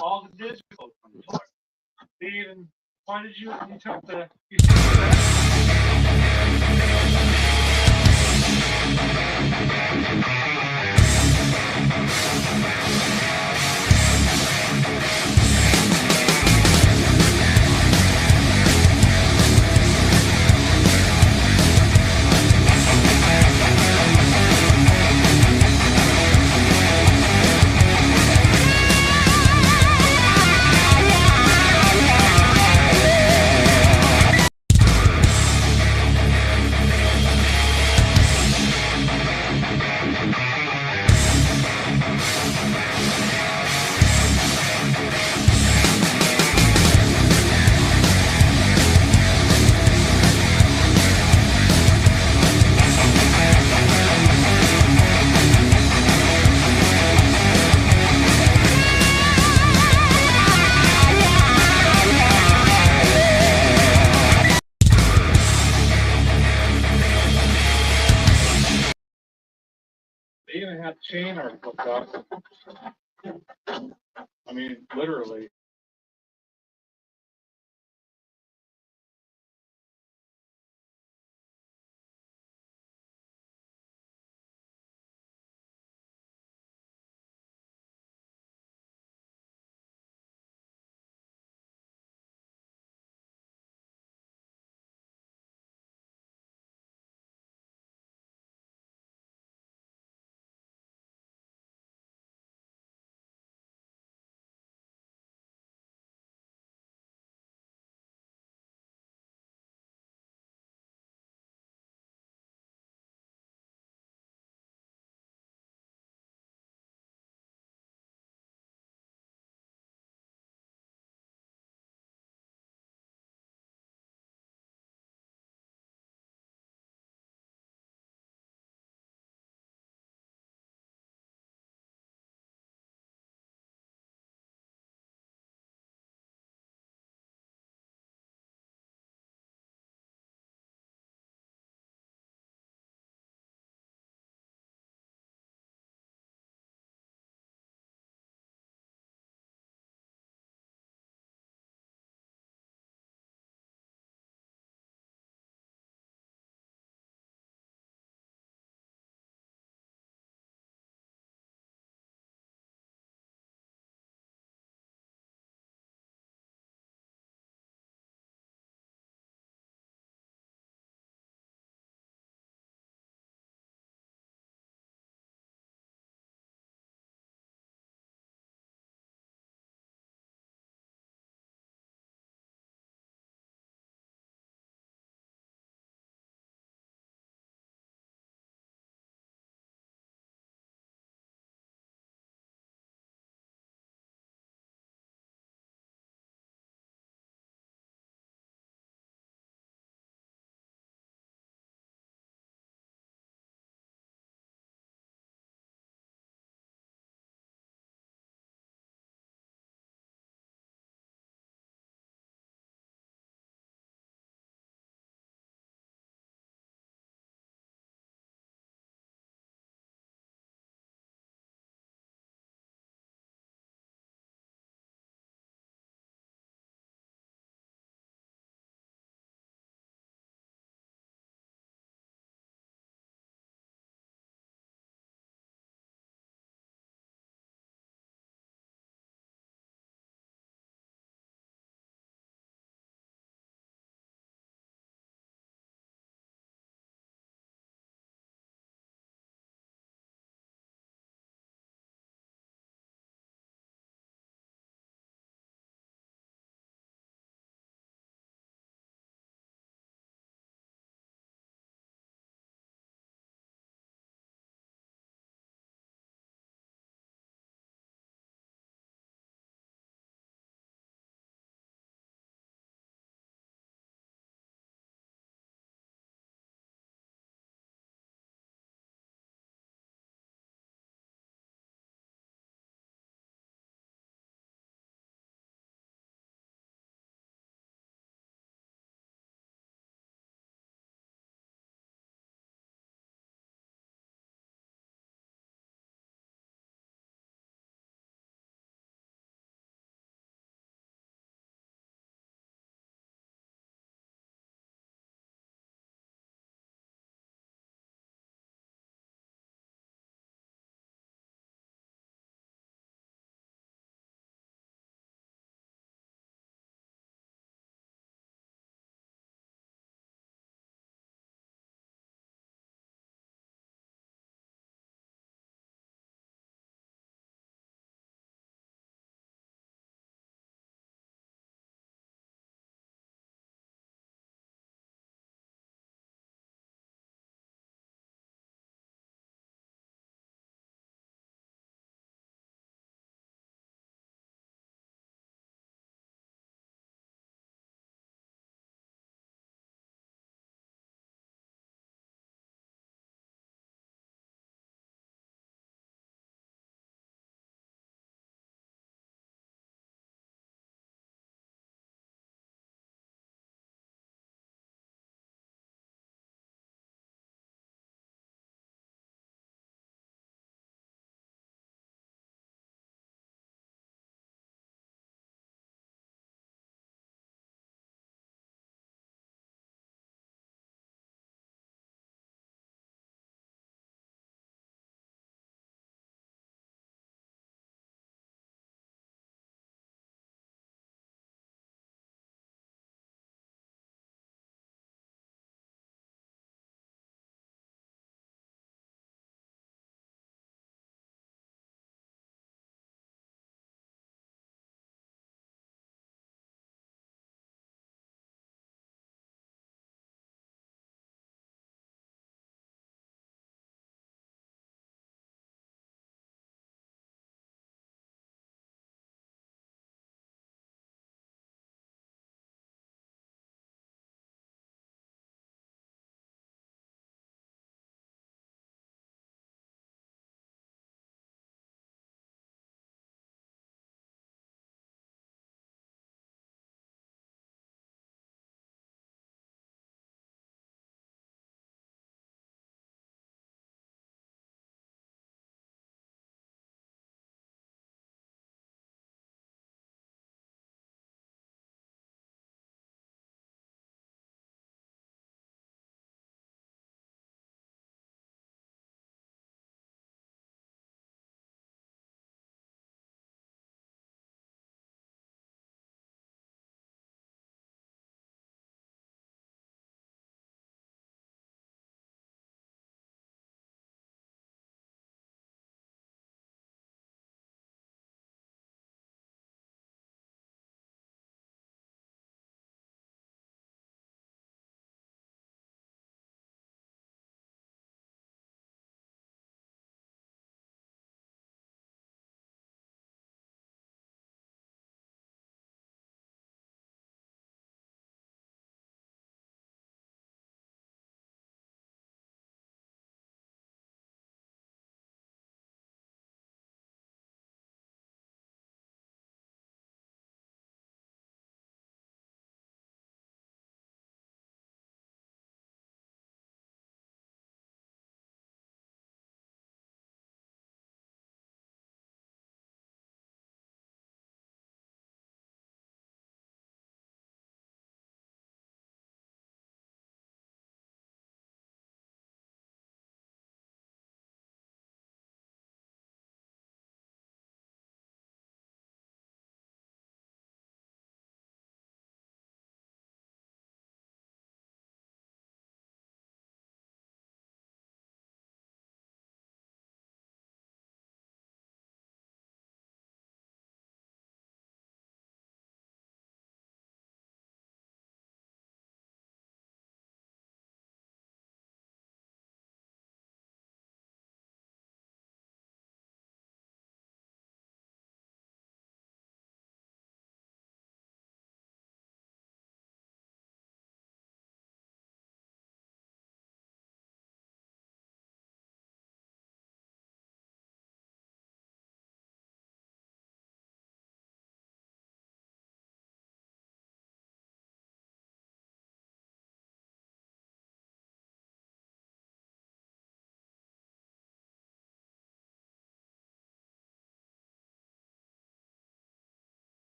all the digital controllers. They even, why did you took you took the they even had chain arm hooked up. I mean, literally.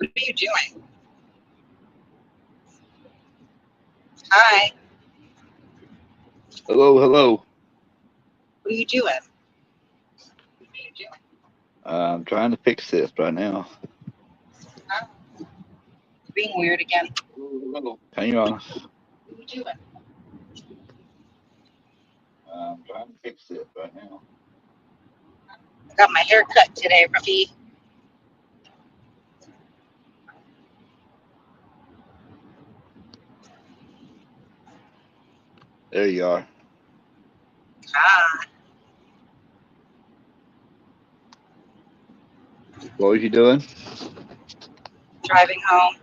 What are you doing? Hi. Hello, hello. What are you doing? I'm trying to fix this right now. Huh? Being weird again. Hello. Hang on. What are you doing? I'm trying to fix this right now. I got my hair cut today, Ruffy. There you are. Hi. What was you doing? Driving home.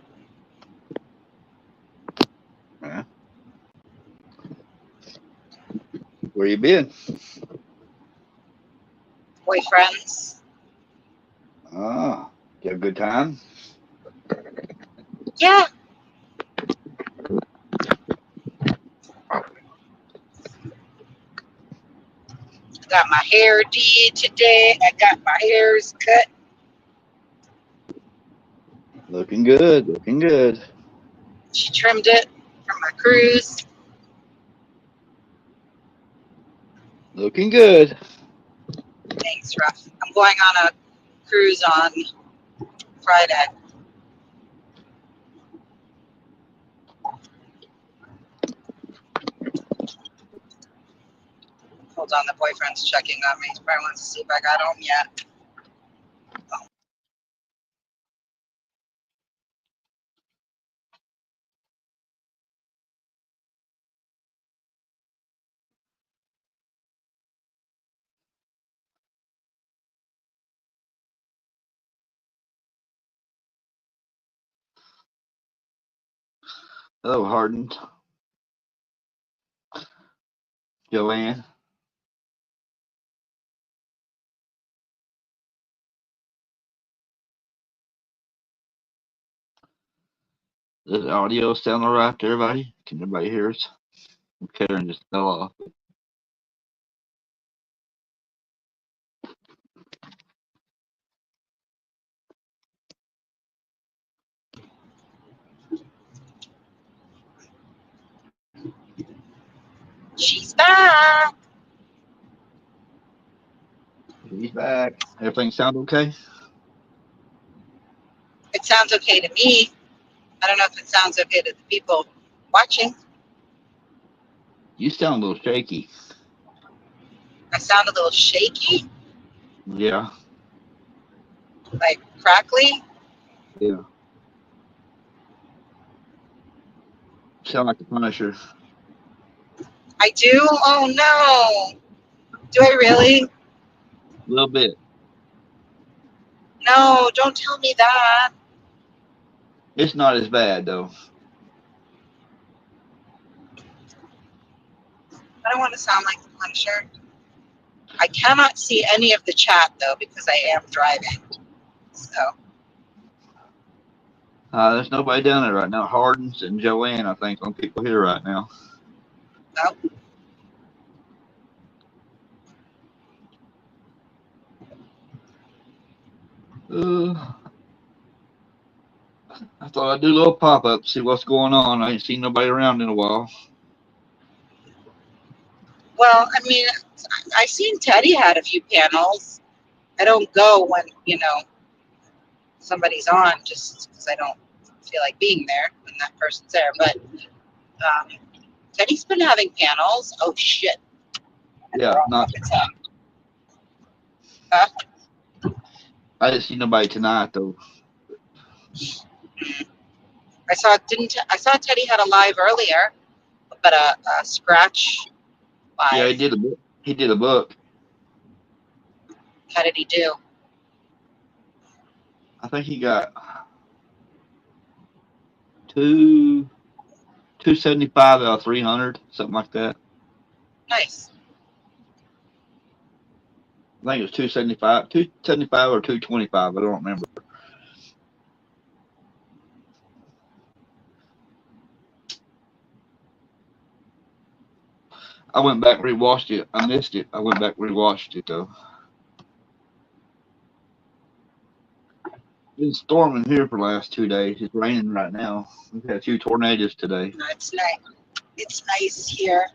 Huh? Where you been? Boyfriends. Ah, you have a good time? Yeah. Got my hair did today. I got my hairs cut. Looking good, looking good. She trimmed it for my cruise. Looking good. Thanks, Ruff. I'm going on a cruise on Friday. Hold on, the boyfriend's checking on me. He probably wants to see if I got home yet. Hello, Harden. Joanne. Does the audio sound all right to everybody? Can everybody hear us? Karen just fell off. She's back. He's back. Everything sound okay? It sounds okay to me. I don't know if it sounds okay to the people watching. You sound a little shaky. I sound a little shaky, Yeah, like crackly. yeah. Sound like the Punisher. I do? Oh no. Do I really? A little bit. No, don't tell me that. It's not as bad though. I don't want to sound like the Punisher. I cannot see any of the chat though because I am driving. So There's nobody down there right now. Hardens and Joanne, I think, on people here right now. no. I thought I'd do a little pop up, see what's going on. I ain't seen nobody around in a while. Well, I mean, I seen Teddy had a few panels. I don't go when, somebody's on just because I don't feel like being there when that person's there. But Teddy's been having panels. Oh shit. Yeah, not. Huh? I didn't see nobody tonight though. I saw Teddy had a live earlier, but a scratch live. Yeah, he did a book. He did a book. How did he do? I think he got 275 out of 300, something like that. Nice. I think it was 275 or 225. I don't remember. I went back and rewatched it. I missed it. I went back and rewatched it though. been storming here for the last 2 days. It's raining right now. We've had 2 tornadoes today. No, it's nice. It's nice here.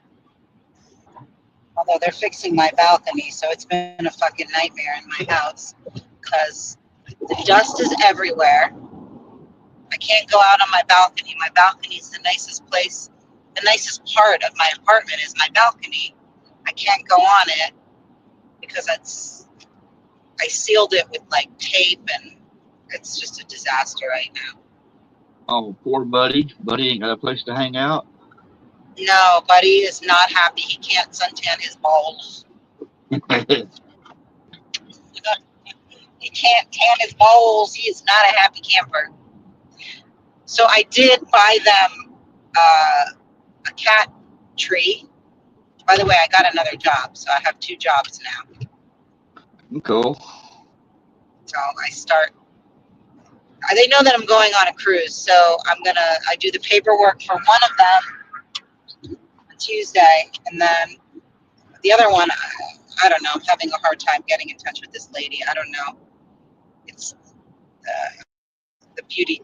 Although they're fixing my balcony, so it's been a fucking nightmare in my house because the dust is everywhere. I can't go out on my balcony. My balcony is the nicest place. The nicest part of my apartment is my balcony. I can't go on it because I sealed it with like tape, and it's just a disaster right now. Oh, poor Buddy. Buddy ain't got a place to hang out. No, Buddy is not happy. He can't suntan his balls. He can't tan his balls. He is not a happy camper. So I did buy them a cat tree. By the way, I got another job, so I have 2 jobs now. Cool. So I start. They know that I'm going on a cruise, so I do the paperwork for one of them on Tuesday, and then the other one, I don't know. I'm having a hard time getting in touch with this lady. I don't know. It's the beauty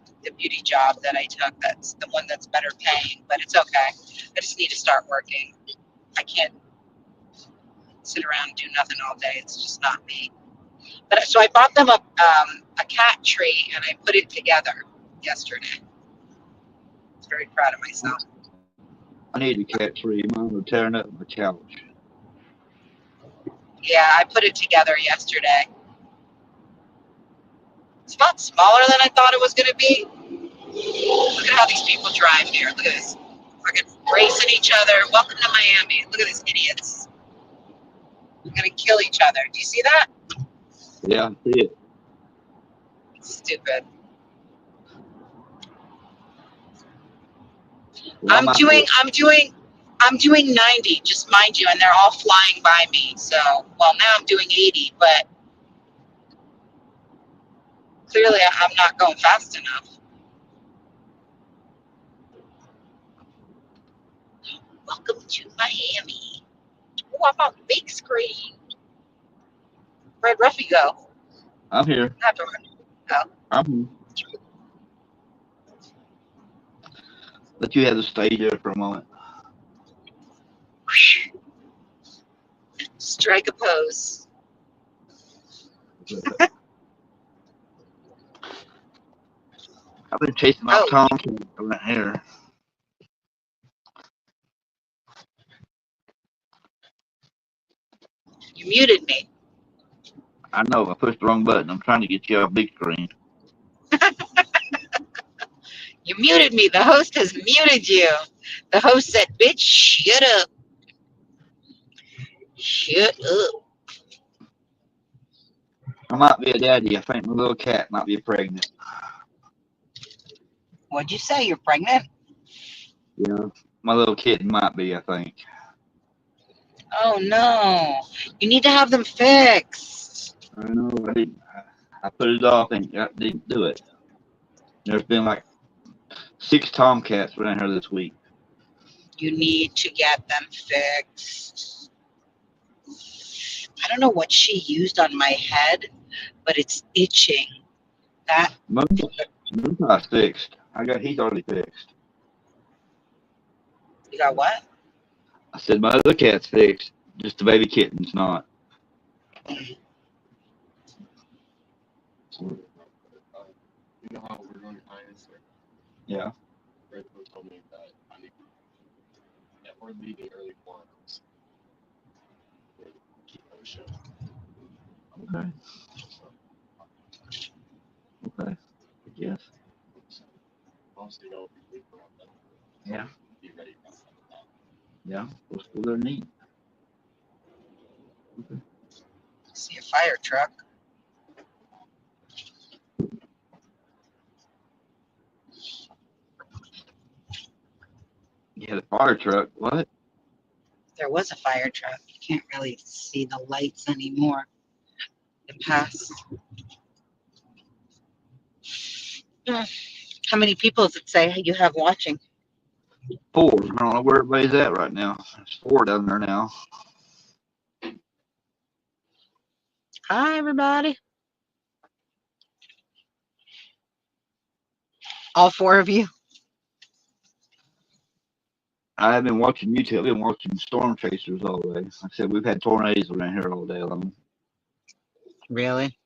job that I took. That's the one that's better paying, but it's okay. I just need to start working. I can't sit around and do nothing all day. It's just not me. But so I bought them a cat tree, and I put it together yesterday. I was very proud of myself. I need a cat tree. Mine was tearing up my couch. Yeah, I put it together yesterday. It's a lot smaller than I thought it was going to be. Look at how these people drive here. Look at this. Fucking racing each other. Welcome to Miami. Look at these idiots. They're going to kill each other. Do you see that? Yeah, I see it. Stupid. Well, I'm doing 90, just mind you, and they're all flying by me. So, well, now I'm doing 80, but clearly I'm not going fast enough. Welcome to Miami. Oh, I'm on big screen. Where'd Ruffy go? I'm here. Not to run. Oh. I'm here. But you had to stay there for a moment. Strike a pose. I've been chasing my Tom around here. You muted me. I know, I pushed the wrong button. I'm trying to get you off big screen. You muted me. The host has muted you. The host said, bitch, shut up. Shut up. I might be a daddy. I think my little cat might be pregnant. What'd you say? You're pregnant? Yeah, my little kitten might be, I think. Oh, no. You need to have them fixed. I know, I put it off and I didn't do it. There's been like 6 tomcats around here this week. You need to get them fixed. I don't know what she used on my head, but it's itching. Moonpie's fixed. He's already fixed. You got what? I said my other cat's fixed. Just the baby kitten's not. You know how we're going to finance it? Yeah. Red told me that we're leaving early for us. Keep on the show. Okay. Okay. Yes. Also, you know, we leave around then. Yeah. Be ready for that. Yeah. We'll go there neat. Okay. See a fire truck. You had a fire truck. What? There was a fire truck. You can't really see the lights anymore. It passed. How many people does it say you have watching? 4. I don't know where everybody's at right now. There's 4 down there now. Hi, everybody. All four of you? I have been watching YouTube. I've been watching storm chasers all day. Like I said, we've had tornadoes around here all day long. Really?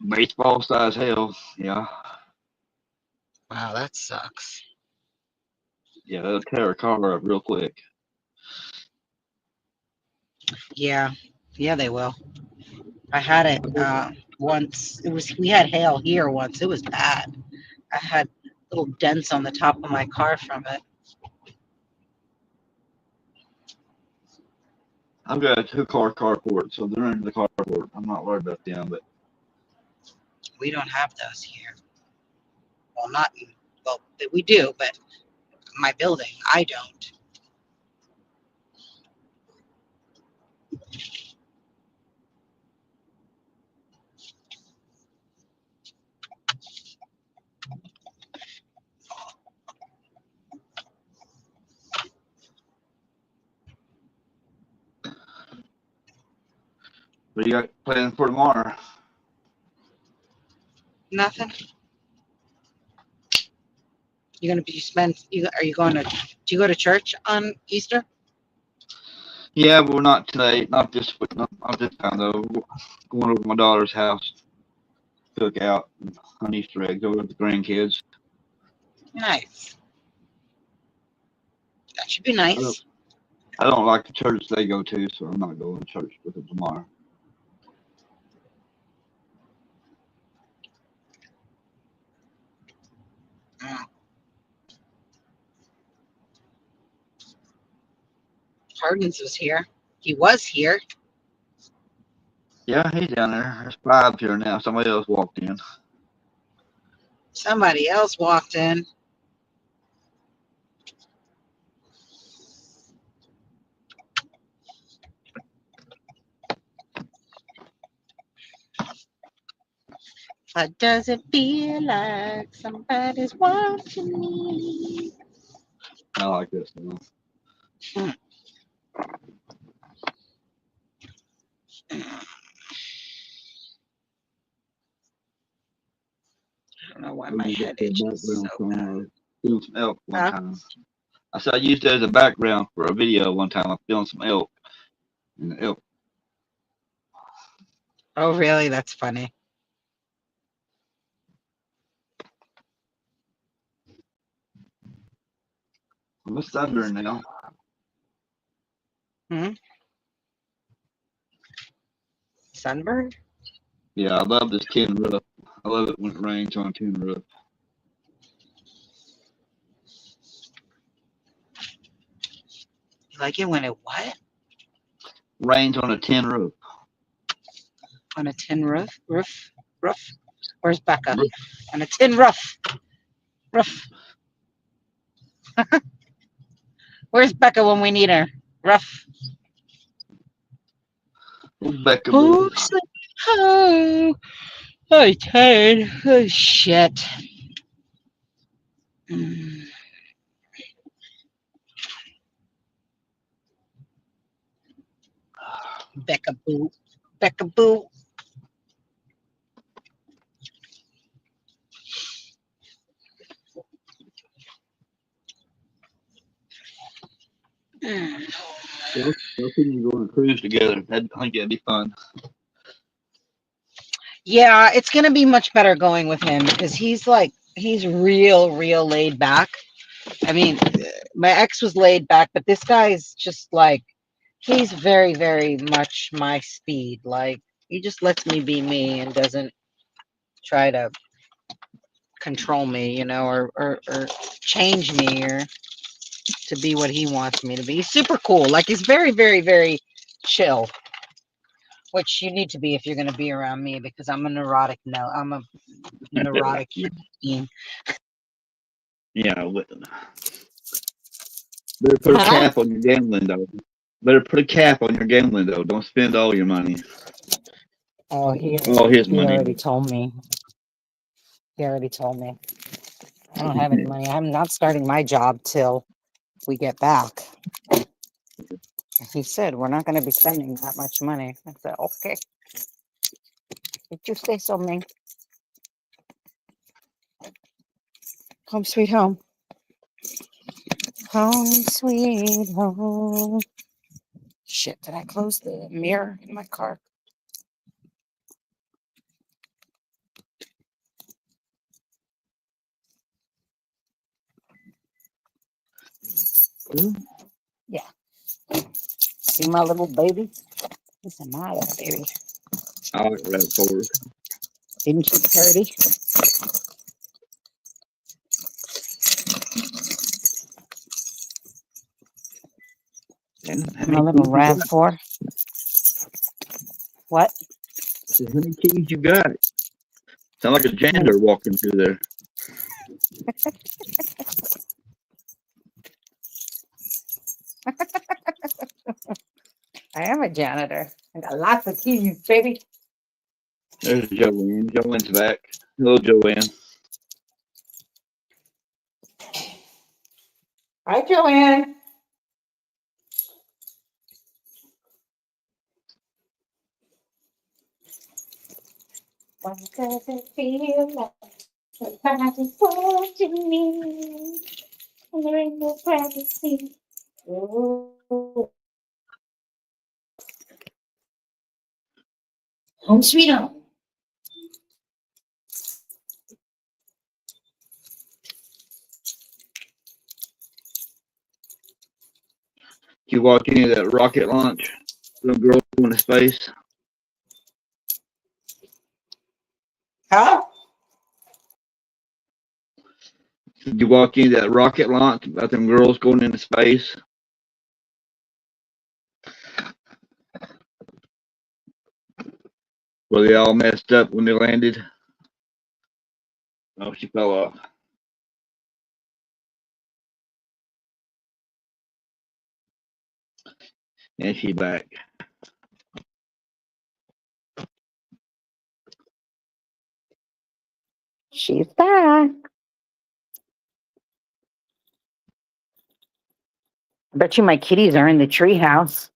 Baseball size hell. Yeah. Wow, that sucks. Yeah, they'll tear a car up real quick. Yeah. Yeah, they will. I had it once. We had hail here once. It was bad. I had little dents on the top of my car from it. I've got a 2-car carport, so they're in the carport. I'm not worried about them, but We don't have those here. Well, we do, but my building, I don't. what do you got planned for tomorrow? Nothing. You're gonna be are you going to? Do you go to church on Easter? Yeah, but we're not today. Not this week. Not this time though. We're going over to my daughter's house, cook out on Easter eggs over with the grandkids. Nice. That should be nice. I don't like the church they go to, so I'm not going to church with them tomorrow. Hardens was here. He was here. Yeah, he's down there. There's 5 here now. Somebody else walked in. Somebody else walked in. But does it feel like somebody's watching me? I like this one. I don't know why my head itches so bad. Feeling some elk one time. I said I used it as a background for a video one time. I'm feeling some elk. And the elk. Oh, really? That's funny. What's thunder now? Sunburned? Yeah, I love this tin roof. I love it when it rains on a tin roof. You like it when it what? Rains on a tin roof. On a tin roof? Roof? Where's Becca? On a tin roof. Roof. Where's Becca when we need her? Roof. Becca. Oh, I'm tired. Oh, shit. Becca boo. Becca boo. Well, you go on a cruise together. I think that'd be fun. Yeah, it's gonna be much better going with him because he's real laid back. I mean, my ex was laid back, but this guy's just like, he's very, very much my speed. Like, he just lets me be me and doesn't try to control me, or change me or to be what he wants me to be. He's super cool. Like, he's very, very, very chill, which you need to be if you're going to be around me because I'm a neurotic being. Yeah, better put a cap on your gambling though. Better put a cap on your gambling though. Don't spend all your money. Oh, he already told me. He already told me. I don't have any money. I'm not starting my job till we get back. He said, we're not going to be spending that much money. I said, okay. Did you say something? Home sweet home. Home sweet home. Shit, did I close the mirror in my car? Yeah. See my little baby? This is my little baby. I like that forward. Isn't she pretty? And how My many little keys you got? RAV4. What? How many keys you got? Sound like a janitor walking through there. I am a janitor. I got lots of keys, baby. There's Joanne. Joanne's back. Hello, Joanne. Hi, Joanne. What does it feel like? Somebody's watching me. And there ain't no privacy. Ooh. Home sweet home. Did you watch any of that rocket launch? Little girl going to space. Huh? Did you watch any of that rocket launch about them girls going into space? Were they all messed up when they landed? Oh, she fell off. And she's back. She's back. I bet you my kitties are in the treehouse.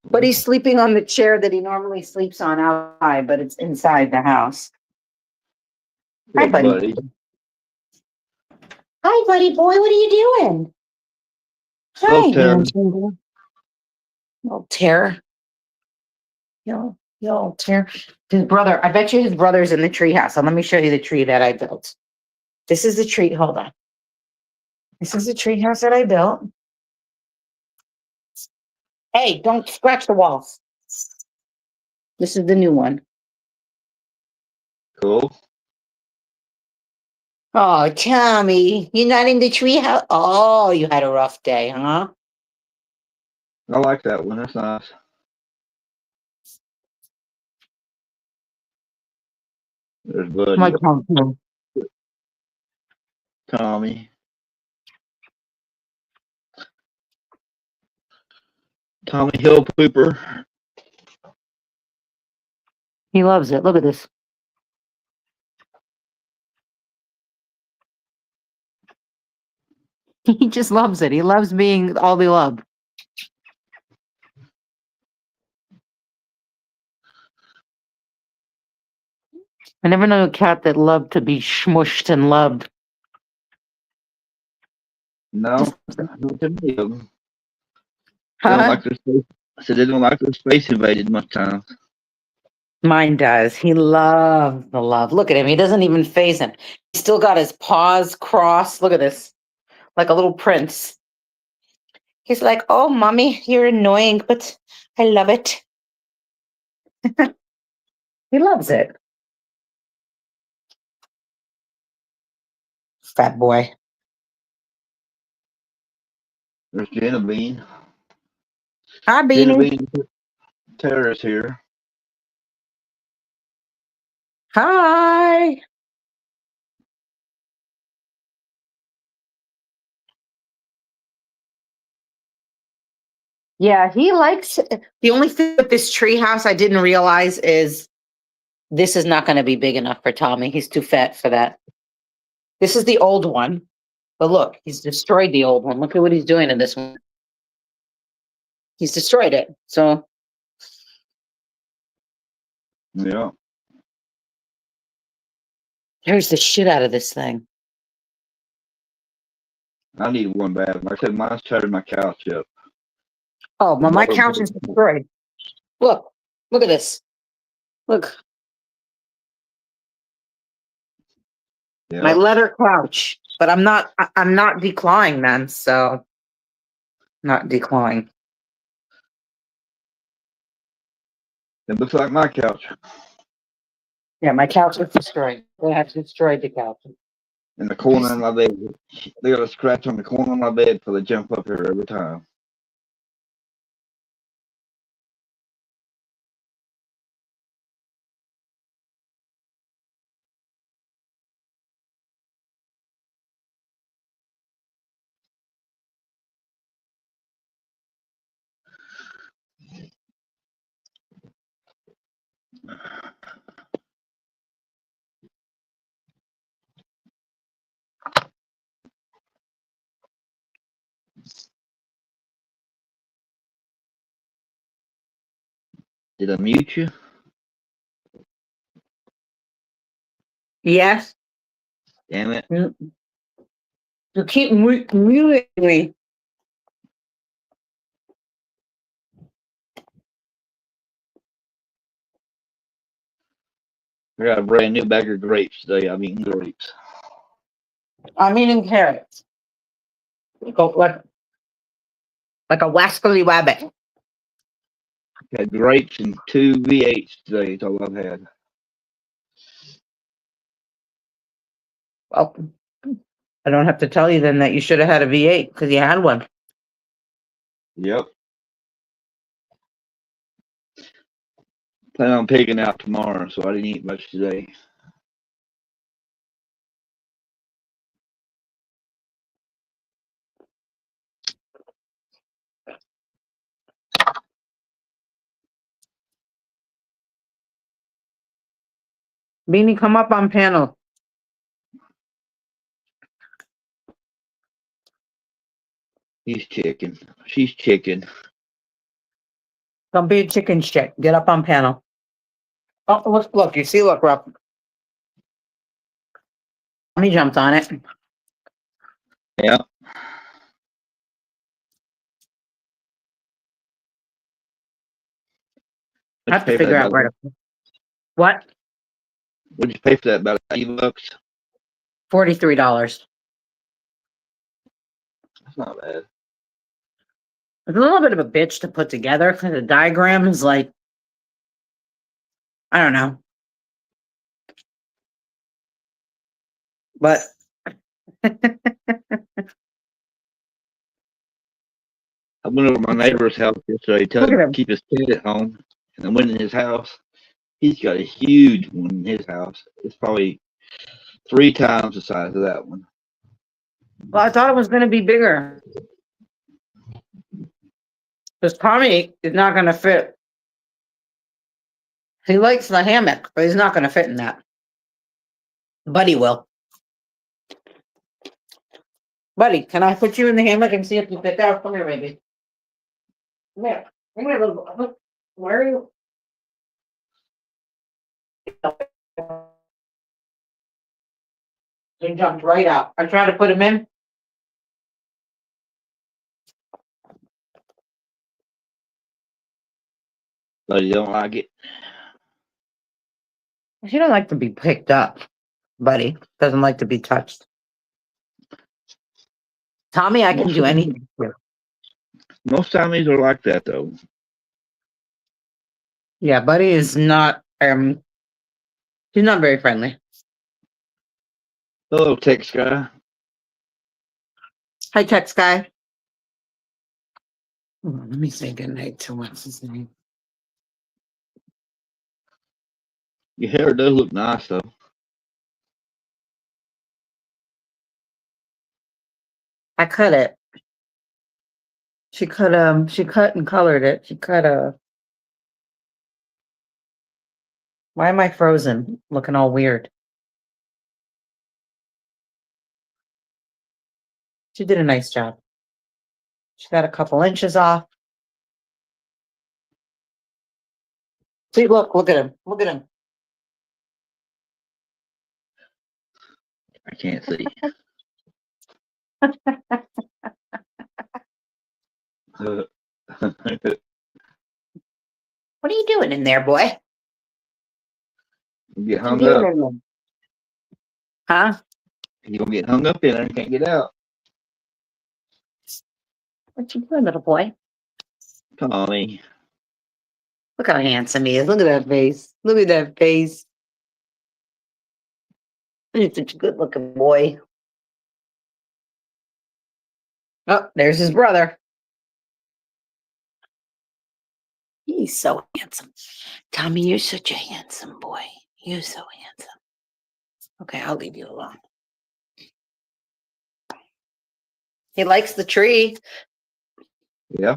But he's sleeping on the chair that he normally sleeps on outside, but it's inside the house. Hi, buddy. Hi, buddy boy. What are you doing? Hello, Hi, Tara. handsome. Little terror. Yo, terror. His brother. I bet you his brother's in the treehouse. So let me show you the tree that I built. This is the tree. Hold on. This is the treehouse that I built. Hey, don't scratch the walls. This is the new one. Cool. Oh, Tommy, you're not in the treehouse. Oh, you had a rough day, huh? I like that one. That's nice. There's My Buddy. Tommy. Tommy. Tommy Hill Pooper. He loves it. Look at this. He just loves it. He loves being all beloved. I never knew a cat that loved to be smushed and loved. No, not too many of them. They don't Huh? like their space. I said they don't like their space invaded much times. Mine does. He loves the love. Look at him. He doesn't even face him. He's still got his paws crossed. Look at this. Like a little prince. He's like, oh, mommy, you're annoying, but I love it. He loves it. Fat boy. There's Jenna Bean. Hi, Jenna Beanie. Bean Tara's here. Hi. Yeah, he likes the only thing with this tree house I didn't realize is This is not going to be big enough for Tommy. He's too fat for that. This is the old one. But look, he's destroyed the old one. Look at what he's doing in this one. He's destroyed it. So Yeah. here's the shit out of this thing. I need one bad. Like I said, mine's tearing my couch up. Oh, well, my couch is destroyed. Look at this. Look, Yeah. my leather couch. But I'm not declawing, man. So not declawing. It looks like my couch. Yeah, my couch is destroyed. They have destroyed the couch. In the corner of my bed. They got a scratch on the corner of my bed so they jump up here every time. Did I mute you? Yes. Damn it. You keep muting me. I got a brand new bag of grapes today. I'm eating grapes. I'm eating carrots. Go like a wascally wabbit. Had grapes and 2 V8s today. That's all I've had. Well, I don't have to tell you then that you should have had a V8 because you had one. Yep. Plan on pigging out tomorrow, so I didn't eat much today. Beanie, come up on panel. He's chicken. She's chicken. Don't be a chicken shit. Get up on panel. Oh, look, you see, look, Rob. He jumped on it. Yeah. I have to figure out where to. What? What'd you pay for that? About $80? $43. That's not bad. It's a little bit of a bitch to put together because the diagram is like, I don't know. But I went over to my neighbor's house yesterday to Look at him. keep his kid at home, and I went in his house. He's got a huge one in his house. It's probably 3 times the size of that one. well, I thought it was going to be bigger. Because Tommy is not going to fit. He likes the hammock, but he's not going to fit in that. Buddy will. Buddy, can I put you in the hammock and see if you fit there? Come here, baby. Come here. Come here, little. Where are you? He jumped right out. I tried to put him in. But you don't like it. He don't like to be picked up. Buddy doesn't like to be touched. Tommy, I can do anything. Most Tommies are like that, though. Yeah, Buddy is not. He's not very friendly. Hello, Tex guy. Hi, Tex guy. Let me say goodnight to what's his name. Your hair does look nice, though. I cut it. She cut and colored it. She cut Why am I frozen? Looking all weird. She did a nice job. She got a couple inches off. See, look at him. Look at him. I can't see. What are you doing in there, boy? Get What are you hung doing up. in there? Huh? You're gonna get hung up in there and can't get out. What you doing, little boy? Tommy. Look how handsome he is. Look at that face. Look at that face. He's such a good looking boy. Oh, there's his brother. He's so handsome. Tommy, you're such a handsome boy. You're so handsome. Okay, I'll leave you alone. He likes the tree. Yeah.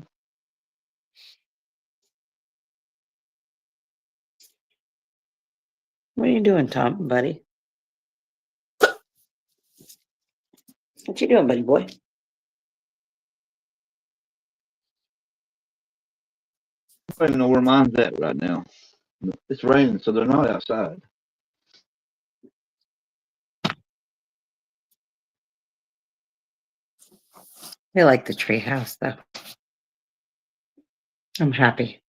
What are you doing, Tom, buddy? What you doing, buddy boy? I don't even know where mine's at right now. It's raining, so they're not outside. I like the tree house, though. I'm happy.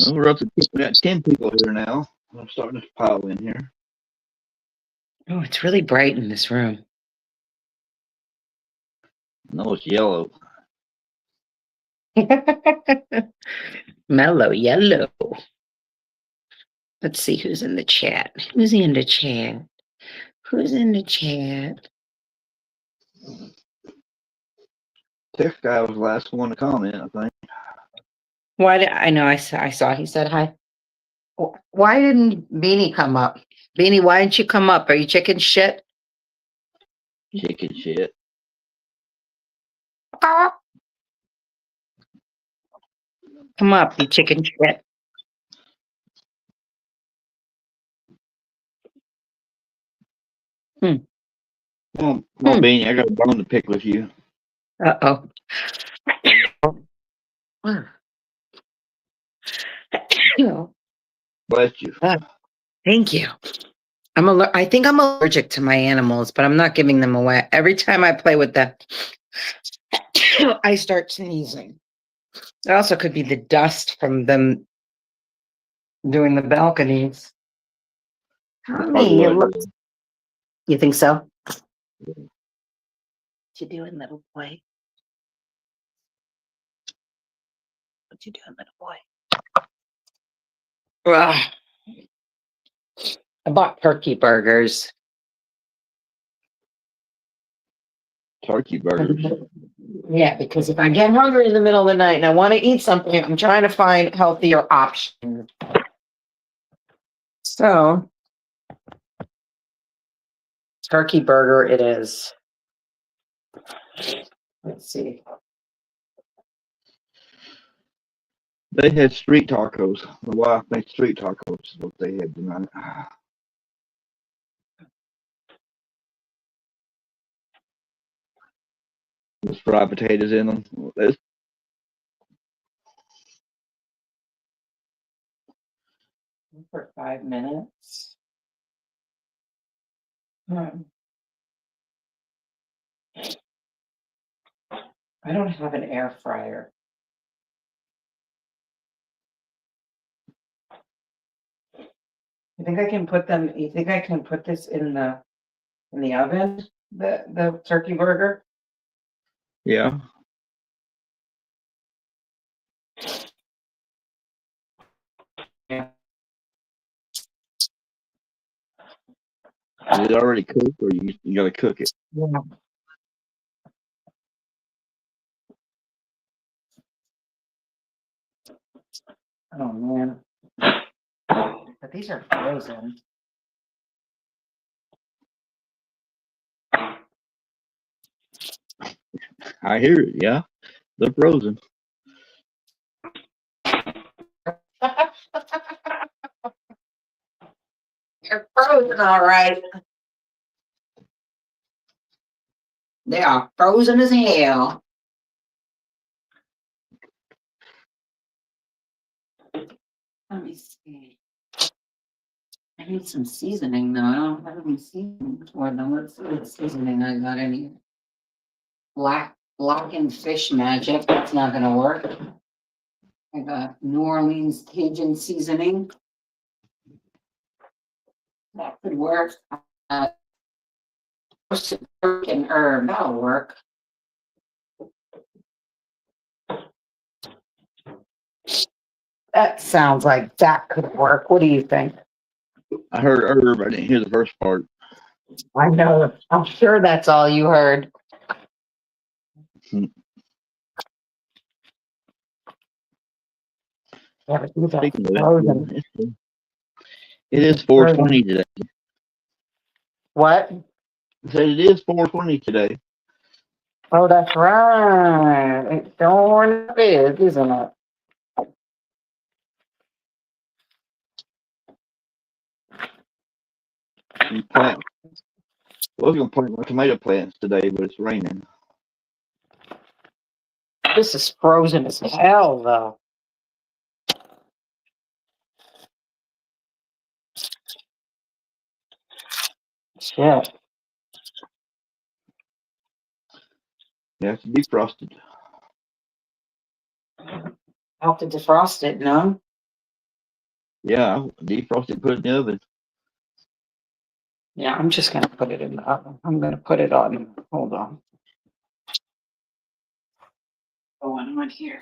Well, we're up to we got 10 people here now. I'm starting to pile in here. Oh, it's really bright in this room. No, it's yellow. Mellow yellow. Let's see who's in the chat. Who's in the chat? Who's in the chat? Tech guy was the last one to comment, I think. Why did I know I saw he said hi. Why didn't Beanie come up? Beanie, why didn't you come up? Are you chicken shit? Chicken shit. Come up, you chicken shit. Come on, Beanie, I got a bone to pick with you. Uh-oh. Bless you. Thank you. I think I'm allergic to my animals, but I'm not giving them away. Every time I play with them, I start sneezing. It also could be the dust from them doing the balconies. Probably what it is. You think so? What you doing, little boy? What you doing, little boy? Ugh. I bought turkey burgers. Turkey burgers. Yeah, because if I get hungry in the middle of the night and I want to eat something, I'm trying to find healthier options. So, turkey burger it is. Let's see. They had street tacos. My wife made street tacos. Is what they had tonight. With fried potatoes in them. For 5 minutes. I don't have an air fryer. You think I can put this in the oven? The turkey burger? Yeah. Yeah. Is it already cooked, or you gotta cook it? Yeah. Oh man. But these are frozen. I hear it. Yeah, they're frozen. They're frozen, all right. They are frozen as hell. Let me see. I need some seasoning though. I don't have any seasoning for them. Let's see what seasoning I got in here. Blackened fish magic. That's not gonna work. I got New Orleans Cajun seasoning. That could work. Roasted turkey and herb. That'll work. That sounds like that could work. What do you think? I heard herb. I didn't hear the first part. I know. I'm sure that's all you heard. Hmm. Yeah, but these are Speaking of that, frozen. it is 4:20 today. What? I said it is 4:20 today. Oh, that's right. It sure is, isn't it? You plant. I was gonna plant my tomato plants today, but it's raining. This is frozen as hell, though. Shit. You have to defrost it. I'll have to defrost it, no? Yeah, defrost it. Put it in the oven. Yeah, I'm just gonna put it in the oven. I'm gonna put it on. Hold on. Oh, and on here.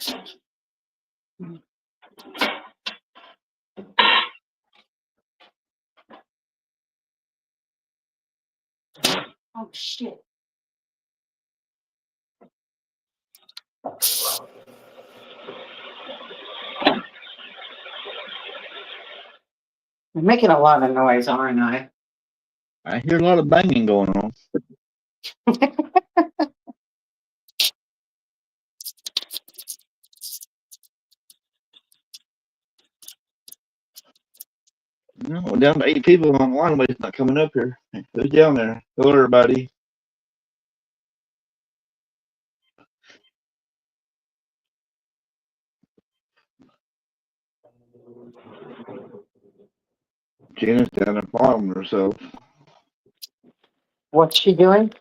Oh shit. I'm making a lot of noise, aren't I? I hear a lot of banging going on. No, we're down to 8 people online, but it's not coming up here. Who's down there? Hello, everybody. Gina's down there farming herself. What's she doing?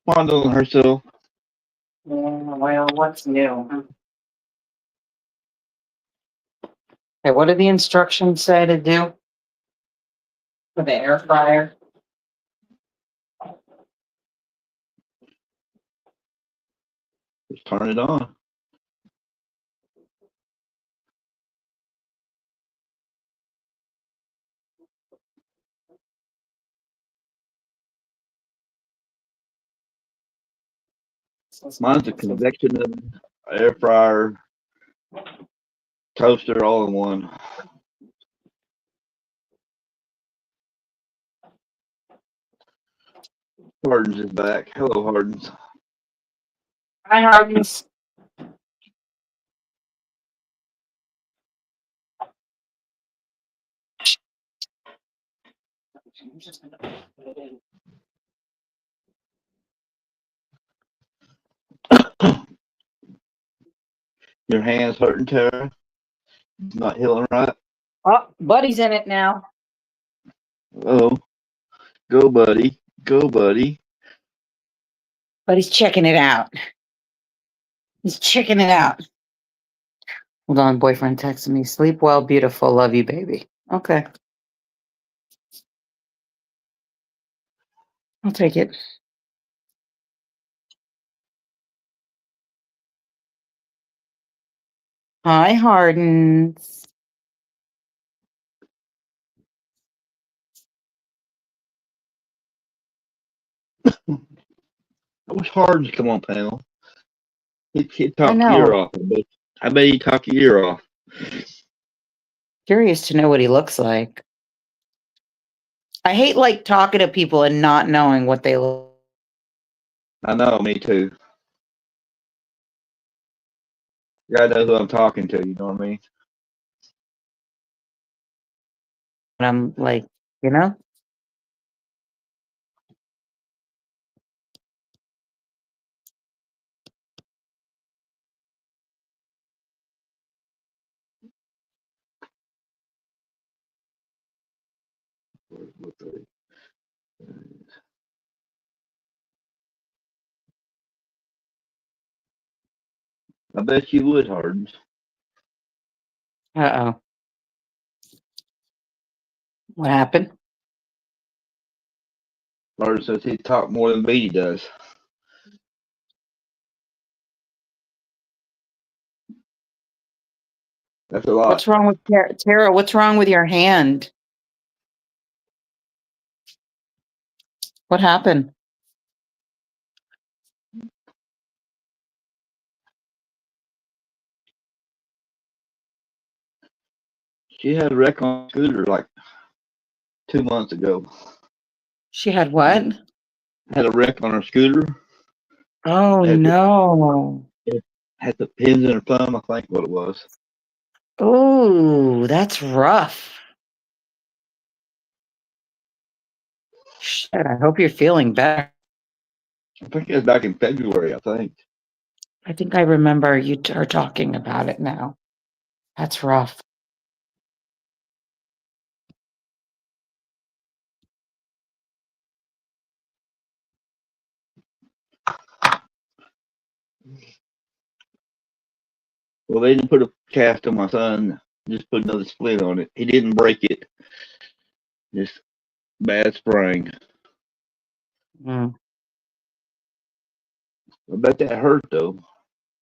Fondling herself. Yeah, well, what's new? Hey, what do the instructions say to do for the air fryer? Just turn it on. Mine's a convection oven, air fryer, toaster, all in one. Hardens is back. Hello, Hardens. Hi, Hardens. I'm just gonna put it in. Your hand's hurting, Tara. Not healing right. Oh, Buddy's in it now. Oh, go, buddy. Go, buddy. Buddy's checking it out. He's checking it out. Hold on, boyfriend texted me. Sleep well, beautiful. Love you, baby. Okay. I'll take it. Hi, Hardens. I wish Hardens come on panel. He'd talk I your ear know. off. I bet he'd talk your ear off. Curious to know what he looks like. I hate like talking to people and not knowing what they look. I know, me too. You gotta know who I'm talking to. You know what I mean? And I'm like, you know, I bet you would, Hardens. uh-oh. What happened? Hardens says he talk more than Beatty does. That's a lot. What's wrong with Tara? What's wrong with your hand? What happened? She had a wreck on a scooter like 2 months ago. She had what? Had a wreck on her scooter. Oh Had the, no. had the pins in her thumb, I think what it was. Oh, that's rough. Shit, I hope you're feeling better. I think it was back in February, I think. I think I remember you are talking about it now. That's rough. Well, they didn't put a cast on my son, just put another splint on it. He didn't break it. Just bad sprain. Mm. I bet that hurt though.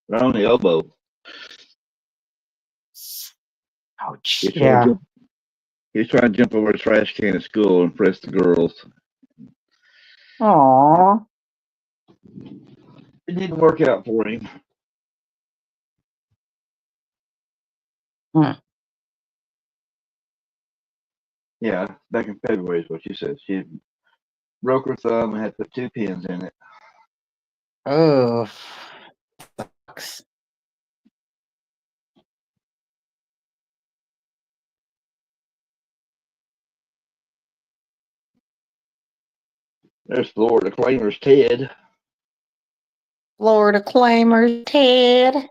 Right on the elbow. Ouch. He was trying to Yeah. jump, he was trying to jump over a trash can at school and impress the girls. Aw. It didn't work out for him. Mm. Yeah, back in February is what she said. She broke her thumb and had put 2 pins in it. Oh. Sucks. There's Florida Claimers Ted. Florida Claimers, Ted.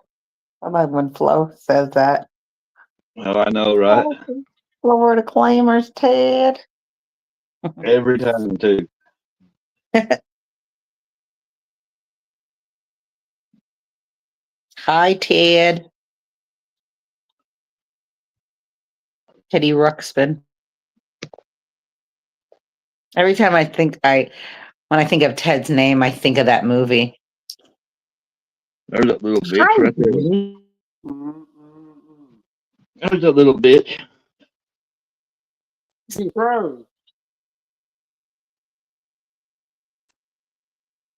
I like when Flo says that. Well, I know, right? Florida Claimers, Ted. Every time too. Hi, Ted. Teddy Ruxpin. Every time when I think of Ted's name, I think of that movie. There's that little bitch Hi, right there. Teddy. There's that little bitch. He froze.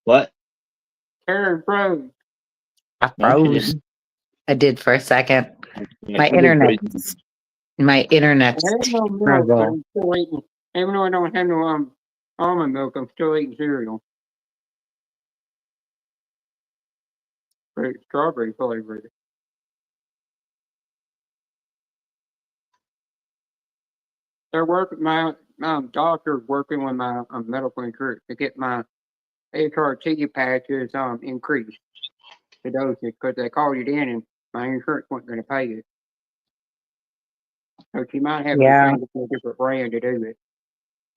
What? Karen froze. I No, she froze. didn't. I did for a second. Yeah, My she did internet. crazy. My internet's I have no milk, but terrible. I'm still eating. Even though I don't have no almond milk, I'm still eating cereal. But it's strawberry flavored. My doctor's working with my medical insurance to get my HRT patches increased the dosage because they called it in and my insurance wasn't going to pay it. So she might have to Yeah, change it to a different brand to do it.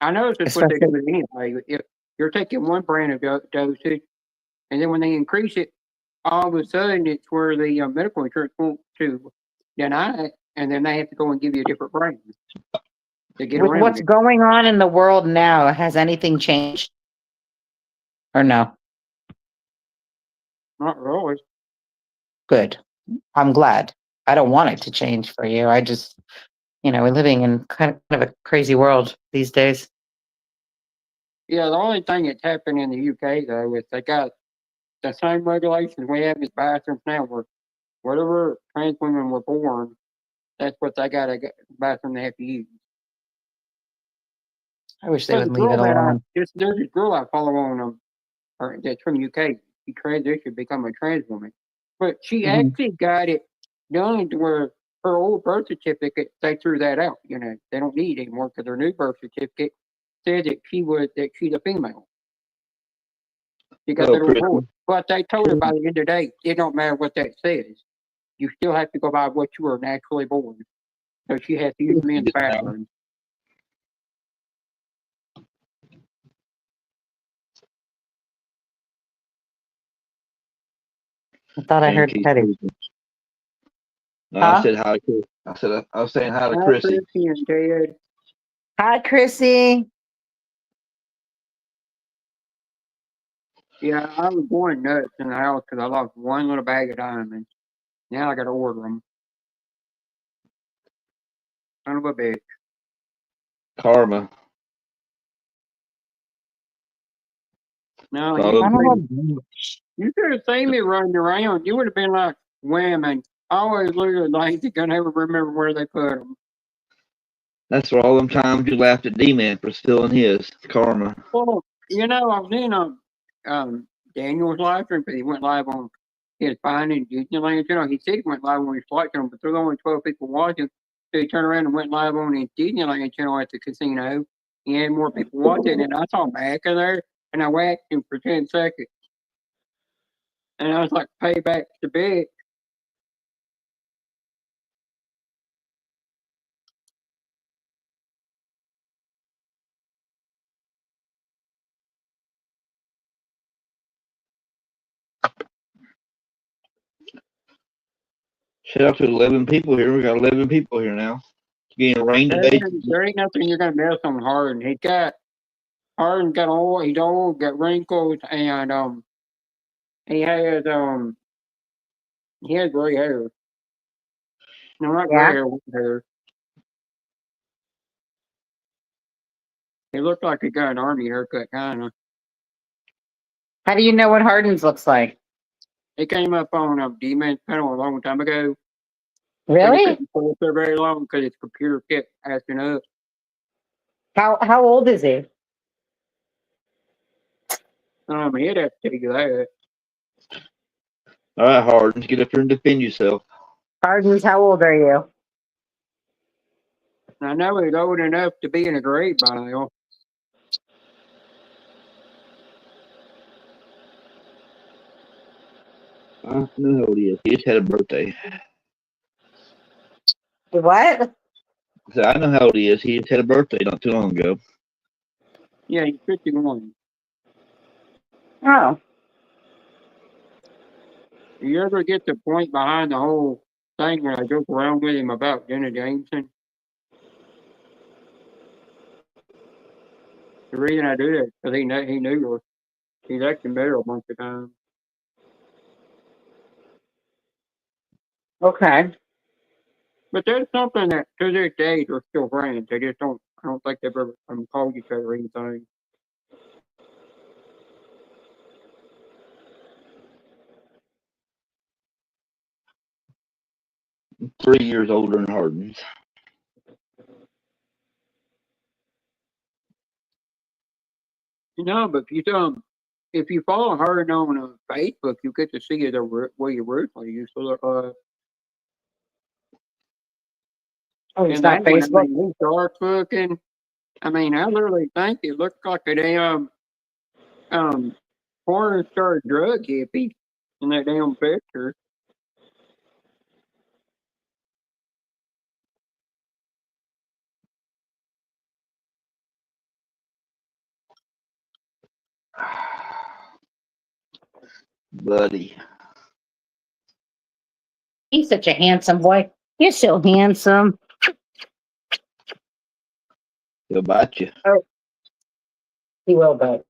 I know that's what they especially. do anyway. If you're taking one brand of dosage, and then when they increase it, all of a sudden it's where the medical insurance wants to deny it, and then they have to go and give you a different brand to get With around what's it. going on in the world now, has anything changed or no? Not really. Good. I'm glad. I don't want it to change for you. I just, we're living in kind of a crazy world these days. Yeah, the only thing that's happened in the UK though is they got the same regulations we have as bathrooms now. Where whatever trans women were born, that's what they got a bathroom they have to use. I wish they But the would leave it girl alone. there's this girl I follow on or that's from the UK. She transitioned to become a trans woman, but she Mhm. actually got it done to where her old birth certificate, they threw that out. You know, they don't need it anymore because her new birth certificate said that she's a female. She got Oh, that old Chris. boy. But they told her by the end of the day, it don't matter what that says. You still have to go by what you were naturally born. So she has to use men's bathroom. I thought I heard Teddy. No, Huh? I said hi to Chris. I was saying hi to Hi, Chrissy. Chrissy and Ted. Hi, Chrissy. Yeah, I was going nuts in the house because I lost one little bag of diamonds. Now I got to order them. Son of a bitch. Karma. No, Follow Son of me. a bitch. you could have seen me running around. You would have been like, women. I always look at like you can never remember where they put them. That's for all them times you laughed at D-Man for stealing his. Karma. Well, you know, I was in Daniel's live stream because he went live on his finding Disneyland channel. He said he went live on his flight channel, but there were only 12 people watching. So he turned around and went live on his Disneyland channel at the casino. He had more people watching, and I saw him back in there, and I whacked him for 10 seconds. And I was like, payback's the bitch. Shout out to 11 people here. We got 11 people here now. It's getting rain today. There ain't nothing you're gonna mess on Harden. Harden got old. He's old, got wrinkles, and he has gray hair. No, not gray Yeah. hair, white hair. He looked like he got an army haircut, kind of. How do you know what Hardens looks like? It came up on D-Man's panel a long time ago. But he Really? couldn't stay up there very long because his computer kept acting up. How old is he? He'd have to tell you that. All right, Hardens, get up here and defend yourself. Hardens, how old are you? I know he's old enough to be in a grade by now. I know how old he is. He just had a birthday. What? So I know how old he is. He just had a birthday not too long ago. Yeah, he's 51. Oh. You ever get the point behind the whole thing when I joke around with him about Jenna Jameson? The reason I do that is because he knew her. He's acting better a bunch of times. Okay. But that's something that to this day they're still friends. They just don't. I don't think they've ever called each other anything. I'm 3 years older than Hardens. No, but if you follow her on Facebook, you get to see the way you originally used to look. Oh, he's And got that one, Facebook. he's dark looking. I mean, I literally think it looked like a damn porn star drug hippie in that damn picture. Buddy. He's such a handsome boy. You're so handsome. He'll bite you. Oh, he will, but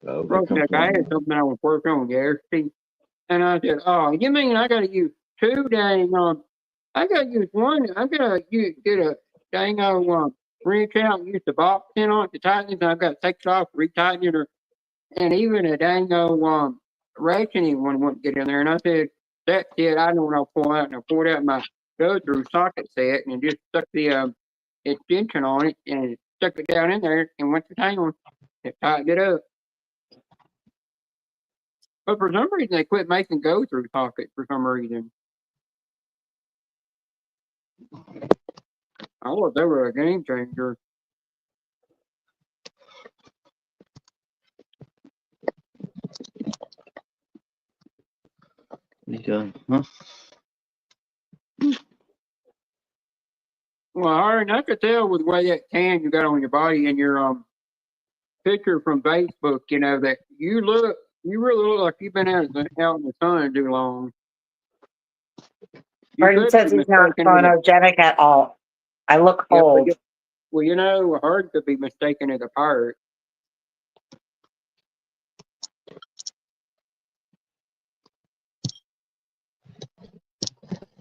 Oh, Real quick, I had something I was working on yesterday, and I said, "Oh, you mean I got to use two dang I got to use one. I got to get a dang wrench out and use the box pin on it to tighten it. And I've got to take it off, retighten it, and even a dang ratcheting one wouldn't get in there." And I said, "That's it. I know what I'll pull out." And I pulled out my go-through socket set and just stuck the extension on it and stuck it down in there and went to town. It tightened it up. But for some reason, they quit making go through pockets for some reason. I thought they were a game changer. Huh? Well, Aaron, I could tell with the way that tan you got on your body and your picture from Facebook, you know, that you really look like you've been out in the sun too long. You Harden could says be he's not mistaken as a photogenic at all. I look yeah, old. well, you know, Hard could be mistaken as a pirate.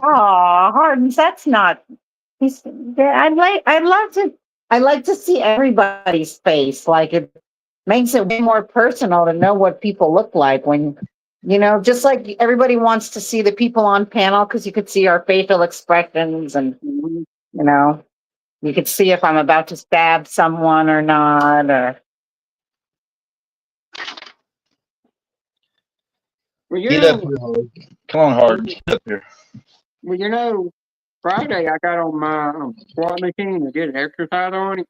Aw, Hardens, that's not. He's. I'd like to see everybody's face. Like it makes it way more personal to know what people look like when, just like everybody wants to see the people on panel because you could see our facial expressions and Mhm. you know you could see if I'm about to stab someone or not. Or Well, you Get up know, here, Hard. Come on, Hard. Get up here. well, you know, Friday I got on my squat machine and did an exercise on it.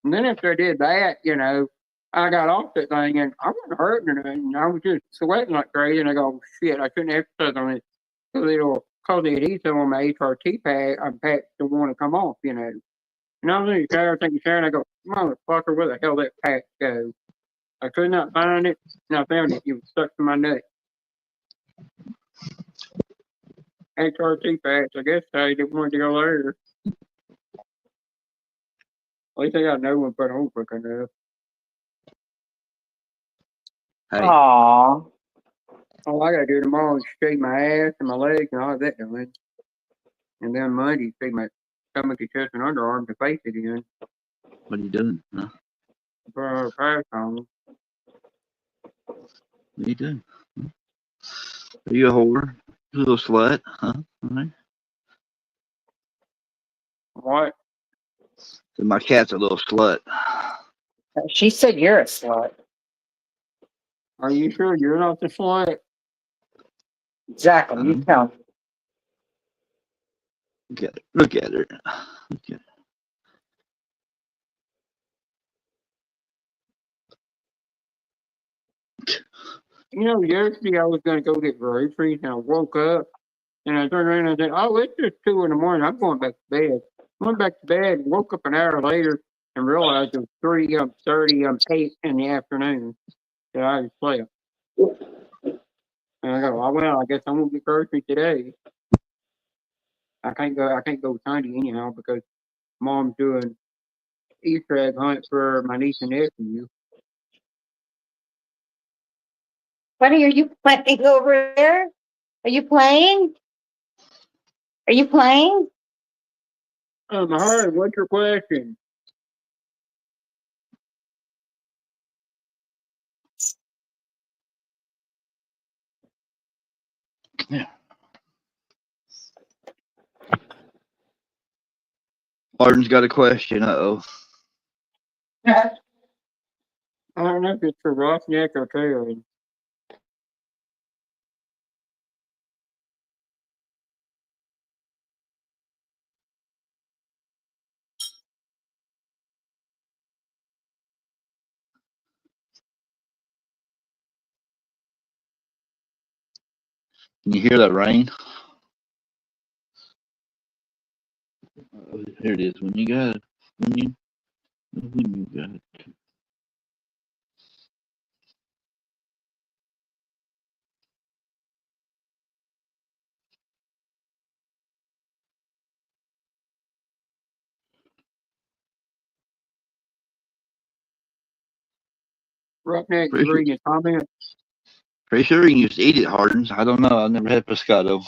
And then after I did that, you know, I got off that thing and I wasn't hurting or nothing. I was just sweating like crazy. And I go, shit, I couldn't exercise on it because it'll cause the adhesive on my HRT pad. I'm packed to want to come off, you know. And I was in the shower taking a shower and I go, motherfucker, where the hell that patch go? I could not find it and I found it. It was stuck to my nut. HRT patch. I guess they didn't want to go there. At least I got no one put on quick enough. Hey, aw, All I gotta do tomorrow is shave my ass and my legs and all that done. And then Monday, shave my stomach and chest and underarms and face it in what are you doing? Huh? for a pass on. What are you doing? Are you a whore? You little slut? Huh? All right. What? So my cat's a little slut. she said you're a slut. Are you sure you're not the slut? Exactly. You tell me. Look at her. Look at her. Look at her. You know, yesterday I was gonna go get groceries and I woke up and I turned around and I said, oh, it's just 2 in the morning. I'm going back to bed. Went back to bed and woke up an hour later and realized it was 3:30 in the afternoon that I had slept. And I go, oh, well, I guess I'm gonna get groceries today. I can't go Sunday anyhow because mom's doing Easter egg hunt for my niece and nephew. Buddy, are you playing over there? Are you playing? Are you playing? Hard, what's your question? Yeah. Martin's got a question. Uh-oh. I don't know if it's for Rossneck or Karen. Can you hear that rain? Here it is. When you got it. When you got it. Roughneck, you Pretty sure, reading your comment? pretty sure you can just eat it, Hardens. I don't know. I've never had pescado.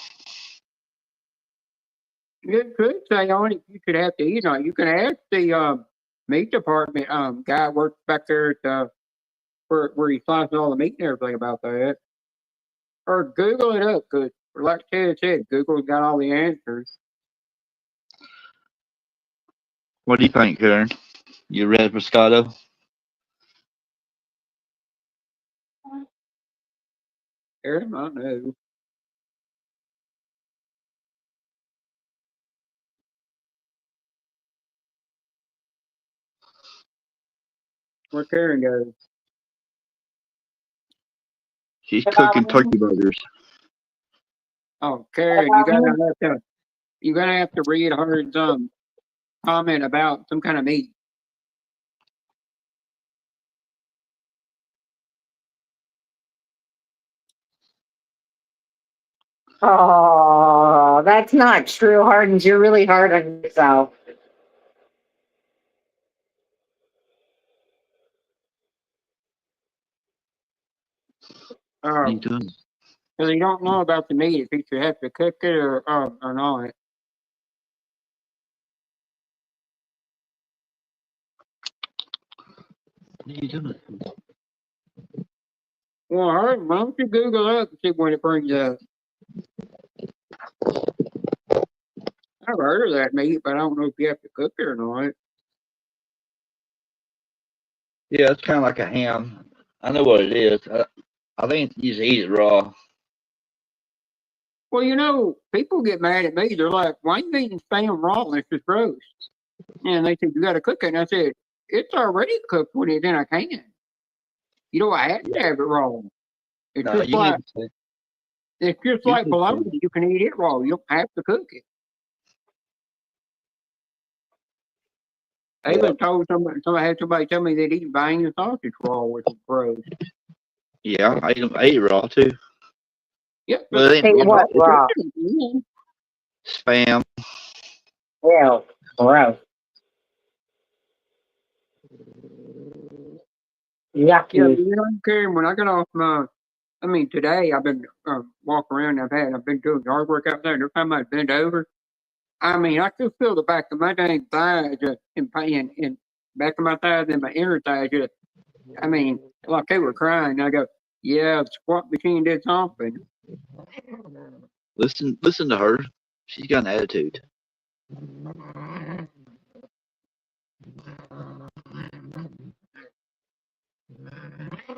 It could say on it you could have to eat on it. You can ask the meat department guy works back there at where he slices all the meat and everything about that. Or Google it up, because like Ted said, Google's got all the answers. What do you think, Karen? You read pescado? Aaron, I know. Where Karen goes. She's What cooking about turkey me? burgers. Oh, What Karen, about me? you're gonna have to read her comment about some kind of meat. Oh, that's not true, Hardens. You're really hard on yourself. What are Uh, you doing? because you don't know about the meat, if you have to cook it or not. What are you doing? Well, why don't you Google up and see when it brings up? I've heard of that meat, but I don't know if you have to cook it or not. Yeah, it's kind of like a ham. I know what it is. I think you just eat it raw. Well, people get mad at me. They're like, "Why you eating spam raw? It's just roast." And they said, "You got to cook it." And I said, "It's already cooked when it's in a can. I have to Yeah. have it raw. It's No, just you like need to. it's just You like need to. bologna. You can eat it raw. You don't have to cook it." I Yeah. even told somebody had somebody tell me they'd eat banging sausage raw, which is gross. Yeah, I eat it raw too. Yep, but But it Say ain't raw what, it's raw? chicken. spam. Ew, gross. Yeah, Yucky. but Karen, when I got off today I've been walking around. I've been doing yard work out there. And every time I bend over, I could feel the back of my dang thighs in pain, in back of my thighs and my inner thighs. Like they were crying. I go, yeah, the squat machine did something. Listen to her. She's got an attitude.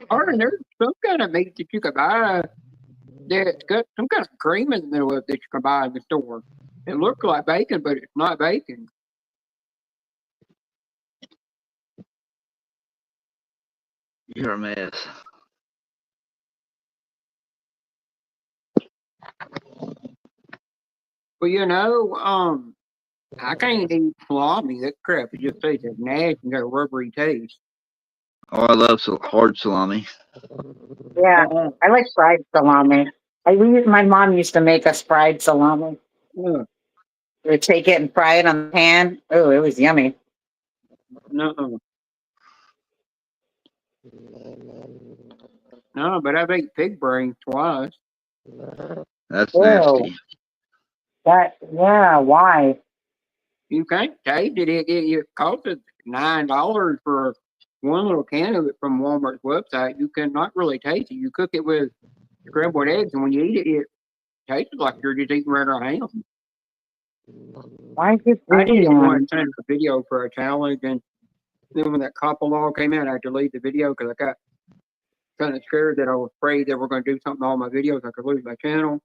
Or there's some kind of meat that you could buy that's got some kind of cream in the middle of it that you can buy in the store. It looks like bacon, but it's not bacon. You're a mess. But I can't eat salami. That crap it just tastes like nasty and got a rubbery taste. Oh, I love hard salami. Yeah, Uh-uh. I like fried salami. My mom used to make us fried salami. Uh, We would take it and fry it on the pan. Oh, it was yummy. no, no, but I've ate pig brains twice. That's Ew. nasty. Yeah, why? You can't taste it. It costs us $9 for one little can of it from Walmart's website. You cannot really taste it. You cook it with scrambled eggs, and when you eat it, it tastes like you're just eating regular ham. Why is it I did it vegan? once in a video for a challenge, and then when that couple law came out, I deleted the video because I got kind of scared that I was afraid they were going to do something to all my videos. I could lose my channel,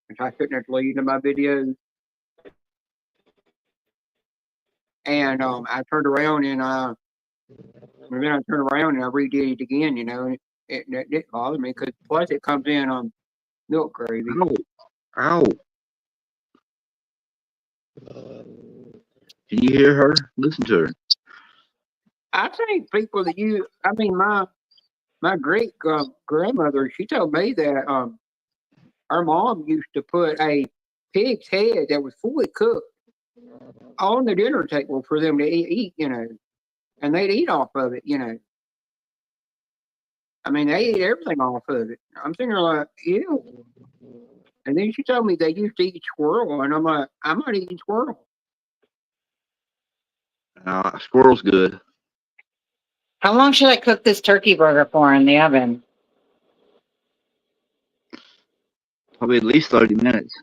and so I couldn't have deleted my videos. And I turned around and then I turned around and I redid it again. And it didn't bother me because plus it comes in milk gravy. Ow. Ow. Can you hear her? Listen to her. I think people that my great grandmother, she told me that our mom used to put a pig's head that was fully cooked on the dinner table for them to eat, and they'd eat off of it. They eat everything off of it. I'm sitting there like, ew. And then she told me they used to eat squirrel, and I'm like, I'm not eating squirrel. Squirrel's good. How long should I cook this turkey burger for in the oven? Probably at least 30 minutes.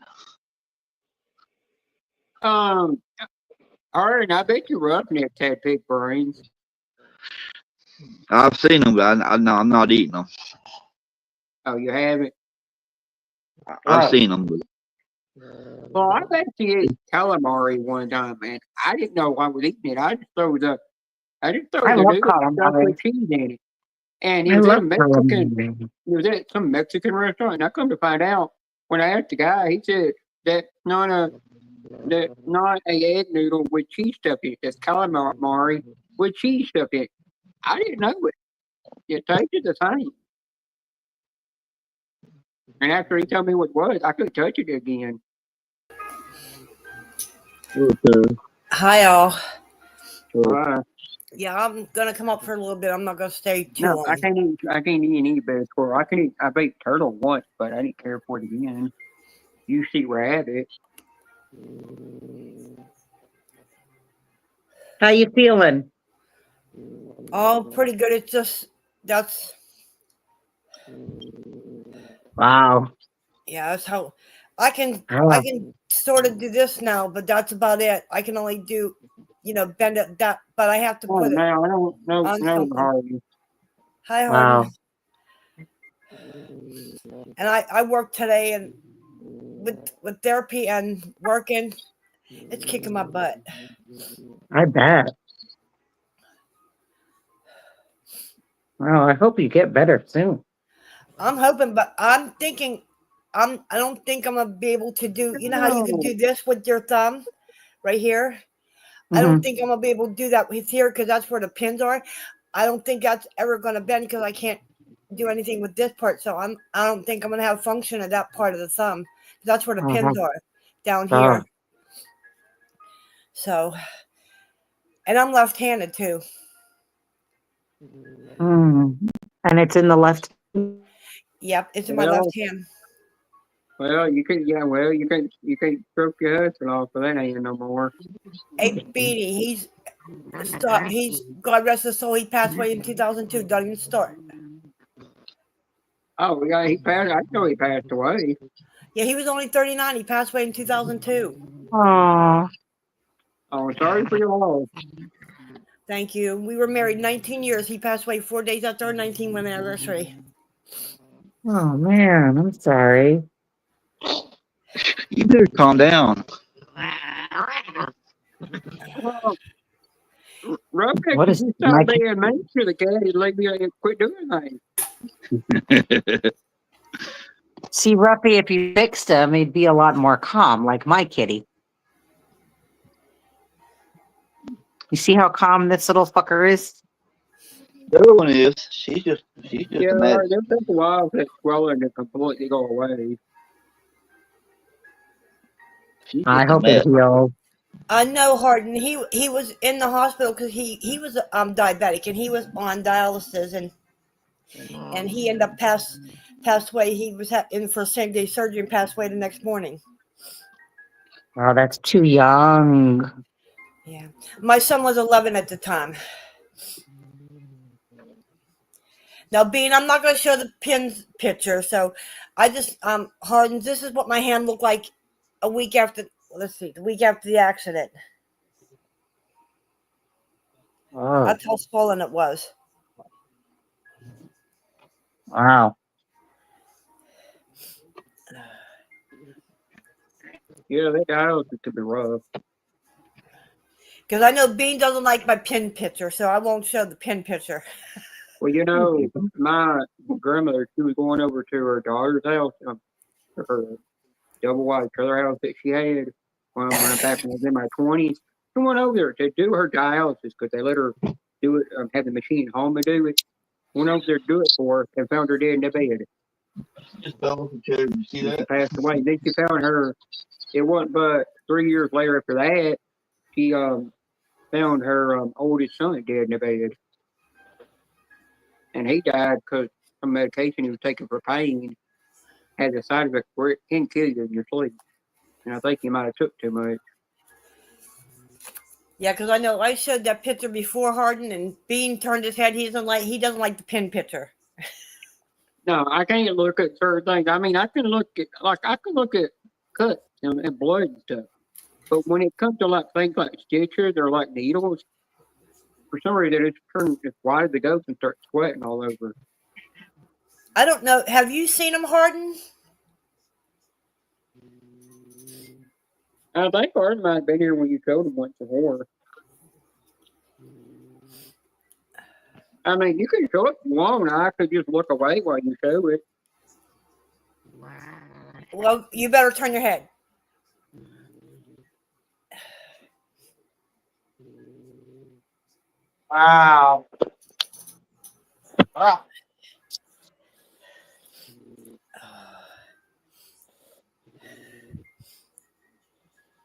All right, I bet you Roughnecks had pig brains. I've seen them, but no, I'm not eating them. Oh, you haven't? I've Right. seen them, but Well, I've actually ate calamari one time, man. I didn't know I was eating it. I just throw the I love noodle stuff calamari. with cheese in it. And he I was at a love Mexican. calamari. He was at some Mexican restaurant. And I come to find out when I asked the guy, he said that's not a egg noodle with cheese stuff in it. That's calamari with cheese stuff in it. I didn't know it. It tasted the same. And after he told me what it was, I couldn't touch it again. Hi, all. Uh, Yeah, I'm gonna come up for a little bit. I'm not gonna stay too no, long. I can't eat any bear squirrel. I ate turtle once, but I didn't care for it again. You see rabbit. How you feeling? Oh, pretty good. It's just that's Wow. yeah. That's how I can Ah, sort of do this now, but that's about it. I can only do, bend it that, but I have to Oh put it no, I don't on no something. Harvey. Hi, wow. Harden. And I work today and with therapy and working, it's kicking my butt. I bet. Well, I hope you get better soon. I'm hoping, but I'm thinking, I don't think I'm gonna be able to do. You know how you can No. do this with your thumb, right here. I Mhm. don't think I'm gonna be able to do that with here because that's where the pins are. I don't think that's ever gonna bend because I can't do anything with this part. So I don't think I'm gonna have function of that part of the thumb. That's where the pins Uh-huh. are down Oh. here. So, and I'm left-handed too. Mm. And it's in the left. Yep, it's in my Well, left hand. you can stroke your husband off for that ain't no more. Hey, Beanie, he's God rest his soul. He passed away in 2002. Don't even start. Oh yeah, he passed. I know he passed away. Yeah, he was only 39. He passed away in 2002. Oh. Oh, sorry for your loss. Thank you. We were married 19 years. He passed away 4 days after our 19th wedding anniversary. Oh man, I'm sorry. you better calm down. Well, Robeck, What if is you my stop being mean to the cat, he'd leave you and quit doing things. See, Ruffy, if you fixed him, he'd be a lot more calm, like my kitty. You see how calm this little fucker is? The other one is she's just Yeah, a mess. it'll take a while for that swelling to completely go away. She's I just a hope it mess. heals. I know Harden. He was in the hospital because he was diabetic and he was on dialysis and he ended up passed away. He was in for same day surgery and passed away the next morning. Oh, that's too young. Yeah, my son was 11 at the time. Now, Bean, I'm not going to show the pins picture, so I just Harden. This is what my hand looked like a week after. Let's see, the week after the accident. Oh, That's how swollen it was. wow. Yeah, that dialysis could be rough. Because I know Bean doesn't like my pin picture, so I won't show the pin picture. Well, you know, my grandmother, she was going over to her daughter's house, her double wide trailer house that she had when I back when I was in my 20s. She went over there to do her dialysis because they let her do it, have the machine at home to do it. Went over there to do it for her and found her dead in the bed. Just fell off the chair. Did you see And she that? passed away. Then she found her, it wasn't but 3 years later after that, she found her oldest son dead in the bed. And he died because some medication he was taking for pain had a side effect where it can kill you in your sleep. And I think he might have took too much. Yeah, because I know I showed that picture before Harden, and Bean turned his head. He doesn't like the pin picture. No, I can't look at certain things. I mean, I can look at cuts and blood and stuff. But when it comes to like things like stitches or like needles, for some reason it's turned as wide as it goes and starts sweating all over. I don't know. Have you seen him, Harden? I think ours might have been here when you showed them once before. I mean, you can show it if you want, and I could just look away while you show it. Well, you better turn your head. Wow. Wow.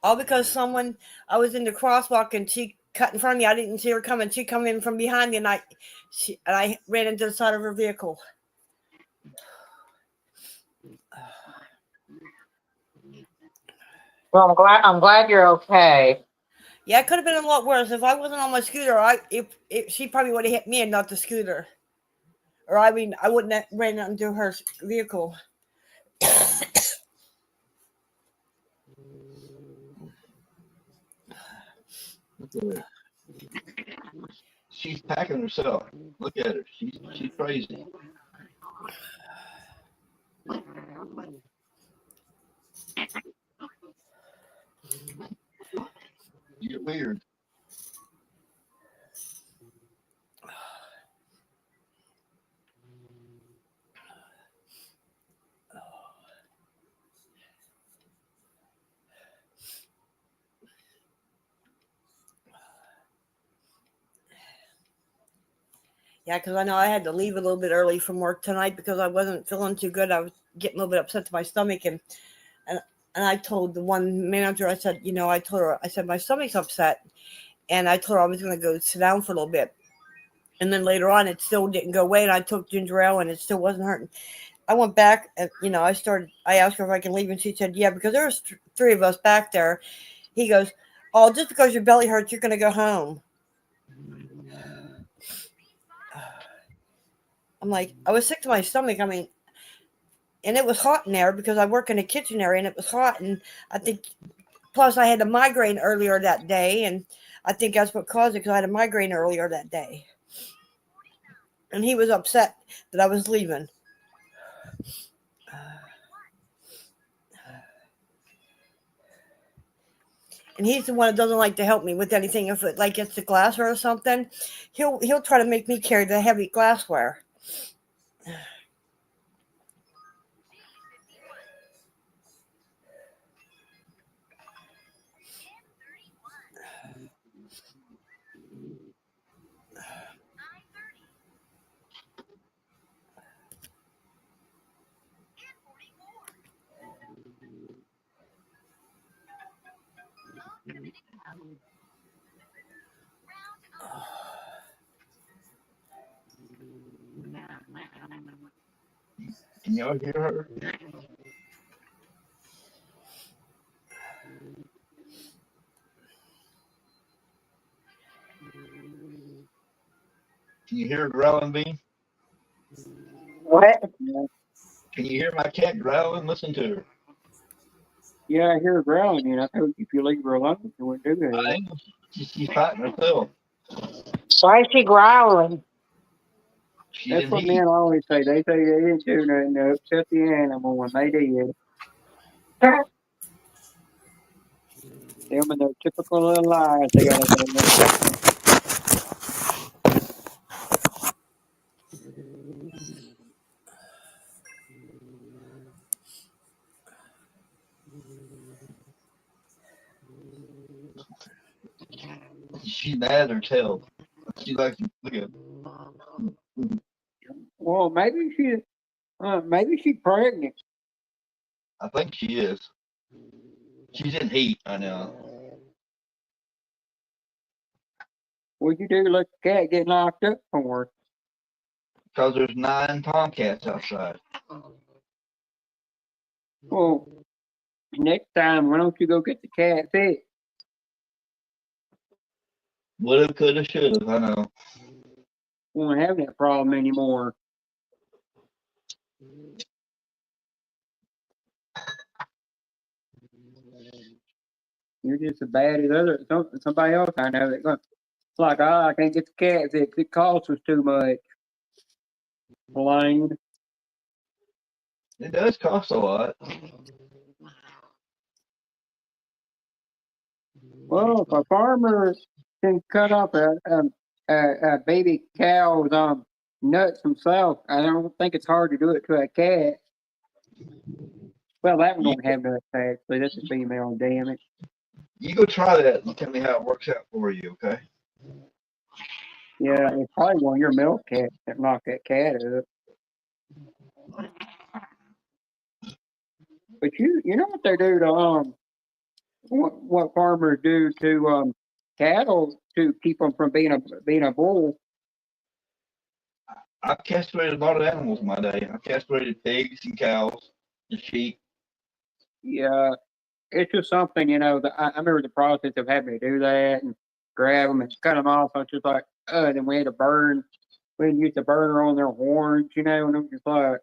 All because I was in the crosswalk and she cut in front of me. I didn't see her coming. She come in from behind me and I ran into the side of her vehicle. Well, I'm glad you're okay. Yeah, it could have been a lot worse. If I wasn't on my scooter, she probably would have hit me and not the scooter. Or I mean, I wouldn't have ran into her vehicle. She's packing herself. Look at her. She's crazy. You're weird. Yeah, because I know I had to leave a little bit early from work tonight because I wasn't feeling too good. I was getting a little bit upset to my stomach, and I told the one manager, I said, I told her, I said my stomach's upset, and I told her I was going to go sit down for a little bit, and then later on it still didn't go away, and I took ginger ale and it still wasn't hurting. I went back and I asked her if I can leave, and she said yeah, because there was three of us back there. He goes, oh, just because your belly hurts, you're going to go home. I'm like, I was sick to my stomach. I mean, and it was hot in there because I work in the kitchen area and it was hot. And I think, plus I had a migraine earlier that day. And I think that's what caused it because I had a migraine earlier that day. And he was upset that I was leaving. And he's the one that doesn't like to help me with anything. If it like gets the glassware or something, he'll try to make me carry the heavy glassware. Can y'all hear her? Can you hear her growling, Bean? What? Can you hear my cat growling? Listen to her. Yeah, I hear her growling, and I told you if you leave her alone, she wouldn't do that. I know. She's fighting herself. Why is she growling? She's That's in what heat. men always say. They say they didn't do nothing to upset the animal when they did. Them and their typical little lies they gotta tell. She's mad at herself. She likes to look at. Well, maybe she's pregnant. I think she is. She's in heat right now. What'd you do to let the cat get locked up for? Because there's 9 tomcats outside. Well, next time, why don't you go get the cat fixed? Woulda, coulda, shoulda. I know. Won't have that problem anymore. You're just as bad as somebody else I know. It's like, I can't get the cat fixed. It costs us too much. Lame. It does cost a lot. Well, if a farmer can cut off a baby cow's nuts himself, I don't think it's hard to do it to a cat. Well, that one You, don't have nuts actually. That's a female, damn it. you go try that and tell me how it works out for you, okay? Yeah, it's probably one of your milk cats that knocked that cat up. But you know what they do to what farmers do to cattle to keep them from being a bull. I castrated a lot of animals in my day. I castrated pigs and cows and sheep. Yeah, it's just something that I remember the process of having to do that and grab them and cut them off. I was just like, then we had to burn. We used to burn on their horns, and I'm just like,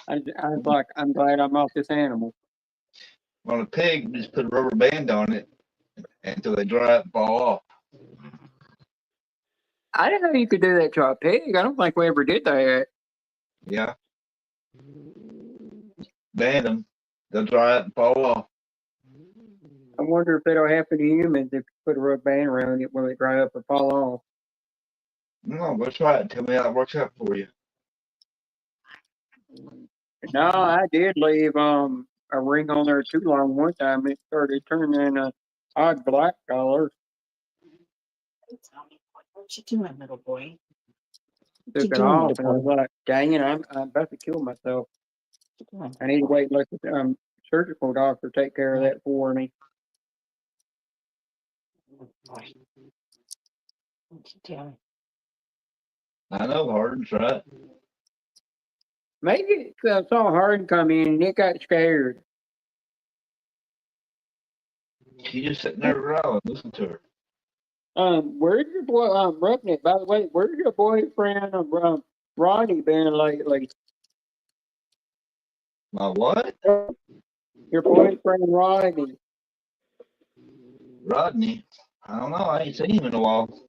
I was like, I'm glad I'm off this animal. On a pig, just put a rubber band on it until they dry up and fall off. I didn't know you could do that to a pig. I don't think we ever did that. Yeah, band them. They'll dry up and fall off. I wonder if that'll happen to humans if you put a rubber band around it when they dry up or fall off. No, go try it. Tell me how it works out for you. No, I did leave a ring on there too long one time. It started turning a odd black color. What you doing, little boy? Took it doing, off, little and I was boy? like, "Dang it, I'm about to kill myself. What you doing? I need to wait and let the surgical doctor take care of that for me." Boy. What you doing? I know, Hardens, right? Maybe I saw Harden come in and it got scared. She just sitting there growling. Listen to her. Where's your boy Rupnick? By the way, where's your boyfriend Ronnie been lately? My what? Your boyfriend Ronnie. Rodney. I don't know. I ain't seen him in a while.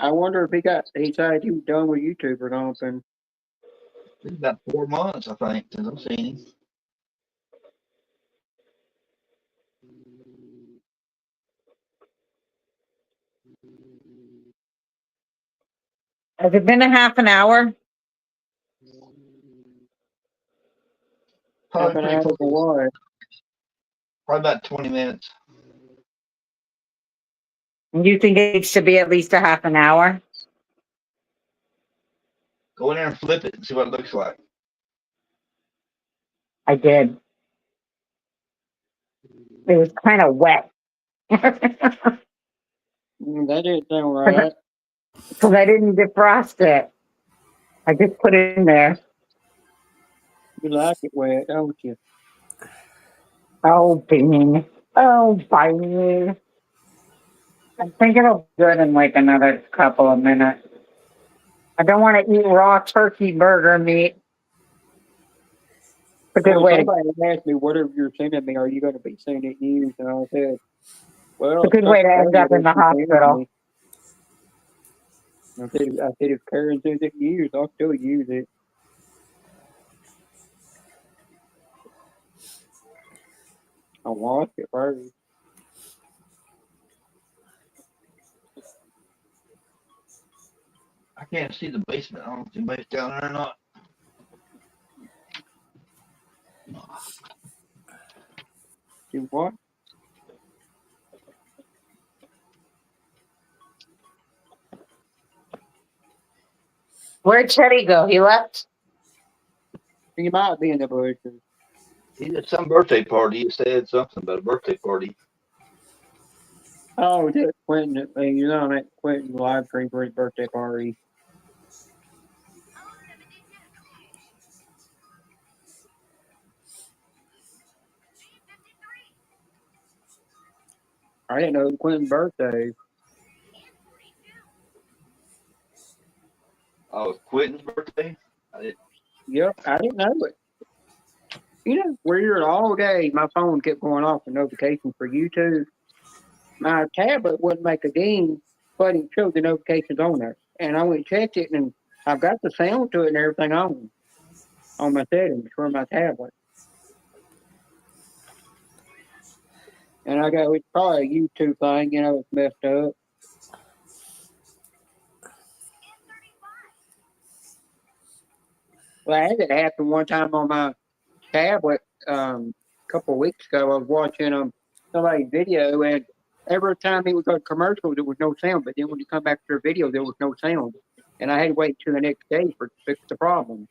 I wonder if he said he was done with YouTube or something. It's about 4 months, I think, since I've seen him. Has it been a half an hour? Half Probably an pretty hour close. for what? Probably about 20 minutes. You think it needs to be at least a half an hour? Go in there and flip it and see what it looks like. I did. It was kind of wet. That didn't sound right. Because I didn't defrost it. I just put it in there. You like it wet, don't you? Oh, Bean. Oh, Bean. I think it'll be good in like another couple of minutes. I don't want to eat raw turkey burger meat. It's a good Well, way to. somebody asked me, whatever you're sending me, are you going to be sending it used? And I said, well, It's a good way to end up in the hospital. I said, if Karen sends it used, I'll still use it. I'll wash it first. I can't see the basement. I don't know if anybody's down there or not. Do what? Where'd Teddy go? He left? He might be in the bushes. He's at some birthday party. He said something about a birthday party. Oh, just Quentin. You're on that Quentin live stream for his birthday party. I didn't know it was Quentin's birthday. Oh, it's Quentin's birthday? Yep, I didn't know it. Weird all day. My phone kept going off with notifications for YouTube. My tablet wouldn't make a ding, but it showed the notifications on there. And I went and checked it, and I've got the sound to it and everything on my settings for my tablet. And I go, it's probably a YouTube thing, you know, it's messed up. Well, I had it happen one time on my tablet a couple of weeks ago. I was watching somebody's video, and every time he would go to commercials, there was no sound. But then when you come back to their video, there was no sound, and I had to wait till the next day for to fix the problem.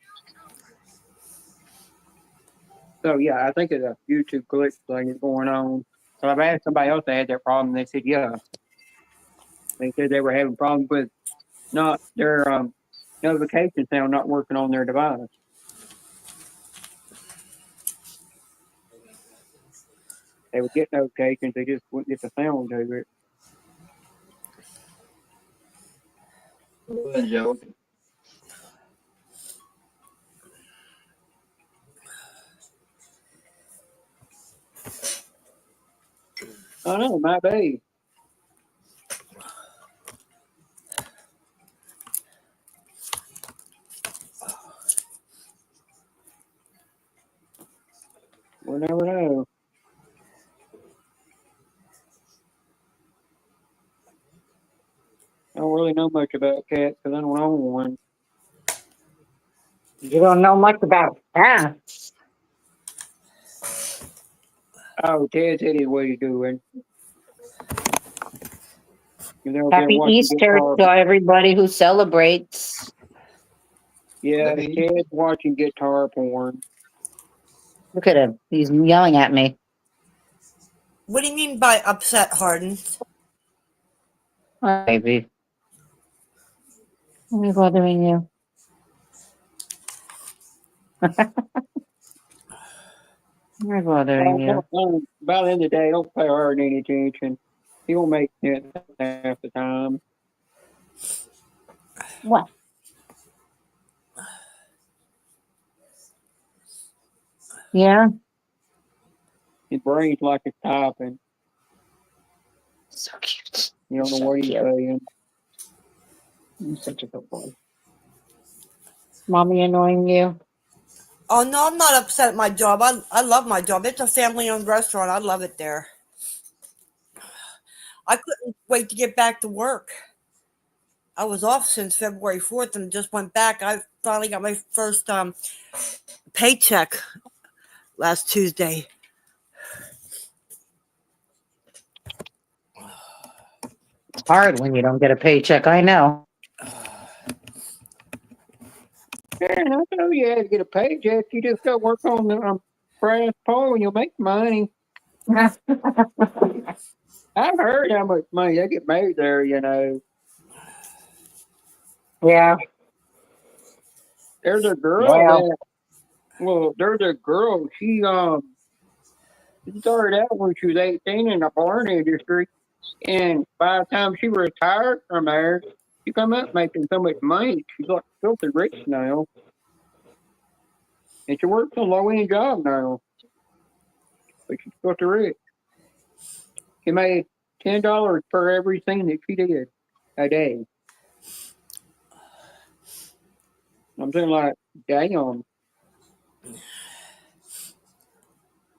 So yeah, I think it's a YouTube glitch thing is going on. So I've asked somebody else that had that problem. They said yeah, they said they were having problems with not their notification sound not working on their device. They would get notifications, they just wouldn't get the sound to it. Well, Joe. I don't know, it might be. We'll never know. I don't really know much about cats because I don't own one. You don't know much about cats. Oh, Ted said what he's doing. You know, Happy Easter to everybody who celebrates. Yeah, Happy Ted's watching guitar porn. Look at him. He's yelling at me. What do you mean by upset, Harden? Oh, baby. Am I bothering you? Am I bothering you? By the end of the day, don't pay Harden any attention. He won't make sense half the time. What? Yeah? His brain's like it's typing. So cute. You don't know So what he's cute. saying. You're such a good boy. Mommy annoying you? Oh, no, I'm not upset at my job. I love my job. It's a family-owned restaurant. I love it there. I couldn't wait to get back to work. I was off since February 4th and just went back. I finally got my first paycheck last Tuesday. It's hard when you don't get a paycheck. I know. Man, I know you had to get a paycheck. You just go work on the brass pole and you'll make money. I've heard how much money they get made there, you know. Yeah. There's a girl Well. there's a girl, she started out when she was 18 in the porn industry, and by the time she retired from there, she come up making so much money. She's like filthy rich now. And she works a low end job now. But she's filthy rich. She made $10 for everything that she did a day. I'm saying like, damn.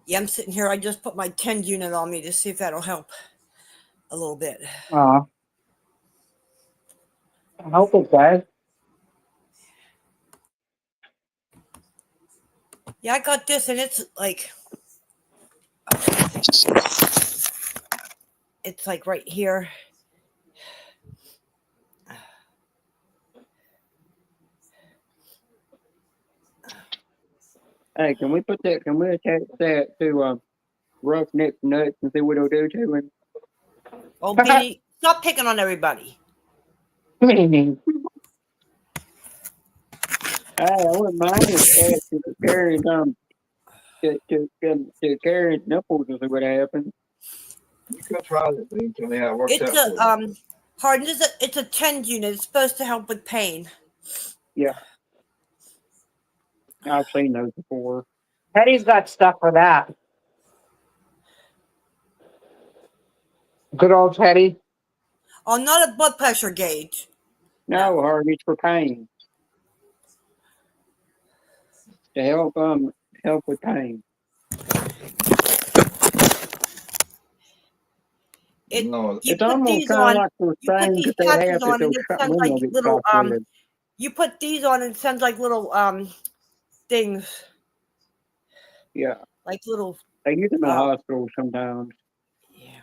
Yeah, I'm sitting here. I just put my 10 unit on me to see if that'll help a little bit. I hope it does. Yeah, I got this, and it's like right here. Hey, can we attach that to Roughneck Nuts and see what it'll do to him? Oh, Beanie, stop picking on everybody. Hey, I wouldn't mind if to carry to carry nipples and see what happens. You can try this thing. Tell me how it works It's out. Harden. It's a 10 unit. It's supposed to help with pain. Yeah, I've seen those before. Teddy's got stuff for that. Good old Teddy. Oh, not a blood pressure gauge. No, Harvey, it's for pain. To help with pain. No, You It's put almost these kind of on, like those you put things these that they patches have that on, they'll and it shut sends when like they'll get little shot with. you put these on and it sends like little things, Yeah, like little they use them in um hospitals sometimes. yeah.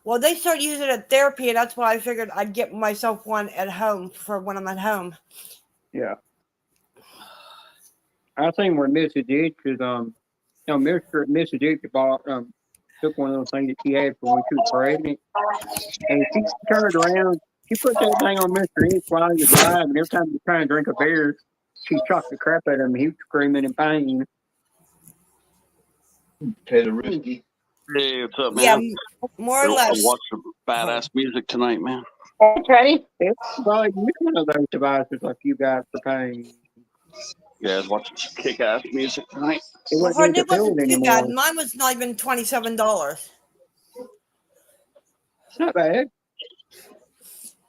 Well, they start using it at therapy, and that's why I figured I'd get myself one at home for when I'm at home. Yeah, I seen where Mrs. Ditch is Mrs. Ditch bought took one of those things that she had for when she was pregnant, and she turned around, she put that thing on Mr. Ditch while he was alive, and every time he was trying to drink a beer, she shocked the crap out of him. He was screaming in pain. Taylor Risky. Hey, what's up, Yeah, man? more or I less. watched some badass music tonight, man. Ready? It's probably use one of those devices like you got for pain. Yeah, I was watching some kick-ass music tonight. It Well, wouldn't need it to feel wasn't it too bad. anymore. Mine was not even $27. It's not bad.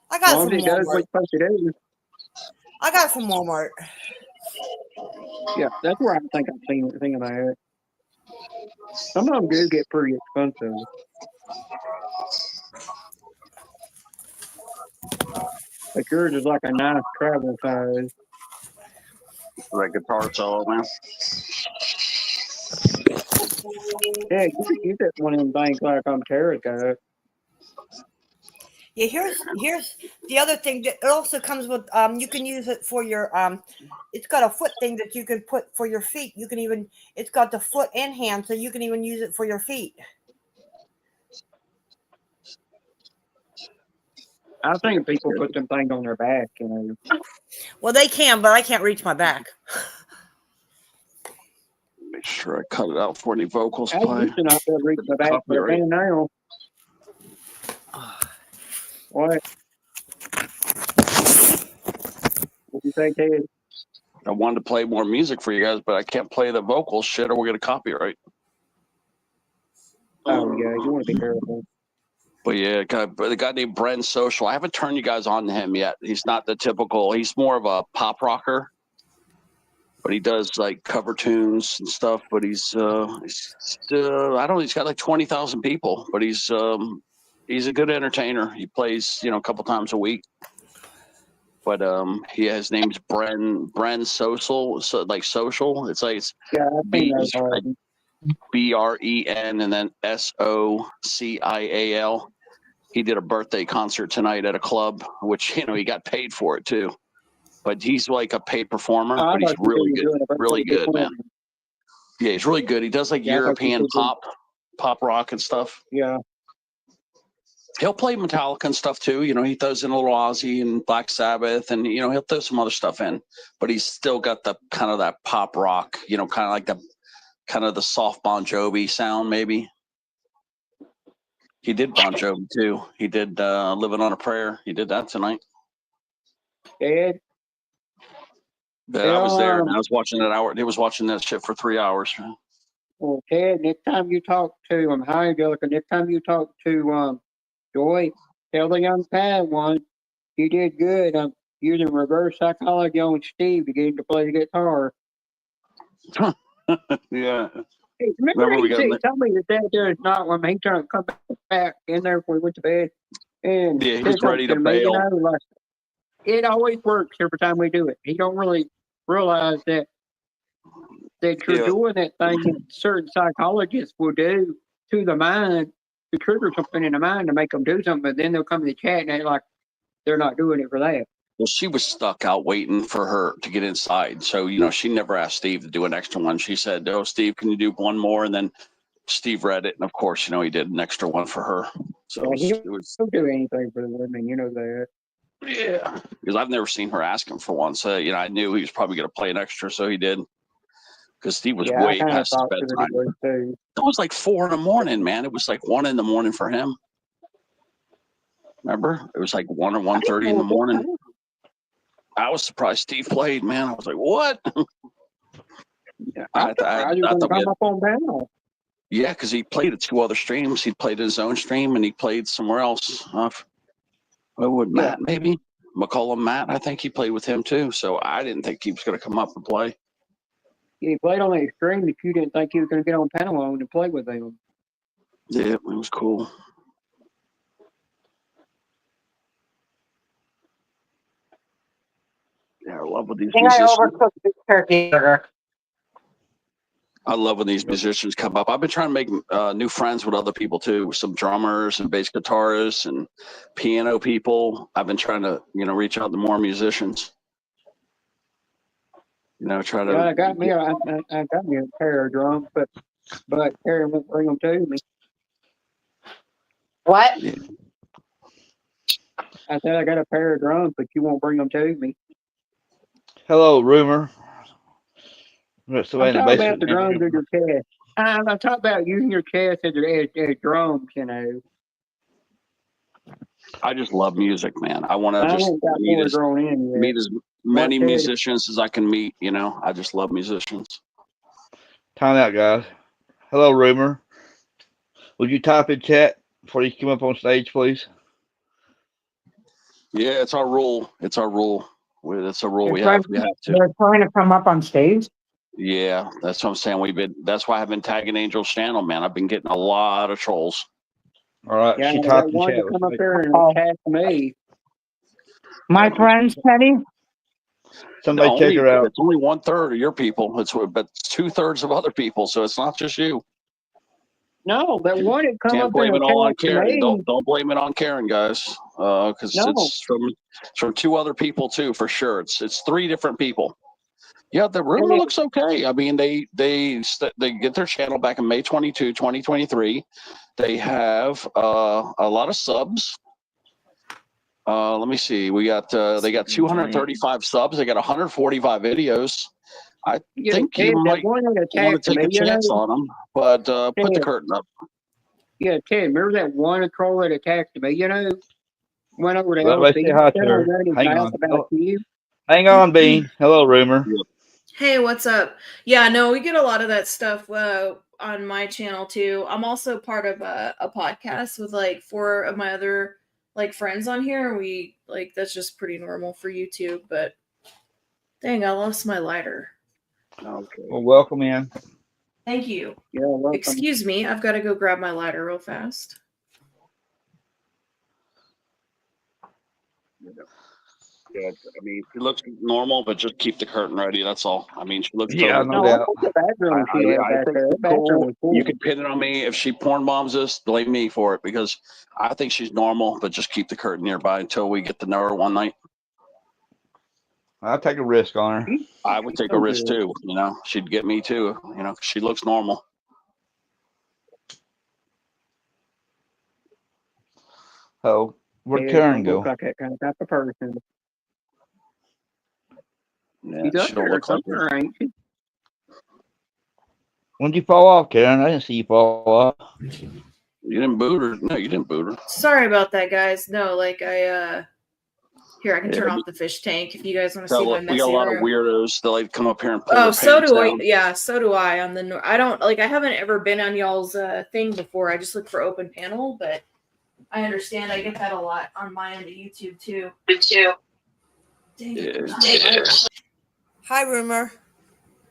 I As got it long from as it does what Walmart. it's supposed to do. I got it from Walmart. Yeah, that's where I think I've seen anything about it. Some of them do get pretty expensive. But yours is like a nice travel size. That guitar solo, man. Yeah, you could use it one of them things like Tara got. Yeah, here's the other thing that it also comes with. You can use it for your It's got a foot thing that you can put for your feet. You can even It's got the foot and hand, so you can even use it for your feet. I think people put them things on their back, you know. Well, they can, but I can't reach my back. Make sure I cut it out for any vocals I play. used to not be able to reach my back, but I Copyright. can now. What? What you say, Ted? I wanted to play more music for you guys, but I can't play the vocals shit or we're going to copyright. Oh, yeah, you want to be careful. But yeah, the guy named Bren Social. I haven't turned you guys on to him yet. He's not the typical. He's more of a pop rocker, but he does like cover tunes and stuff. But he's I don't know. He's got like 20,000 people, but he's a good entertainer. He plays a couple times a week. But his name's Bren Social, so like social. It's like it's Yeah, I've seen those already. BREN and then SOCIAL. He did a birthday concert tonight at a club, which he got paid for it too. But he's like a paid performer, I but he's thought you really were good, doing a birthday really good, man. performance. Yeah, he's really good. He does like Yeah, I thought you European were doing- pop rock and stuff. Yeah. He'll play Metallica and stuff too. He throws in a little Ozzy and Black Sabbath, and he'll throw some other stuff in. But he's still got the kind of that pop rock, kind of like the soft Bon Jovi sound maybe. He did Bon Jovi too. He did "Living on a Prayer." He did that tonight. Ed? But I was there and I was watching that hour. He was watching that shit for 3 hours. Well, Ted, next time you talk to hi Angelica, next time you talk to Joy, tell the young Padawan you did good. I'm using reverse psychology on Steve to get him to play the guitar. Yeah. Hey, remember he told me that there is not when he trying to come back in there before we went to bed. And Yeah, he was ready to me, bail. like, it always works every time we do it. He don't really realize that you're doing that thing that certain psychologists will do to the mind to trigger something in the mind to make them do something, but then they'll come to the chat and they're like, they're not doing it for that. Well, she was stuck out waiting for her to get inside. So, she never asked Steve to do an extra one. She said, "Oh, Steve, can you do one more?" And then Steve read it. And of course, he did an extra one for her. So He'll do anything for the women, you know that. Yeah. Because I've never seen her ask him for one. So, I knew he was probably going to play an extra. So he did. Because Steve was way past his bedtime. It was like 4 a.m, man. It was like 1 a.m. for him. Remember? It was like 1 or 1:30 in the morning. I was surprised Steve played, man. I was like, what? Yeah, I thought come up on panel. Yeah, because he played at 2 other streams. He played his own stream and he played somewhere else. Matt, maybe? McCollum Matt, I think he played with him too. So I didn't think he was going to come up and play. Yeah, he played on that stream that you didn't think he was going to get on panel and play with them. Yeah, it was cool. Yeah, I love when these I think I musicians. overcooked this turkey burger. I love when these musicians come up. I've been trying to make new friends with other people too, some drummers and bass guitarists and piano people. I've been trying to, reach out to more musicians. Try to. Yeah, I got me a pair of drums, but Terry won't bring them to me. What? Yeah. I said I got a pair of drums, but you won't bring them to me. Hello, Rumor. Somebody I'm in the talking about basement. the drums of your chest. I'm talking about using your chest as drums, I just love music, man. I want to I just haven't got meet fully as grown in yet. many Ted? musicians as I can meet. I just love musicians. Time out, guys. Hello, Rumor. Would you type in chat before you come up on stage, please? Yeah, it's our rule. It's our rule. It's a rule we They're have. We have to. They're trying to come up on stage. Yeah, that's what I'm saying. That's why I've been tagging Angel's channel, man. I've been getting a lot of trolls. All right, Yeah, she I typed in wanted chat. to come up there and Oh. attack me. My friends, Teddy. Somebody check her out. It's only 1/3 of your people. But 2/3 of other people. So it's not just you. No, that one that come Can't up there blame and it all on attack Karen. me. Don't blame it on Karen, guys. Because No. it's from 2 other people too, for sure. It's 3 different people. Yeah, the rumor looks okay. I mean, they get their channel back in May 22, 2023. They have a lot of subs. Let me see. We got they got 235 subs. They got 145 videos. I think you Ted, might that one that want attacked to take me, a chance on them, but put the Ted. curtain up. Yeah, Ted, remember that one troll that attacked me, Went over to Let me say LC, hi said to I her. read his Hang mouth on. about you. Hang on, Bean. Hello, Rumor. Hey, what's up? Yeah, no, we get a lot of that stuff on my channel too. I'm also part of a podcast with like 4 of my other like friends on here. We like that's just pretty normal for YouTube, but dang, I lost my lighter. Okay. Well, welcome in. Thank you. Yeah, welcome. Excuse me, I've got to go grab my lighter real fast. Yeah, I mean, she looks normal, but just keep the curtain ready. That's all. I mean, she looks Yeah, totally. no No, I doubt. think the bathroom she had I back think there. it's That bathroom cool. was cool. You can pin it on me if she porn bombs us. Blame me for it because I think she's normal, but just keep the curtain nearby until we get to know her one night. I'll take a risk on her. I would take a risk too. She'd get me too. She looks normal. Oh, where'd Yeah, Karen don't go? look like that kind of type of person. Yeah, She's up she don't there look like her. somewhere, ain't she? When did you fall off, Karen? I didn't see you fall off. You didn't boot her. No, you didn't boot her. Sorry about that, guys. No, like here I can turn Yeah, off the fish tank if you guys want to see my we got a messy lot of room. weirdos that like come up here and pull Oh, their so pants do I. down. Yeah, so do I. On the I don't like. I haven't ever been on y'all's thing before. I just look for open panel, but I understand. I get that a lot on my end of YouTube too. Dang it. Hi, Rumor.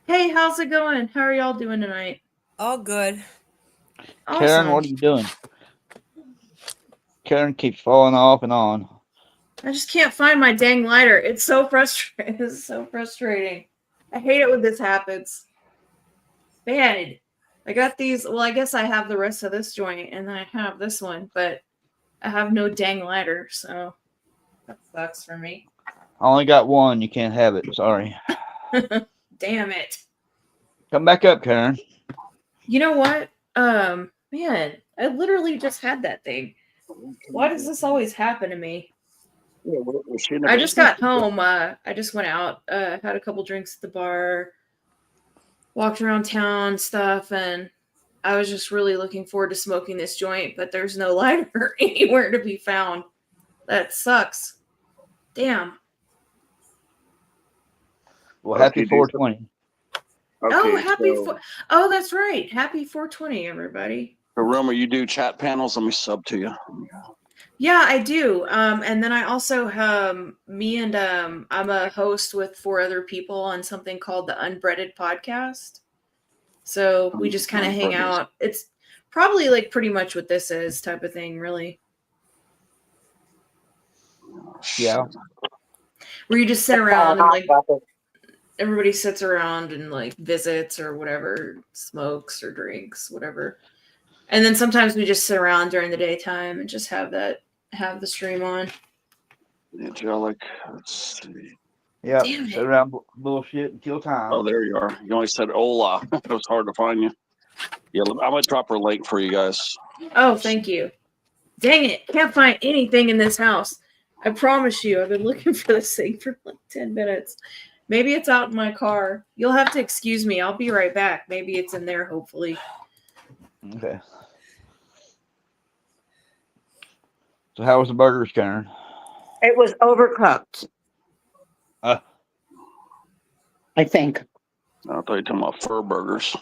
Hey, how's it going? How are y'all doing tonight? All good. Awesome. Karen, what are you doing? Karen keeps falling off and on. I just can't find my dang lighter. It's so frustrating. It's so frustrating. I hate it when this happens. Man, I got these. Well, I guess I have the rest of this joint, and then I have this one, but I have no dang lighter, so that sucks for me. I only got one. You can't have it. Sorry. Damn it. Come back up, Karen. You know what? Man, I literally just had that thing. Why does this always happen to me? Yeah, was she in the I just basement? got home. I just went out, had a couple drinks at the bar, walked around town, stuff, and I was just really looking forward to smoking this joint, but there's no lighter anywhere to be found. That sucks. Damn. Well, happy 420. Okay, Oh, that's right. Happy 420, everybody. So, Rumor, you do chat panels. Let me sub to you. Yeah, I do. And then I also I'm a host with 4 other people on something called the Unbreaded Podcast. So we just kind of hang out. It's probably like pretty much what this is type of thing, really. Yeah. where you just sit around and like everybody sits around and like visits or whatever, smokes or drinks, whatever. And then sometimes we just sit around during the daytime and just have the stream on. Angelic, let's see. Yeah, Damn sit it. around bullshit and kill time. Oh, there you are. You only said hola. It was hard to find you. Yeah, I'm gonna drop her link for you guys. Oh, thank you. Dang it. Can't find anything in this house. I promise you, I've been looking for this thing for like 10 minutes. Maybe it's out in my car. You'll have to excuse me. I'll be right back. Maybe it's in there, hopefully. Okay. So how was the burgers, Karen? It was overcooked, Uh, I think. I thought you were talking about fur burgers.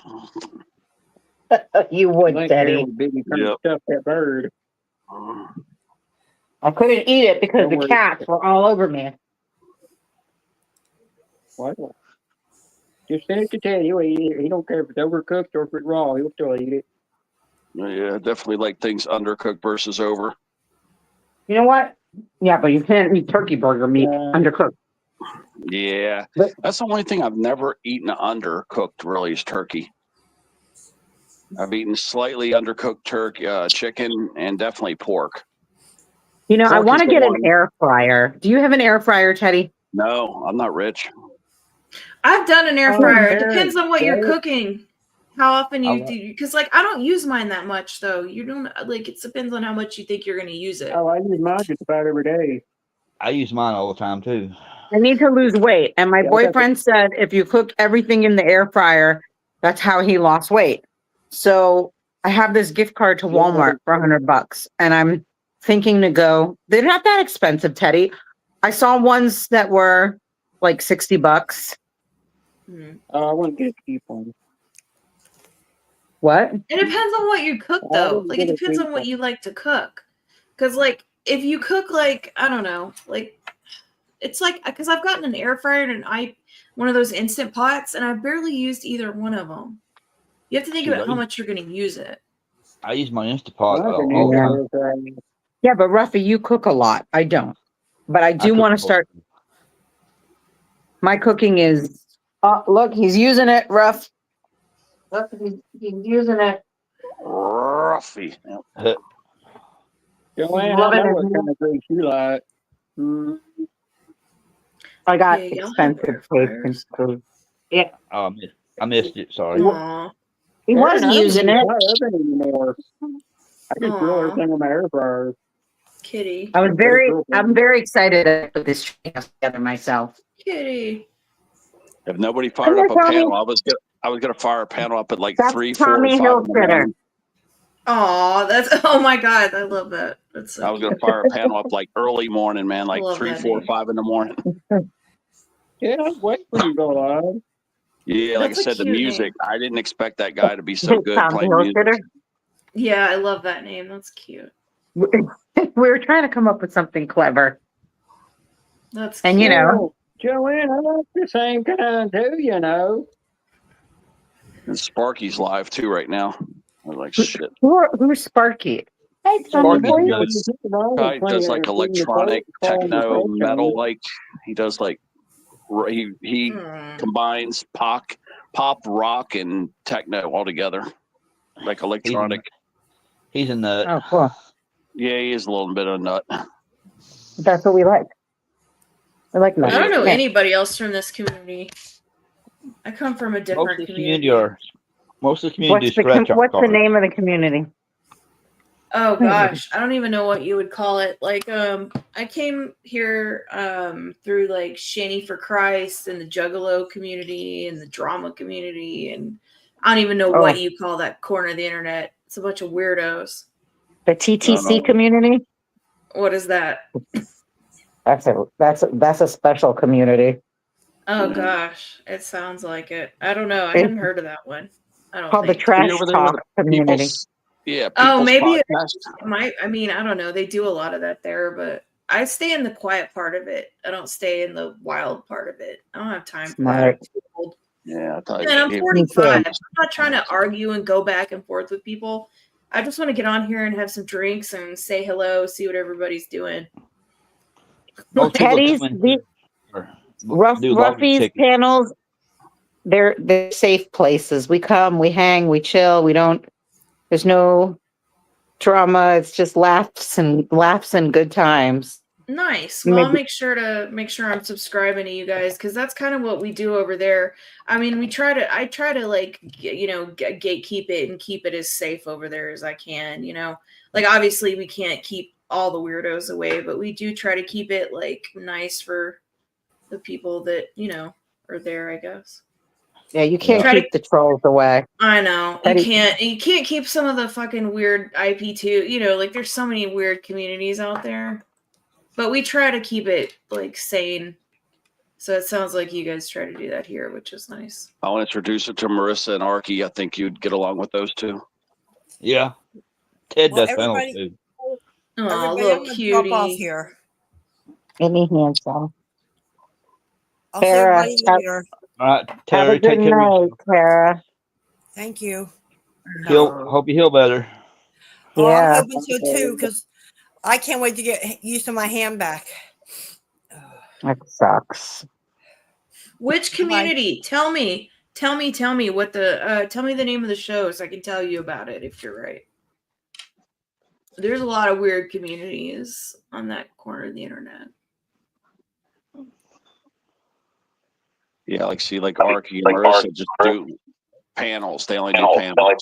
You I would, think Daddy. Carol was busy trying to Yep. stuff that bird. I couldn't eat it because Don't the worry. cats were all over me. What? Just send it to Teddy. He'll eat it. He don't care if it's overcooked or if it's raw. He'll still eat it. Yeah, definitely like things undercooked versus over. You know what? Yeah, but you can't eat turkey burger meat undercooked. Yeah, But- that's the only thing I've never eaten undercooked. Really, is turkey. I've eaten slightly undercooked turkey, chicken, and definitely pork. You know, I Pork want to is the get an one. air fryer. Do you have an air fryer, Teddy? No, I'm not rich. I've done an air Oh, fryer. It Karen, depends on what you're yeah. cooking. How often you I do, because like I don't use mine that much though. You don't like it depends on how much you think you're gonna use it. Oh, I use mine just about every day. I use mine all the time too. I need to lose weight. And my Yeah, okay. boyfriend said if you cook everything in the air fryer, that's how he lost weight. So I have this gift card to Yeah. Walmart for $100, and I'm thinking to go. They're not that expensive, Teddy. I saw ones that were like $60. Mhm. I want to get a cheap one. What? It depends on what you cook I though. wouldn't Like it get a depends cheap on what one. you like to cook. Cause like if you cook like I don't know, like it's like because I've gotten an air fryer and one of those instant pots, and I've barely used either one of them. You have to think Shoot, about how much you're gonna use it. I use my Instapot Mine's an all the Yeah. time. air fryer. Yeah, but Ruffy, you cook a lot. I don't. But I do cook want to both. start. My cooking is. Oh, look, he's using it, Ruff. Look, he's using it. Ruffy. Yep. Joanne, I Loving know it. what kind of grease you like. I got Yeah, y'all have air expensive taste fryers. and food. Oh, I missed it. Sorry. Aw. He Karen, was I don't using use it. my oven anymore. I just grill Aw. everything on my air fryer. Kitty. I'm very excited to put this house together myself. Kitty. If nobody fired Come up a here, Tommy. panel, I was gonna fire a panel up at like That's 3, 4, Tommy 5 in the Hilfiger. morning. Aw, that's oh my god, I love that. That's so I was cute. gonna fire a panel up like early morning, man, like love 3, that 4, name. 5 in the morning. Yeah, I was waiting for you to go live. Yeah, like I That's a said, the cute music. name. I didn't expect that guy to be so good Tommy playing music. Hilfiger. Yeah, I love that name. That's cute. We were trying to come up with something clever. That's And, cute. you know. Oh, Joanne, I like the same kind too, you know. And Sparky's live too right now. I was like, shit. Who's Sparky? Hey, Tommy Sparky's boy. good. Guy does like electronic, techno, metal. Like he does like he Hmm. combines pop, rock, and techno all together, like electronic. He's a nut. Oh, cool. Yeah, he is a little bit of a nut. That's what we like. We like I nuts. don't know Yeah. anybody else from this community. I come from a Most different of the community. community are. Most of the community do scratch off What's the cards. name of the community? Oh gosh, I don't even know what you would call it. Like, I came here through like Shanny for Christ and the Juggalo community and the drama community, and I don't even know Oh. what you call that corner of the internet. It's a bunch of weirdos. The TTC No. community? What is that? That's a special community. Oh gosh, it sounds like it. I don't know. I It's hadn't heard of that one. I don't called the think. Are you Trash over there with Talk the community. people's? Yeah. Oh, People's maybe it podcast? might. I mean, I don't know. They do a lot of that there, but I stay in the quiet part of it. I don't stay in the wild part of it. I don't have time for Smart. that. Yeah, I thought And I'm you- 45. I'm not trying to argue and go back and forth with people. I just want to get on here and have some drinks and say hello, see what everybody's doing. Most people Teddy's come in- Do love the Ruffy's chicken. panels, they're safe places. We come, we hang, we chill. We don't. There's no drama. It's just laughs and good times. Nice. Well, Maybe I'll make sure I'm subscribing to you guys because that's kind of what we do over there. I mean, I try to like gatekeep it and keep it as safe over there as I can. Like obviously we can't keep all the weirdos away, but we do try to keep it like nice for the people that are there, I guess. yeah, you can't Try to keep the trolls away. I know. Try You to- can't keep some of the fucking weird IP2, like there's so many weird communities out there. But we try to keep it like sane. So it sounds like you guys try to do that here, which is nice. I'll introduce it to Marissa and Arky. I think you'd get along with those two. Yeah. Ted Well, does panels everybody, too. Oh, everybody, little I'm gonna drop off cutie. here. Any handsome. I'll see Tara, everybody later. All right, Have a Terry, good take care of night, yourself. Tara. Thank you. Hope you heal better. Oh, Yeah. I'm hoping so too, because I can't wait to get used to my hand back. That sucks. Which community? Tell me what the tell me the name of the show so I can tell you about it if you're right. There's a lot of weird communities on that corner of the internet. Yeah, like Arky and Marissa just do panels. They only do panels.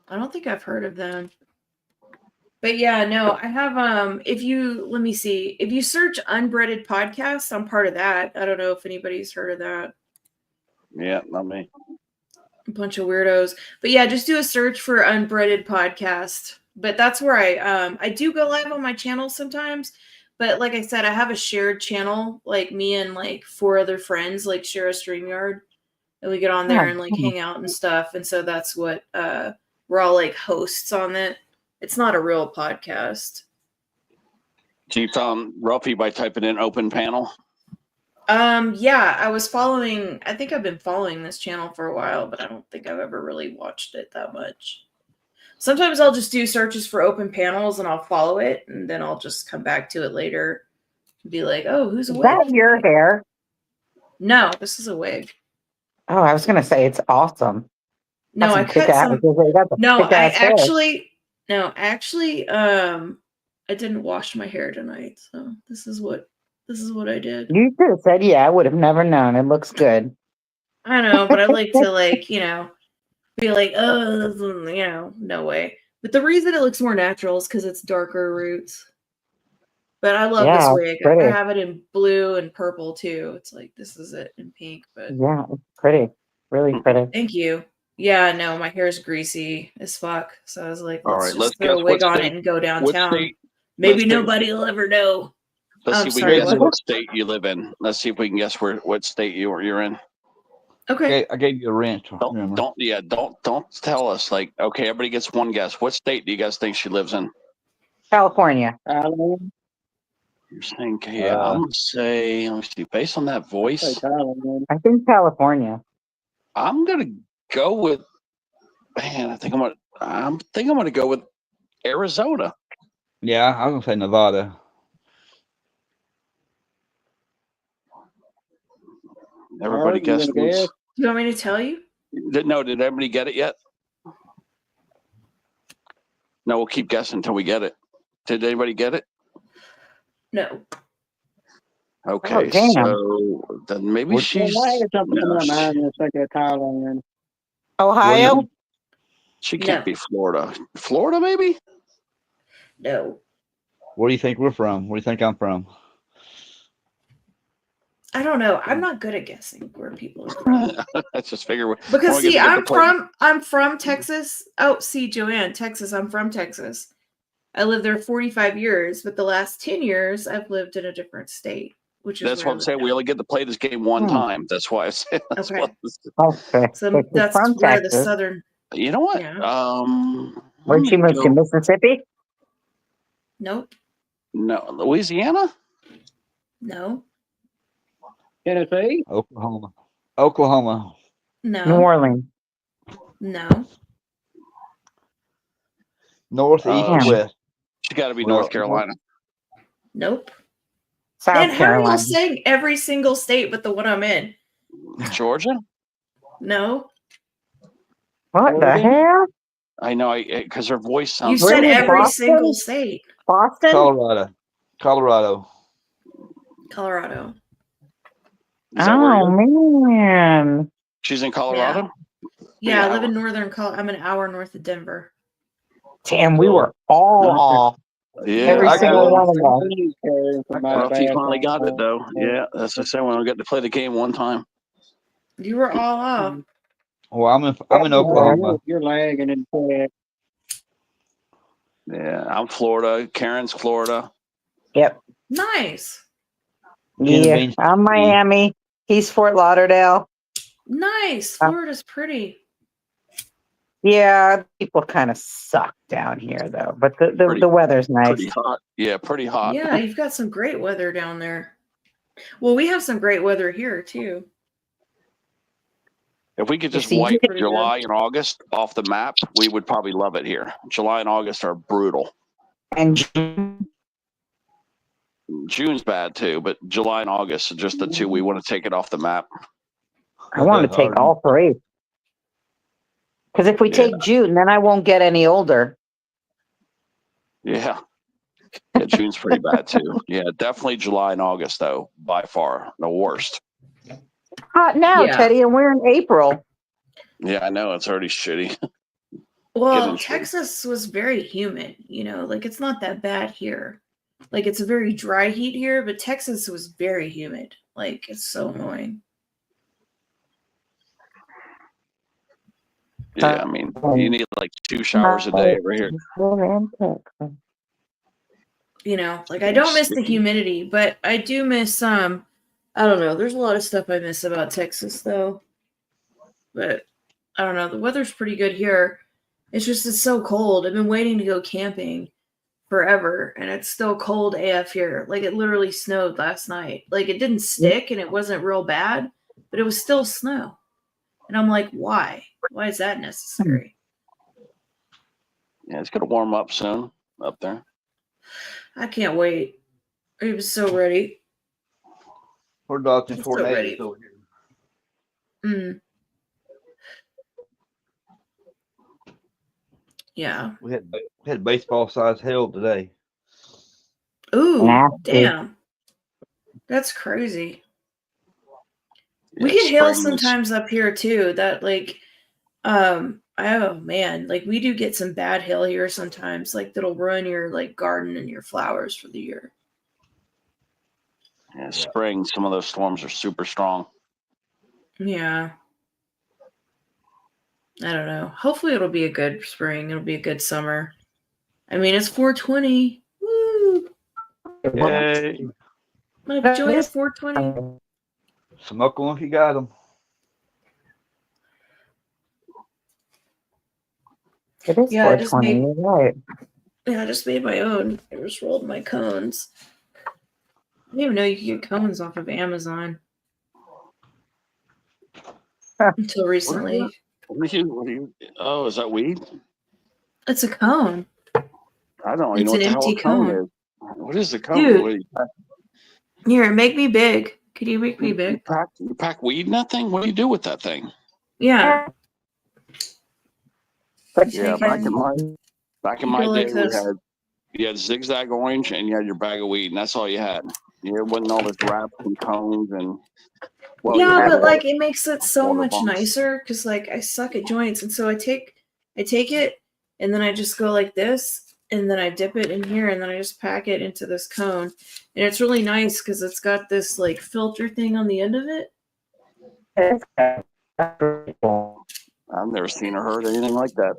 I don't think I've heard of them. But yeah, no, I have let me see. If you search Unbreaded Podcast, I'm part of that. I don't know if anybody's heard of that. Yeah, not me. A bunch of weirdos. But yeah, just do a search for Unbreaded Podcast. But that's where I do go live on my channel sometimes. But like I said, I have a shared channel, like me and like 4 other friends like share a StreamYard. And we get on there and like hang out and stuff. And so that's what we're all like hosts on it. It's not a real podcast. So you found Ruffy by typing in open panel? Yeah, I think I've been following this channel for a while, but I don't think I've ever really watched it that much. Sometimes I'll just do searches for open panels and I'll follow it and then I'll just come back to it later and be like, oh, who's a Is wig? that your hair? No, this is a wig. Oh, I was gonna say it's awesome. No, Got I some thick cut ass- some. you got the No, thick I ass hair. actually, I didn't wash my hair tonight, so this is what I did. You could have said, yeah, I would have never known. It looks good. I know, but I like to be like, oh, no way. But the reason it looks more natural is because it's darker roots. But I love this Yeah, wig. I pretty. have it in blue and purple too. It's like this is it in pink, but Yeah, it's pretty. Really pretty. thank you. Yeah, no, my hair is greasy as fuck. So I was like, All let's right, just let's throw guess a wig what on state- it and go What downtown. state? Maybe let's take- nobody will ever know. Let's I'm see if we sorry, can guess what? what state you live in. Let's see if we can guess what state you're in. Okay. I gave you a wrench. Don't tell us. Like, okay, everybody gets one guess. What state do you guys think she lives in? California. You're saying, yeah, I'm gonna say, let me see, based on that voice, I think California. I'm gonna go with, man, I think I'm gonna go with Arizona. Yeah, I was gonna say Nevada. Everybody guess once. Do you want me to tell you? Did everybody get it yet? No, we'll keep guessing until we get it. Did anybody get it? No. Okay, damn. so then maybe she's. Ohio? She can't No. be Florida. Florida, maybe? No. Where do you think we're from? Where do you think I'm from? I don't know. I'm not good at guessing where people are from. Let's just figure. Because see, I'm I'm from Texas. Oh, see, Joanne, Texas. I'm from Texas. I lived there 45 years, but the last 10 years I've lived in a different state, which is That's what I'm saying. We only get to play this game one time. That's why I said. That's Okay. Okay. So But you're that's from where Texas. the southern. You know what? Yeah. Where'd she move to? Mississippi? Nope. No, Louisiana. No. Tennessee? Oklahoma. No. New Orleans. No. North, east, Uh, west. She got to be Well, North Carolina. Nope. South Man, how are Carolina. y'all saying every single state but the one I'm in? Georgia? No. What the Oregon? hell? I know, because her voice You sounds. Where said are you, every Boston? single state. Boston? Colorado. Colorado. Is that where Oh you man. She's in Colorado? Yeah, I live Yeah. in northern Colorado. I'm an hour north of Denver. Damn, we were all Okay. off. Yeah, Every I single got one it. of us. Well, he finally got it, though. Yeah, that's what I said when I got to play the game one time. You were all off. Well, I'm in Oklahoma. You're lagging in chat. Yeah, I'm Florida. Karen's Florida. Yep. Nice. Yeah. Beans. I'm Miami. He's Fort Lauderdale. Nice. Florida's pretty. Yeah, people kind of suck down here though, but Pretty- the weather's nice. Pretty hot. Yeah, pretty hot. Yeah, you've got some great weather down there. Well, we have some great weather here too. If we could just see, wipe pretty July and August off the map, we would probably love it here. July and August are brutal. And June, June's bad too, but July and August are just the two we want to take it off the map. I want to take all three. Because if we Yeah. take June, then I won't get any older. Yeah. Yeah, June's pretty bad too. Yeah, definitely July and August though, by far the worst. Hot now, Yeah. Teddy, and we're in April. Yeah, I know it's already shitty. Well, Getting shitty. Texas was very humid, like it's not that bad here. Like it's a very dry heat here, but Texas was very humid. Like it's so annoying. Yeah, I mean, you need like 2 showers a day over here. Like I don't miss the humidity, but I do miss I don't know, there's a lot of stuff I miss about Texas though. But I don't know, the weather's pretty good here. It's just it's so cold. I've been waiting to go camping forever and it's still cold AF here. Like it literally snowed last night. Like it didn't stick and it wasn't real bad, but it was still snow. And I'm like, why? Why is that necessary? Yeah, it's gonna warm up soon up there. I can't wait. I'm so ready. We're dodging I'm so ready. tornadoes over here. Yeah. We had baseball size hail today. Ooh, Nasty. damn. That's crazy. We Yeah, get hail spring is- sometimes up here too. That like oh man, like we do get some bad hail here sometimes, like that'll ruin your like garden and your flowers for the year. Yeah, spring, some of those storms are super strong. Yeah. I don't know. Hopefully it'll be a good spring. It'll be a good summer. I mean, it's 420. Woo! Yay. I'm gonna enjoy it 420. Smoke them if you got them. It is Yeah, I just 420. made- You're right. Yeah, I just made my own. I just rolled my cones. I didn't even know you could get cones off of Amazon. Until recently. What are you? Oh, is that weed? It's a cone. I don't even It's know what an the hell empty a cone cone. is. What is the cone? Dude. What do Here, make me big. Could you make me you big? pack weed in that thing? What do you do with that thing? Yeah. Yeah, back in my You go day, like this. you had zigzag orange and you had your bag of weed, and that's all you had. It wasn't all this wraps and cones and. Well, you Yeah, had but water- like it makes it so water much bombs. nicer because like I suck at joints, and so I take it and then I just go like this, and then I dip it in here, and then I just pack it into this cone, and it's really nice because it's got this like filter thing on the end of it. I've never seen or heard anything like that.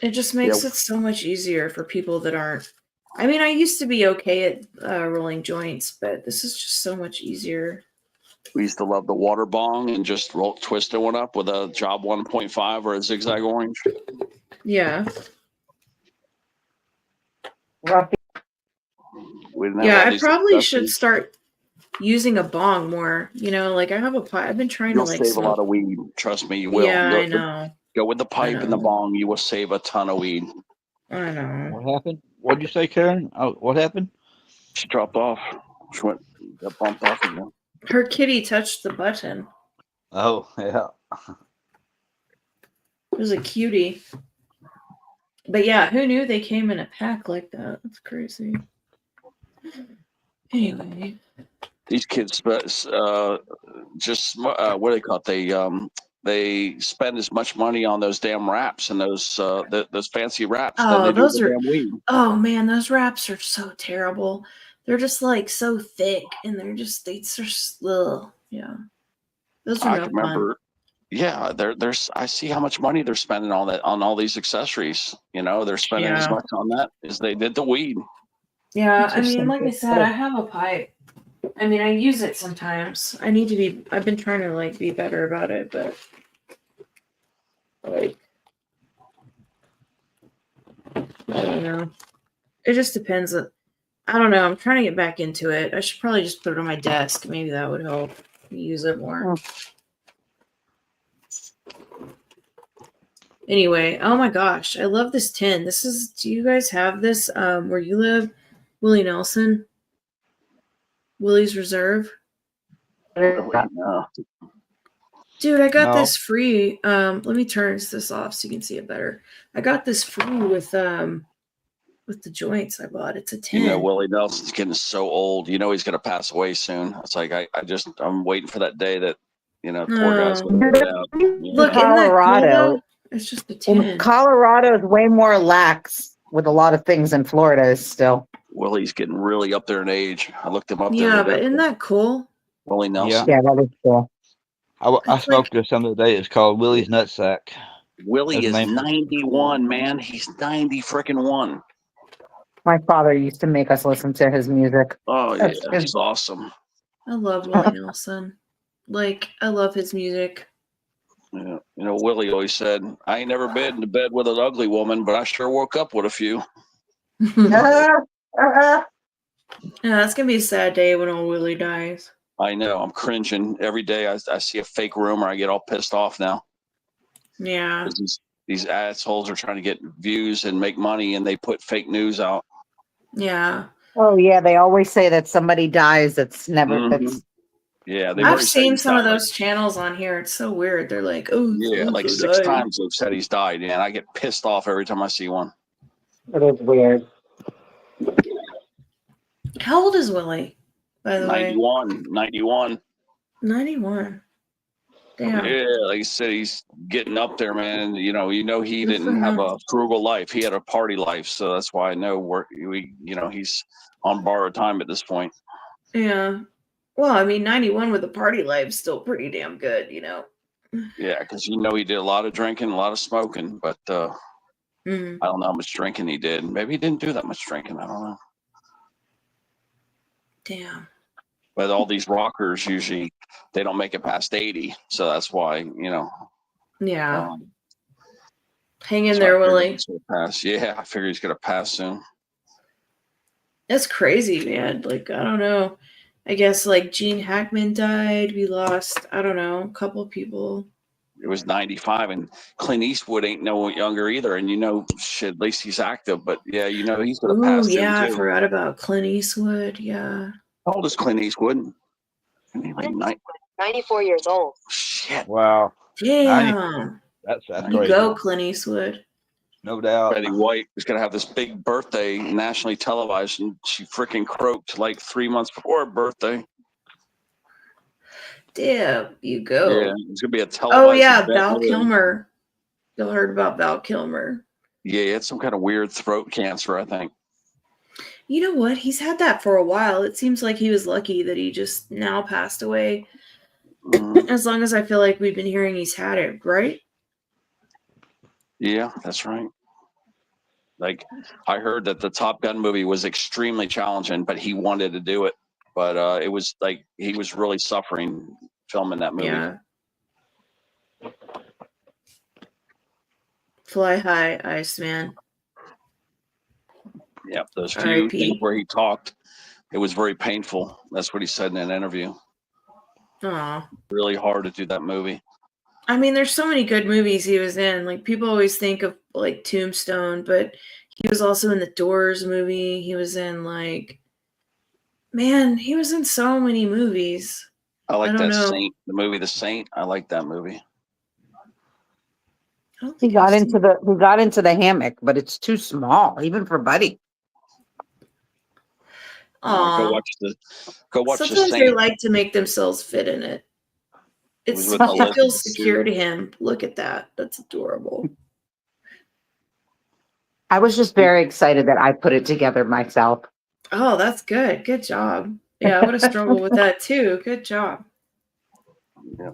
It just makes Yeah. it so much easier for people that aren't. I mean, I used to be okay at rolling joints, but this is just so much easier. We used to love the water bong and just twist one up with a Job 1.5 or a zigzag orange. Yeah. We didn't have Yeah, all I these probably should discussions. start using a bong more. Like I have a pipe. I've been trying You'll to like save a lot smoke. of weed. Trust me, you will. Yeah, Go, I know. go with the pipe and the know. bong. You will save a ton of weed. I know. What happened? What'd you say, Karen? Oh, what happened? She dropped off. She went, got bumped off again. Her kitty touched the button. Oh, yeah. It was a cutie. But yeah, who knew they came in a pack like that? That's crazy. Anyway. These kids, just what do they call it? They spend as much money on those damn wraps and those fancy wraps than they do those the are. damn weed. Oh man, those wraps are so terrible. They're just like so thick, and they're just ugh. Yeah. Those are I no can fun. remember. Yeah, there's. I see how much money they're spending on all these accessories. You know, they're spending as Yeah. much on that as they did the weed. Yeah, It's I just mean, like I simple. said, I have a pipe. I mean, I use it sometimes. I need to be. I've been trying to like be better about it, but like, I don't know. It just depends. I don't know. I'm trying to get back into it. I should probably just put it on my desk. Maybe that would help me use it more. Anyway, oh my gosh, I love this tin. This is. Do you guys have this where you live, Willie Nelson? Willie's Reserve. No. Dude, I got No. this free. Let me turn this off so you can see it better. I got this free with the joints I bought. It's a 10. You know, Willie Nelson's getting so old. You know he's gonna pass away soon. It's like I'm waiting for that day that poor guy's Oh. gonna go down. Look, Colorado. isn't that cool, though? It's just a 10. And Colorado is way more lax with a lot of things than Florida is still. Willie's getting really up there in age. I looked him up. Yeah, but isn't that cool? Willie Nelson? Yeah, that is cool. I It's smoked this some of the day. It's called Willie's Nutsack. Willie That's is the name. 91, man. He's 90 freaking one. My father used to make us listen to his music. Oh yeah, That's- he's awesome. I love Willie Nelson. Like, I love his music. Yeah. You know, Willie always said, "I ain't never been to bed with an ugly woman, but I sure woke up with a few." Yeah, it's gonna be a sad day when old Willie dies. I know. I'm cringing every day. I see a fake rumor. I get all pissed off now. Yeah. 'Cause these assholes are trying to get views and make money, and they put fake news out. Yeah. Oh yeah, they always say that somebody dies. That's never. Mhm. That's Yeah, they've I've already said seen he's some of died, those channels on here. It's so weird. They're like, oh, Yeah, like so 6 died. times they've said he's died, and I get pissed off every time I see one. it is weird. How old is Willie, by the way? 91. 91. Damn. Yeah, like I said, he's getting up there, man. You know, he Good for didn't have him. a frugal life. He had a party life, so that's why I know he's on borrowed time at this point. Yeah. Well, I mean, 91 with a party life is still pretty damn good, you know. Yeah, because he did a lot of drinking, a lot of smoking, but Mhm. I don't know how much drinking he did. Maybe he didn't do that much drinking. I don't know. Damn. But all these rockers usually they don't make it past 80, so that's why Yeah. um, Hang in so I there, figured Willie. he's gonna pass. Yeah, I figure he's gonna pass soon. That's crazy, man. Like, I don't know. I guess like Gene Hackman died. We lost, I don't know, a couple people. It was 95, and Clint Eastwood ain't no younger either. And shit, at least he's active. But yeah, he's gonna Ooh, pass yeah, I soon too. forgot about Clint Eastwood. Yeah. How old is Clint Eastwood? Isn't he like 94 years old. Shit. Wow. Damn. That's You crazy. go, Clint Eastwood. No doubt. Betty White was gonna have this big birthday nationally televised, and she freaking croaked like 3 months before her birthday. Damn, you go. Yeah, it's gonna be a televised. Oh yeah, event Val with her. Kilmer. Y'all heard about Val Kilmer? Yeah, he had some kind of weird throat cancer, I think. You know what? He's had that for a while. It seems like he was lucky that he just now passed away. Mhm. As long as I feel like we've been hearing he's had it, right? Yeah, that's right. Like, I heard that the Top Gun movie was extremely challenging, but he wanted to do it. But it was like he was really suffering filming that movie. Yeah. Fly high, Iceman. Yeah, those few R.I.P. things where he talked, it was very painful. That's what he said in an interview. Aw. Really hard to do that movie. I mean, there's so many good movies he was in. Like, people always think of, like, Tombstone, but he was also in the Doors movie. He was in, like, Man, he was in so many movies. I like I don't that know. Saint, the movie The Saint. I like that movie. I don't He think got I've into seen. the hammock, but it's too small, even for Buddy. Go Aw. watch the Sometimes they Saint. like to make themselves fit in it. It was It's with it Elizabeth feels Shue. secure to him. Look at that. That's adorable. I was just very excited that I put it together myself. Oh, that's good. Good job. Yeah, I would have struggled with that too. Good job. Yeah.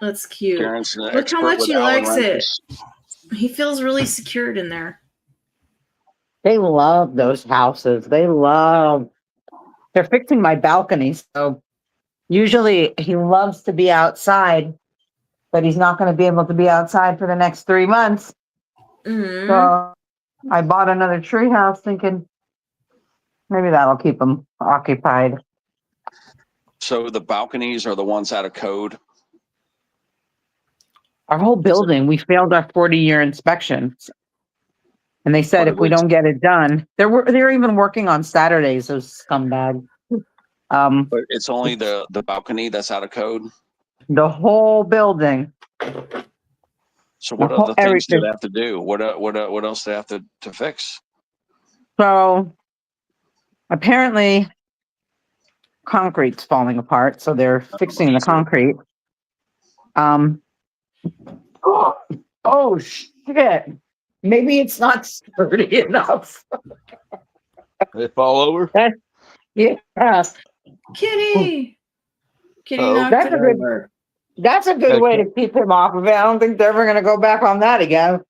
That's cute. Karen's an Look how expert much with he Alan likes it. wrenches. He feels really secured in there. They love those houses. They're fixing my balcony. So usually he loves to be outside, but he's not going to be able to be outside for the next 3 months. Mm. So I bought another tree house thinking maybe that'll keep him occupied. So the balconies are the ones out of code. Our whole building, we failed our 40-year inspection. And they said Why if we would- don't get it done, they're even working on Saturdays, those scumbags. But it's only the balcony that's out of code. The whole building. So what The whole- other things do everything. they have to do? What else do they have to fix? So apparently concrete's falling apart, so they're fixing the concrete. Oh shit. Maybe it's not sturdy enough. They fall over. Yeah. Kitty. Kitty Uh-oh. knocked That's it a good- over. That's a good way to keep him off of it. I don't think they're ever gonna go back on that again.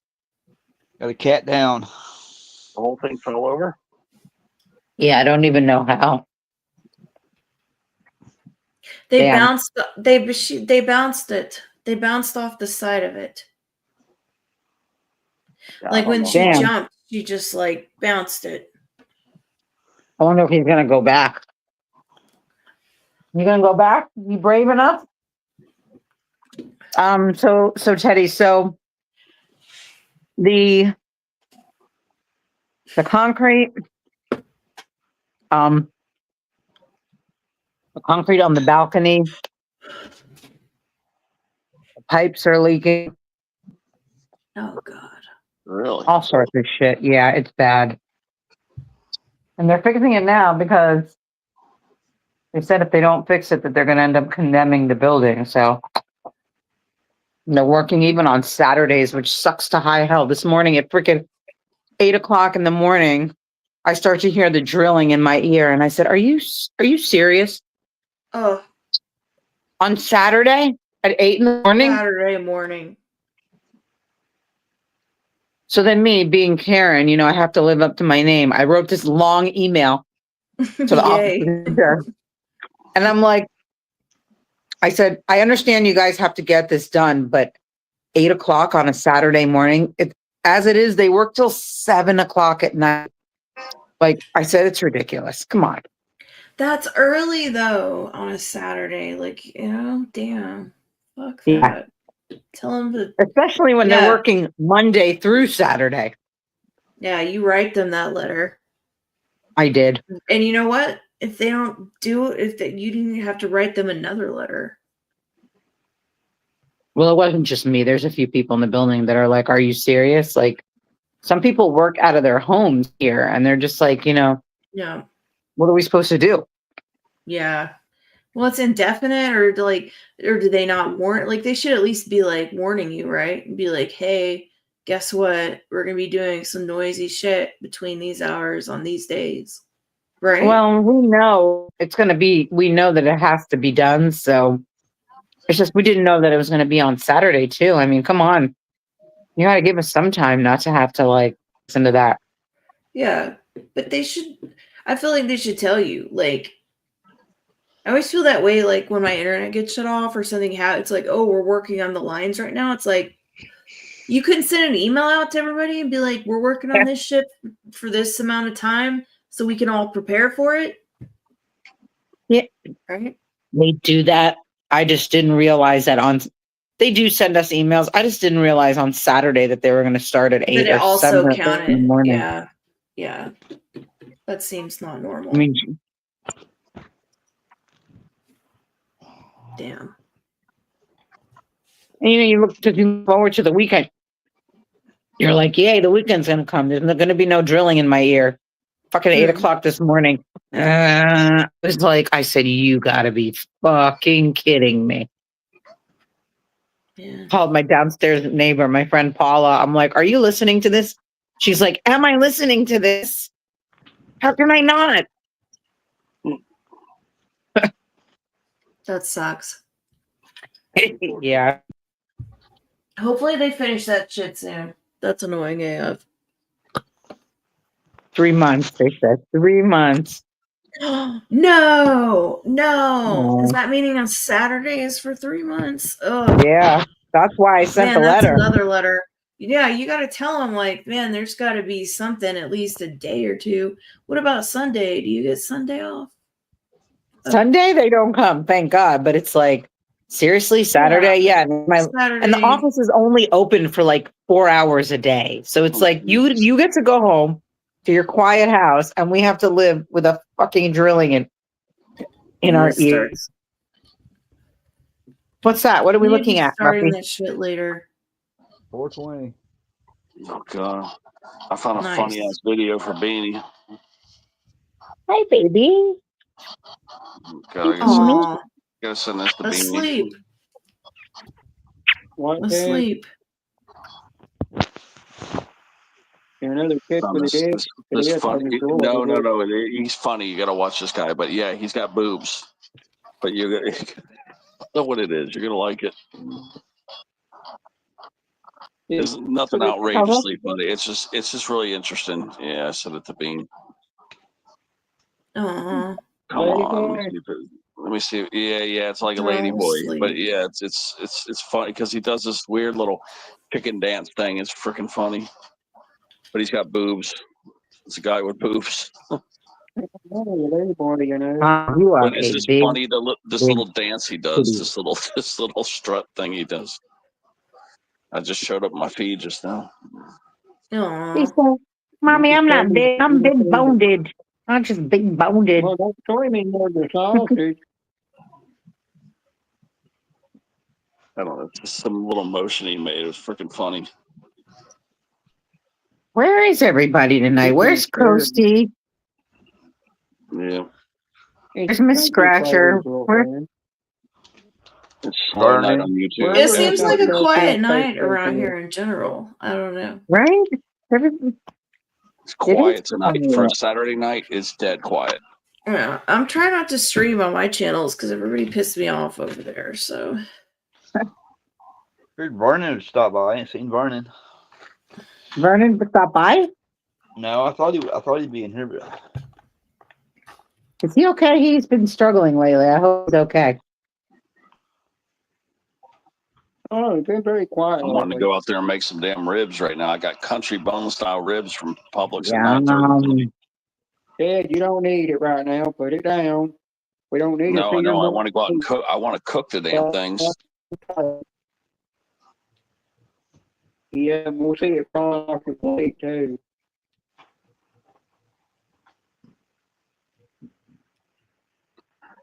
Got a cat down. The whole thing fell over. Yeah, I don't even know how. They Damn. bounced. They bounced it. They bounced off the side of it. Like when she Damn. jumped, she just like bounced it. I wonder if he's gonna go back. You gonna go back? You brave enough? So Teddy, so the concrete, the concrete on the balcony, the pipes are leaking, Oh God. Really? all sorts of shit. Yeah, it's bad. And they're fixing it now because they said if they don't fix it, that they're gonna end up condemning the building. So they're working even on Saturdays, which sucks to high hell. This morning at freaking 8 o'clock in the morning, I start to hear the drilling in my ear, and I said, "Are you serious? Oh, On Saturday at 8 in the morning?" Saturday morning. So then, me being Karen, I have to live up to my name. I wrote this long email to the Yay. officer, and I'm like, I said, "I understand you guys have to get this done, but 8 o'clock on a Saturday morning, as it is, they work till 7 o'clock at night." Like I said, it's ridiculous. Come on. That's early though on a Saturday. Like, damn. Fuck Yeah. that. Tell them to. Especially when Yeah. they're working Monday through Saturday. Yeah, you write them that letter. I did. And you know what? If they don't do it, you didn't have to write them another letter. Well, it wasn't just me. There's a few people in the building that are like, "Are you serious?" Like, some people work out of their homes here, and they're just like, Yeah. what are we supposed to do? Yeah. Well, it's indefinite, or do they not warn? Like, they should at least be like warning you, right? Be like, hey, guess what? We're gonna be doing some noisy shit between these hours on these days, right? Well, we know we know that it has to be done. So it's just, we didn't know that it was going to be on Saturday too. I mean, come on. You got to give us some time not to have to listen to that. Yeah, but they should. I feel like they should tell you. Like, I always feel that way. Like when my internet gets shut off or something, it's like, oh, we're working on the lines right now. It's like you couldn't send an email out to everybody and be like, we're working on this shit for this amount of time, so we can all prepare for it. Yeah, right. They do that. I just didn't realize that they do send us emails. I just didn't realize on Saturday that they were going to start at 8 But it or also 7 counted. in the morning. Yeah. That seems not normal. I mean, Damn. And you look forward to the weekend. You're like, yay, the weekend's gonna come. There's not gonna be no drilling in my ear. Fucking 8 o'clock this morning. It was like, I said, you gotta be fucking kidding me. Yeah. Called my downstairs neighbor, my friend Paula. I'm like, are you listening to this? She's like, am I listening to this? How can I not? That sucks. Yeah. Hopefully they finish that shit soon. That's annoying AF. 3 months, they said. 3 months. No. Oh. Is that meaning on Saturdays for 3 months? Oh, Yeah. That's why I sent man, the that's letter. another letter. Yeah, you got to tell them, like, man, there's got to be something at least a day or two. What about Sunday? Do you get Sunday off? Sunday they don't come, thank God. But it's like, seriously, Saturday? Yeah. Saturday. And the office is only open for like 4 hours a day. So it's like you get to go home to your quiet house, and we have to live with a fucking drilling in our ears. What's that? What are we looking at? Starting Muffy? that shit later. 420. Oh god, I found a Nice. funny ass video for Beanie. Hi, baby. God, gotta send this to Beanie. Asleep. What? Asleep. Another kid for the day. This funny. No. He's funny. You gotta watch this guy. But yeah, he's got boobs. But you know what it is. You're gonna like it. There's nothing outrageously funny. It's just really interesting. Yeah, I sent it to Bean. Come on. Let me see. Yeah. It's like a lady boy. But yeah, it's funny because he does this weird little chicken dance thing. It's freaking funny. But he's got boobs. It's a guy with boobs. But it's just funny this little dance he does. This little strut thing he does. I just showed up in my feed just now. He said, Mommy, I'm not big. I'm big boned. I'm just big boned. Well, don't show me more than sausage. I don't know. It's just some little motion he made. It was freaking funny. Where is everybody tonight? Where's Coasty? Yeah. There's Miss Scratcher. It's slow night on YouTube. It seems like a quiet night around here in general. I don't know. Right? It's quiet tonight. For a Saturday night, it's dead quiet. Yeah, I'm trying not to stream on my channels because everybody pissed me off over there. So. Heard Vernon would stop by. I ain't seen Vernon. Vernon would stop by? No, I thought he'd be in here. But... Is he okay? He's been struggling lately. I hope he's okay. Oh, it's been very quiet. I'm wanting to go out there and make some damn ribs right now. I got country bone style ribs from Publix. Yeah, Dad, you don't need it right now. Put it down. We don't need it. No, I want to go out and cook. I want to cook the damn things. Yeah, we'll see it falling off your plate too.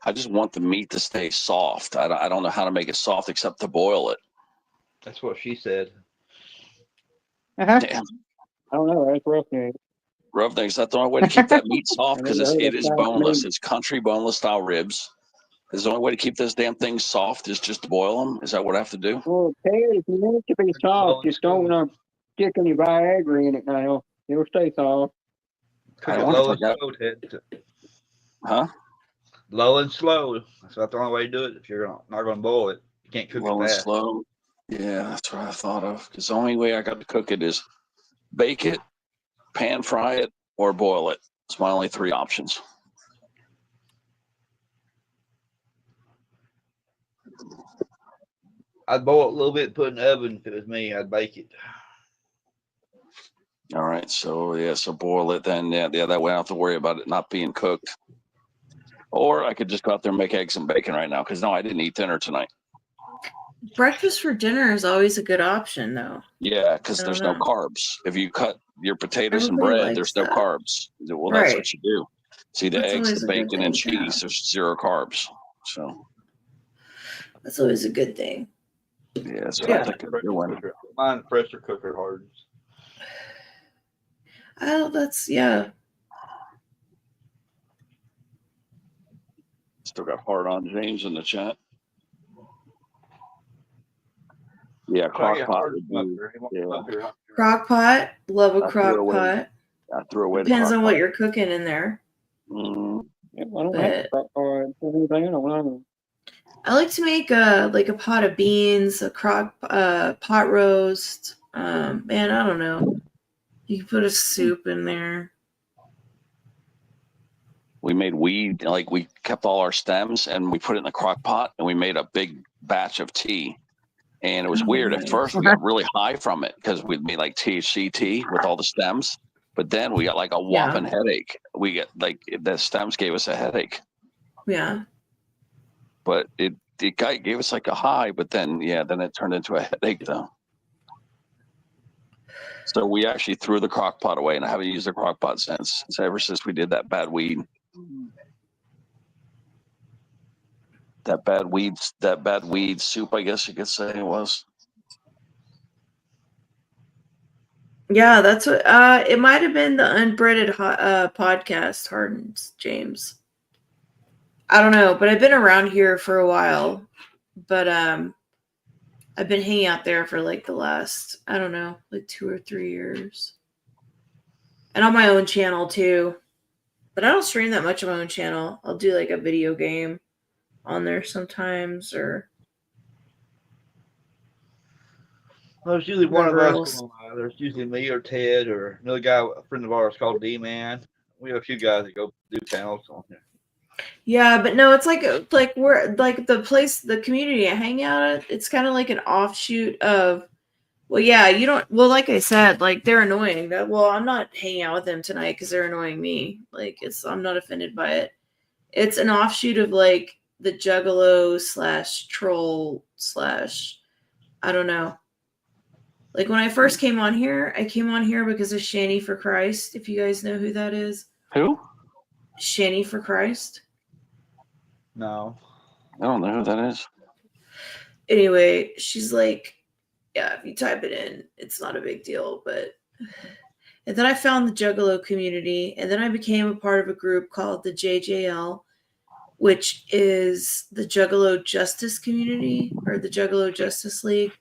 I just want the meat to stay soft. I don't know how to make it soft except to boil it. That's what she said. Uh-huh. Damn. I don't know. That's roughneck. Roughneck. Is that the only way to keep that meat soft? Because it is boneless. It's country boneless style ribs. Is the only way to keep this damn thing soft is just to boil them? Is that what I have to do? Well, Ted, if you want it to be soft, just don't stick any Viagra in it now. It'll stay soft. Low and slow, Ted. Huh? Low and slow. That's not the only way to do it. If you're not going to boil it, you can't cook low it fast. And slow. Yeah, that's what I thought of. Because the only way I got to cook it is bake it, pan fry it, or boil it. It's my only 3 options. I'd boil it a little bit, put it in the oven. If it was me, I'd bake it. All right, so boil it then. Yeah, that way I don't have to worry about it not being cooked. Or I could just go out there and make eggs and bacon right now. Because no, I didn't eat dinner tonight. Breakfast for dinner is always a good option, though. Yeah, because there's no carbs. If you cut your potatoes and bread, there's no carbs. Well, that's what you do. See, the eggs, the bacon, and cheese, there's 0 carbs. So. That's always a good thing. Yeah, so Yeah. I think a good one. Mine pressure cooker hardens. Oh, that's yeah. Still got hard on James in the chat. Yeah, crock pot would be. Yeah. Crock pot. Love a I threw crock away. pot. I threw away the Depends crock on what pot. you're cooking in there. Mm, Yeah, I don't have But to stop for anything. I don't know. I like to make a pot of beans, a pot roast. Man, I don't know. You can put a soup in there. we made weed, like we kept all our stems and we put it in the crock pot and we made a big batch of tea. And it was Oh, weird. At nice. first, we got really high from it because we'd made like THC tea with all the stems. But then we got like a whopping headache. We get like the stems gave us a headache. Yeah. But it gave us like a high. But then then it turned into a headache though. So we actually threw the crock pot away, and I haven't used the crock pot since. So ever since we did that bad weed. That bad weed soup, I guess you could say it was. Yeah, that's what it might have been the unbreaded podcast hardens, James. I don't know, but I've been around here for a while. But I've been hanging out there for like the last, I don't know, like 2 or 3 years. And on my own channel too. But I don't stream that much on my own channel. I'll do like a video game on there sometimes, or Well, there's usually one of whatever us. else. There's usually me or Ted or another guy, a friend of ours called D-Man. We have a few guys that go do channels on here. Yeah, but no, it's like we're like the community I hang out at. It's kind of like an offshoot of, well, yeah, you don't. Well, like I said, like they're annoying. I'm not hanging out with them tonight because they're annoying me. Like I'm not offended by it. It's an offshoot of like the Juggalo / troll / I don't know. Like when I first came on here, I came on here because of Shanny for Christ. If you guys know who that is. Who? Shanny for Christ. No. I don't know who that is. Anyway, she's like, yeah, if you type it in, it's not a big deal. But and then I found the Juggalo community, and then I became a part of a group called the JJL, which is the Juggalo Justice Community or the Juggalo Justice League.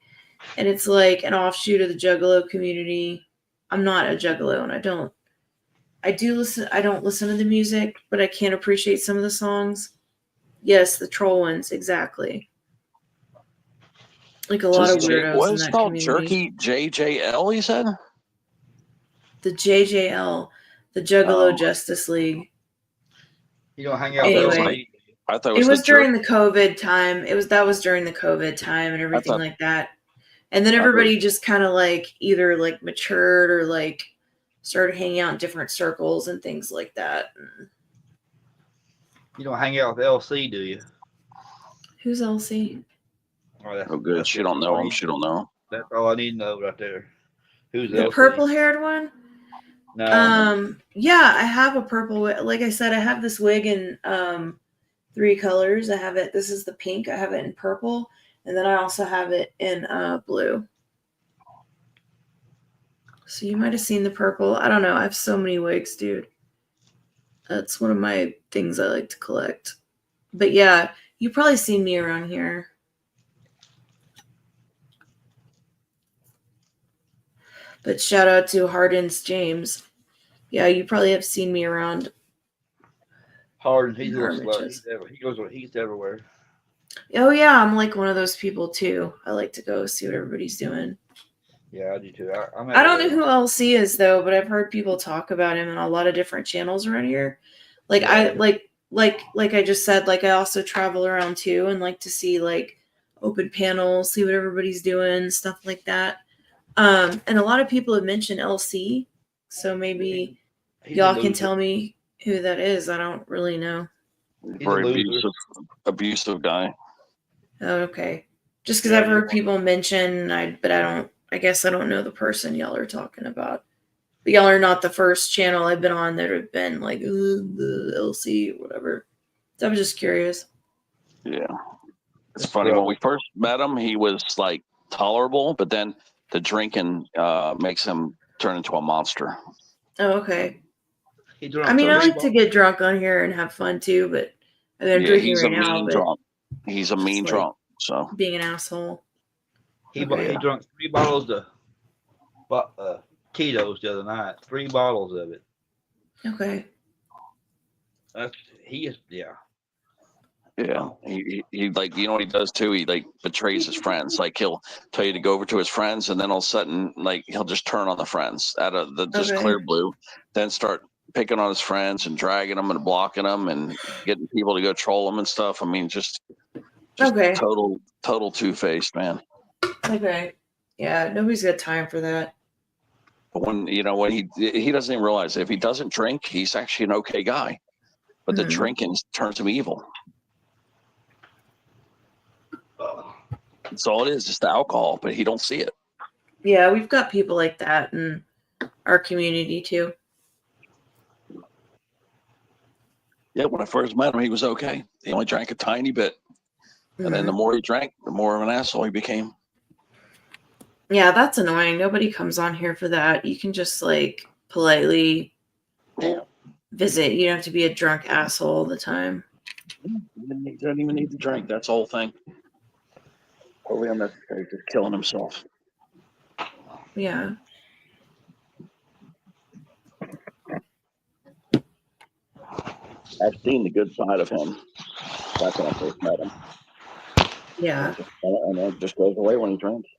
And it's like an offshoot of the Juggalo community. I'm not a Juggalo, and I don't listen to the music, but I can't appreciate some of the songs. Yes, the troll ones, exactly. Like a lot of weirdos What in is that it called? community. Jerky JJL, you said? The JJL, the Juggalo Justice League. You don't hang out Anyway, I thought it was during the COVID time. That was during the COVID time and everything like that. And then everybody just kind of like either like matured or like started hanging out in different circles and things like that. You don't hang out with LC, do you? Who's LC? Oh, good. She don't know him. She don't know. That's all I need to know right there. Who's The LC? purple-haired one? No. Yeah, I have a purple. Like I said, I have this wig in 3 colors. I have it. This is the pink. I have it in purple, and then I also have it in blue. So you might have seen the purple. I don't know. I have so many wigs, dude. That's one of my things I like to collect. But yeah, you've probably seen me around here. But shout out to Hardens James. Yeah, you probably have seen me around. Harden, he's a little slow. He's everywhere. Oh yeah, I'm like one of those people too. I like to go see what everybody's doing. Yeah, I do too. I don't know who LC is though, but I've heard people talk about him in a lot of different channels around here. Like I like I just said, like I also travel around too and like to see like open panels, see what everybody's doing, stuff like that. And a lot of people have mentioned LC, so maybe y'all can tell me who that is. I don't really know. Very abusive guy. Oh, okay. Just because I've heard people mention, but I guess I don't know the person y'all are talking about. But y'all are not the first channel I've been on that have been like the LC or whatever. So I'm just curious. Yeah. It's funny, when we first met him, he was like tolerable, but then the drinking makes him turn into a monster. Oh, okay. He drunk I mean, I 30 like to get drunk on here and have fun too, but I mean, I'm drinking he's right a now, mean but drunk. He's a just mean like drunk. So being an asshole. He Okay. he drank 3 bottles of Tito's the other night. 3 bottles of it. Okay. He is, yeah. yeah, he like, you know what he does too? He like betrays his friends. Like, he'll tell you to go over to his friends, and then all of a sudden, like, he'll just turn on the friends out of the just Okay. clear blue, then start picking on his friends and dragging them and blocking them and getting people to go troll him and stuff. I mean, just Okay. total two-faced, man. Okay. Yeah, nobody's got time for that. But when he doesn't even realize, if he doesn't drink, he's actually an okay guy. But the drinking turns him evil. That's all it is, just the alcohol, but he don't see it. Yeah, we've got people like that in our community too. Yeah, when I first met him, he was okay. He only drank a tiny bit. And then the more he drank, the more of an asshole he became. Yeah, that's annoying. Nobody comes on here for that. You can just like politely visit. You don't have to be a drunk asshole all the time. He doesn't even need to drink. That's the whole thing. Totally unnecessary. Just killing himself. Yeah. I've seen the good side of him back when I first met him. Yeah. And it just goes away when he drinks.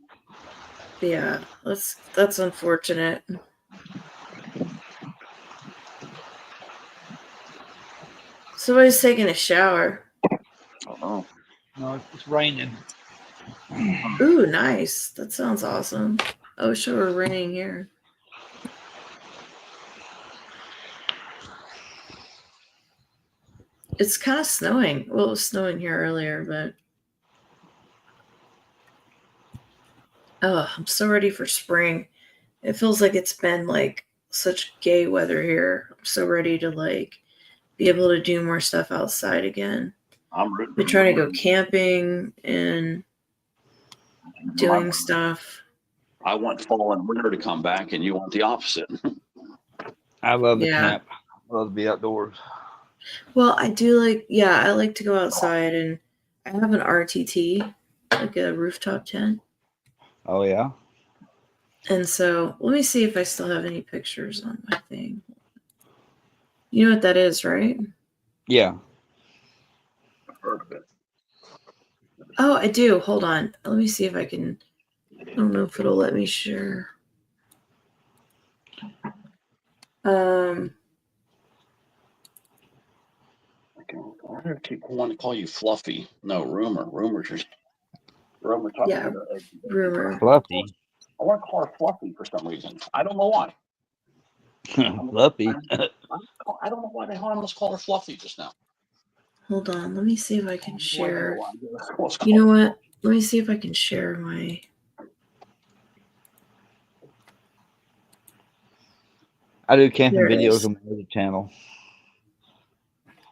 Yeah. That's unfortunate. Somebody's taking a shower. Oh, No, it's raining. Ooh, nice. That sounds awesome. Oh, sure, raining here. It's kind of snowing. Well, it was snowing here earlier, but oh, I'm so ready for spring. It feels like it's been like such gay weather here. I'm so ready to like be able to do more stuff outside again. I'm rooting. We're trying to go camping and doing stuff. I want fall and winter to come back, and you want the opposite. I love the Yeah. camp. I love to be outdoors. Well, I do like, yeah, I like to go outside, and I have an RTT, like a rooftop tent. Oh, yeah? And so let me see if I still have any pictures on my thing. You know what that is, right? Yeah. I've heard of it. Oh, I do. Hold on. Let me see if I can. I don't know if it'll let me share. I don't keep wanting to call you Fluffy. No, Rumor. Rumor's just Rumor talking Yeah, to her. Rumor. Fluffy. I want to call her Fluffy for some reason. I don't know why. Fluffy. I don't know why the hell I almost called her Fluffy just now. Hold on. Let me see if I can share. You You know what? Let me see if I can share my. I do camping There it videos is. on my other channel.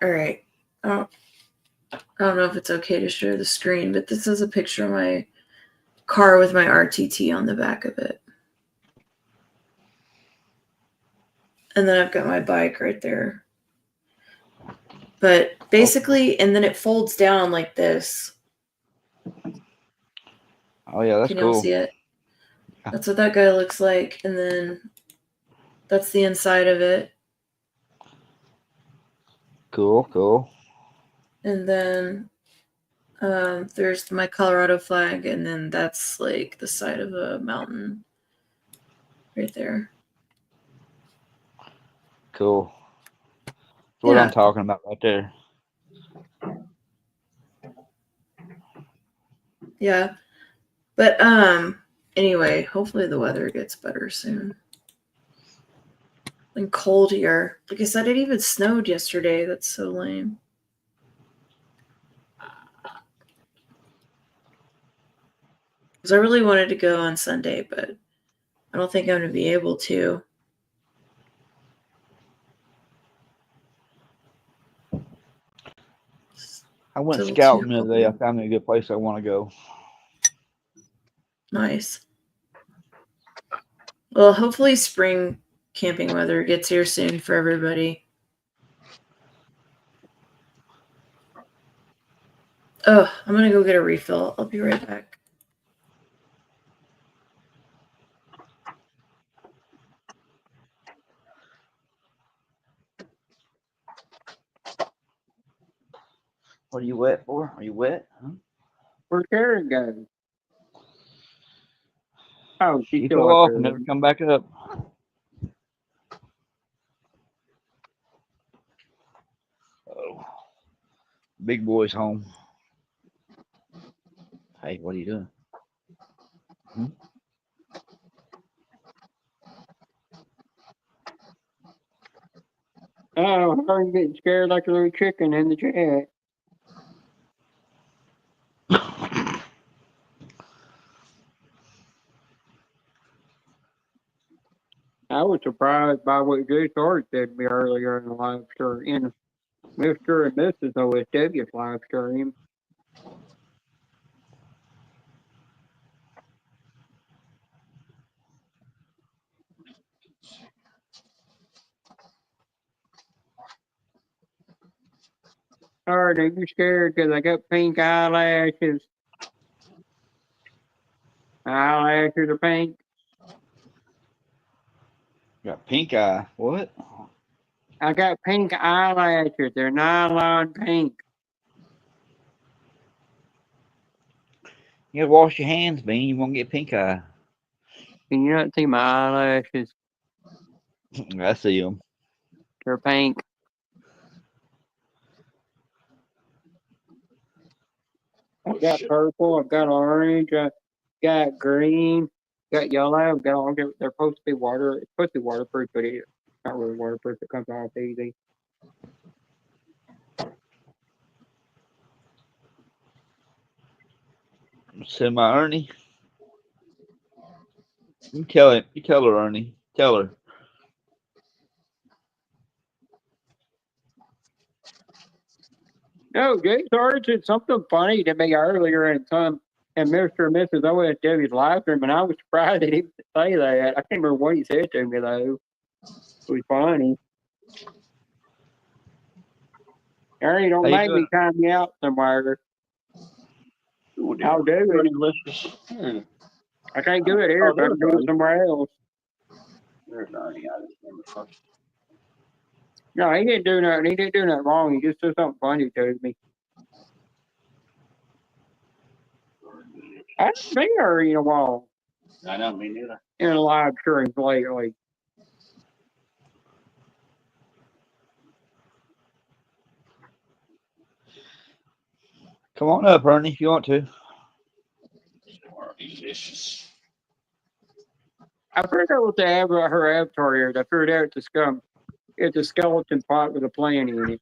All right. I don't know if it's okay to share the screen, but this is a picture of my car with my RTT on the back of it. And then I've got my bike right there. But basically, and then it folds down like this. Oh, yeah, that's Can y'all cool. see it? That's what that guy looks like. And then that's the inside of it. Cool. And then there's my Colorado flag. And then that's like the side of a mountain right there. Cool. That's what Yeah. I'm talking about right there. Yeah. But anyway, hopefully the weather gets better soon. And cold here. Like I said, it even snowed yesterday. That's so lame. Because I really wanted to go on Sunday, but I don't think I'm going to be able to. I went Till scouting the 2 other day. I found me a good place I want to go. Nice. Well, hopefully spring camping weather gets here soon for everybody. Oh, I'm gonna go get a refill. I'll be right back. What are you wet for? Are you wet? Huh? Where'd Karen go? Oh, she's She still fell up off there. and never come back up. Oh, big boy's home. Hey, what are you doing? Hmm? Oh, her getting scared like a little chicken in the chat. I was surprised by what Jay Sarge said to me earlier in the live stream, in Mr. and Mrs. OSW's live stream. Alright, are you scared because I got pink eyelashes? My eyelashes are pink. Got pink eye. What? I got pink eyelashes. They're nylon pink. You gotta wash your hands, Bean. You won't get pink eye. Can you not see my eyelashes? I see them. They're pink. I've got purple. I've got orange. I've got green. Got yellow. I've got all different. They're supposed to be water. It's supposed to be waterproof, but it's not really waterproof. It comes off easy. Send my Ernie. You tell it. You tell her, Ernie. Tell her. No, Jay Sarge said something funny to me earlier in Mr. and Mrs. OSW's live stream, and I was surprised that he would say that. I can't remember what he said to me though. It was funny. Ernie, don't How you make me doing? time you out somewhere. Ooh, I'll do it. pretty delicious. I can't do it here, Oh, but I can do it somewhere else. There's Ernie. I just remember first. No, he didn't do nothing. He didn't do nothing wrong. He just said something funny to me. I haven't seen her in a while I know, me neither. in a live stream lately. Come on up, Ernie, if you want to. Delicious. I forgot what her avatar is. I figured out it's a skeleton pot with a plant in it.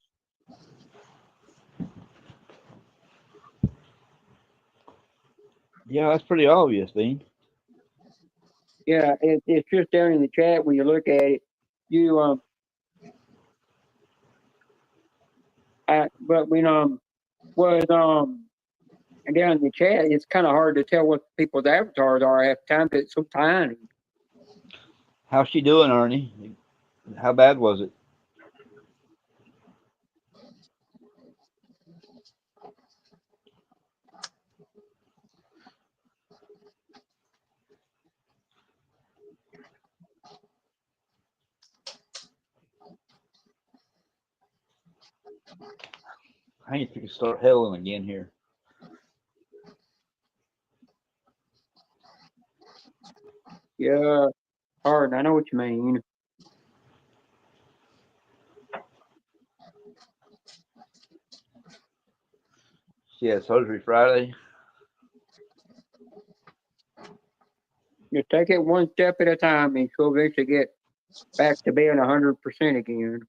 Yeah, that's pretty obvious, Bean. Yeah, it's just down in the chat when you look at it. You but when was down in the chat, it's kind of hard to tell what people's avatars are half the time 'cause it's so tiny. How's she doing, Ernie? How bad was it? I need to start hailing again here. Yeah, hard. I know what you mean. She had surgery Friday. Just take it one step at a time, and she'll eventually get back to being 100% again.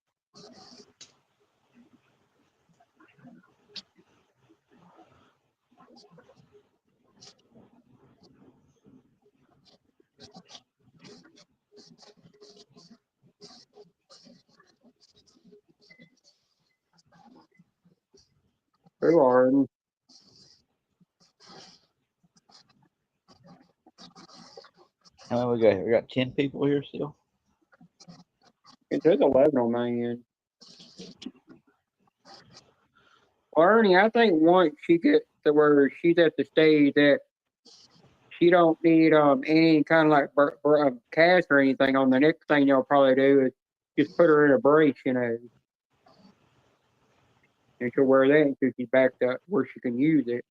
Too hard. How many we got here? We got 10 people here still. It says 11 on my end. Well, Ernie, I think once she gets to where she's at the stage that she don't need any kind of like cast or anything on, the next thing they'll probably do is just put her in a brace, you know. And she'll wear that until she's back to where she can use it.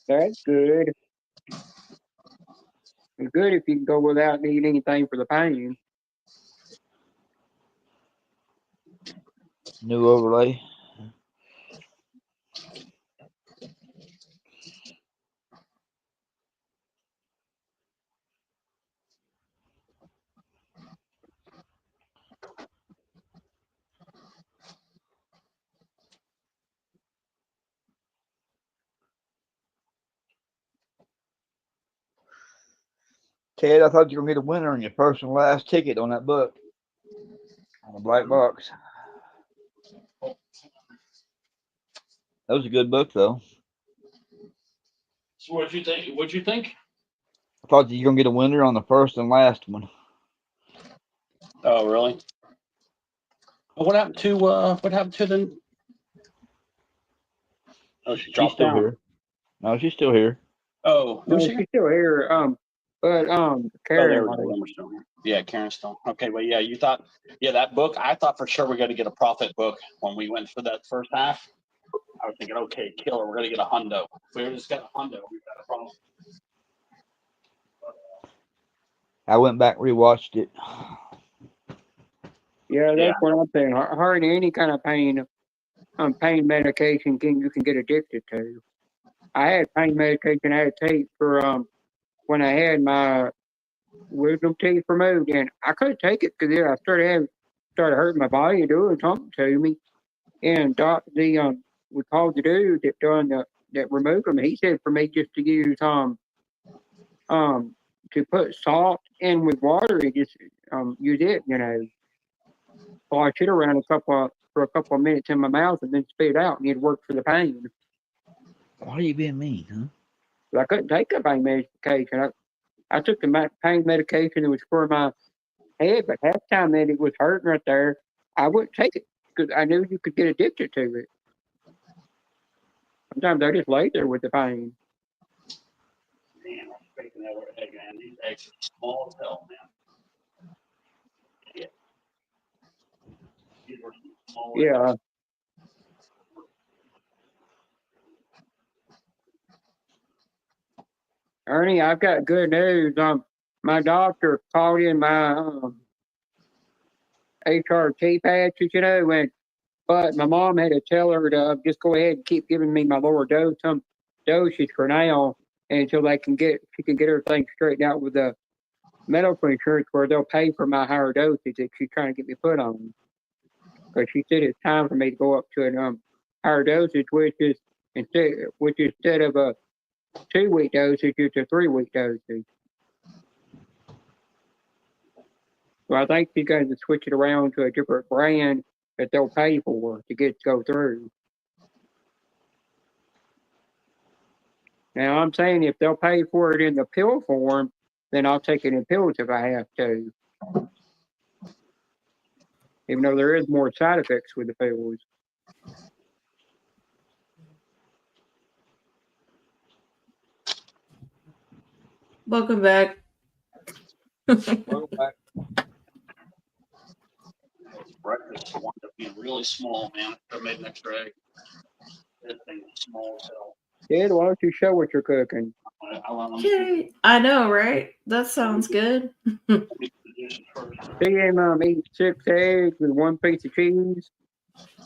That's good. It's good if you can go without needing anything for the pain. New overlay. Ted, I thought you were going to get a winner on your first and last ticket on that book. On the black box. That was a good book, though. So what'd you think? What'd you think? I thought you were going to get a winner on the first and last one. Oh, really? What happened to the? Oh, she She's dropped still down. here. No, she's still here. Oh, No, who's here? she's still here. But Oh, Karen, there we go. We're still here. Yeah, Karen's still. Okay, but yeah, you thought, yeah, that book. I thought for sure we're going to get a profit book when we went for that first half. I was thinking, okay, killer, we're going to get a hundo. If we just got a hundo, we've got a problem. I went back rewatched it. yeah, Yeah. that's what I'm saying. Hardly any kind of pain medication you can get addicted to. I had pain medication I had to take for when I had my wisdom teeth removed, and I couldn't take it because I started hurting my body and doing something to me. And we called the dude that removed them. He said for me just to use to put salt in with water and just use it, you know. Wash it around for a couple of minutes in my mouth and then spit it out, and it'd work for the pain. Why are you being mean, huh? But I couldn't take the pain medication. I took the pain medication that was for my head, but half the time that it was hurting right there, I wouldn't take it because I knew you could get addicted to it. Sometimes I just lay there with the pain. Man, I'm freaking out over egg, man. These eggs are small as hell, man. Yeah. These were small. Yeah. Ernie, I've got good news. My doctor called in my HRT patches, you know, but my mom had to tell her to just go ahead and keep giving me my lower dosage for now until she can get everything straightened out with the medical insurance where they'll pay for my higher dosage that she's trying to get me put on. Because she said it's time for me to go up to a higher dosage, which is instead of a 2-week dosage, it's a 3-week dosage. So I think she's going to switch it around to a different brand that they'll pay for to go through. Now I'm saying if they'll pay for it in the pill form, then I'll take it in pills if I have to. Even though there is more side effects with the pills. Welcome back. Welcome back. Breakfast wound up being really small, man. I made an extra egg. This thing is small as hell. Ed, why don't you show what you're cooking? I'm How long? Okay. I know, right? That sounds good. See him eat 6 eggs with 1 piece of cheese.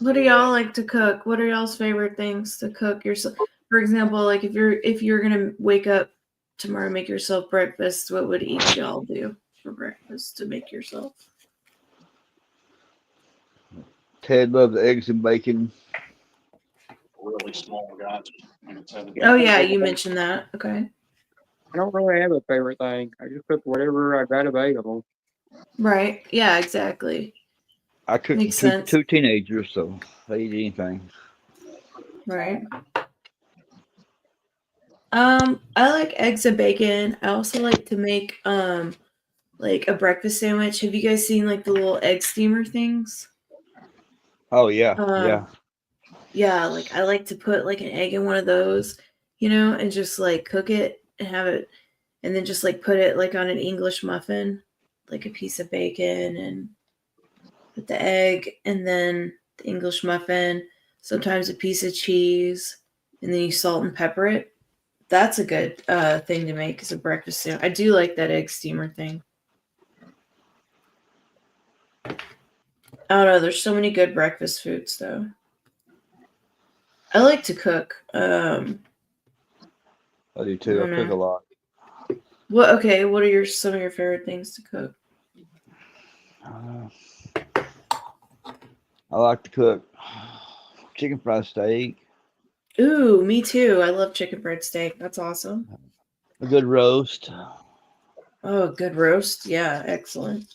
What do y'all like to cook? What are y'all's favorite things to cook yourself? For example, like if you're gonna wake up tomorrow and make yourself breakfast, what would each y'all do for breakfast to make yourself? Ted loves eggs and bacon. Really small guys. Like I said, Yeah, Oh yeah, you mentioned that. Okay. I don't really have a favorite thing. I just cook whatever I got available. Right. Yeah, exactly. I cook Makes for sense. two teenagers, so they eat anything. Right. I like eggs and bacon. I also like to make like a breakfast sandwich. Have you guys seen like the little egg steamer things? Oh yeah, Um, yeah, like I like to put like an egg in one of those, and just like cook it and have it, and then just like put it like on an English muffin, like a piece of bacon and put the egg and then the English muffin, sometimes a piece of cheese, and then you salt and pepper it. That's a good thing to make as a breakfast sandwich. I do like that egg steamer thing. I don't know. There's so many good breakfast foods, though. I like to cook. I do too. I cook a lot. What are some of your favorite things to cook? I like to cook chicken fried steak, Ooh, me too. I love chicken fried steak. That's awesome. a good roast, Oh, good roast. Yeah, excellent.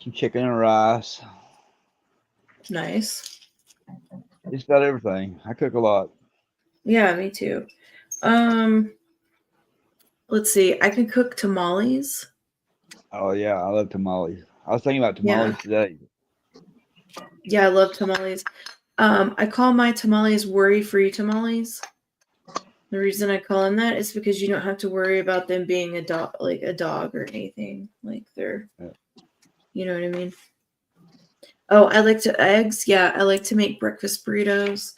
some chicken and rice. Nice. Just about everything. I cook a lot. Yeah, me too. Let's see. I can cook tamales. Oh yeah, I love tamales. I was thinking about tamales today. Yeah, I love tamales. I call my tamales worry-free tamales. The reason I call them that is because you don't have to worry about them being a dog or anything. Like they're, you know what I mean? Oh, I like to eggs. Yeah, I like to make breakfast burritos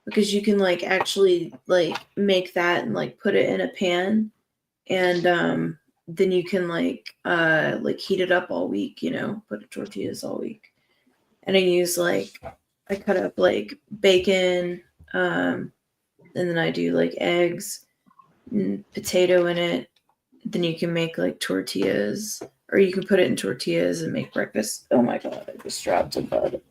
because you can like actually like make that and like put it in a pan, and then you can like heat it up all week. Put tortillas all week, and I cut up like bacon, and then I do like eggs and potato in it. Then you can make like tortillas, or you can put it in tortillas and make breakfast. Oh my god, I just dropped a bud.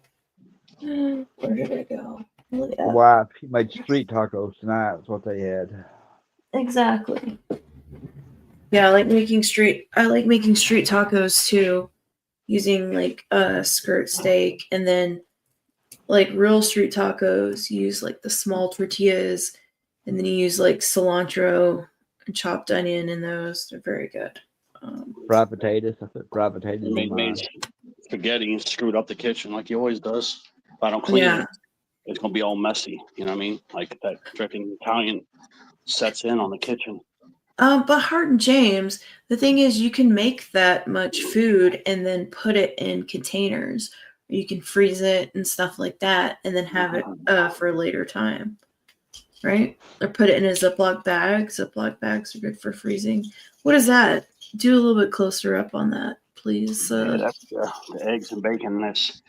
Where did it go? Look at The that. wife, she made street tacos tonight. That's what they had. Exactly. Yeah, I like making street tacos too, using like skirt steak, and then like real street tacos use like the small tortillas, and then you use like cilantro and chopped onion in those. They're very good. Fried potatoes. I put fried potatoes in mine. Made spaghetti and screwed up the kitchen like he always does. If I don't clean Yeah. it, it's gonna be all messy. You know what I mean? Like that freaking Italian sets in on the kitchen. But Hart and James, the thing is, you can make that much food and then put it in containers. You can freeze it and stuff like that, and then have it for a later time, right? Or put it in a Ziploc bag. Ziploc bags are good for freezing. What is that? Do a little bit closer up on that, please. Yeah, that's the eggs and bacon. That's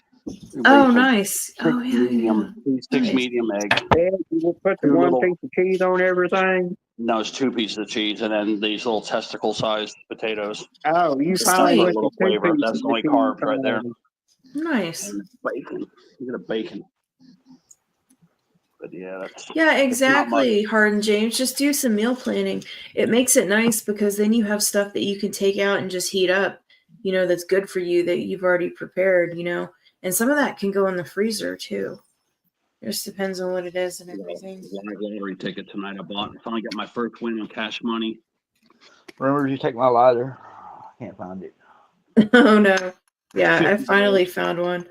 Oh, nice. Oh, yeah, medium, yeah. six Nice. medium eggs. Yeah, you will put the Two one little- piece of cheese on everything. No, it's 2 pieces of cheese, and then these little testicle-sized potatoes. Oh, you Just finally Sweet. for a with little the 2 flavor. pieces That's of the only cheese carbs right there. on. Nice. And bacon. Look at the bacon. But yeah, that's Yeah, exactly, Hard and James. Just do some meal planning. It makes it nice because then you have stuff that you can take out and just heat up, that's good for you that you've already prepared, and some of that can go in the freezer too. It just depends on what it is and everything. lottery ticket tonight. I bought. I finally got my first win on cash money. Remember to take my lighter? I can't find it. Oh no. Yeah, I finally found one.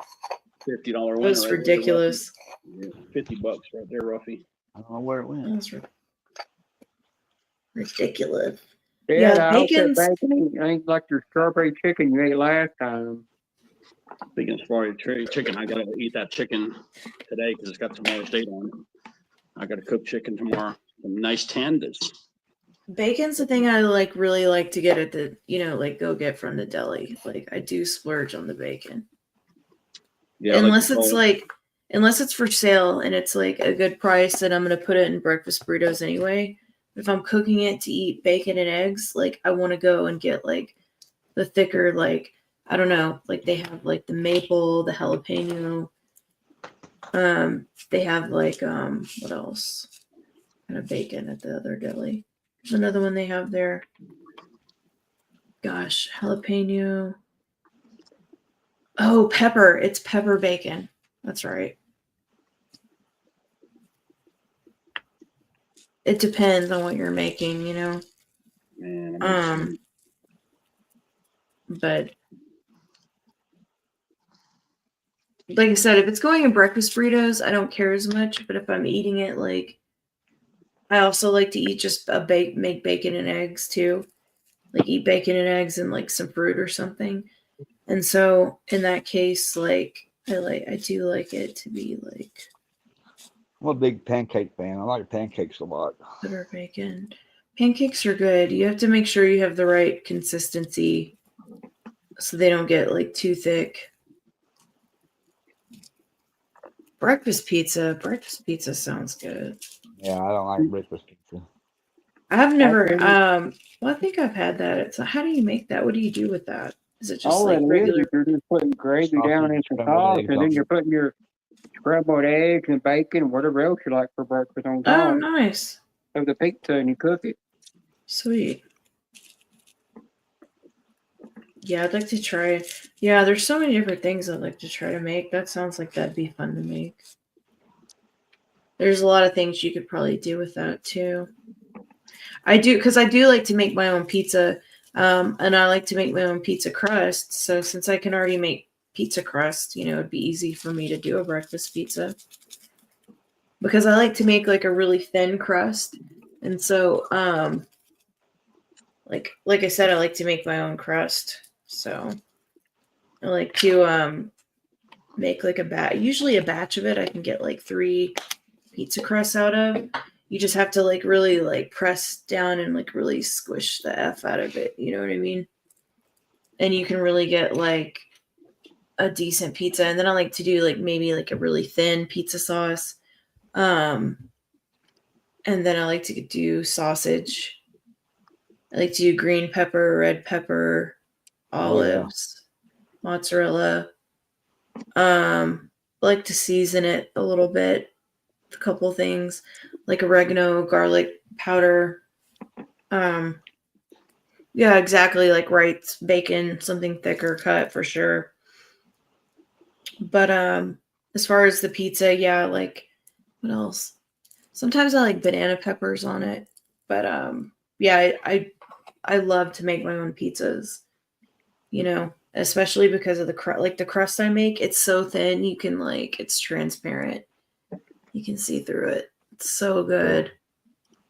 $50 It win. was ridiculous. Yeah, $50 right there, Ruffy. I don't know where it went. That was ridiculous. Yeah, Yeah, I hope that bacon's- bacon ain't like your strawberry chicken you ate last time. Speaking of strawberry chicken, I gotta eat that chicken today because it's got tomorrow's date on it. I gotta cook chicken tomorrow. Some nice tenders. Bacon's the thing I like really like to get at the, like go get from the deli. Like I do splurge on the bacon. Yeah, unless it's for sale and it's like a good price, and I'm gonna put it in breakfast burritos anyway. If I'm cooking it to eat bacon and eggs, like I want to go and get like the thicker, like I don't know, like they have like the maple, the jalapeno. They have like what else? Kind of bacon at the other deli. There's another one they have there. Gosh, jalapeno. Oh, pepper. It's pepper bacon. That's right. It depends on what you're making, but like I said, if it's going in breakfast burritos, I don't care as much. But if I'm eating it, like I also like to eat just make bacon and eggs too. Like eat bacon and eggs and like some fruit or something. And so in that case, like I do like it to be like I'm a big pancake fan. I like pancakes a lot. butter bacon. Pancakes are good. You have to make sure you have the right consistency so they don't get like too thick. Breakfast pizza sounds good. Yeah, I don't like breakfast pizza. I've never well, I think I've had that. How do you make that? What do you do with that? Is it just All like it is, regular? you're just putting gravy Sausage, down in some scrambled sauce, eggs and on then it. you're putting your scrambled eggs and bacon and whatever else you like for breakfast on Oh, top nice. of the pizza, and you cook it. Sweet. Yeah, I'd like to try it. Yeah, there's so many different things I'd like to try to make. That sounds like that'd be fun to make. There's a lot of things you could probably do with that too. Because I do like to make my own pizza, and I like to make my own pizza crust. So since I can already make pizza crust, it'd be easy for me to do a breakfast pizza. Because I like to make like a really thin crust, and so like I said, I like to make my own crust. So I like to make like usually a batch of it. I can get like 3 pizza crusts out of. You just have to like really like press down and like really squish the F out of it. You know what I mean? And you can really get like a decent pizza. And then I like to do like maybe like a really thin pizza sauce. And then I like to do sausage. I like to do green pepper, red pepper, olives, mozzarella. I like to season it a little bit. A couple things like oregano, garlic powder. Yeah, exactly, like rice, bacon, something thicker cut for sure. But as far as the pizza, yeah, like what else? Sometimes I like banana peppers on it. But yeah, I love to make my own pizzas. Especially because of the crust I make. It's so thin, you can it's transparent. You can see through it. It's so good.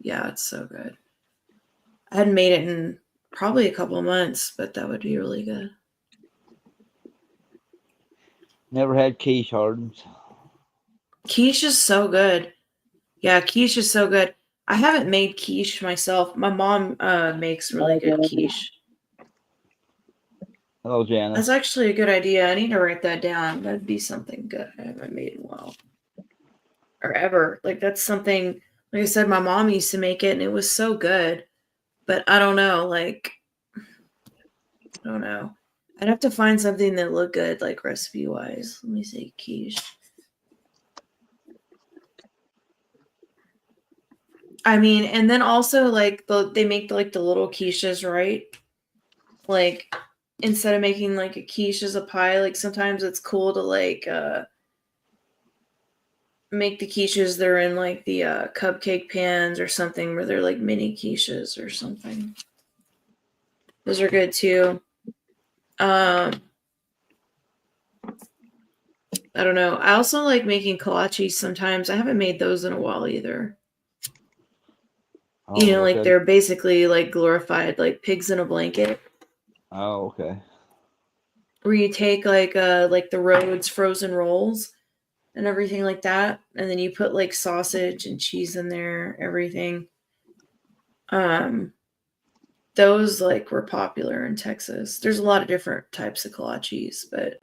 Yeah, it's so good. I hadn't made it in probably a couple of months, but that would be really good. Never had quiche hardens. Quiche is so good. Yeah, quiche is so good. I haven't made quiche myself. My mom makes really good quiche. Hello, Janice. That's actually a good idea. I need to write that down. That'd be something good I haven't made in a while. Or ever. Like that's something, like I said, my mom used to make it and it was so good. But I don't know, I don't know. I'd have to find something that looked good, like recipe wise. Let me see, quiche. I mean, and then also they make like the little quiches, right? Like instead of making like a quiche as a pie, like sometimes it's cool to make the quiches. They're in like the cupcake pans or something where they're like mini quiches or something. Those are good too. I don't know. I also like making kolaches sometimes. I haven't made those in a while either. Oh, okay. They're basically like glorified like pigs in a blanket. Oh, okay. Where you take like the Rhodes frozen rolls and everything like that, and then you put like sausage and cheese in there, everything. Those like were popular in Texas. There's a lot of different types of kolaches, but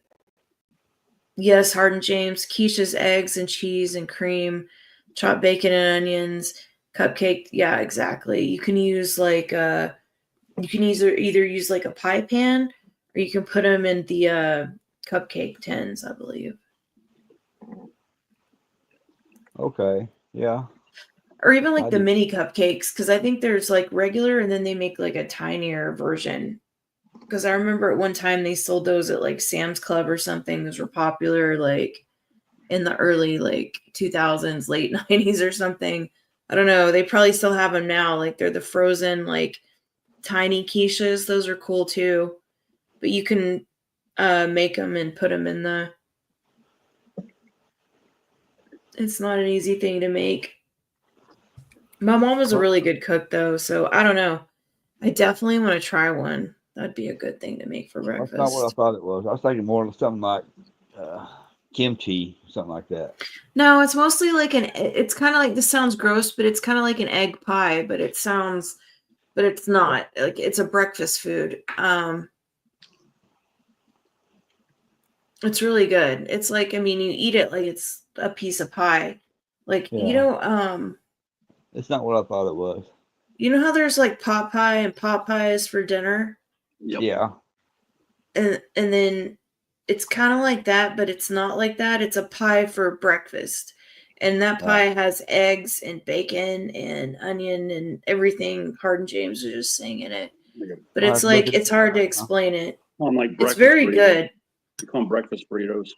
yes, Hardin James, quiches, eggs and cheese and cream, chopped bacon and onions, cupcake. Yeah, exactly. You can use like you can either use like a pie pan, or you can put them in the cupcake tins, I believe. Okay. Yeah. Or even like I the do. mini cupcakes, because I think there's like regular and then they make like a tinier version. Because I remember at one time they sold those at like Sam's Club or something. Those were popular like in the early like 2000s, late 90s or something. I don't know. They probably still have them now. Like they're the frozen like tiny quiches. Those are cool too. But you can make them and put them in the. It's not an easy thing to make. My mom was a really good cook though, so I don't know. I definitely want to try one. That'd be a good thing to make for That's not what I breakfast. thought it was. I was thinking more of something like kimchi, something like that. No, it's mostly like it's kind of like, this sounds gross, but it's kind of like an egg pie, but it's not. Like it's a breakfast food. It's really good. It's like, I mean, you eat it like it's a piece of pie. Like, Yeah. It's not what I thought it was. you know how there's like pot pie and pot pies for dinner? Yep. Yeah. And then it's kind of like that, but it's not like that. It's a pie for breakfast. And that pie has eggs and bacon and onion and everything Hardin James was just saying in it. But I'll it's have to look like, at it's that hard to now. explain it. Like It's breakfast very burritos. good. You call them breakfast burritos.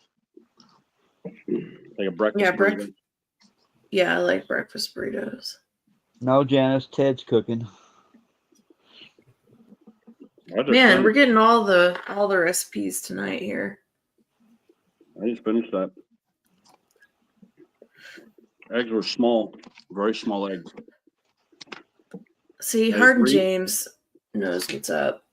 Like a breakfast Yeah, burrito. Yeah, I like breakfast burritos. No, Janice, Ted's cooking. Man, we're getting all the recipes tonight here. I just finished that. Eggs were small, very small eggs. See, Hardin James knows what's up.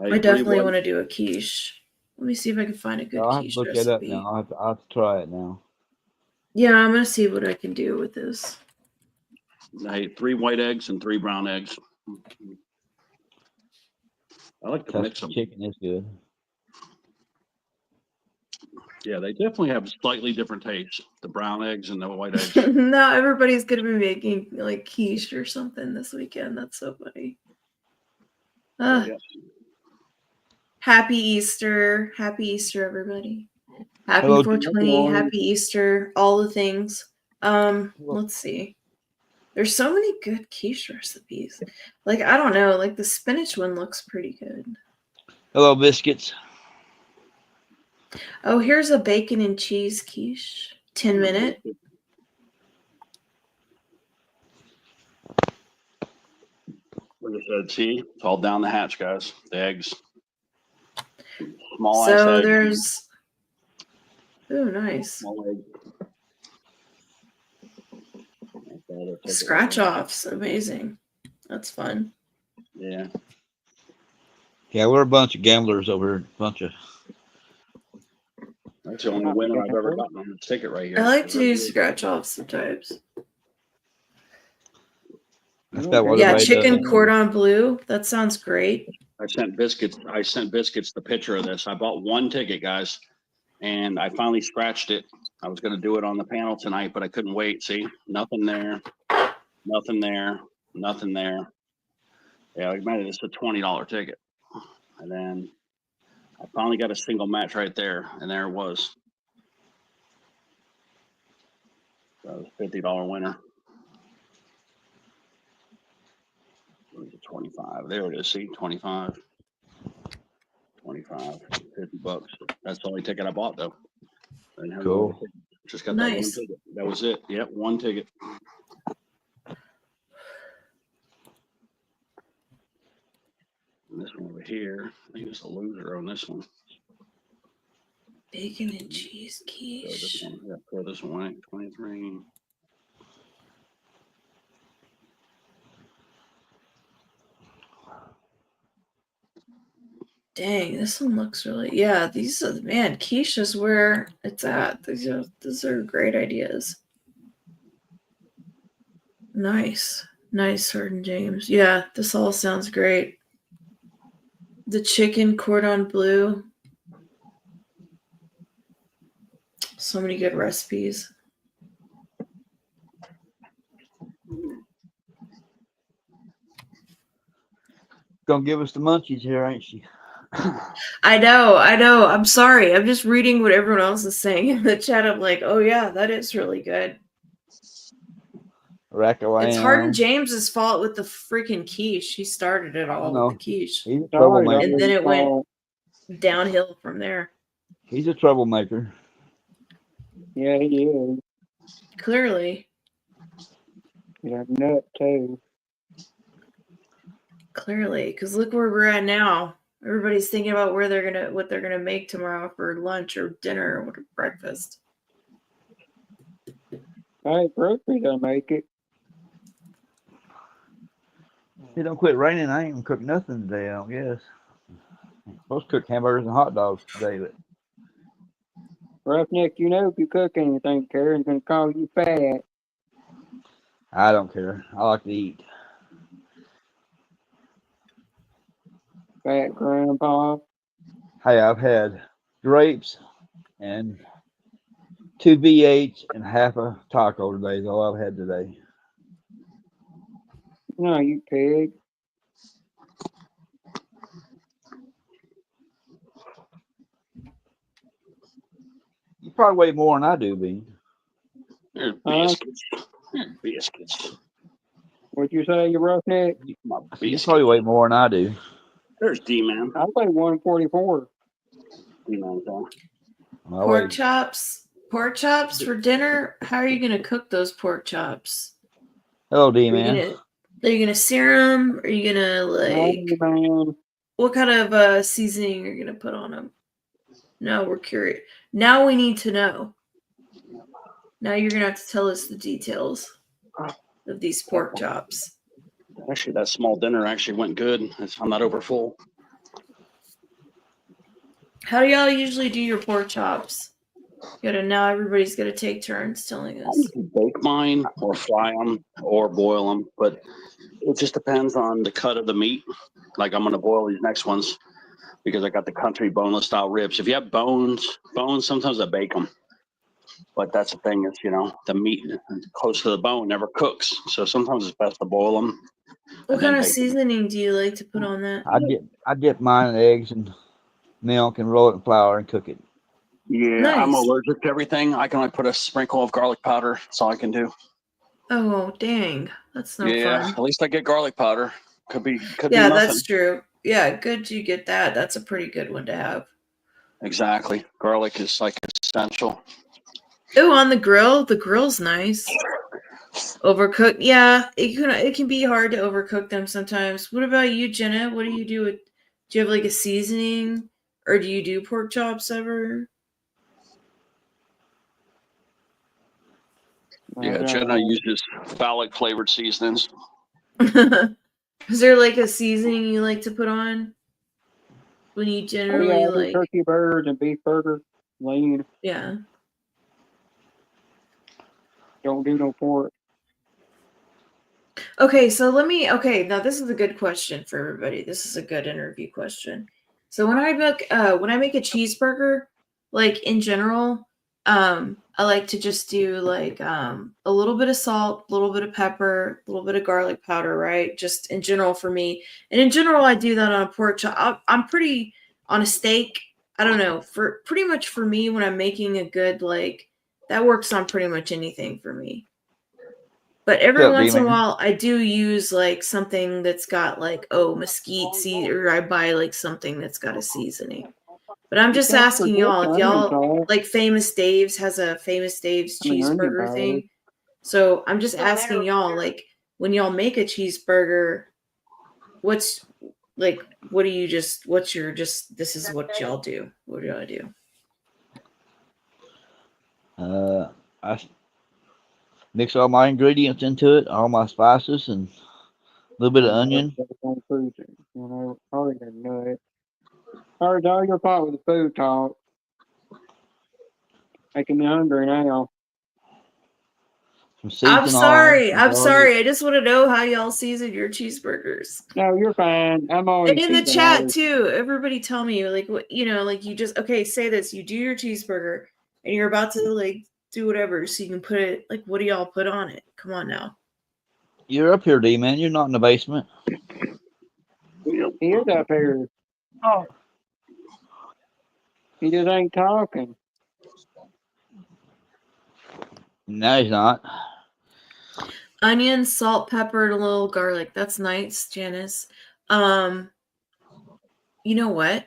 I definitely want to do a quiche. Let me see if I can find a good I'll have to quiche look recipe. that up now. I'll have to try it now. Yeah, I'm gonna see what I can do with this. I ate 3 white eggs and 3 brown eggs. I like to mix them. Chicken is good. Yeah, they definitely have slightly different tastes. The brown eggs and the white eggs. Now everybody's gonna be making like quiche or something this weekend. That's so funny. Happy Easter. Happy Easter, everybody. Happy 420, happy Easter, all the things. Let's see. There's so many good quiche recipes. Like, I don't know, like the spinach one looks pretty good. Hello, biscuits. Oh, here's a bacon and cheese quiche. 10-minute. Like I said, see, it's all down the hatch, guys. The eggs. Small So eggs. there's, oh, nice. Small eggs. Scratch offs, amazing. That's fun. Yeah. Yeah, we're a bunch of gamblers over here. That's the only winner I've ever gotten on this ticket right here. I like to do scratch offs sometimes. Yeah, chicken cordon bleu. That sounds great. I sent biscuits the picture of this. I bought 1 ticket, guys, and I finally scratched it. I was going to do it on the panel tonight, but I couldn't wait. See, nothing there, nothing there, nothing there. Yeah, I made it. It's a $20 ticket, and then I finally got a single match right there, and there it was. That was a $50 winner. Where's the 25? There it is. See, 25. 25, $50. That's the only ticket I bought, though. Cool. Just got Nice. that 1 ticket. That was it. Yep, 1 ticket. And this one over here, I think it's a loser on this one. Bacon and cheese quiche. Throw this one away. 23. Dang, this one looks really, yeah, these are, man, quiche is where it's at. These are great ideas. Nice. Nice, Harden James. Yeah, this all sounds great. The chicken cordon bleu. So many good recipes. Gonna give us the munchies here, ain't she? I know. I'm sorry. I'm just reading what everyone else is saying in the chat. I'm like, oh yeah, that is really good. Rack of It's Harden lamb. James's fault with the freaking quiche. He started it all know. with the quiche. He's a Sorry, troublemaker. And then it went oh, downhill from there. He's a troublemaker. yeah, he is. Clearly. Yeah, nut too. Clearly. Because look where we're at now. Everybody's thinking about what they're gonna make tomorrow for lunch or dinner or breakfast. Hey, grocery don't make it. If it don't quit raining, I ain't gonna cook nothing today, I don't guess. I'm supposed to cook hamburgers and hot dogs today, but Roughneck, you know if you cook anything, Karen's gonna call you fat. I don't care. I like to eat. Fat grandpa. Hey, I've had grapes and 2 V8s and half a taco today is all I've had today. No, you pig. You probably weigh more than I do, Bean. There's Huh? biscuits. There's biscuits. What'd you say, you roughneck? My You biscuits. probably weigh more than I do. There's D-Man. I weigh 144. D-Man's on. I weigh, Pork chops. Pork chops for dinner? How are you gonna cook those pork chops? hello, D Are man. you gonna sear them? Are you gonna Hey, man. what kind of seasoning are you gonna put on them? No, we're curious. Now we need to know. Now you're gonna have to tell us the details of these pork chops. Actually, that small dinner actually went good. I'm not over full. How do y'all usually do your pork chops? Now everybody's gonna take turns telling I us. usually bake mine or fry them or boil them, but it just depends on the cut of the meat. Like I'm going to boil these next ones because I got the country boneless style ribs. If you have bones, sometimes I bake them. But that's the thing is, the meat close to the bone never cooks. So sometimes it's best to boil them. What kind of seasoning do you like to put on that? I dip mine in eggs and milk and roll it in flour and cook it. Yeah, Nice. I'm allergic to everything. I can only put a sprinkle of garlic powder. That's all I can do. Oh dang, that's no Yeah, fun. at least I get garlic powder. Could be Yeah, nothing. that's true. Yeah, good you get that. That's a pretty good one to have. Exactly. Garlic is like essential. Oh, on the grill. The grill's nice. Overcooked. Yeah, it can be hard to overcook them sometimes. What about you, Jenna? What do you do with? Do you have like a seasoning, or do you do pork chops ever? Yeah, Jenna uses phallic flavored seasonings. Is there like a seasoning you like to put on when you generally I do turkey burgers and beef burgers, lean. Yeah. Don't do no pork. Okay, so now this is a good question for everybody. This is a good interview question. So when I make a cheeseburger, like in general, I like to just do like a little bit of salt, a little bit of pepper, a little bit of garlic powder, right? Just in general for me. And in general, I do that on a pork chop. I'm pretty on a steak. I don't know, for pretty much for me when I'm making a good that works on pretty much anything for me. But every once in a while, I do use like something that's got mesquite seed, or I buy like something that's got a seasoning. But I'm just asking y'all if y'all like Famous Dave's has a Famous Dave's cheeseburger thing. So I'm just asking y'all, like, when y'all make a cheeseburger, this is what y'all do. What do y'all do? I mix all my ingredients into it, all my spices, and a little bit of onion. Probably a nut. All right, all your pot with the food talk. Making me hungry now. Some I'm season sorry. all, I'm sorry. I just want to know how y'all season your cheeseburgers. No, you're fine. I'm always And in the seasoned chat ours. too, everybody tell me like what like you just say this. You do your cheeseburger and you're about to like do whatever, so you can put it like what do y'all put on it? Come on now. You're up here, D man. You're not in the basement. He is up here. Oh, He just ain't talking. No, he's not. Onion, salt, pepper, and a little garlic. That's nice, Janice. You know what?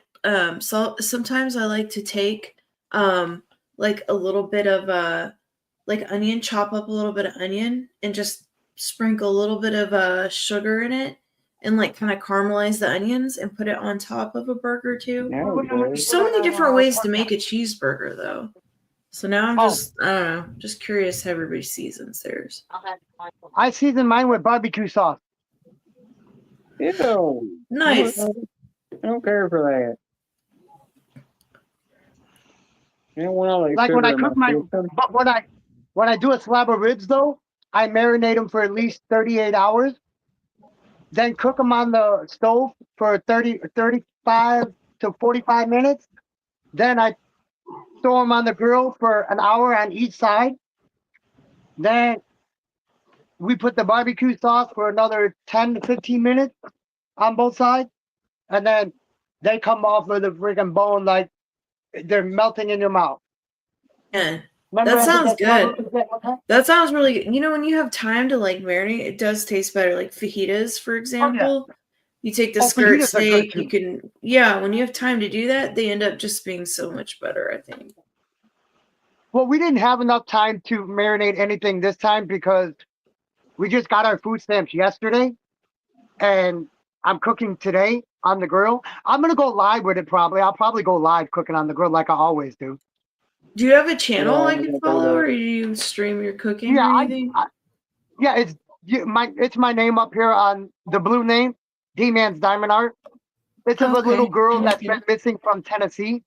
So sometimes I like to take like a little bit of like onion, chop up a little bit of onion and just sprinkle a little bit of sugar in it and like kind of caramelize the onions and put it on top of a burger too. Now he does. There's so many different ways to make a cheeseburger though. So now I'm just I don't know, just curious how everybody seasons theirs. I season mine with barbecue sauce. Ew. Nice. I don't care for that. I don't want all that Like when I sugar in cook my, system. but when I do a slab of ribs though, I marinate them for at least 38 hours. Then cook them on the stove for 35 to 45 minutes. Then I throw them on the grill for an hour on each side. Then we put the barbecue sauce for another 10 to 15 minutes on both sides. And then they come off of the freaking bone like they're melting in your mouth. Yeah. Remember That sounds good. good. That sounds really good. You know, when you have time to like marinate, it does taste better. Like fajitas, for example. You take the skirt fajitas are good, steak, you too. can when you have time to do that, they end up just being so much better, I think. Well, we didn't have enough time to marinate anything this time because we just got our food stamps yesterday and I'm cooking today on the grill. I'm going to go live with it probably. I'll probably go live cooking on the grill like I always do. Do you have a channel Yeah, I I'm can gonna do follow that. or do you stream your cooking Yeah, or anything? it's my name up here on the blue name, D-Man's Diamond Art. It's of a Okay. little girl that's been missing from Tennessee.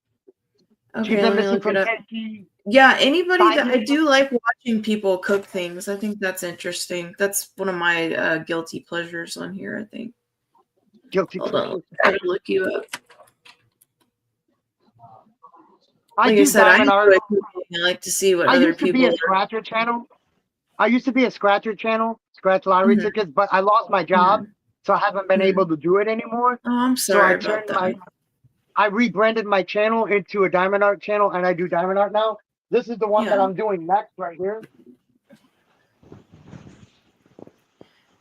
She's Okay, been let me missing look it from up. Tennessee. Yeah, anybody 5 that I years. do like watching people cook things. I think that's interesting. That's one of my guilty pleasures on here, I think. Guilty Hold on, pleasure. try to look you up. I Like I do said, I Diamond Art. enjoy cooking. I like to see what I other used to be people a scratcher channel. I used to be a scratcher channel, scratch lottery Mhm. tickets, but I lost my job, so I haven't been Mhm. able to do it anymore. Oh, I'm So I sorry about that. I rebranded my channel into a Diamond Art channel, and I do Diamond Art now. This is the one that Yeah. I'm doing next right here.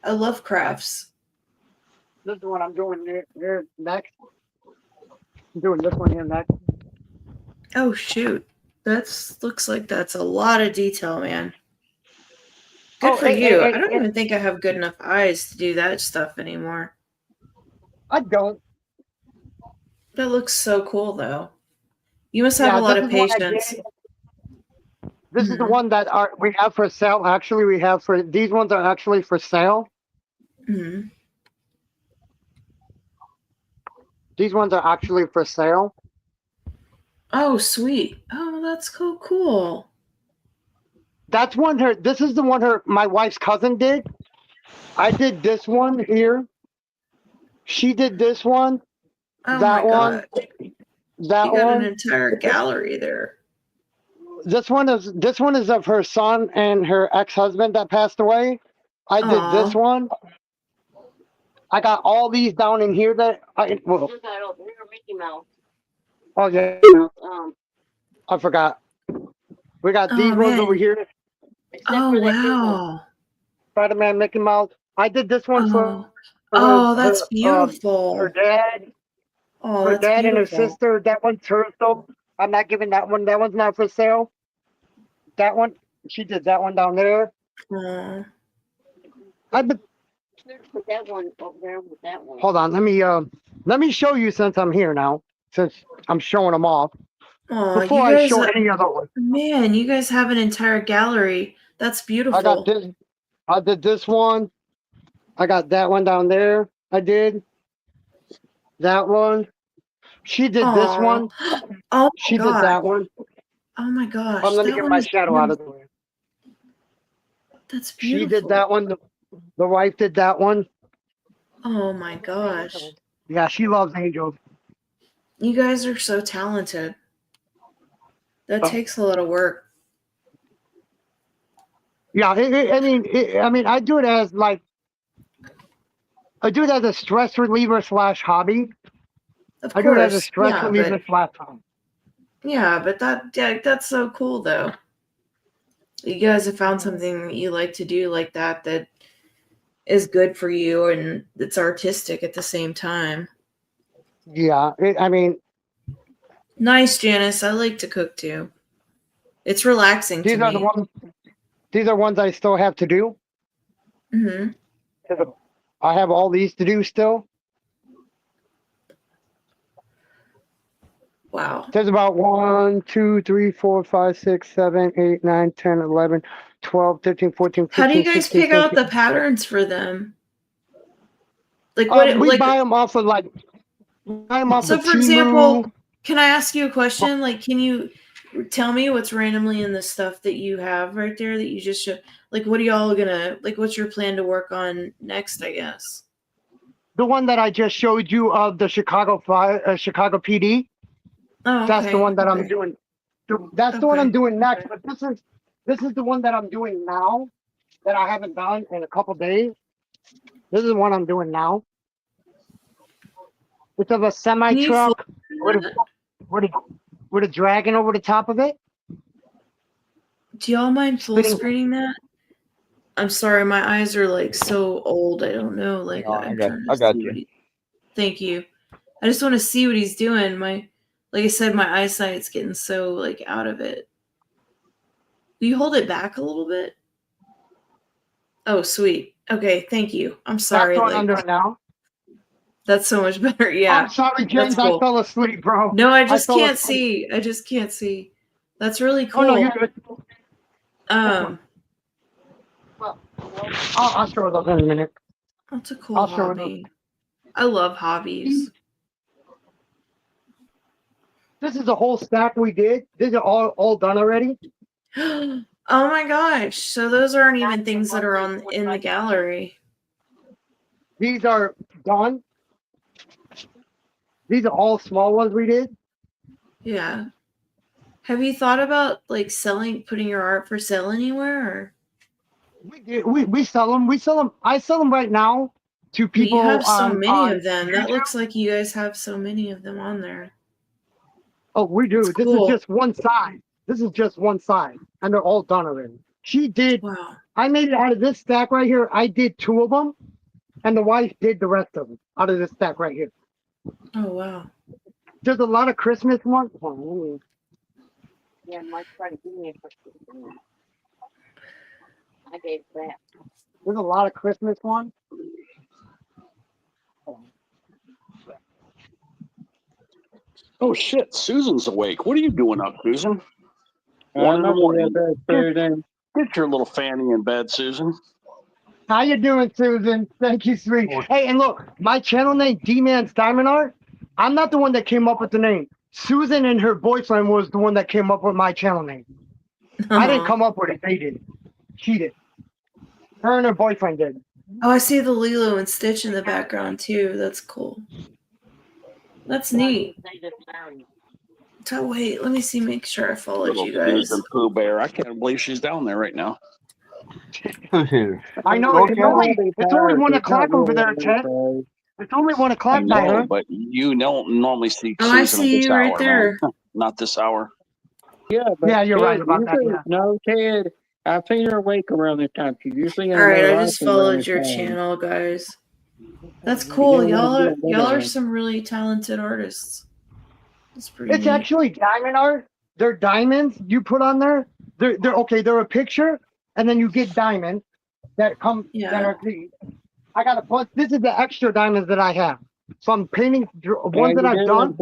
I love crafts. This is the one I'm doing here next. I'm doing this one here next. Oh shoot. Looks like that's a lot of detail, man. Good for you. I don't even think I have good enough eyes to do that stuff anymore. I don't. That looks so cool though. You must have a lot this of is what I patience. did. This is the one that we have for sale. Actually, these ones are actually for sale. Mhm. These ones are actually for sale. Oh, sweet. Oh, that's cool. This is the one my wife's cousin did. I did this one here. She did this one. Oh That my one. god. That You got an one. entire gallery there. This one is of her son and her ex-husband that passed away. I did this Aw. one. I got all these down in here Oh yeah. I forgot. We got Oh, these ones over man. here. Oh, wow. Spider-Man, Mickey Mouse. I did this one for That's beautiful. her dad. Oh, Her that's dad and her beautiful. sister. That one's hers though. I'm not giving that one. That one's not for sale. That one, she did that one down there. Aw. Put that one over there with that one. Hold on, let me show you since I'm here now. Since I'm showing them off. Aw, Before you I guys, show any other one. man, you guys have an entire gallery. That's beautiful. I got this. I did this one. I got that one down there. I did that one. She did this Aw. one. Oh, She God. did that one. Oh my gosh. Let me that get one my is shadow out of the way. That's beautiful. She did that one. The wife did that one. Oh my gosh. Yeah, she loves angels. You guys are so talented. That takes a lot of work. Yeah, I mean, I do it as a stress reliever / hobby. Of I do it as a course. stress Yeah, reliever / hobby. but that's so cool though. You guys have found something that you like to do like that is good for you and it's artistic at the same time. Yeah, I mean, Nice, Janice. I like to cook too. It's relaxing to these are the me. ones. These are ones I still have to do. Mm-hmm. I have all these to do still. Wow. There's about 1, 2, 3, 4, 5, 6, 7, 8, 9, 10, 11, 12, 13, 14, 15, How do you guys 16, pick out 17. the patterns for them? Like what? We Like buy them off of so, for example, can I ask you a question? Like, can you tell me what's randomly in the stuff that you have right there that you just show? Like, what are y'all gonna like? What's your plan to work on next? I guess the one that I just showed you of the Chicago PD. Oh, okay. That's the one that I'm doing. That's the one I'm doing next. Okay. But this is the one that I'm doing now that I haven't done in a couple days. This is the one I'm doing now. It's of a semi truck with a dragon over the top of it. Do y'all mind full screening that? I'm sorry, my eyes are like so old. I don't know. Like I got you. Thank you. I just want to see what he's doing. Like I said, my eyesight's getting so like out of it. Will you hold it back a little bit? Oh, sweet. Okay, thank you. I'm sorry. That's what I'm doing now. That's so much better. Yeah. I'm sorry, James. Cool. I fell asleep, bro. No, I just can't see. I just can't see. That's really cool. Oh, no, you're good. I'll show it up in a minute. That's a cool hobby. I love hobbies. This is a whole stack we did. These are all done already. Oh my gosh. So those aren't even things that are in the gallery. These are done. These are all small ones we did. Yeah. Have you thought about like putting your art for sale anywhere? Or? We sell them. We sell them. I sell them right now to people. You have so many of them. YouTube. That looks like you guys have so many of them on there. Oh, we do. That's this cool. is just one side. This is just one side, and they're all done already. She did. Wow. I made it out of this stack right here. I did 2 of them, and the wife did the rest of them out of this stack right here. Oh wow. There's a lot of Christmas ones. Yeah, Mike tried to give me a question. I gave that. There's a lot of Christmas ones. Oh shit, Susan's awake. What are you doing up, Susan? 1 in the morning. Get your little fanny in bed, Susan. How you doing, Susan? Thank you, sweet. Hey, and look, my channel name, D-Man's Diamond Art. I'm not the one that came up with the name. Susan and her boyfriend was the one that came up with my channel name. I didn't come up with it. They did. She did. Her and her boyfriend did. Oh, I see the Lilo and Stitch in the background too. That's cool. That's neat. So wait, let me see. Make sure I followed Little you guys. Susan Pooh Bear. I can't believe she's down there right now. I know. It's only 1 o'clock over there, Ted. It's only 1 o'clock I know, now. but you don't normally see Oh, Susan I at see this you right hour, there. man. Not this hour. Yeah, but Yeah, you're Ted, right about that. usually- Yeah. No, Ted, I've seen her awake around this time. She's usually in All right, another I just life around followed this your time. channel, guys. That's cool. Yeah, Y'all are some really talented artists. It's pretty It's neat. actually diamond art. They're diamonds you put on there. They're okay. They're a picture, and then you get diamonds that come that are these. I got a bunch. This is the extra diamonds that I have. So I'm painting ones that I've done.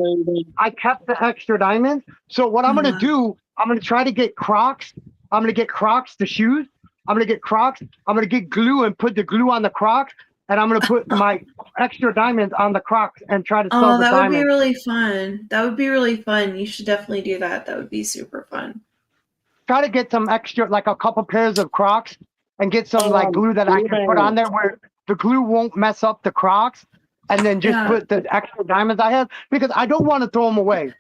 I kept the extra diamonds. So what I'm gonna do, I'm gonna try to get Crocs. I'm gonna get Crocs, the shoes. I'm gonna get Crocs. I'm gonna get glue and put the glue on the Crocs, and I'm gonna put my extra diamonds on the Crocs and try to sell Oh, the that would diamonds. be really fun. That would be really fun. You should definitely do that. That would be super fun. Try to get some extra, like a couple pairs of Crocs, and get some like glue that I can put on there where the glue won't mess up the Crocs, and then just put the extra diamonds I have because I don't want to throw them away.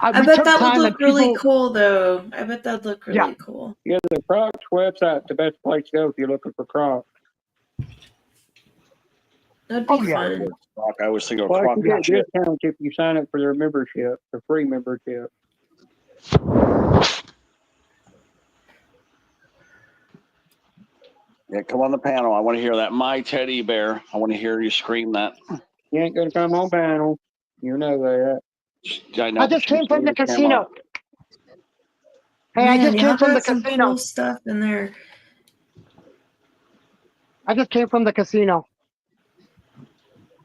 I we bet took that would time look and really people- cool, though. I bet that'd look really Yeah. cool. Yeah, the Crocs website's the best place to go if you're looking for Crocs. That'd be Oh, yeah. fun. Croc, I always think of Well, Croc. you get discounts if you sign up for their membership, the free membership. Yeah, come on the panel. I want to hear that. My teddy bear. I want to hear you scream that. You ain't gonna come on panel. You know that. I know. I just came from the casino. Hey, Man, I just y'all came from the got some casino. cool stuff in there. I just came from the casino.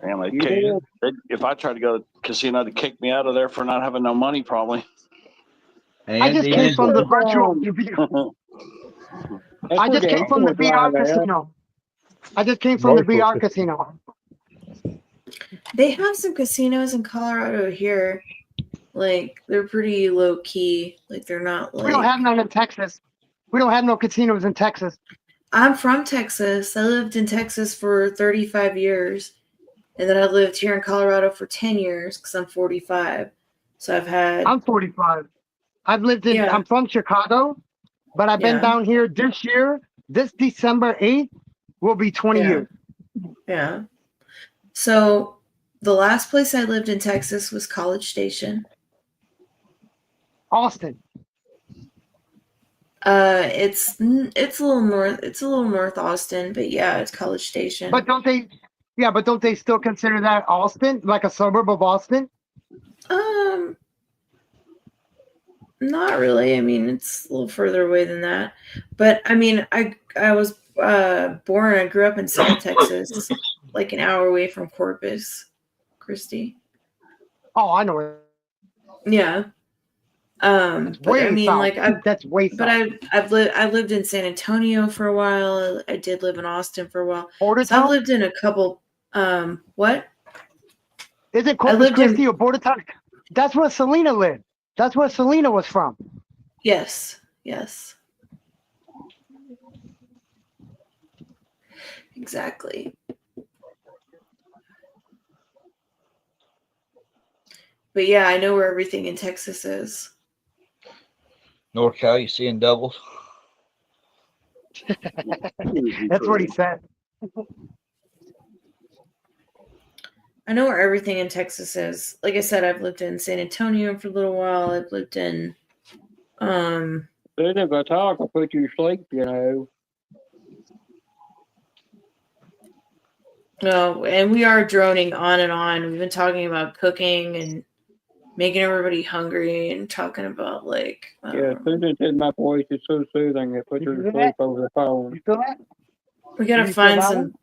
Damn, You did? if I tried to go to the casino, they'd kick me out of there for not having no money, probably. I just came from the virtual. I just came from the VR casino. I just came from the VR casino. They have some casinos in Colorado here. Like, they're pretty low key. Like, they're not like. We don't have none in Texas. We don't have no casinos in Texas. I'm from Texas. I lived in Texas for 35 years. And then I lived here in Colorado for 10 years because I'm 45. So I've had. I'm 45. I've lived in. I'm from Chicago, but I've been down here this year. This December 8th will be 20 years. Yeah. So the last place I lived in Texas was College Station. Austin. It's a little north. It's a little north Austin, but yeah, it's College Station. But don't they? Yeah, but don't they still consider that Austin, like a suburb of Austin? Not really. I mean, it's a little further away than that. But I mean, I was born. I grew up in South Texas, like an hour away from Corpus Christi. Oh, I know it. Yeah. But I mean, south. like that's way But I've lived in San Antonio for a while. I did live in Austin for a while. So I've lived in a couple. What? Is it Corpus Christi or Bordertown? That's where Selena lived. That's where Selena was from. Yes. Yes. Exactly. But yeah, I know where everything in Texas is. NorCal, you seeing doubles? That's what he said. I know where everything in Texas is. Like I said, I've lived in San Antonio for a little while. I've lived in If I talk, I'll put you to sleep, you know. No, and we are droning on and on. We've been talking about cooking and making everybody hungry and talking about like Yeah, Susan said my voice is so soothing it puts her to sleep over the phone. You feel that? we gotta You feel find that some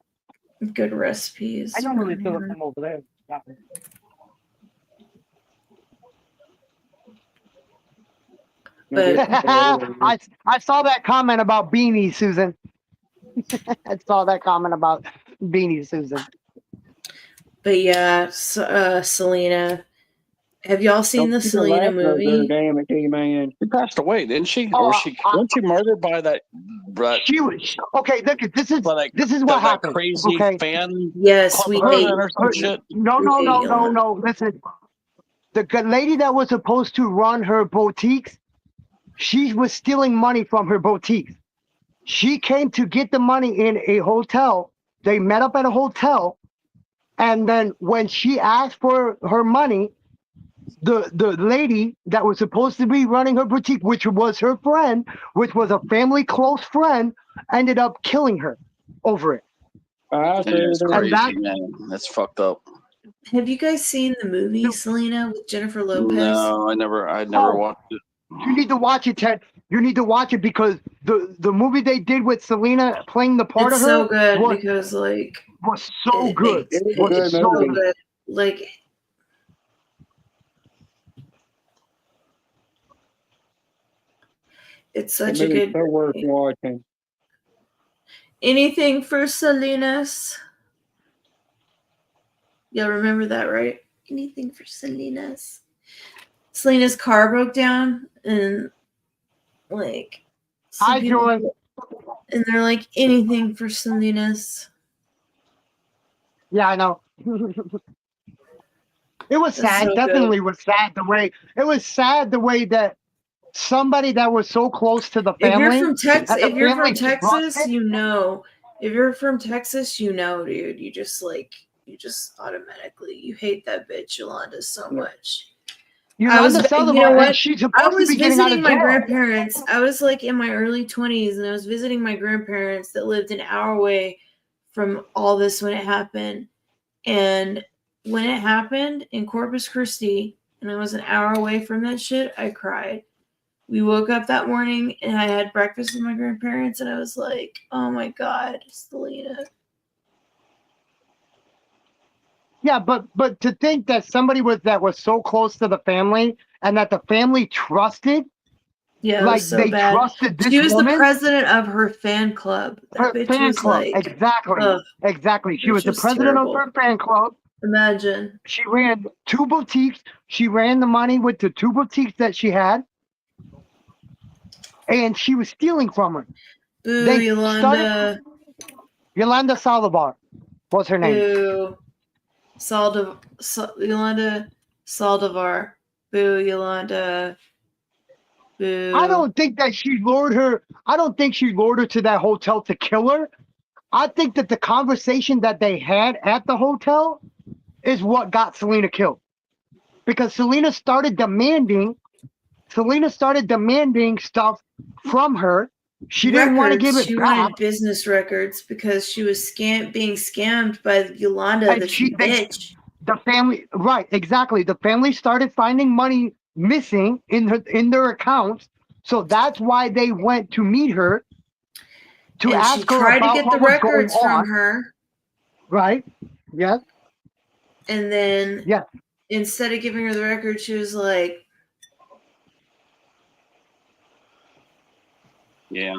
good recipes. I don't really feel it here. from over there. But I saw that comment about beanies, Susan. I saw that comment about beanies, Susan. But yeah, Selena. Have y'all seen the Selena movie? Damn it, man. She passed away, didn't she? Or was wasn't she murdered by that? She was okay. Look, this is what happened. Crazy okay? fan. Yes, we hate or some shit. No. Listen, the lady that was supposed to run her boutiques, she was stealing money from her boutiques. She came to get the money in a hotel. They met up at a hotel, and then when she asked for her money, the lady that was supposed to be running her boutique, which was her friend, which was a family close friend, ended up killing her over it. That's crazy, man. That's fucked up. Have you guys seen the movie Selena with Jennifer Lopez? No, I never watched it. You need to watch it, Ted. You need to watch it because the movie they did with Selena playing the part It's of her so good because like was so good. It was was so good. Like it's such a good. So worth watching. Anything for Selena's? Y'all remember that, right? Anything for Selena's? Selena's car broke down and like Hi, Joy. And they're like, anything for Salinas. Yeah, I know. It was That's sad. so Definitely good. was sad the way it was sad the way that somebody that was so close to the If you're family from Texas, and the if you're from family Texas, trusted. you know. If you're from Texas, you know, dude. You just automatically you hate that bitch Yolanda so much. Yolanda You know Saldivar, and what? she's I supposed to was be getting out visiting of my jail. grandparents. I was like in my early 20s, and I was visiting my grandparents that lived an hour away from all this when it happened. And when it happened in Corpus Christi, and I was an hour away from that shit, I cried. We woke up that morning, and I had breakfast with my grandparents, and I was like, "Oh my God, Selena." Yeah, but to think that somebody that was so close to the family and that the family trusted, Yeah, it like was so they bad. trusted this She was the woman, president of her fan club. That her bitch fan was club. like, Exactly, ugh, exactly. She bitch was the was president of terrible. her fan club. Imagine. She ran 2 boutiques. She ran the money with the 2 boutiques that she had, and she was stealing from her. Boo, They Yolanda. started. Yolanda Saldivar was her name. Boo. Yolanda Saldivar. Boo, Yolanda. Boo. I don't think that she lured her. I don't think she lured her to that hotel to kill her. I think that the conversation that they had at the hotel is what got Selena killed. Because Selena started demanding stuff from her. She didn't want to give it She back. wanted business records because she was being scammed by Yolanda, And this bitch. The family, right, exactly. The family started finding money missing in their accounts. So that's why they went to meet her to And ask she her tried to about get what the was going records from on. her. Right. Yes. And then Yes. instead of giving her the record, she was like, Yeah.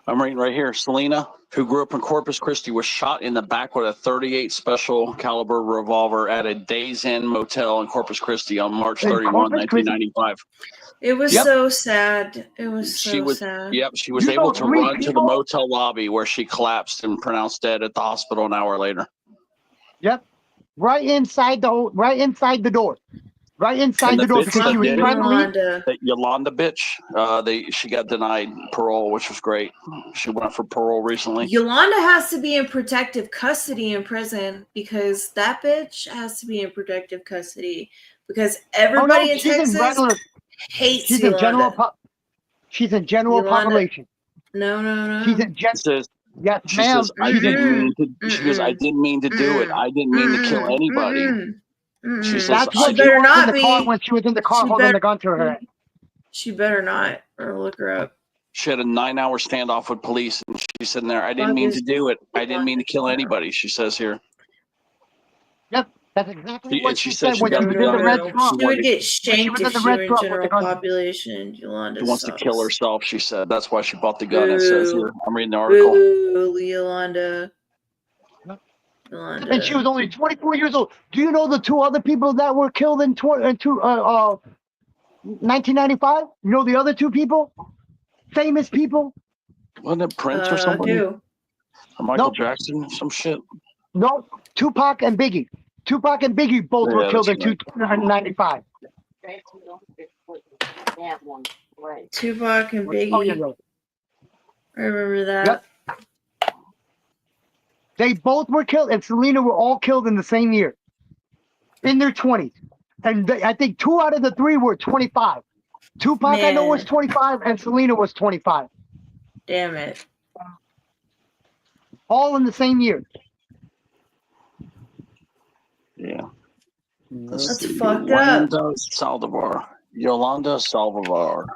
I'm reading right here. Selena, who grew up in Corpus Christi, was shot in the back with a .38 special caliber revolver at a Days Inn motel in Corpus Christi on March 31, 1995. it was so sad. It was She so was, sad. yep, she was You able know, to 3 run to the people. motel lobby where she collapsed and pronounced dead at the hospital an hour later. Yep. Right inside the door. Right inside the door because she was trying to leave. That Yolanda bitch, she got denied parole, which was great. She went up for parole recently. Yolanda has to be in protective custody in prison because that bitch has to be in protective custody because everybody in Texas hates she's Yolanda. She's in general population. No. She's in says, yes, she ma'am. says, I didn't mean to do it. I didn't mean to kill anybody. She says, that's what she better not in the car when she was in the car holding the gun to her head. She better not, or look her up. She had a 9-hour standoff with police, and she's sitting there. I didn't mean to do it. I didn't mean to kill anybody. She says here. Yep, that's exactly what she said she when she was in the red truck. She would get shanked if she were in general population. Yolanda She wants to kill herself, she said. That's why she bought the gun. Boo. It says here. I'm reading the article. Boo, Yolanda. And she was only 24 years old. Do you know the 2 other people that were killed in 1995? You know the other 2 people? Famous people? Wasn't it Prince or somebody? Who? Or Michael Jackson? Some shit? No, Tupac and Biggie. Tupac and Biggie both were killed in 1995. Tupac and Biggie. I remember that. Yep. They both were killed, and Selena were all killed in the same year, in their 20s. And I think 2 out of the 3 were 25. Tupac, I know, was 25, and Selena was 25. Damn it. All in the same year. Yeah. That's fucked up. Yolanda Saldivar.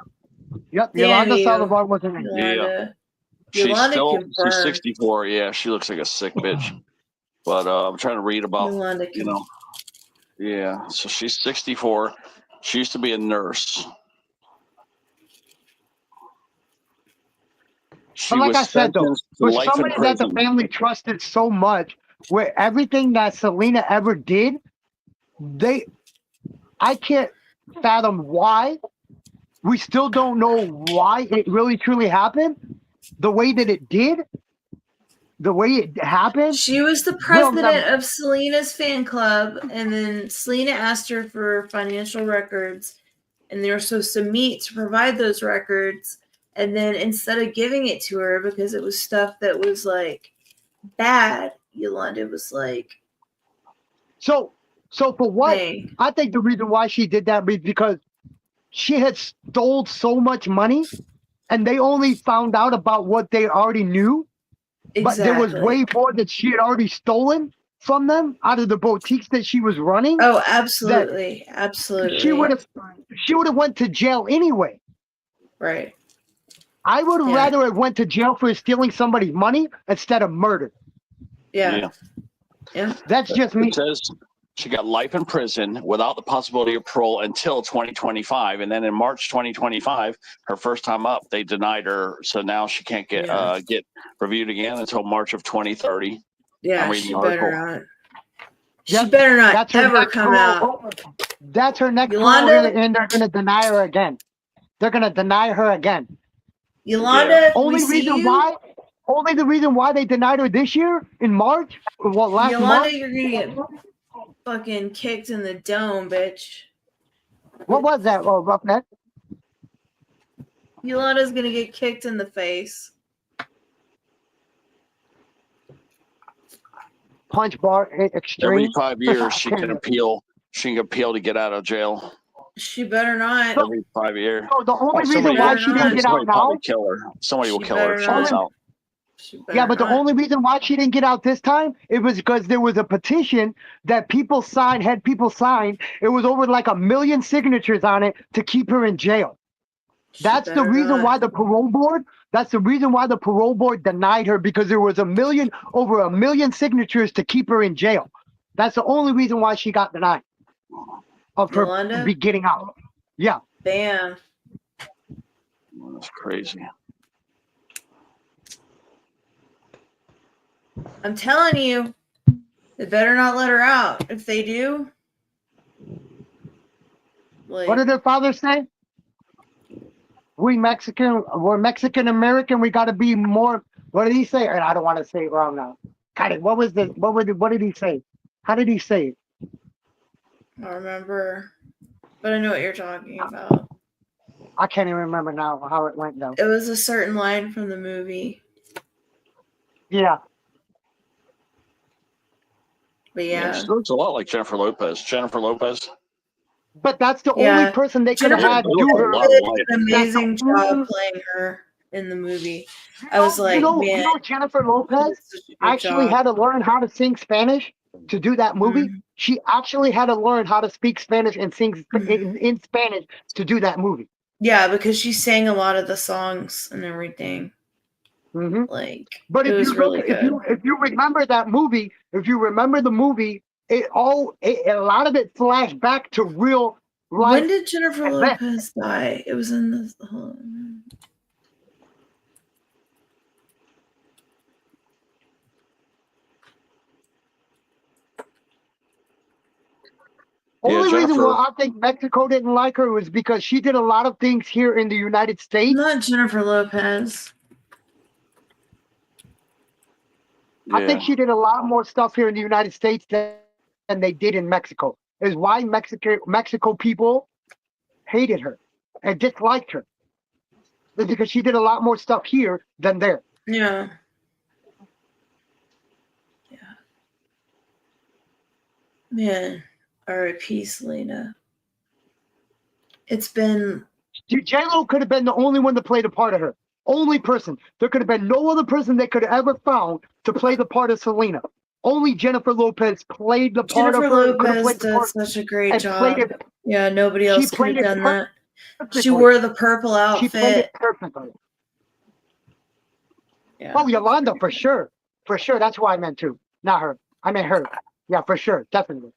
Yep, Damn Yolanda you. Saldivar was her name. Yolanda. She's Yolanda she's 64. Yeah, she looks like a sick bitch. But I'm trying to read about, Yeah, so she's 64. She used to be a nurse. But like I said, though, for somebody that the family trusted so much, where everything that Selena ever did, I can't fathom why. We still don't know why it really truly happened. the way that it did, the way it happened. She was the president of Selena's fan club, and then Selena asked her for financial records, and they were supposed to meet to provide those records. And then instead of giving it to her because it was stuff that was like bad, Yolanda was like, So for what? I think the reason why she did that was because she had stole so much money, and they only found out about what they already knew. But there was way more that she had already stolen from them out of the boutiques that she was running. Oh, absolutely, absolutely. She would have went to jail anyway. Right. I would have rather have went to jail for stealing somebody's money instead of murder. Yeah. That's just me. It says she got life in prison without the possibility of parole until 2025, and then in March 2025, her first time up, they denied her, so now she can't get reviewed again until March of 2030. Yeah, she better not. She better not ever come out. That's her next Yolanda, and they're going to deny her again. They're going to deny her again. Yolanda, only the reason why they denied her this year in March, well, last Yolanda, month. you're gonna get fucking kicked in the dome, bitch. What was that, Roughneck? Yolanda's gonna get kicked in the face. Punch bar extreme. Every 5 years, she can appeal. She can appeal to get out of jail. She better not. Every 5 years. So the only reason why she didn't get out now. Kill her. Somebody will kill her if she gets out. Yeah, but the only reason why she didn't get out this time, it was because there was a petition that people signed, had people sign. It was over like 1 million signatures on it to keep her in jail. That's the reason why the parole board. That's the reason why the parole board denied her, because there was over 1 million signatures to keep her in jail. That's the only reason why she got denied of her getting out. Yeah. Damn. That's crazy. I'm telling you, they better not let her out. If they do, what did her father say? We're Mexican American. We got to be more. What did he say? And I don't want to say it wrong now. God, what did he say? How did he say it? I don't remember, but I know what you're talking about. I can't even remember now how it went though. It was a certain line from the movie. Yeah. But yeah. She looks a lot like Jennifer Lopez. But that's the only person they could have had do her. Did an amazing job playing her in the movie. I was like, man, Jennifer Lopez actually had to learn how to sing Spanish to do that movie. Mm-hmm. She actually had to learn how to speak Spanish and sing in Spanish to do that movie. Yeah, because she sang a lot of the songs and everything. Mm-hmm. But it was really good. If you remember that movie, a lot of it flashed back to real life. When did Jennifer Lopez die? It was in the. Only reason why I think Mexico didn't like her was because she did a lot of things here in the United States. Not Jennifer Lopez. I think she did a lot more stuff here in the United States than they did in Mexico. Is why Mexico people hated her and disliked her. It's because she did a lot more stuff here than there. Yeah. Yeah. Man, R.I.P. Selena. It's been. J-Lo could have been the only one to play the part of her. Only person. There could have been no other person they could have ever found to play the part of Selena. Only Jennifer Lopez played the part of her. Jennifer Lopez did such a great job. Yeah, nobody else could have done that. She wore the purple outfit. She played it perfectly. Yeah. Oh, Yolanda, for sure. For sure. That's who I meant too. Not her. I meant her. Yeah, for sure. Definitely.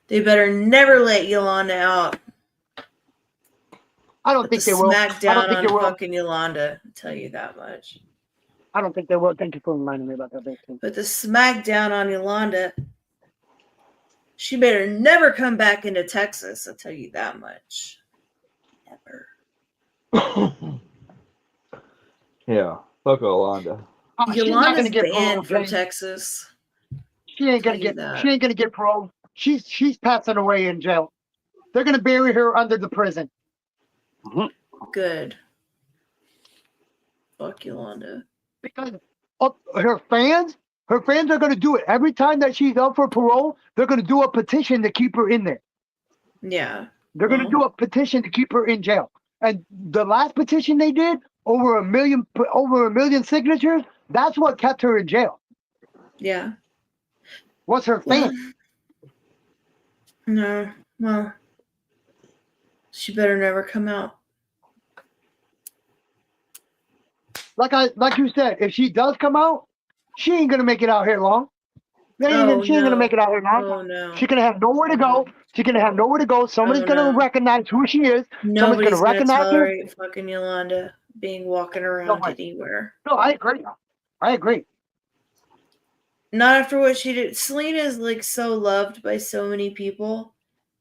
They better never let Yolanda out. I don't think they will. Smack down on fucking Yolanda. I'll tell you that much. I don't think they will. Thank you for reminding me about that. But the smack down on Yolanda, she better never come back into Texas. I'll tell you that much. Never. Yeah. Fuck Yolanda. Oh, she's not gonna Yolanda's get banned parole, from Jay. Texas. She ain't Tell gonna you get. that. She ain't gonna get parole. She's passing away in jail. They're gonna bury her under the prison. Good. Fuck Yolanda. Because her fans are going to do it every time that she's up for parole. They're going to do a petition to keep her in there. Yeah. They're going to do a petition to keep her in jail. And the last petition they did, over a million signatures. That's what kept her in jail. Yeah. Was her Well, fan? no. Well, she better never come out. Like you said, if she does come out, she ain't gonna make it out here long. She ain't gonna make it out here long. Oh no. She's gonna have nowhere to go. She's gonna have nowhere to go. Somebody's Oh, gonna no. recognize who she is. Somebody's Nobody's gonna recognize her. tolerate fucking Yolanda being walking around way. anywhere. No, I agree. I agree. Not after what she did. Selena is like so loved by so many people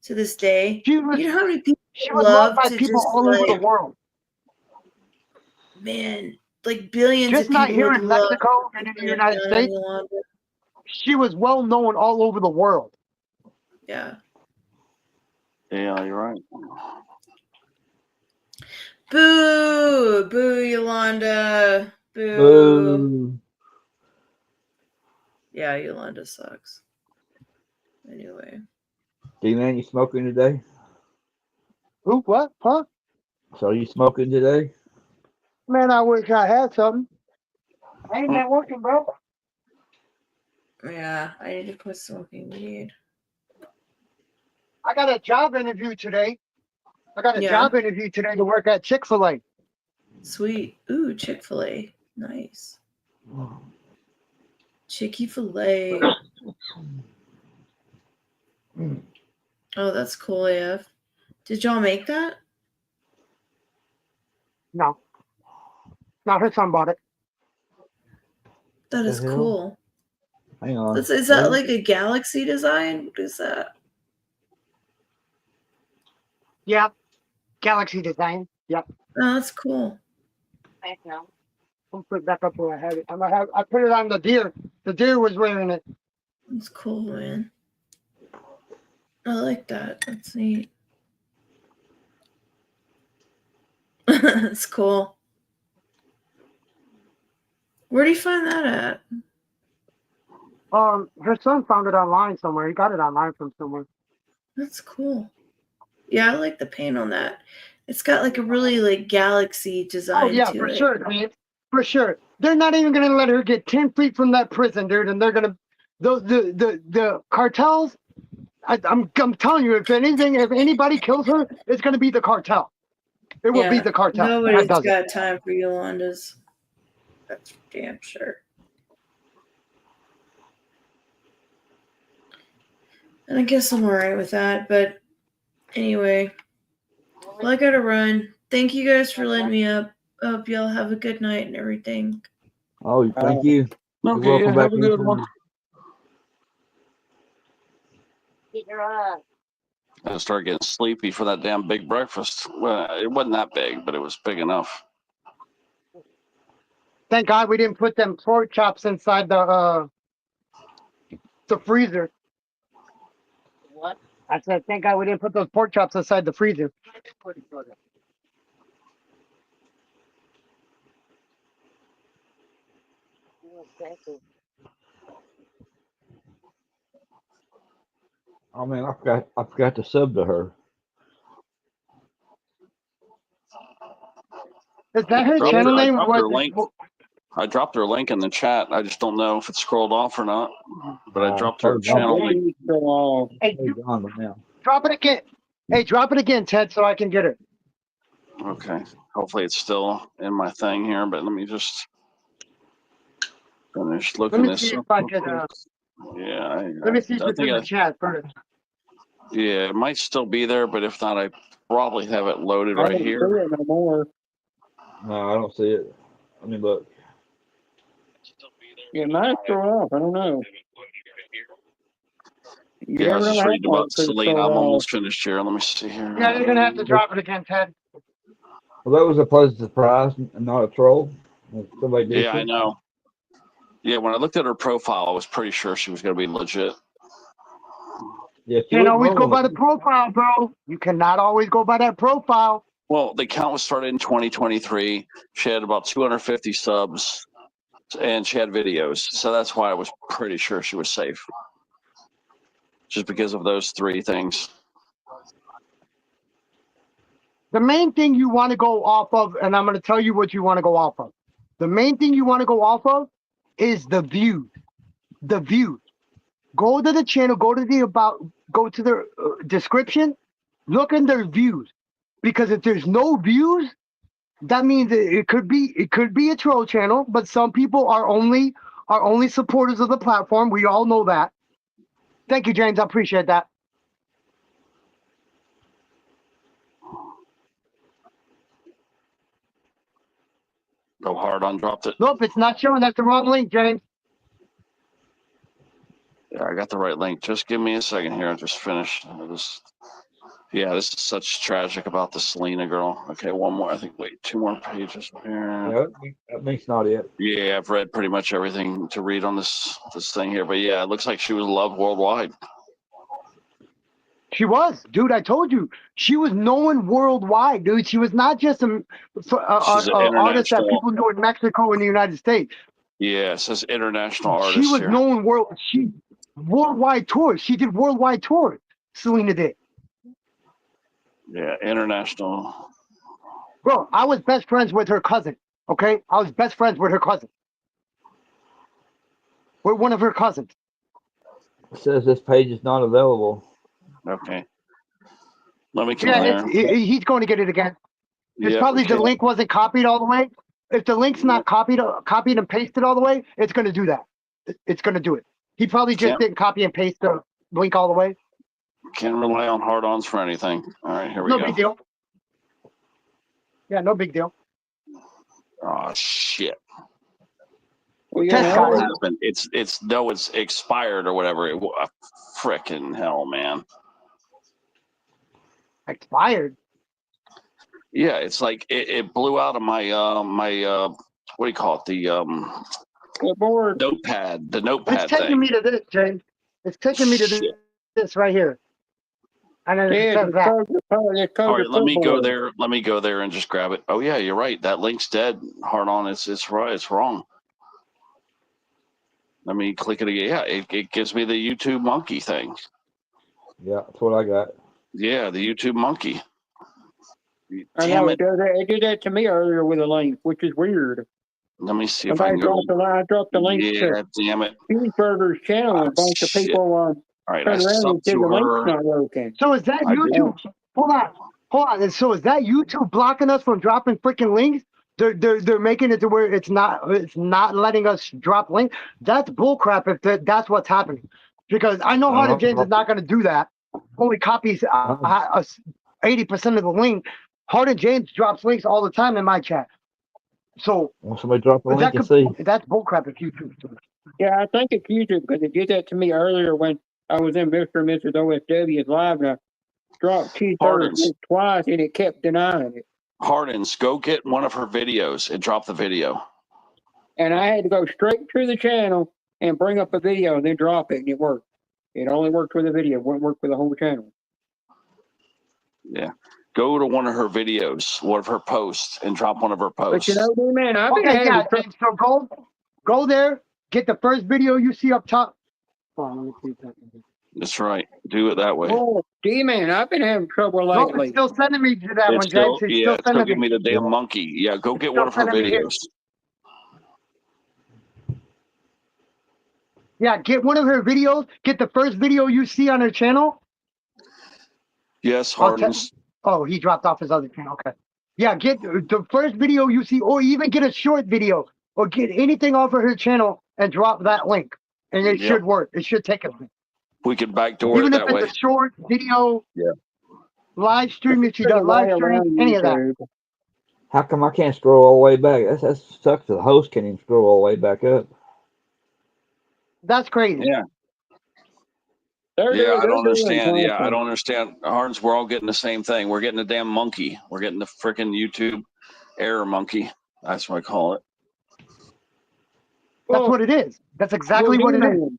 to this day. She was, you know how many people she was loved by to people just all over the world. Man, like billions Just of not people here would in love Mexico and in the United Yolanda. States. She was well known all over the world. Yeah. Yeah, you're right. Boo! Boo, Yolanda. Boo. Boo. Yeah, Yolanda sucks. Anyway. D-Man, you smoking today? Who? What? Huh? So are you smoking today? Man, I wish I had something. I ain't been working, bro. Yeah, I need to quit smoking weed. I got a job interview today. Yeah. Job interview today to work at Chick-fil-A. Sweet. Ooh, Chick-fil-A. Nice. Chick-fil-A. Oh, that's cool, AF. Did y'all make that? No. No, her son bought it. That is cool. Hang on. Is that like a galaxy design? What is that? Yeah. Galaxy design. Yep. Oh, that's cool. Thank you. I'll put it back up where I had it. I put it on the deer. The deer was wearing it. That's cool, man. I like that. That's neat. That's cool. Where do you find that at? Her son found it online somewhere. He got it online from somewhere. That's cool. Yeah, I like the paint on that. It's got like a really like galaxy design. Oh yeah, to for it. sure, man. For sure. They're not even gonna let her get 10 feet from that prison, dude, and they're gonna the cartels. I'm telling you, if anybody kills her, it's gonna be the cartel. It will be the cartel. Nobody's that does got it. time for Yolanda's. That's for damn sure. And I guess I'm alright with that, but anyway. Well, I gotta run. Thank you guys for letting me up. Hope y'all have a good night and everything. Oh, thank you. You're Okay, welcome back have a good anytime. one. Get your eyes. I started getting sleepy for that damn big breakfast. Well, it wasn't that big, but it was big enough. Thank God we didn't put them pork chops inside the freezer. What? I said, thank God we didn't put those pork chops inside the freezer. Oh man, I forgot to sub to her. Is that her Dropped channel her- I name? dropped her link. I dropped her link in the chat. I just don't know if it's scrolled off or not. But I dropped her channel link. Hey, Gone by now. drop it again. Hey, drop it again, Ted, so I can get it. Okay. Hopefully it's still in my thing here, but let me just finish Let looking me this see up. if I can. Yeah. Let me see if I it's in think the chat first. yeah, it might still be there, but if not, I probably have it loaded I right don't here. see it no more. No, I don't see it. Let me look. It might throw off. I don't know. You Yeah, I was never know just how reading long about it could Selena. throw I'm off. almost finished here. Let me see here. Yeah, you're gonna have to drop it again, Ted. Well, that was a pleasant surprise and not a troll. Somebody Yeah, I know. Yeah, when I looked at her profile, I was pretty sure she was going to be legit. Yeah, Can't always go by the profile, bro. You cannot always go by that profile. Well, the account was started in 2023. She had about 250 subs, and she had videos. So that's why I was pretty sure she was safe. Just because of those three things. The main thing you want to go off of, and I'm going to tell you what you want to go off of. The main thing you want to go off of is the views. The views. Go to the channel, go to the description, look in their views. Because if there's no views, that means it could be a troll channel, but some people are only supporters of the platform. We all know that. Thank you, James. I appreciate that. Go hard on dropped it. Nope, it's not showing. That's the wrong link, James. Yeah, I got the right link. Just give me a second here. I just finished. Yeah, this is such tragic about the Selena girl. Okay, one more. I think, wait, 2 more pages here. Yeah, that link's not it. Yeah, I've read pretty much everything to read on this thing here. But yeah, it looks like she was loved worldwide. She was, dude. I told you, she was known worldwide, dude. She was not just an artist that people knew in Mexico and the United States. Yeah, it says international artist. She was here. known worldwide tours. She did worldwide tours. Selena did. Yeah, international. Bro, I was best friends with her cousin. Okay, I was best friends with her cousin. With one of her cousins. It says this page is not available. Okay. Let me come Yeah, there. he's going to get it again. It's Yeah, probably okay. the link wasn't copied all the way. If the link's not copied and pasted all the way, it's going to do that. It's going to do it. He probably just didn't copy and paste the link all the way. Can't rely on hard-ons for anything. All right, here we go. No big deal. Yeah, no big deal. Oh shit. Well, Test yeah, guys. What happened? It's expired or whatever. Frickin' hell, man. Expired. Yeah, it's like it blew out of my what do you call it? The clipboard. notepad. The notepad It's taking thing. me to this, James. It's taking me to this right here. And then it Yeah, says that. All right, let me go there. Let me go there and just grab it. Oh yeah, you're right. That link's dead. Hard on. It's right. It's wrong. Let me click it again. Yeah, it gives me the YouTube monkey thing. Yeah, that's what I got. Yeah, the YouTube monkey. I Damn know it. it did that to me earlier with a link, which is weird. Let me see if I can Somebody go. I dropped the link Yeah, to damn it. Cheeseburger's channel, and a bunch of people All right, I turned around and subbed said to the link's her. not working. So is that YouTube? Hold on. And so is that YouTube blocking us from dropping freaking links? They're making it to where it's not letting us drop links. That's bullcrap if that's what's happening. Because I know Hard James is not going to do that. Only copies 80% of the link. Hard James drops links all the time in my chat. So Want somebody drop a link and see? That's bullcrap if YouTube. Yeah, I think it's YouTube because it did that to me earlier when I was in Mr. and Mrs. OFW's live and I dropped Cheeseburger's link twice and it kept denying it. Hardens, go get one of her videos and drop the video. And I had to go straight to the channel and bring up a video and then drop it, and it worked. It only worked with a video. It wouldn't work with the whole channel. Yeah. Go to one of her videos, one of her posts, and drop one of her posts. But you know, man, I've been having trouble. So go there, get the first video you see up top. Hold on, let me see that. That's right. Do it that way. Oh, D-Man, I've been having trouble lately. No, it's still sending me to that one, James. Yeah, it's still giving me the damn monkey. Yeah, go get one of her videos. Yeah, get one of her videos. Get the first video you see on her channel. Yes, Hardens. Oh, he dropped off his other channel. Okay. Yeah, get the first video you see, or even get a short video, or get anything off of her channel and drop that link, and it should work. It should take us. We could backdoor even it if that way. it's a short video. Yeah. Live stream if she does live stream, any of that. How come I can't scroll all the way back? That sucks. The host can't even scroll all the way back up. That's crazy. Yeah. Yeah, I don't understand. Yeah, I don't understand. Hardens, we're all getting the same thing. We're getting the damn monkey. We're getting the freaking YouTube error monkey. That's what I call it. That's what it is. That's exactly what it is.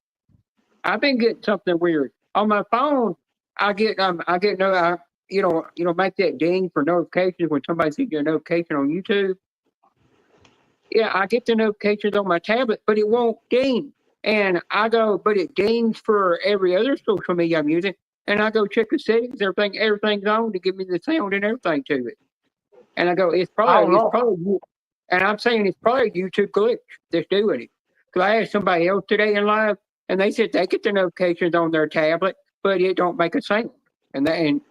I've been getting something weird on my phone. I get no, make that ding for notifications when somebody sends you a notification on YouTube. Yeah, I get the notifications on my tablet, but it won't ding. And I go, but it dings for every other social media I'm using. And I go check the settings, everything's on to give me the sound and everything to it. And I go, it's probably, and I'm saying it's probably a YouTube glitch that's doing it. Because I asked somebody else today in live, and they said they get the notifications on their tablet, but it don't make a sound. And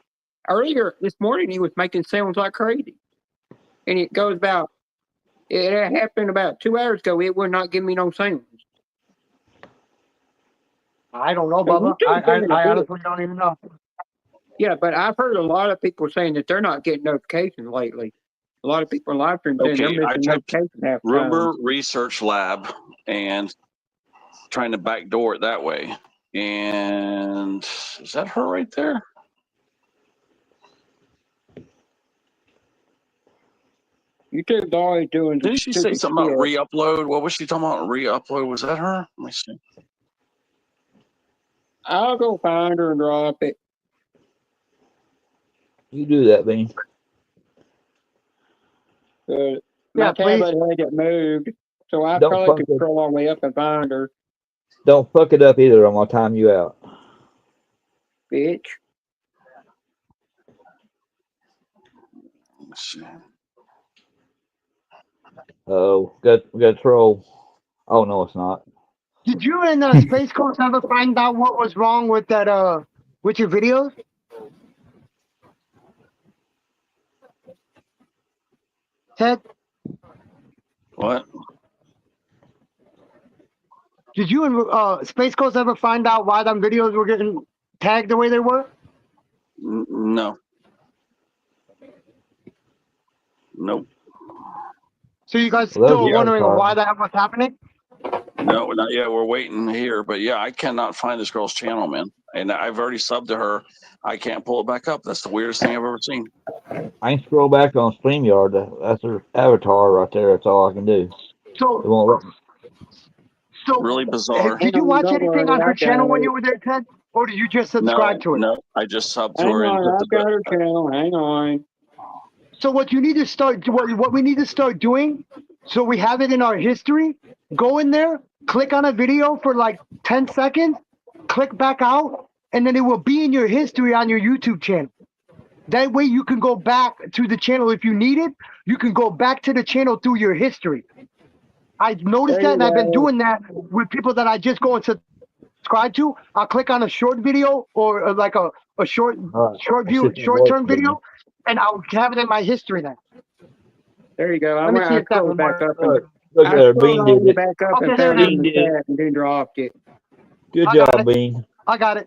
earlier this morning, it was making sounds like crazy. And it goes about, it happened about 2 hours ago. It would not give me no sounds. I don't know, Bubba. I honestly don't even know. Yeah, but I've heard a lot of people saying that they're not getting notifications lately. A lot of people in live stream saying they're missing notifications half the Rumor time. Research Lab and trying to backdoor it that way. And is that her right there? YouTube's always doing. Didn't she say something about re-upload? What was she talking about? Re-upload? Was that her? Let me see. I'll go find her and drop it. You do that, Bean. My tablet had it moved, so I probably could scroll all the way up and find her. Don't fuck it up either. I'm gonna time you out. Bitch. Let's see. Oh, we got a troll. Oh no, it's not. Did you and Space Coast ever find out what was wrong with that with your videos? Ted? What? Did you and Space Coast ever find out why them videos were getting tagged the way they were? No. Nope. So you guys still wondering why that was happening? No, not yet. We're waiting here. But yeah, I cannot find this girl's channel, man. And I've already subbed to her. I can't pull it back up. That's the weirdest thing I've ever seen. I can scroll back on StreamYard. That's her avatar right there. That's all I can do. So it won't let me. So really bizarre. Did you watch anything on her channel when you were there, Ted? Or did you just subscribe to it? No, I just subbed to Hang her. on, I've got her channel. Hang on. So what you need to start, what we need to start doing, so we have it in our history, go in there, click on a video for like 10 seconds, click back out, and then it will be in your history on your YouTube channel. That way you can go back to the channel if you need it. You can go back to the channel through your history. I've noticed that, and I've been doing that with people that I just go and subscribe to. I'll click on a short video or like a short-term video, and I'll have it in my history then. There you go. Let me see if that will back work. up. And, Look at her. Bean did it. back up Okay, and there found it it in the is. chat and then dropped it. Good I got job, it. Bean. I got it.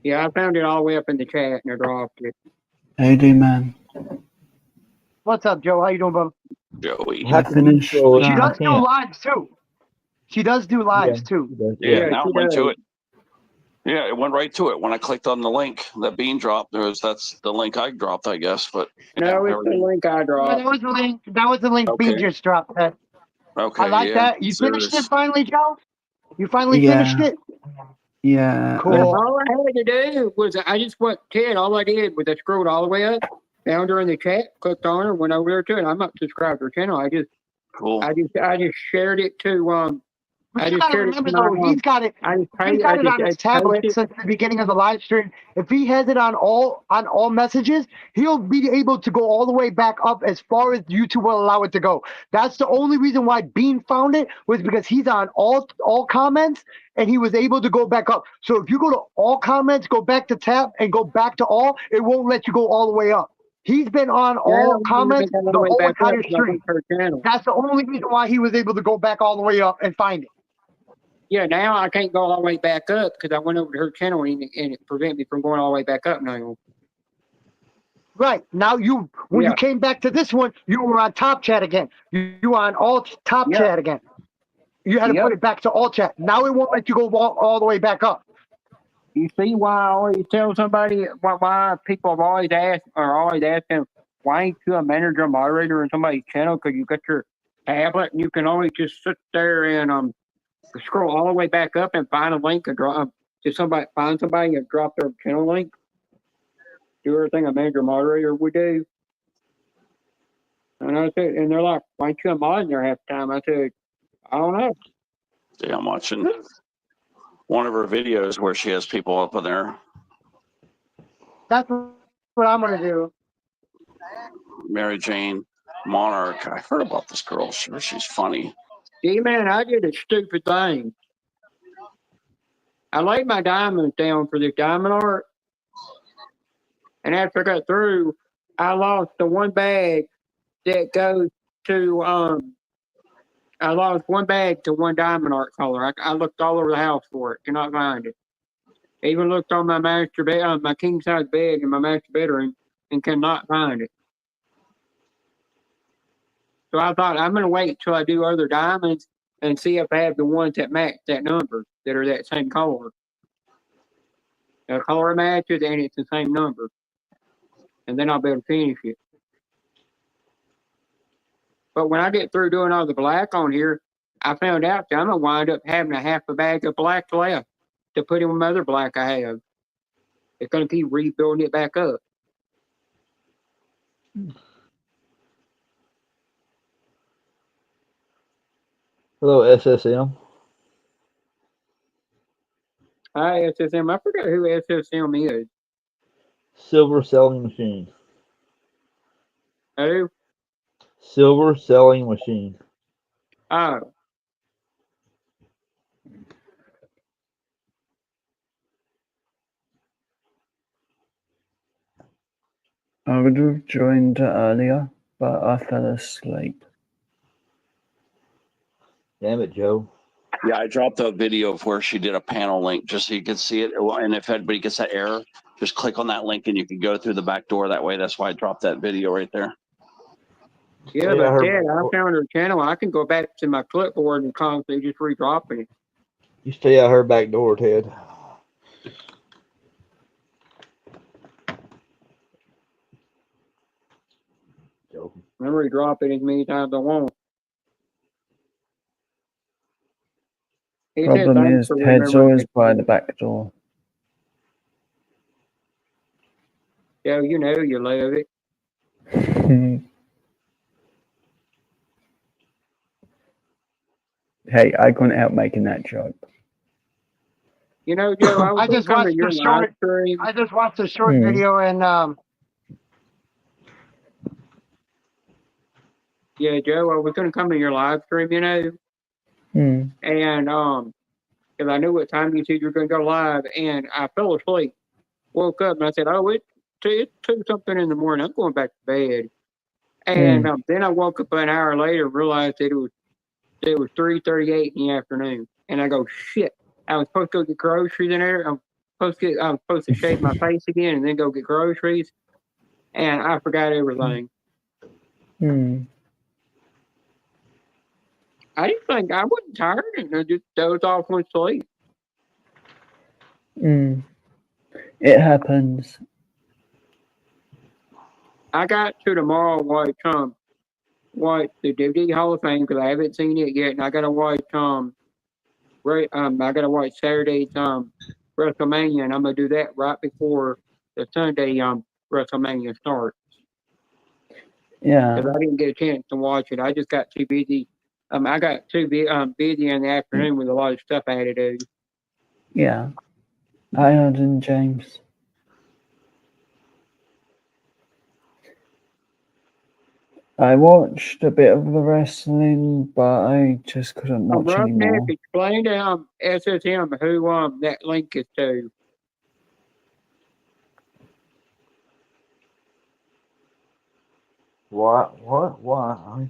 Yeah, I found it all the way up in the chat and I dropped it. Hey, D-Man. What's up, Joe? How you doing, bub? Joey. I finished. She does do lives too. She does do lives too. Yeah, now it went to it. Yeah, it went right to it. When I clicked on the link that Bean dropped, that's the link I dropped, I guess. But no, it's the link I dropped. That was the link. That was the link Bean just dropped. Ted. Okay. I like that. You finished it finally, Joe? You finally Yeah. finished it? Yeah. Cool. Yeah, all I had to do was I just went, Ted, all I did was I scrolled all the way up, found her in the chat, clicked on her, went over there to it. I'm not subscribed to her channel. I just shared it to But you gotta remember though, he's got it. He's got it on his tablet since the beginning of the live stream. If he has it on all messages, he'll be able to go all the way back up as far as YouTube will allow it to go. That's the only reason why Bean found it, was because he's on all comments and he was able to go back up. So if you go to all comments, go back to tab and go back to all, it won't let you go all the way up. He's been on all comments the whole entire stream. That's the only reason why he was able to go back all the way up and find it. Yeah, now I can't go all the way back up because I went over to her channel and it prevented me from going all the way back up now. Right. Now you came back to this one, you were on top chat again. You were on all top chat again. You had to put it back to all chat. Now it won't let you go all the way back up. You see why I always tell somebody why people have always asked them, why ain't you a manager or moderator in somebody's channel? Because you got tablet, and you can always just sit there and scroll all the way back up and find a link and drop to somebody, find somebody and drop their channel link. Do everything a major moderator would do. And I said, and they're like, "Why ain't you a mod in there half the time?" I said, "I don't know." Yeah, I'm watching one of her videos where she has people up in there. That's what I'm gonna do. Mary Jane Monarch. I heard about this girl. She's funny. See, man, I did a stupid thing. I laid my diamonds down for this diamond art, and after I got through, I lost the one bag that goes to I lost one bag to one diamond art color. I looked all over the house for it, cannot find it. I even looked on my master bed, my king size bed in my master bedroom, and cannot find it. So I thought I'm gonna wait till I do other diamonds and see if I have the ones that match that number that are that same color. The color matches and it's the same number, and then I'll be able to finish it. But when I get through doing all the black on here, I found out that I'm gonna wind up having a half a bag of black left to put in with my other black I have. It's gonna keep rebuilding it back up. Hello, SSM. Hi, SSM. I forgot who SSM is. Silver selling machine. Who? Silver selling machine. Oh. I would have joined earlier, but I fell asleep. Damn it, Joe. Yeah, I dropped a video of where she did a panel link just so you can see it. And if anybody gets that error, just click on that link and you can go through the back door that way. That's why I dropped that video right there. Yeah, but Ted, I found her channel. I can go back to my clipboard and constantly just redropping it. You stay out her back door, Ted. Joking. I'm redrop it as many times as I want. He said, Problem "Thanks is, for Ted's remembering always it." by the back door. Yeah, you know you love it. Hey, I couldn't help making that joke. You know, Joe, I was I just coming to watched your the live short. stream. I just watched a short video and Yeah, Joe, I was gonna come to your live stream, you know, and because I knew what time you said you were gonna go live, and I fell asleep. Woke up and I said, "Oh, it's 2 something in the morning. I'm going back to bed." And then I woke up an hour later and realized that it was 3:38 in the afternoon. And I go, "Shit! I was supposed to go get groceries in there. I was supposed to shave my face again and then go get groceries, and I forgot everything." I didn't think I wasn't tired, and I just dozed off and sleep. It happens. I got to tomorrow watch the WWE Hall of Fame because I haven't seen it yet, and I gotta watch I gotta watch Saturday's WrestleMania, and I'm gonna do that right before the Sunday WrestleMania starts. Yeah. Because I didn't get a chance to watch it. I just got too busy. I got too busy in the afternoon with a lot of stuff I had to do. Yeah. I and James. I watched a bit of the wrestling, but I just couldn't watch Roughneck, anymore. explain to SSM who that link is to. What? Why?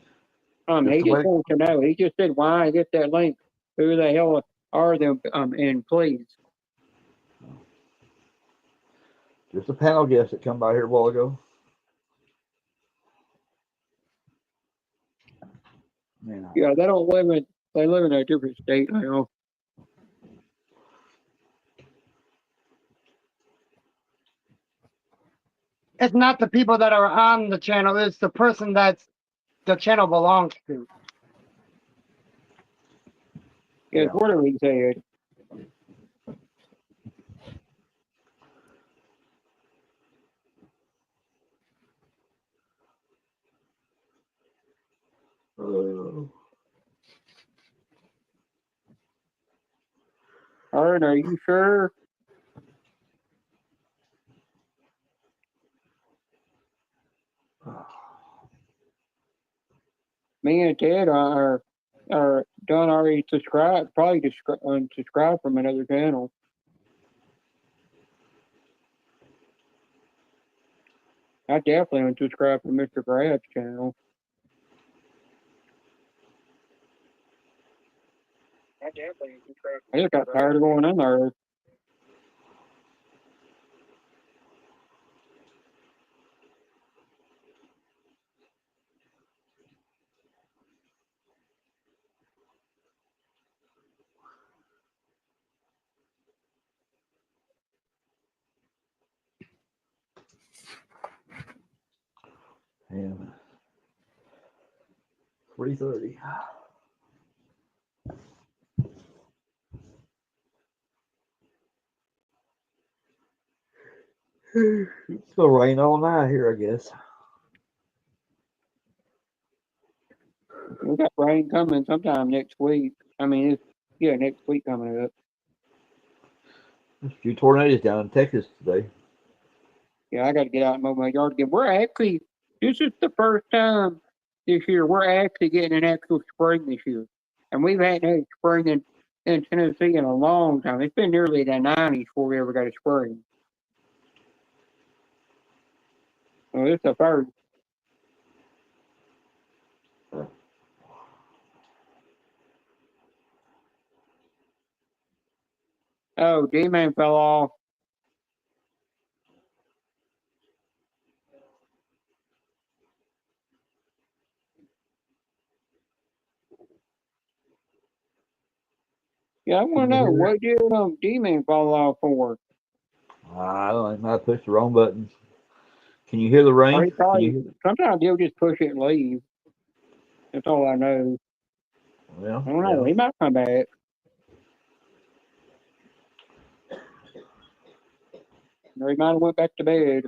He just wants to know. He just said, "Why I get that link? Who the hell are them?" And please. Just a panel guest that come by here a while ago. Man, Yeah, they live in a different state now. it's not the people that are on the channel. It's the person that's the channel belongs to. Yes, what are we saying? Art, are you sure? Me and Ted are done already subscribed, probably unsubscribed from another channel. I definitely unsubscribed from Mr. Brad's channel. I just got tired of going in there. Yeah. 3:30. It's gonna rain all night here, I guess. We got rain coming sometime next week. I mean, next week coming up. There's a few tornadoes down in Texas today. Yeah, I got to get out and mow my yard again. This is the first time this year we're actually getting an actual spring this year. And we've had spring in Tennessee in a long time. It's been nearly the 90s before we ever got a spring. Well, it's the first. Oh, D-Man fell off. Yeah, I want to know, what did D-Man fall off for? I don't know. I pushed the wrong buttons. Can you hear the rain? Sometimes he'll just push it and leave. That's all I know. Well, I don't know. He might come back. Or he might have went back to bed.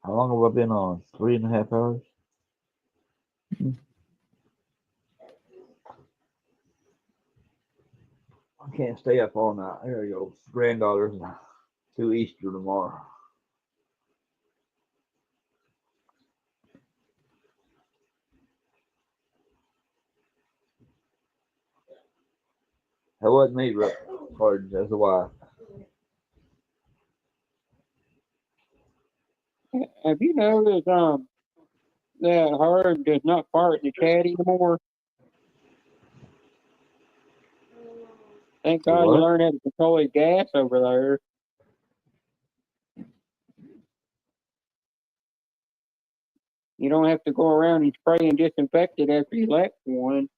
How long have I been on? 3.5 hours? I can't stay up all night. There you go. Granddaughter's to Easter tomorrow. That wasn't me, Pardon, that's a wife. Have you noticed that Hard does not fart in the chat anymore? Thank God you learned how to control his gas over there. You don't have to go around and spray and disinfect it after you left one.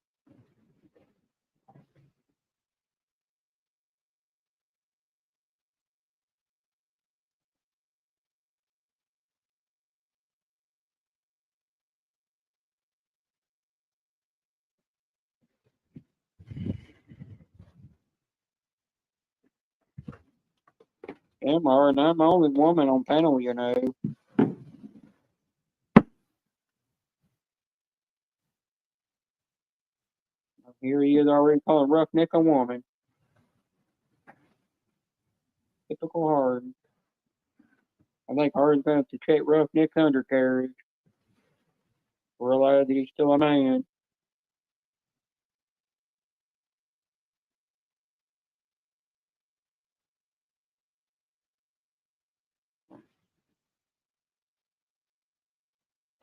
I'm Hard, and I'm the only woman on panel, you know. Here he is already calling roughneck a woman. Typical Hard. I think Hard's going to have to check roughneck's undercarriage. Realize that he's still a man.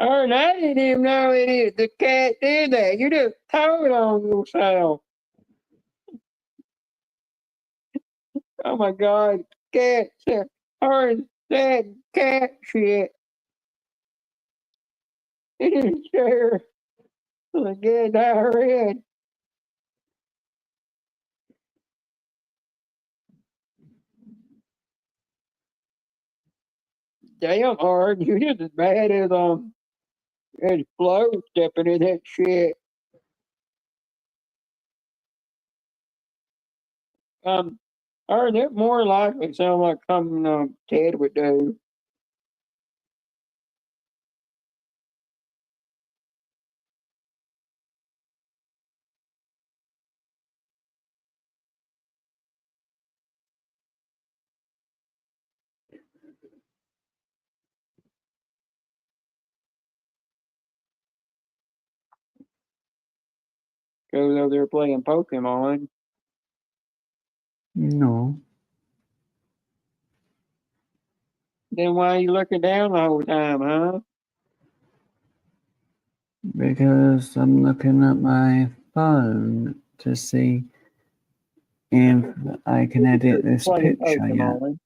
Oh, and I didn't even know the cat did that. You just told on yourself. Oh my God, cat, that cat shit. in his chair. Again, diarrhea. Damn hard. You just as bad as Flo stepping in that shit. Or that more likely sound like something Ted would do. Goes over there playing Pokemon. No, Then why are you looking down the whole time, huh? because I'm looking at my phone to see if I can edit this Playing picture yet. Pokemon.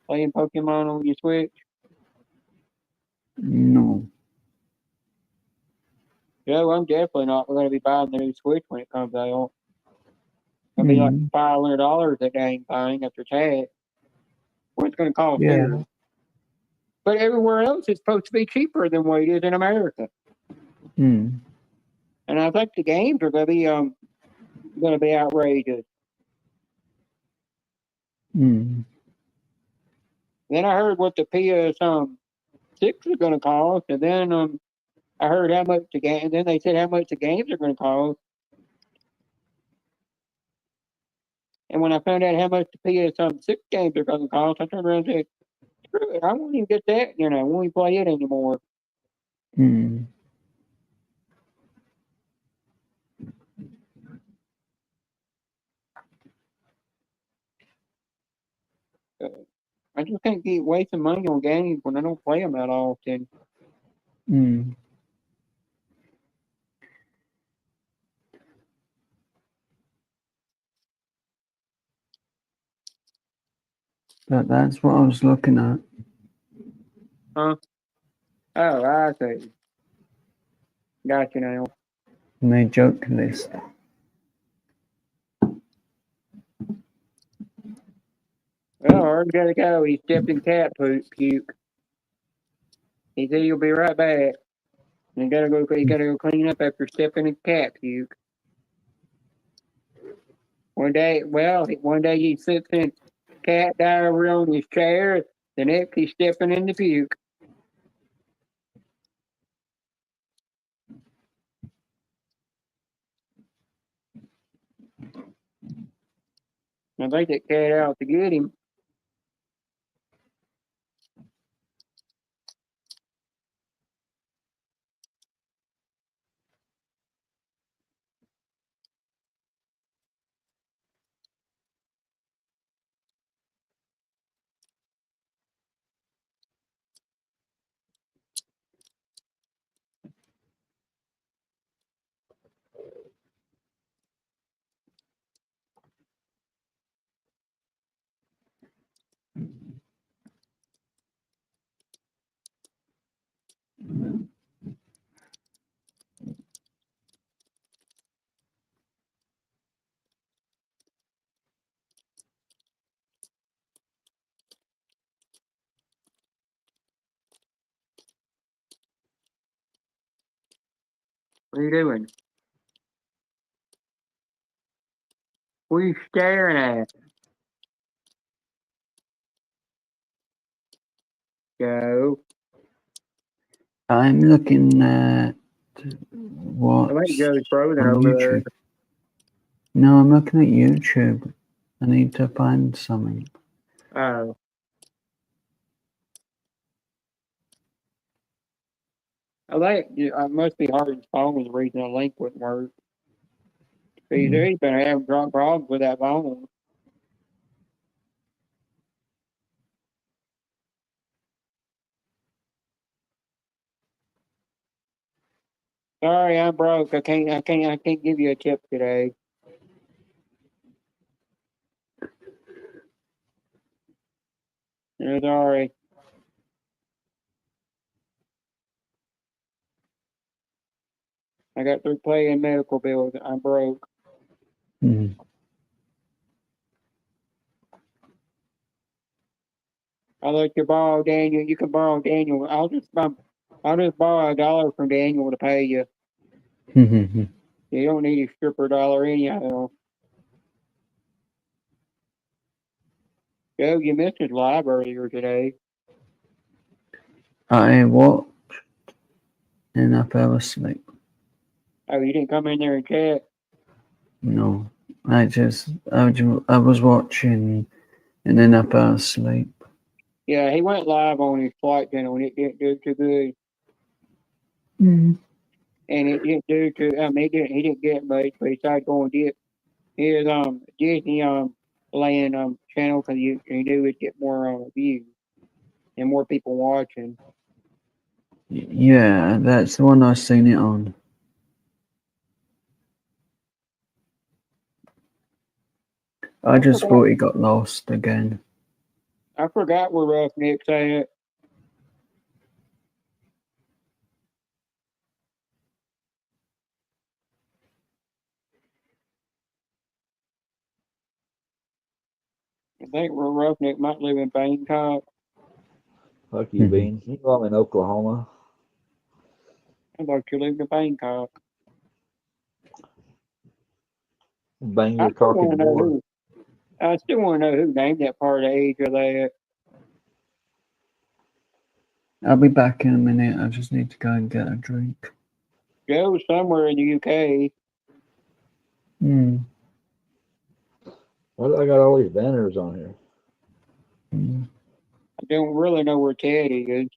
Playing Pokemon on your Switch. No. Joe, I'm definitely not going to be buying the new Switch when it comes out. It'll be like $500 a dang thing after tax. What it's going to cost Yeah. here. But everywhere else it's supposed to be cheaper than what it is in America. Mm. And I think the games are going to be outrageous. Mm. Then I heard what the PS6 is going to cost, and then I heard how much the game. Then they said how much the games are going to cost. And when I found out how much the PS6 games are going to cost, I turned around and said, "Screw it! I won't even get that. I won't even play it anymore." Mm. I just can't keep wasting money on games when I don't play them that often. Mm. But that's what I was looking at. Huh? Oh, I see. Gotcha now. My joke list. Well, I already gotta go. He stepped in cat puke. He said he'll be right back. You gotta go. You gotta go clean up after stepping in cat puke. One day he sits in cat diarrhea on his chair. The next he's stepping in the puke. I think that cat out to get him. What are you doing? What are you staring at? Joe. I'm looking at I what's think Joe's frozen on over there. YouTube. No, I'm looking at YouTube. I need to find something. Oh. I think it must be hard to phone the reason the link wouldn't work. He's been having drunk problems with that phone. Sorry, I'm broke. I can't give you a tip today. Sorry. I got through paying medical bills. I'm broke. Mhm. I'll let you borrow Daniel. You can borrow Daniel. I'll just borrow $1 from Daniel to pay you. Mhm. You don't need a stripper dollar anyhow. Joe, you missed his live earlier today. I watched and I fell asleep. Oh, you didn't come in there and chat? No, I was watching and then I fell asleep. Yeah, he went live on his flight channel and it didn't do too good. Mm. And it didn't do too, he didn't get much, but he started going deep. His, Disney, land, channel, cause you do it get more, views and more people watching. Yeah, that's the one I seen it on. I just thought he got lost again. I forgot where Roughneck's at. I think where Roughneck might live in Bangkok. Fuck you, Beans. You know I'm in Oklahoma. I thought you lived in Bangkok. Bang I your still cock in want the to know door. who. I still want to know who named that part of Asia that. I'll be back in a minute. I just need to go and get a drink. Joe's somewhere in the UK. Hmm. Why do I got all these banners on here? I don't really know where Teddy is.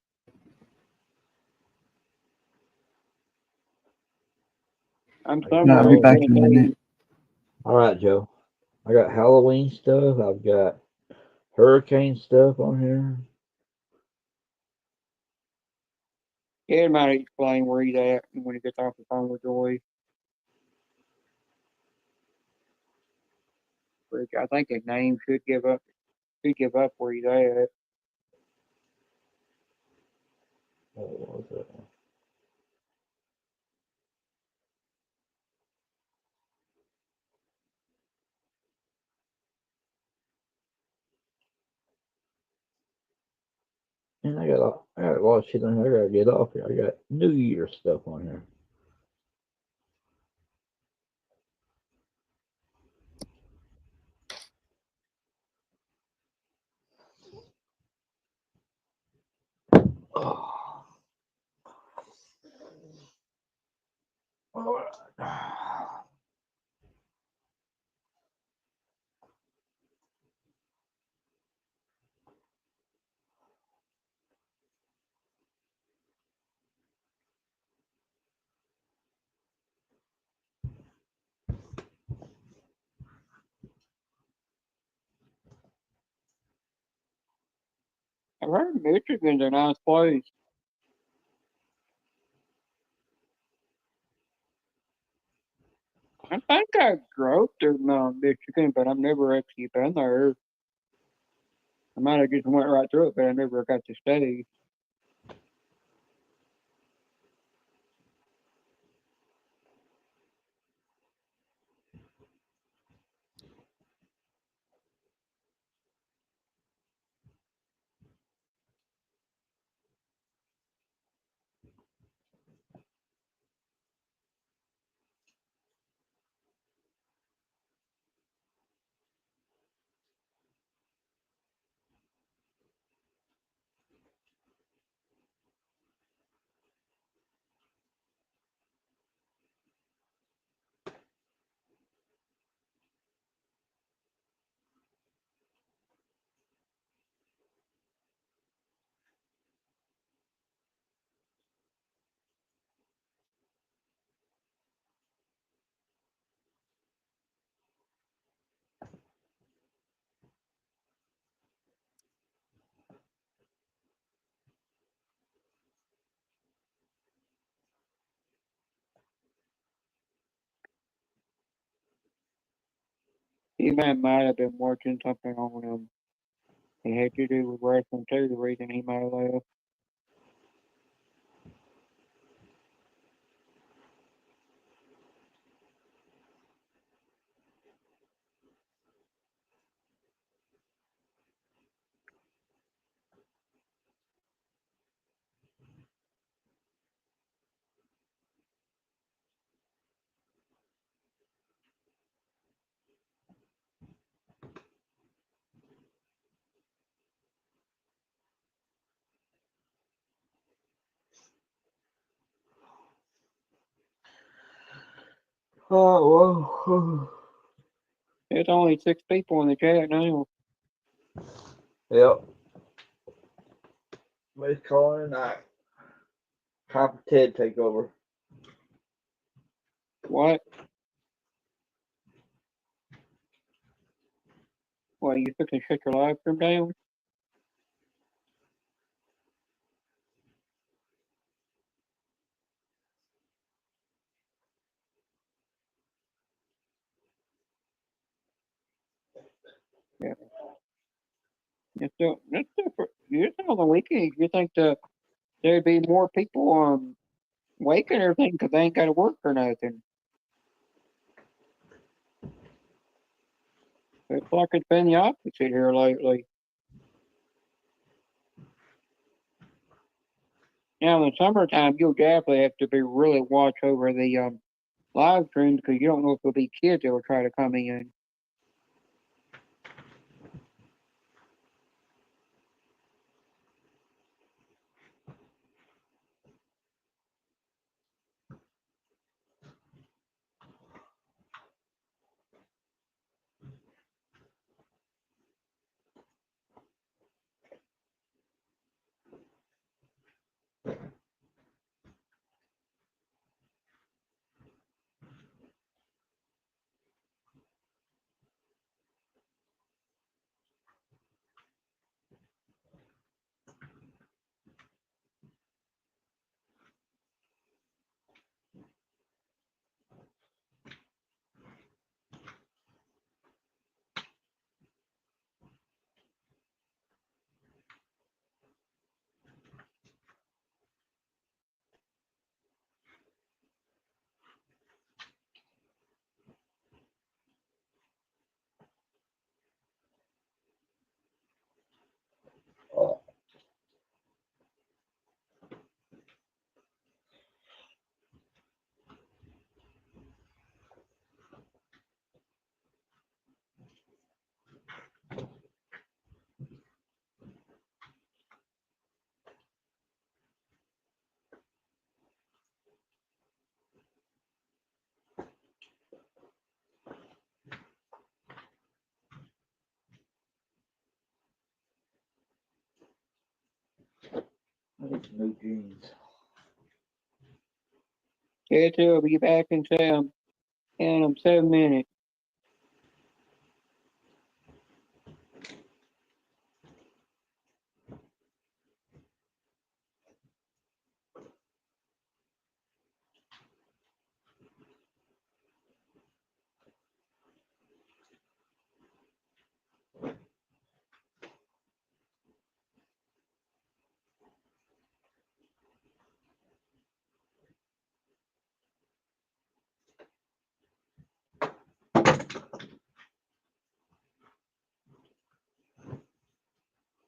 I'm somewhere I'll be in back in a minute. Tennessee. All right, Joe. I got Halloween stuff. I've got hurricane stuff on here. Ted might explain where he's at when he gets off the phone with Joy. But I think his name should give up where he's at. What was that? And I got a lot of shit on here. I gotta get off here. I got New Year stuff on here. Oh. All right. I heard Michigan's a nice place. I think I drove to Michigan, but I've never actually been there. I might have just went right through it, but I never got to stay. He might have been watching something on him. It had to do with wrestling too, the reason he might have left. Oh, well. There's only 6 people in the chat now. Yep. Let's call it a night. Papa Ted take over. What? What, you fixing to shut your live stream down? Yeah. It's on the weekend. You think there'd be more people waking or everything because they ain't got to work or nothing? It's like it's been the opposite here lately. Now in the summertime, you'll definitely have to be really watch over the live streams because you don't know if there'll be kids that will try to come in. I need some new jeans. Kids will be back in 7 minutes.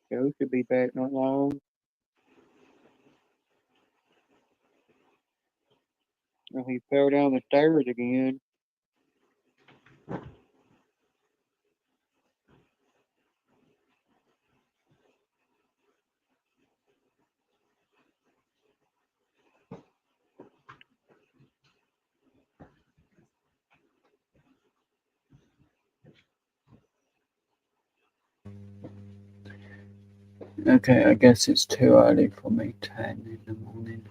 Joe should be back not long. Oh, he fell down the stairs again. Okay, I guess it's too early for me, 10 in the morning.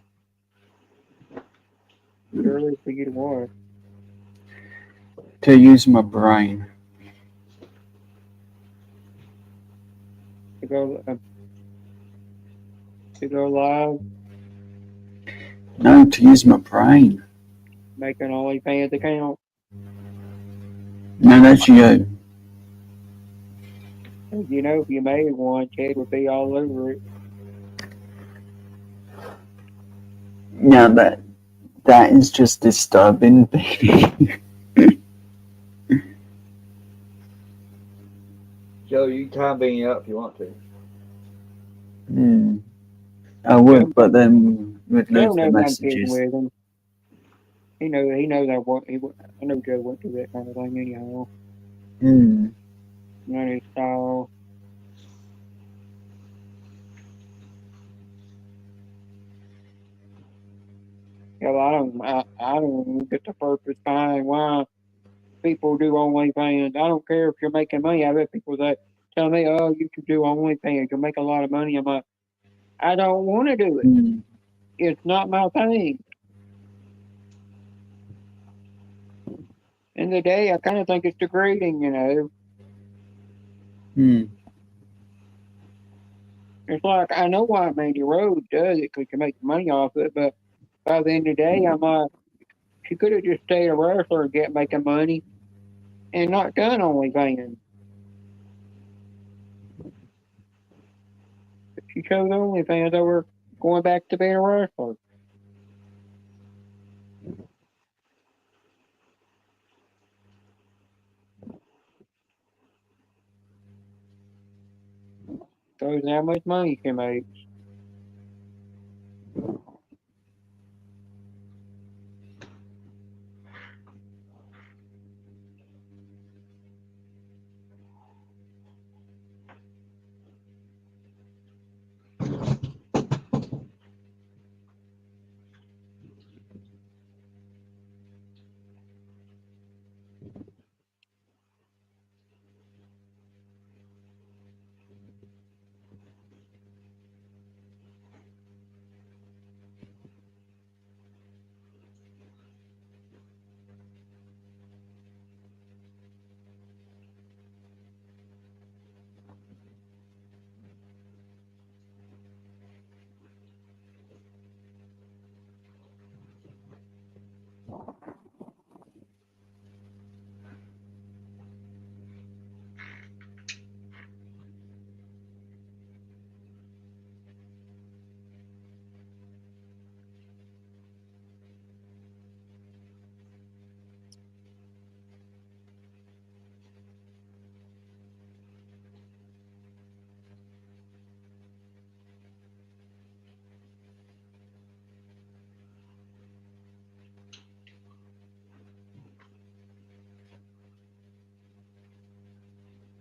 Early for you to watch. To use my brain. To go live, No, to use my brain. make an OnlyFans account. No, that's you. You know, if you made one, Chad would be all over it. Yeah, that is just disturbing, baby. Joe, you can time being up if you want to. I would, but then we'd Joe lose the knows I'm kidding messages. with him. He knows I know Joe went through that kind of thing anyhow. Not his style. Yeah, well, I don't get the purpose behind why people do OnlyFans. I don't care if you're making money. I bet people that tell me, "Oh, you should do OnlyFans. You'll make a lot of money." I'm like, I don't want to do it. Hmm. It's not my thing. In the day, I kind of think it's degrading. Hmm. It's like I know why Mandy Rose does it because you make money off it, but by the end of the day, I'm like, she could have just stayed a wrestler and get making money and not done OnlyFans. She chose OnlyFans over going back to being a wrestler. Shows how much money she makes.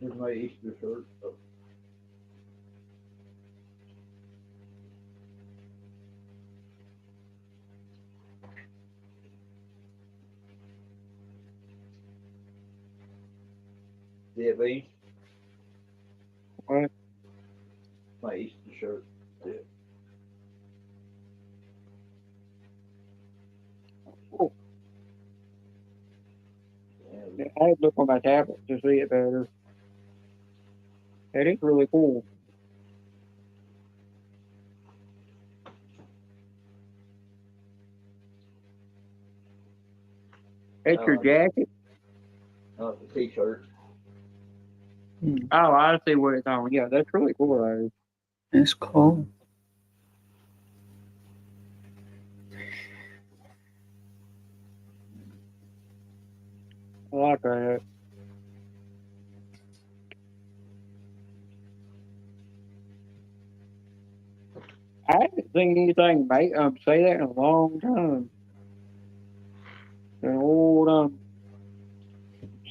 Here's my Easter shirt. Oh. See it, B? What? My Easter shirt. See it? Oh, Yeah. I had to look on my tablet to see it better. That is really cool. That's your jacket? Oh, it's a t-shirt. Oh, I see what it's on. Yeah, that's really cool, though. It's cool. I like that. I haven't seen anything say that in a long time. An old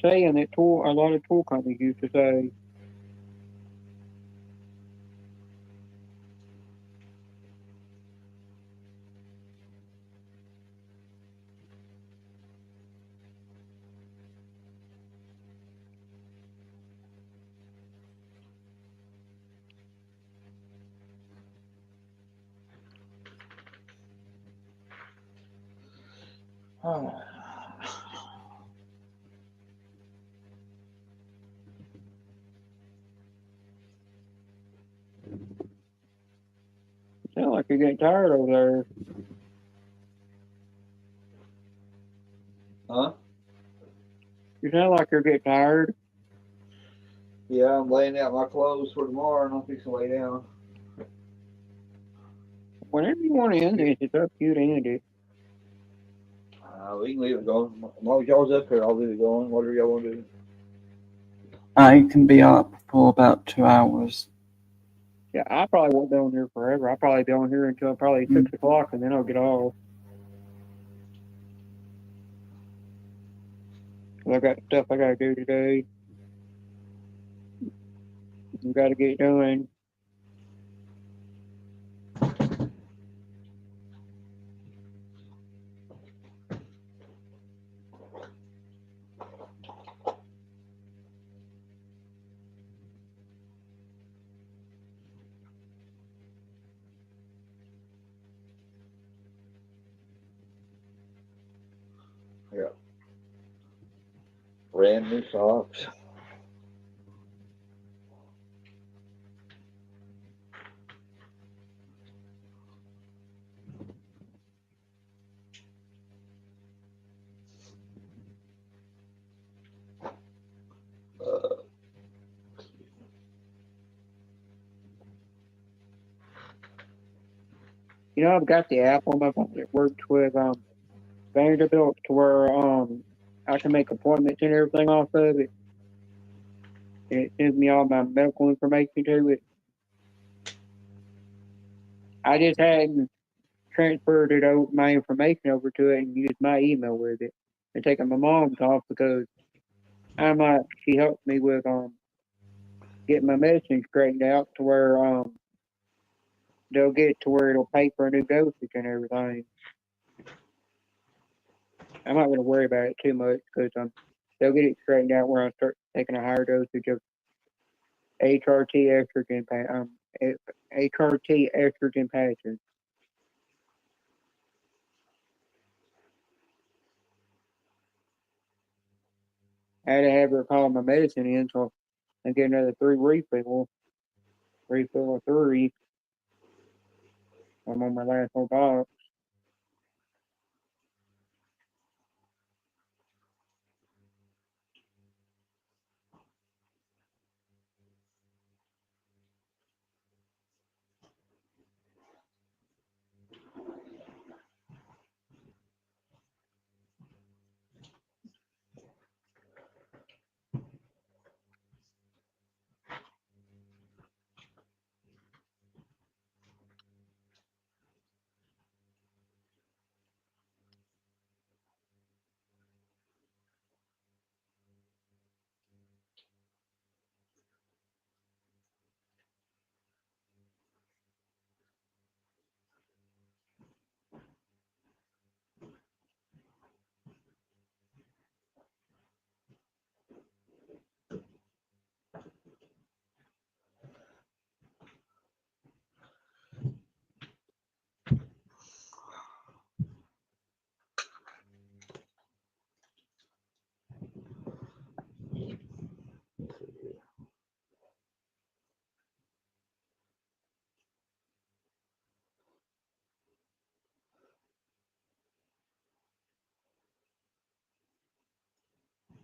saying that a lot of tool companies used to say. Sound like you're getting tired over there. Huh? You sound like you're getting tired. Yeah, I'm laying out my clothes for tomorrow, and I'm fixing to lay down. Whenever you want to end this, it's up to you to end it. We can leave it going. As long as y'all's up here, I'll leave it going. Whatever y'all want to do. I can be up for about 2 hours. Yeah, I probably won't be on here forever. I'll probably be on here until probably 6 o'clock, and then I'll get off. I got stuff I gotta do today. You gotta get done. brand new socks. You know, I've got the app on my phone that works with Vanderbilt to where I can make appointments and everything off of it. And it sends me all my medical information to it. I just hadn't transferred my information over to it and used my email with it. And taking my mom's off because she helped me with getting my medicine straightened out to where they'll get to where it'll pay for a new dosage and everything. I'm not going to worry about it too much because they'll get it straightened out where I start taking a higher dosage of HRT estrogen patches. I had to have her call my medicine in so I get another 3 refill of 3. I'm on my last whole box.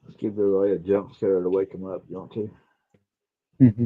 Let's give the Roy a jump scare to wake him up, don't you? Mm-hmm.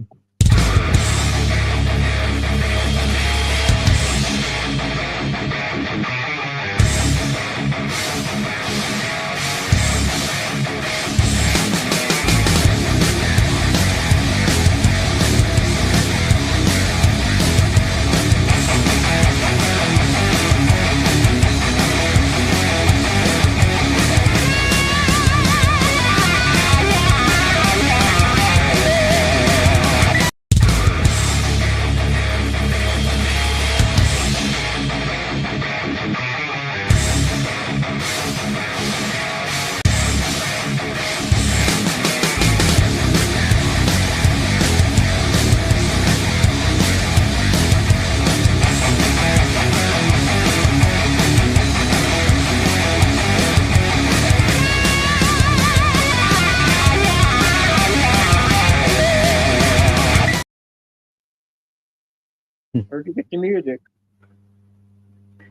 Where'd you get the music?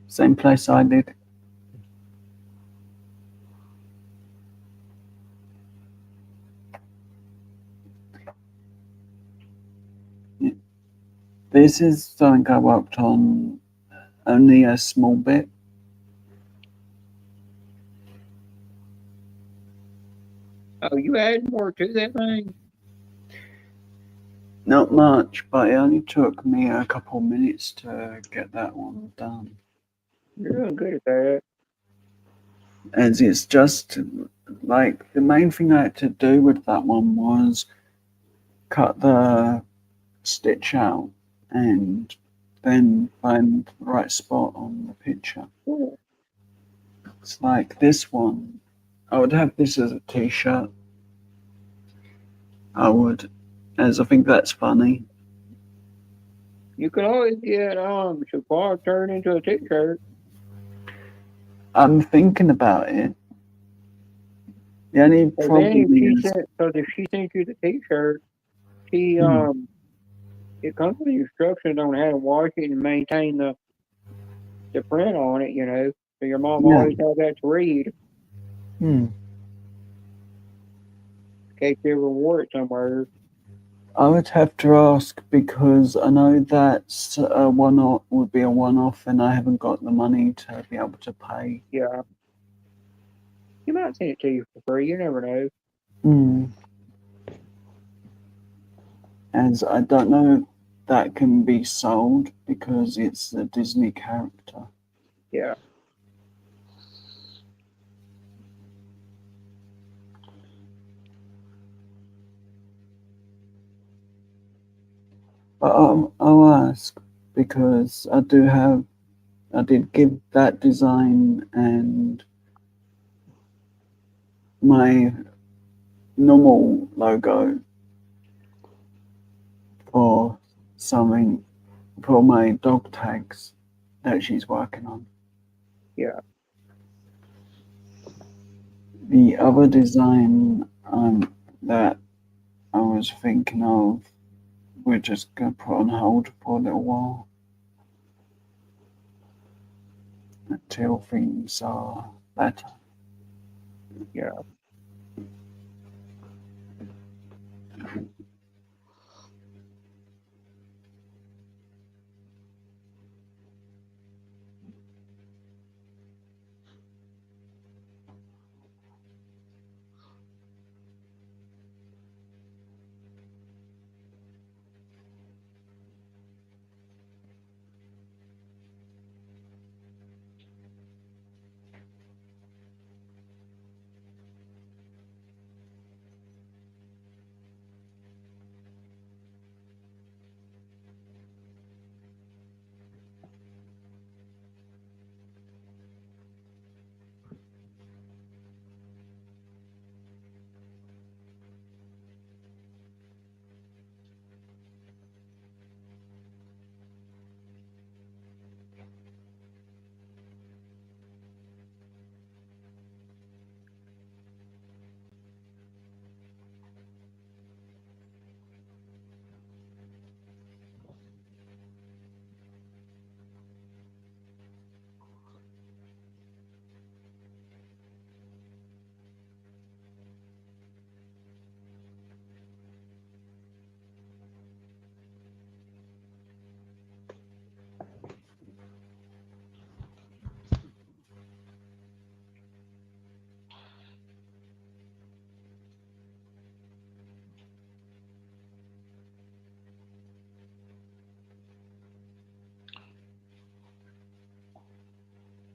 Same place I did. This is something I worked on only a small bit. Oh, you add more to that thing? Not much, but it only took me a couple minutes to get that one done. You're doing good at that. As it's just like the main thing I had to do with that one was cut the stitch out and then find the right spot on the picture. Cool. It's like this one. I would have this as a t-shirt. I would, as I think that's funny. You could always get Shafar turned into a t-shirt. I'm thinking about it. The only So then problem is, if she sent you the T-shirt, she Hmm. it comes with instructions on how to wash it and maintain the print on it. You know, so your mom yeah, always has that to read hmm, in case you ever wore it somewhere. I would have to ask because I know that's a one-off, would be a one-off, and I haven't got the money to be able to pay. Yeah, you might send it to you for free. You never know. Hmm. As I don't know if that can be sold because it's a Disney character. Yeah. But I'll ask because I did give that design and my normal logo for something for my dog tags that she's working on. Yeah. The other design that I was thinking of, we're just gonna put on hold for a little while until things are better. Yeah.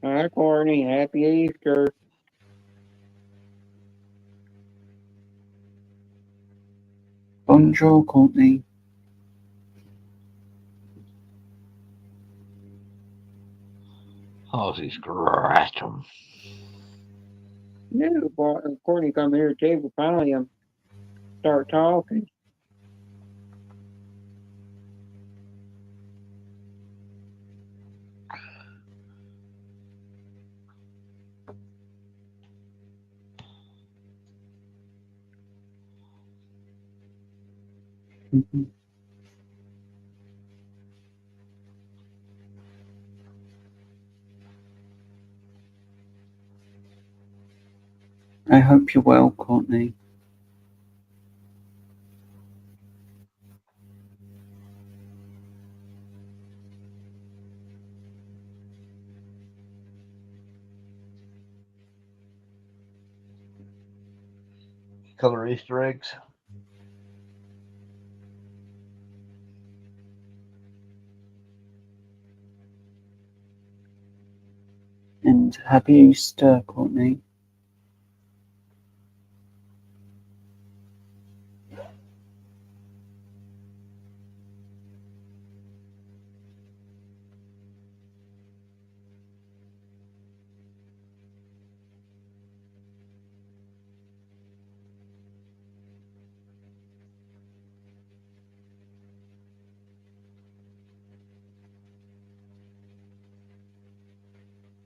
Hi, Courtney. Happy Easter. Bonjour, Courtney. Oh, she scratch them. No, boy, Courtney come here too. But finally, start talking. Mm-hmm. I hope you're well, Courtney. Color Easter eggs. And happy Easter, Courtney.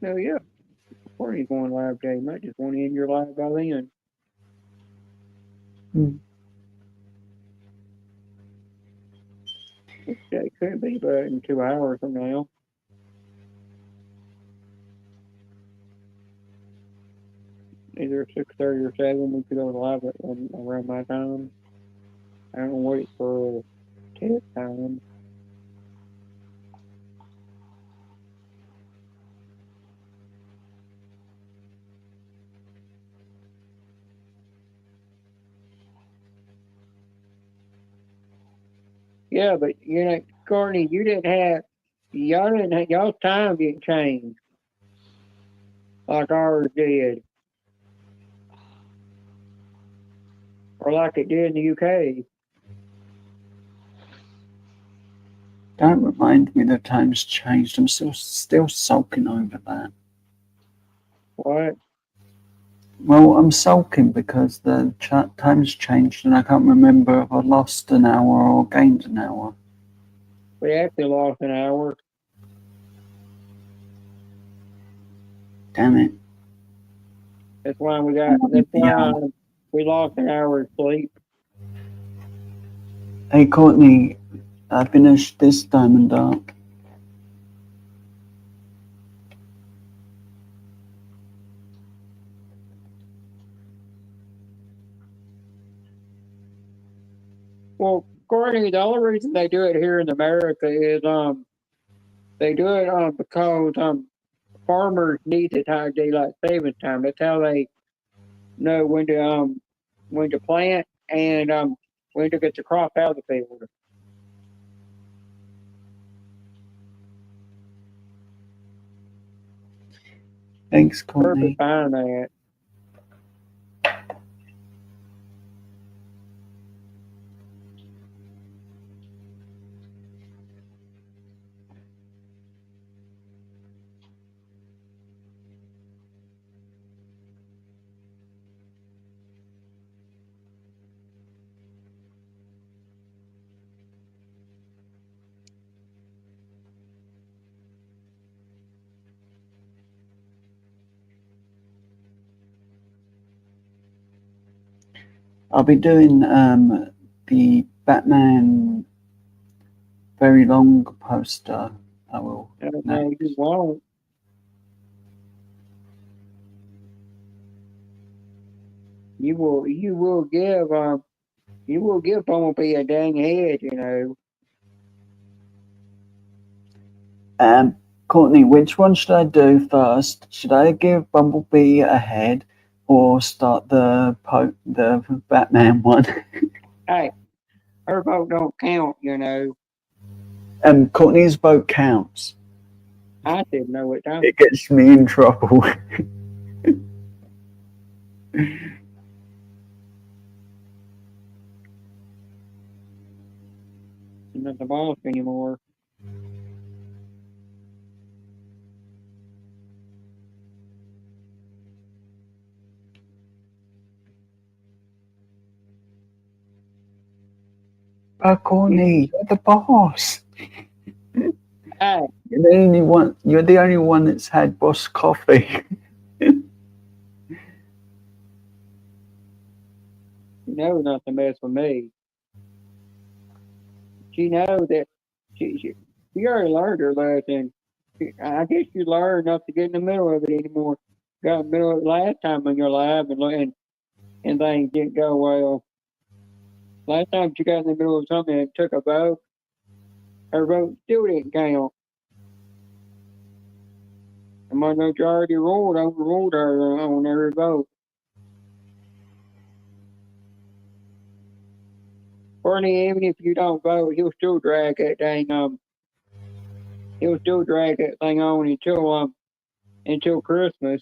No, yeah. Courtney's going live today. Might just want to end your live by then. Hmm. It could be, but in 2 hours from now. Either 6:30 or 7, we could go live at around my time. I don't wait for test time. Yeah, but Courtney, y'all's time didn't change like ours did, or like it did in the UK. Don't remind me the time's changed. I'm still sulking over that. What? Well, I'm sulking because the time's changed and I can't remember if I lost an hour or gained an hour. We actually lost an hour. Damn it. That's why we lost an hour of sleep. Hey, Courtney, I finished this diamond arc. Well, Courtney, the only reason they do it here in America is they do it because farmers need the time daylight savings time. That's how they know when to plant and when to get the crop out of the field. Thanks, Courtney. Perfect fine that. I'll be doing the Batman very long poster. I will. No, you won't. You will give Bumblebee a dang head, Courtney, which one should I do first? Should I give Bumblebee a head or start the Batman one? Hey, her vote don't count, Courtney's vote counts. I said no, it don't. It gets me in trouble. I'm not the boss anymore. Courtney, you're the boss. Hey. You're the only one that's had boss coffee. Not to mess with me. She knows that she already learned her lesson. I guess you learned not to get in the middle of it anymore. Got in the middle of it last time in your life and things didn't go well. Last time she got in the middle of something and took a vote, her vote still didn't count. The majority ruled overruled her on every vote. Bernie, even if you don't vote, he'll still drag that thing he'll still drag that thing on until Christmas.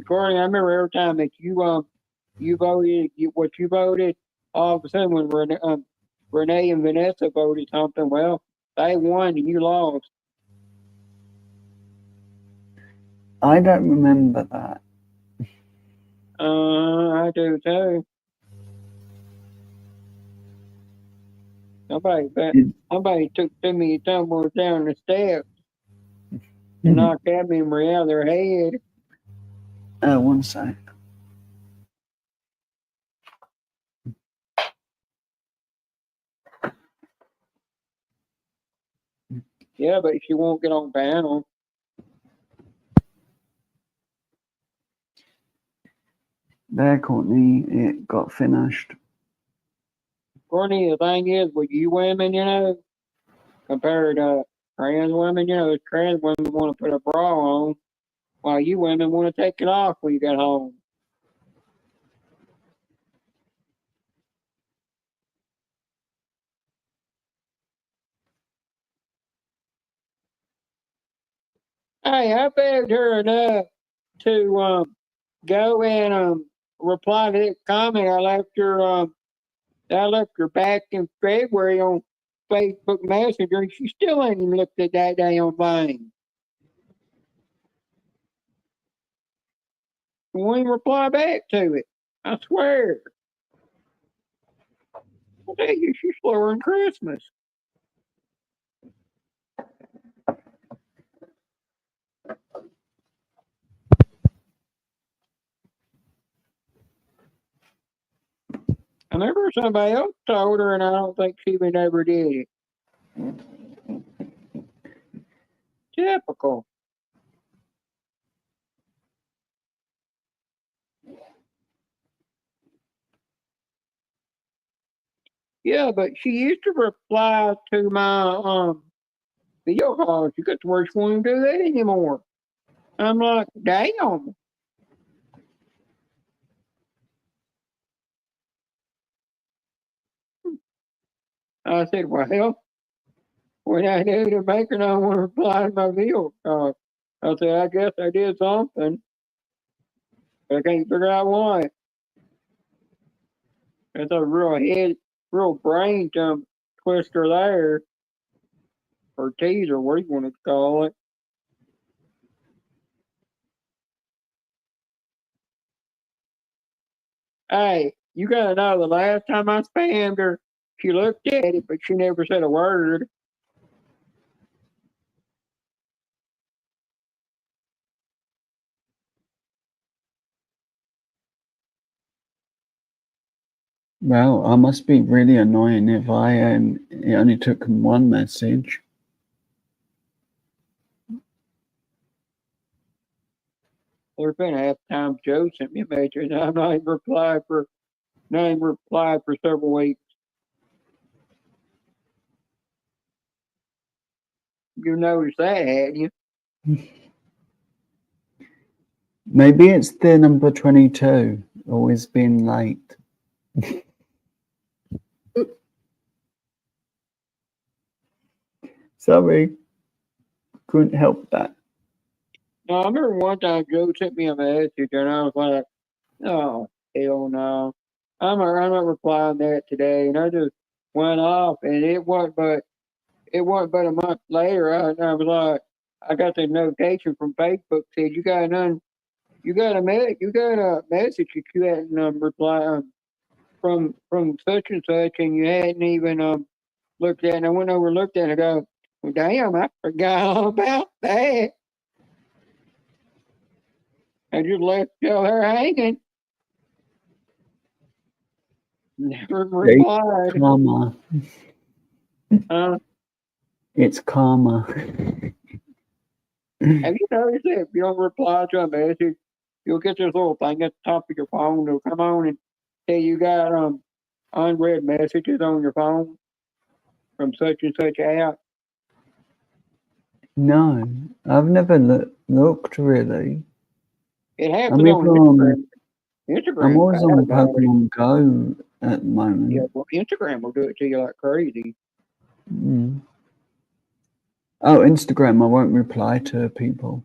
Courtney, I remember every time that you voted what you voted, all of a sudden when Renee and Vanessa voted something, well, they won and you lost. I don't remember that. I do too. Somebody took me somewhere down the steps. to knock that memory out of their head. 1 sec. Yeah, but she won't get on panel. There, Courtney, it got finished. Courtney, the thing is, with you women, you know, compared to trans women, you know, trans women want to put a bra on, while you women want to take it off when you get home. Hey, I begged her enough to go and reply to that comment I left her back in February on Facebook Messenger, and she still ain't even looked at that damn thing. She won't even reply back to it. I swear. I tell you, she's slower than Christmas. I remember somebody else told her, and I don't think she even ever did it. Typical. Yeah, but she used to reply to my video calls. She got to where she won't do that anymore. I'm like, damn. I said, well, what I do to make her not want to reply to my video calls? I said, I guess I did something. But I can't figure out what. It's a real brain twister there. Or teaser, what do you want to call it? Hey, you gotta know the last time I spammed her, she looked at it, but she never said a word. Well, I must be really annoying if it only took one message. There's been half time Joe sent me a message, and I've not even replied for several weeks. You noticed that, hadn't you? Maybe it's the number 22, always being late. Sorry, couldn't help that. No, I remember one time Joe sent me a message, and I was like, oh, hell no. I'm not replying to that today. And I just went off, and it wasn't but a month later. I was like, I got the notification from Facebook said you got a message that you hadn't replied from such and such, and you hadn't even looked at it. And I went over and looked at it and I go, well, damn, I forgot all about that. I just left her hanging. Never replied. Karma. It's karma. Have you noticed that if you don't reply to a message, you'll get this little thing at the top of your phone. It'll come on and say you got unread messages on your phone from such and such app. No, I've never looked really. It happens on Instagram. I'm always on Pokemon Go at the moment. Yeah, well, Instagram will do it to you like crazy. Mm. Oh, Instagram, I won't reply to people.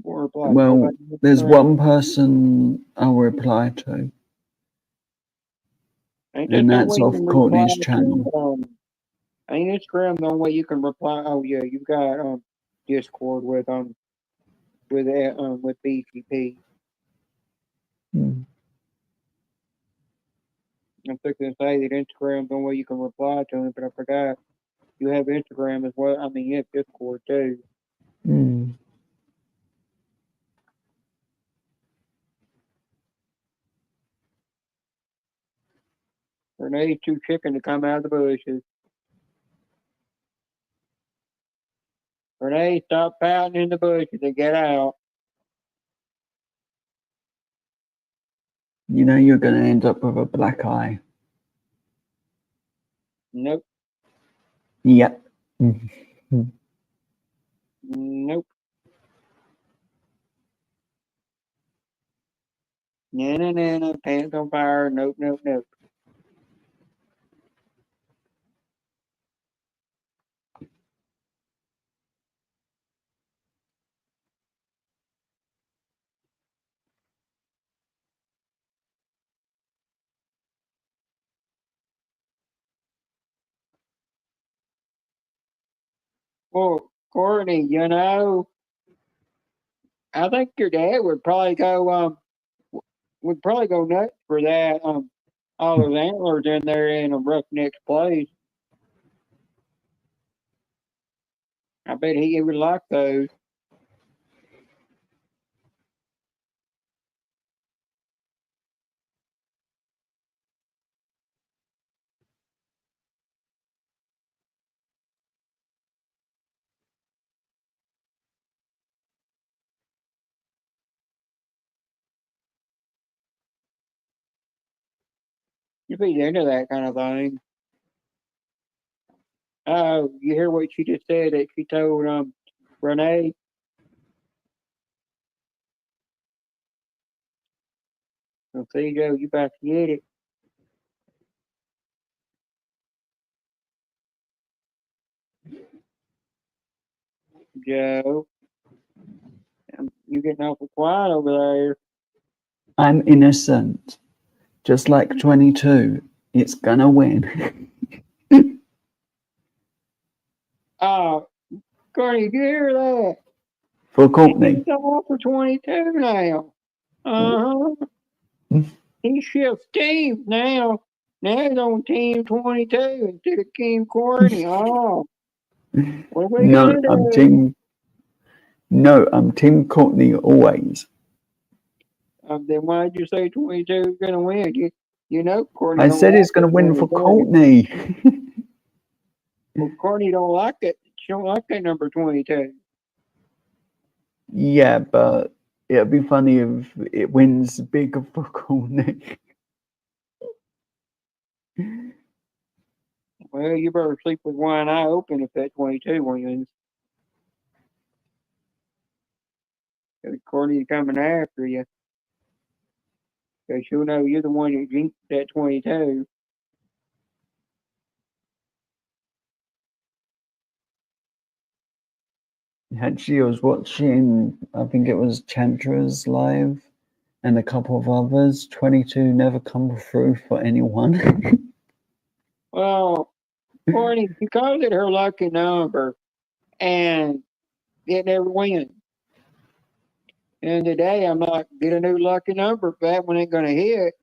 Well, there's one person I'll reply to. And that's off Courtney's channel. Ain't Instagram the only way you can reply? Oh yeah, you've got Discord with BCP. I'm thinking to say that Instagram's the only way you can reply to him, but I forgot. You have Instagram as well. I mean, you have Discord too. Mm. Renee's too chicken to come out of the bushes. Renee, stop pouting in the bushes and get out. You know you're going to end up with a black eye. Nope. Yep. Nope. No, pants on fire. Nope, nope, nope. Well, Courtney, you know, I think your dad would probably go nuts for that. All those antlers in there in a roughneck place. I bet he would like those. If he's into that kind of thing. Oh, you hear what she just said? That she told Renee. Well, see, Joe, you about to get it. Joe, you getting awful quiet over there. I'm innocent. Just like 22. It's going to win. Oh, Courtney, did you hear that? For Courtney. He's all for 22 now. He shifts teams now. Now he's on team 22 instead of Team Courtney. Oh, what are we No, gonna I'm do? team. No, I'm Team Courtney always. Then why did you say 22 is gonna win? You know Courtney I don't said like it's going to it win when for it's done. Courtney. Well, Courtney don't like it. She don't like that number 22. Yeah, but it'd be funny if it wins big for Courtney. Well, you better sleep with one eye open if that 22 wins. Because Courtney's coming after you. Because she'll know you're the one that jinxed that 22. Actually, I was watching, I think it was Chandra's live and a couple of others. 22 never come through for anyone. Well, Courtney, she calls it her lucky number, and it never wins. And today I'm like, get a new lucky number. If that one ain't going to hit.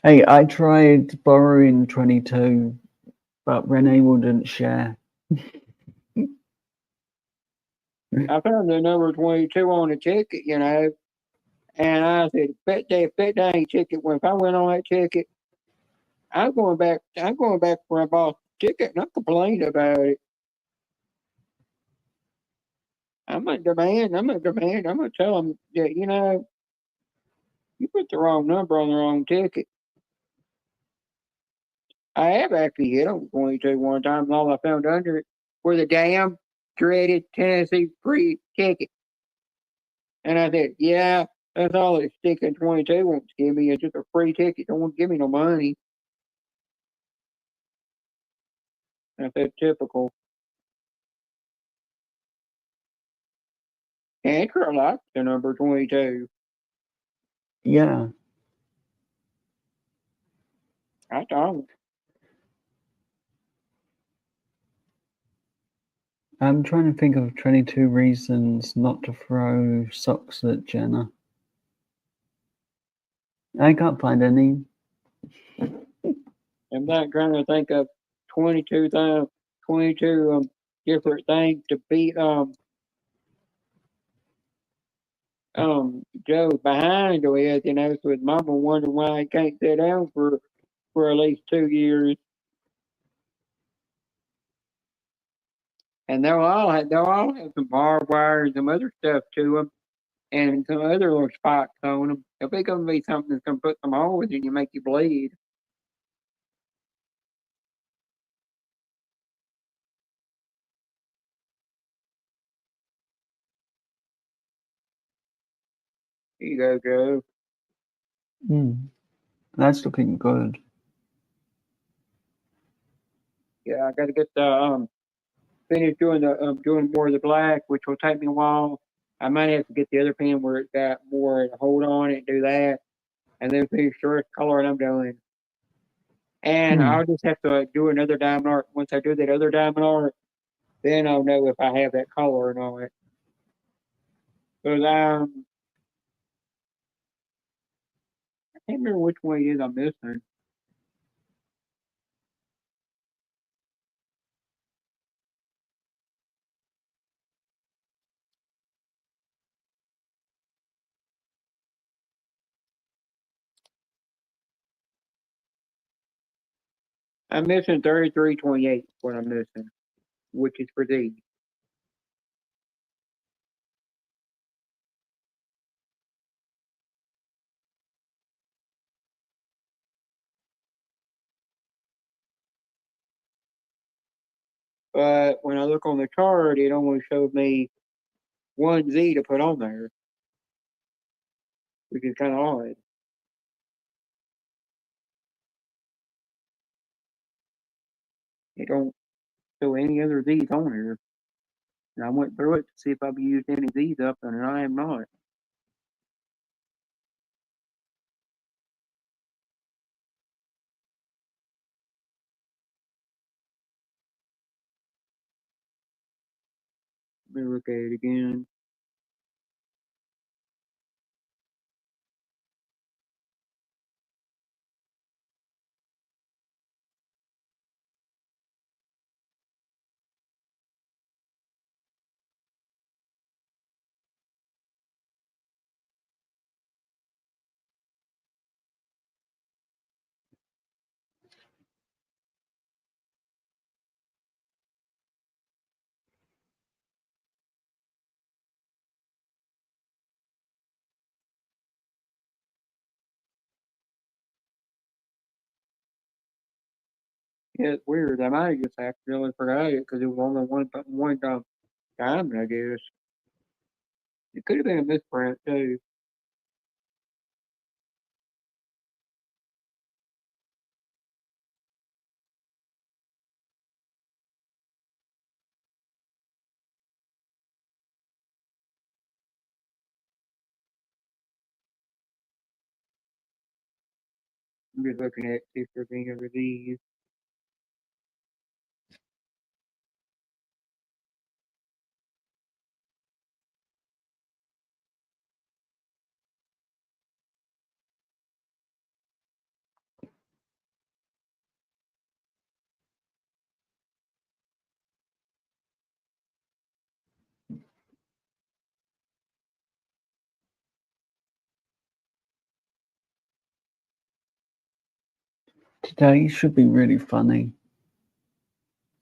Hey, I tried borrowing 22, but Renee wouldn't share. I found the number 22 on the ticket, you know, and I said, if that dang ticket, if I went on that ticket, I'm going back where I bought the ticket, and I complained about it. I'm going to tell them that, you know, you put the wrong number on the wrong ticket. I have actually hit on 22 one time, and all I found under it were the damn dreaded Tennessee free ticket. And I said, yeah, that's all that sticking 22 wants to give me is just a free ticket. Don't want to give me no money. I said, typical. Cantor likes the number 22. Yeah. I don't. I'm trying to think of 22 reasons not to throw socks at Jenna. I can't find any. I'm not trying to think of 22 different things to beat Joe behind with, so his mama wonder why he can't sit down for at least 2 years. And they'll all have some barbed wire and some other stuff to them, and some other little spots on them. If it's gonna be something that's gonna put some holes in you, make you bleed. Here you go, Joe. That's looking good. Yeah, I got to get the finish doing more of the black, which will take me a while. I might have to get the other pen where it's got more hold on it, do that, and then finish the rest color I'm doing. And I'll just have to do another diamond art. Once I do that other diamond art, then I'll know if I have that color or not. Because I can't remember which one it is I'm missing. I'm missing 3328. What I'm missing, which is for these. But when I look on the chart, it only showed me one Z to put on there, which is kind of odd. It don't show any other Z's on here. And I went through it to see if I've used any Z's up, and I am not. Let me look at it again. Yeah, it's weird. I might have just accidentally forgot it because it was only one diamond, I guess. It could have been a misprint too. I'm just looking at see if there's any other these. Today should be really funny,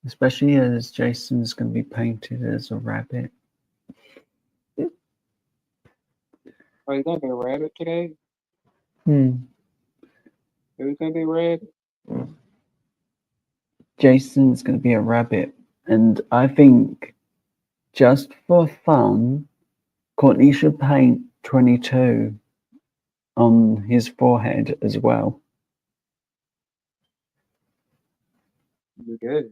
especially as Jason's going to be painted as a rabbit. Are you gonna be a rabbit today? Hmm. Who's gonna be a rabbit? Jason's going to be a rabbit, and I think just for fun, Courtney should paint 22 on his forehead as well. You're good.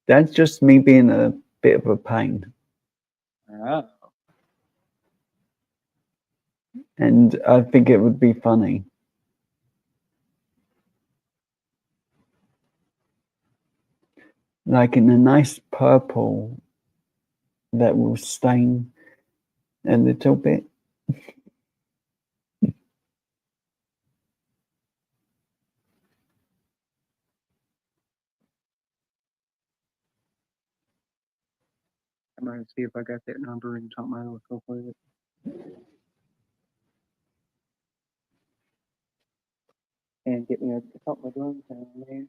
That's just me being a bit of a pain. Oh. And I think it would be funny. Like in a nice purple that will stain a little bit. I'm gonna see if I got that number in something else real quick. And get me a couple of drums down there.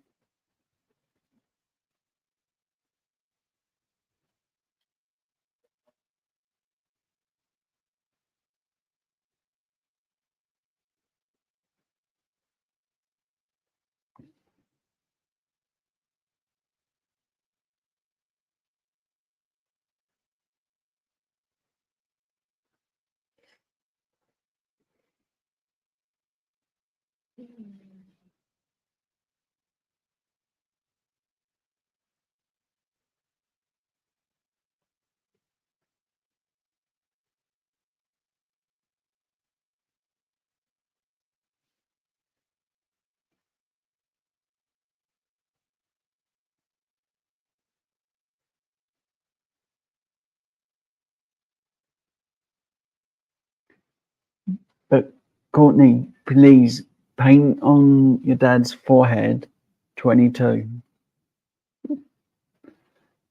But Courtney, please paint on your dad's forehead 22.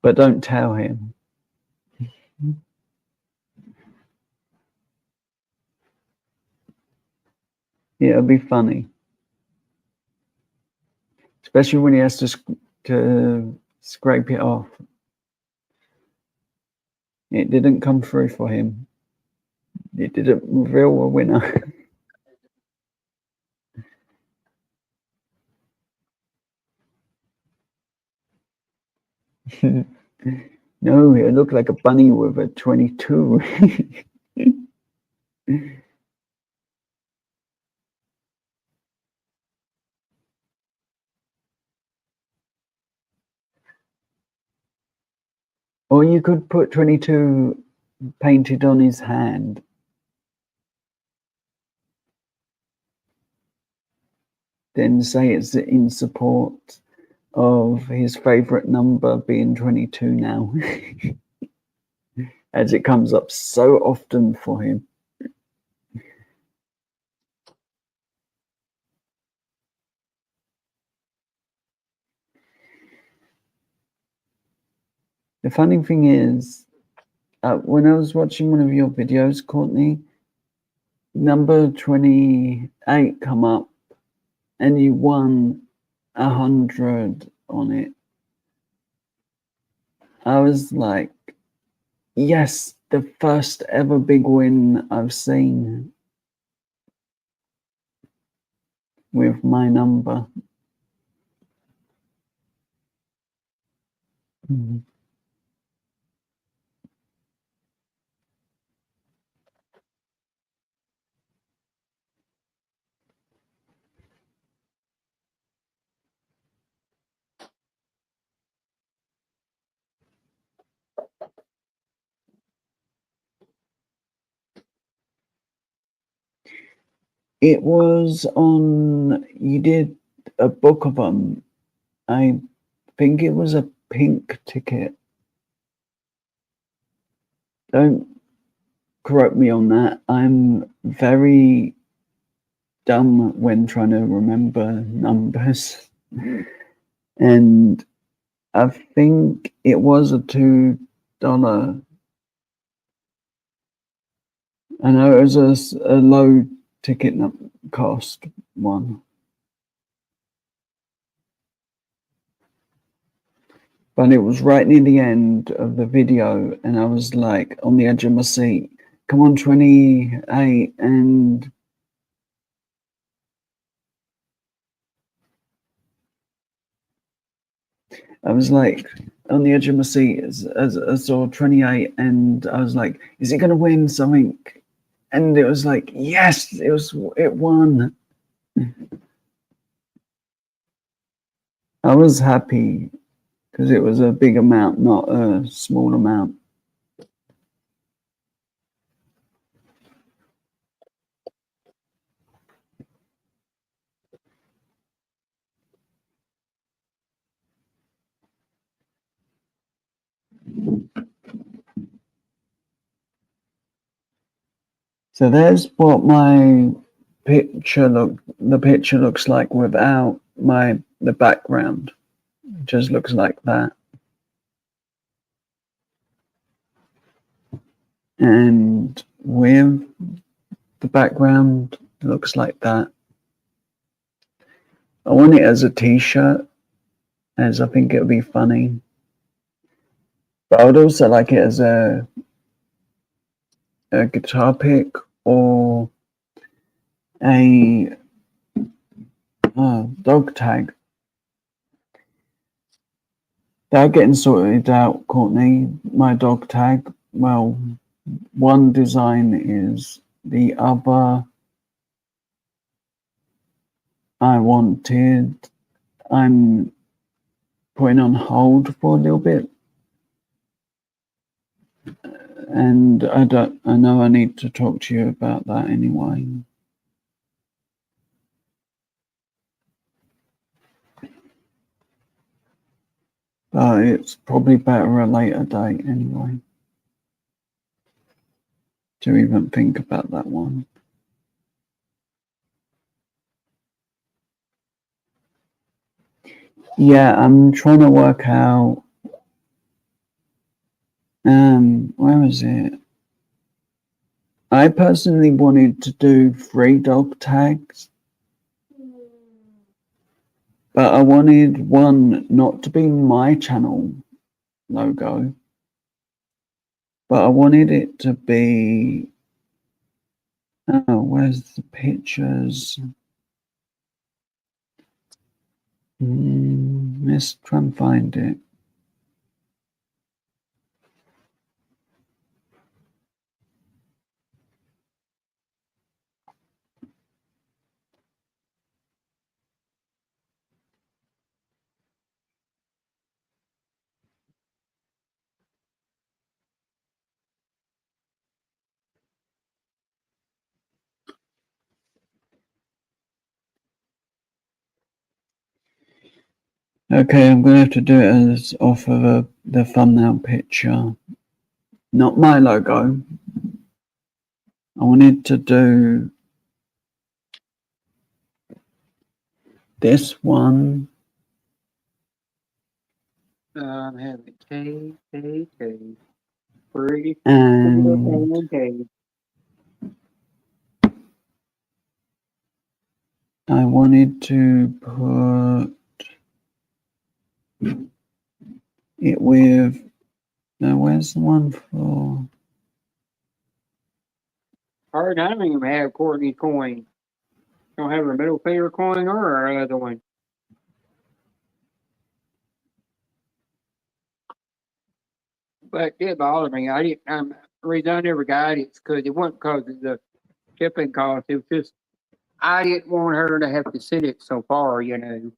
But don't tell him. It'll be funny. Especially when he has to scrape it off. It didn't come through for him. It didn't reveal a winner. No, it looked like a bunny with a 22. Or you could put 22 painted on his hand. Then say it's in support of his favorite number being 22 now. As it comes up so often for him. The funny thing is, when I was watching one of your videos, Courtney, number 28 come up and you won 100 on it. I was like, yes, the first ever big win I've seen with my number. Mm-hmm. It was on, you did a book of them. I think it was a pink ticket. Don't quote me on that. I'm very dumb when trying to remember numbers. And I think it was a $2. I know it was a low ticket cost one. But it was right near the end of the video, and I was like on the edge of my seat. Come on, 28, and I was like on the edge of my seat as I saw 28, and I was like, is it going to win something? And it was like, yes, it won. I was happy because it was a big amount, not a small amount. So there's what my picture looks like without the background. It just looks like that. and with the background looks like that. I want it as a t-shirt, as I think it would be funny. But I would also like it as a guitar pick or a dog tag. They're getting sorted out, Courtney. My dog tag. Well, one design is, the other I'm putting on hold for a little bit. And I know I need to talk to you about that anyway. But it's probably better a later date anyway, to even think about that one. Yeah, I'm trying to work out, where is it? I personally wanted to do 3 dog tags, but I wanted one not to be my channel logo, but I wanted it to be, where's the pictures? Let's try and find it. Okay, I'm going to have to do it as off of the thumbnail picture. Not my logo. I wanted to do this one. I'm having K. Pretty. And K. I wanted to put it with, now where's the one for? I don't even have Courtney's coin. Don't have her middle finger coin or her other one. But it did bother me. The reason I never got it is because it wasn't because of the shipping cost. It was just, I didn't want her to have to send it so far, you know.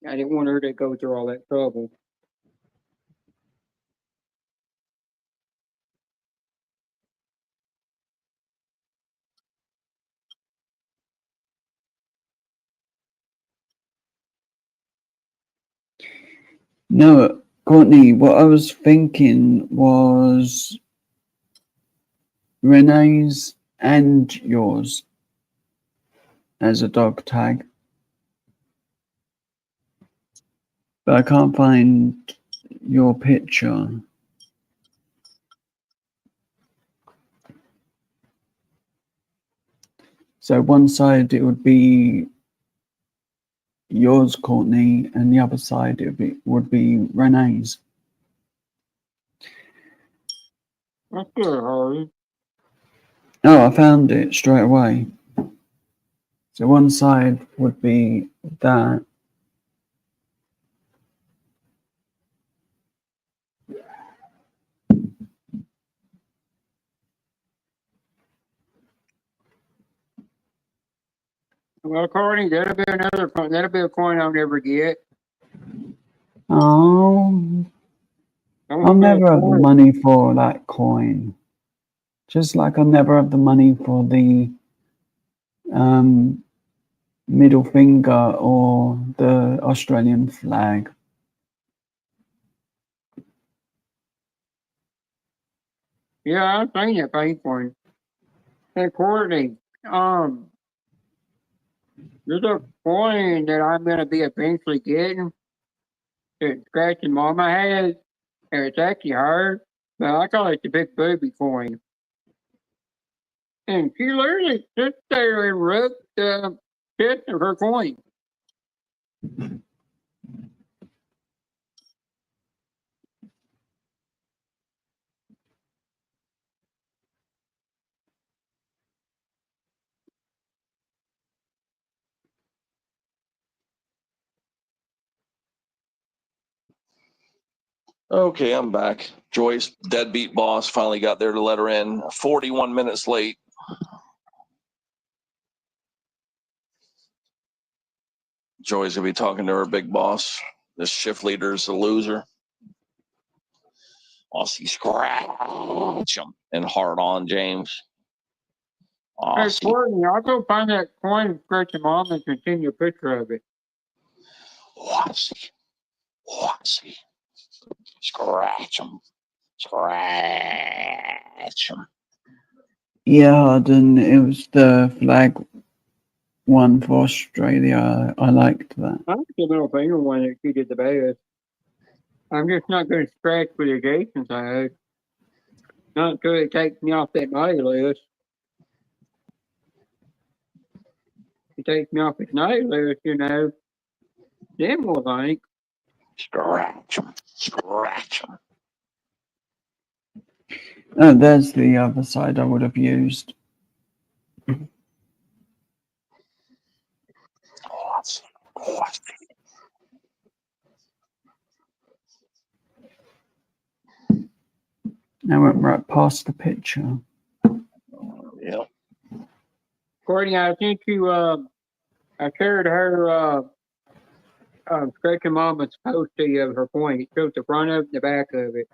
I didn't want her to go through all that trouble. No, Courtney, what I was thinking was Renee's and yours as a dog tag. But I can't find your picture. So one side it would be yours, Courtney, and the other side it would be Renee's. That's good, Harvey. Oh, I found it straight away. So one side would be that. Well, Courtney, that'll be another coin. That'll be a coin I'll never get. Oh, I'll never have the money for that coin. Just like I'll never have the money for the middle finger or the Australian flag. Yeah, I've seen that pink one. Hey, Courtney, there's a coin that I'm gonna be eventually getting that Scratch and Mama has, And it's actually hard, but I call it the big booby coin. And she literally sits there and rubs the tip of her coin. Okay, I'm back. Joyce, deadbeat boss, finally got there to let her in. 41 minutes late. Joy's gonna be talking to her big boss. This shift leader's a loser. Aussie scratch him and hard on James. Hey, Aussie. Courtney, I'll go find that coin and scratch your mom and continue a picture of it. Aussie. Aussie. Scratch him. Scratch him. Yeah, I didn't. It was the flag one for Australia. I liked that. I like the middle finger one that she did the best. I'm just not going to scratch with the Jason side. Not until it takes me off that naughty list. It takes me off his naughty list, you know. Then we'll think. Scratch him. Scratch him. Oh, there's the other side I would have used. Aussie. Aussie. I went right past the picture. Yep. Courtney, I think you, I shared her, scratching mama's postie of her point. It shows the front of it and the back of it.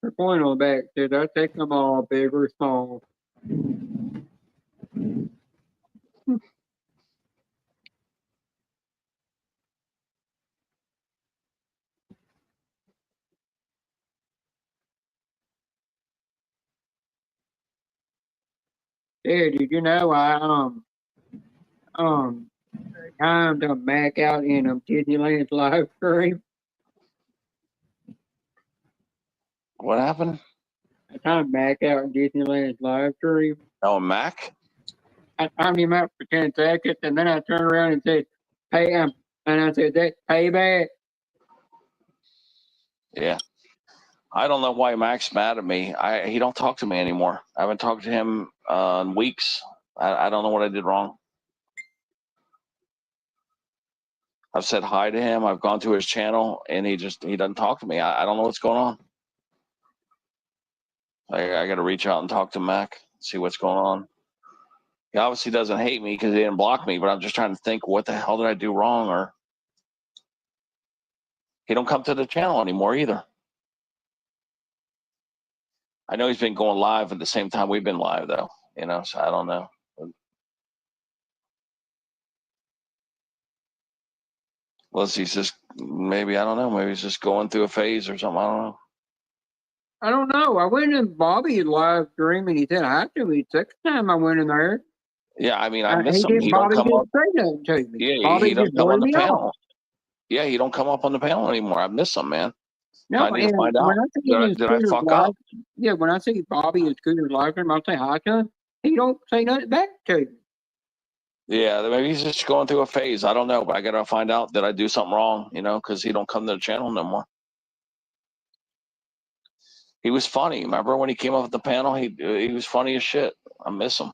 Her point on the back says, I take them all, big or small. Yeah, did you know I timed a Mac out in Disneyland's live stream? What happened? I timed Mac out in Disneyland's live stream. Oh, Mac? I timed him out for 10 seconds, and then I turned around and said, "Hey, and I said, that's payback." Yeah. I don't know why Mac's mad at me. He don't talk to me anymore. I haven't talked to him in weeks. I don't know what I did wrong. I've said hi to him. I've gone to his channel, and he doesn't talk to me. I don't know what's going on. I got to reach out and talk to Mac, see what's going on. He obviously doesn't hate me because he didn't block me, but I'm just trying to think, what the hell did I do wrong? Or he don't come to the channel anymore either. I know he's been going live at the same time we've been live, though. You know, so I don't know. Unless he's just, maybe, I don't know, maybe he's just going through a phase or something. I don't know. I don't know. I went in Bobby's live stream, and he said hi to me. Second time I went in there. Yeah, I mean, I miss him. He He don't Bobby come didn't up. say nothing to me. Yeah, Bobby he don't just come blew on the me panel. off. Yeah, he don't come up on the panel anymore. I miss him, man. No, I need to and find out. when I see him in Did I Scooter's fuck live, up? yeah, when I see Bobby and Scooter's live stream, I'll say hi to him. He don't say nothing back to me. Yeah, maybe he's just going through a phase. I don't know, but I gotta find out, did I do something wrong? You know, because he don't come to the channel no more. He was funny. Remember when he came up with the panel? He was funny as shit. I miss him.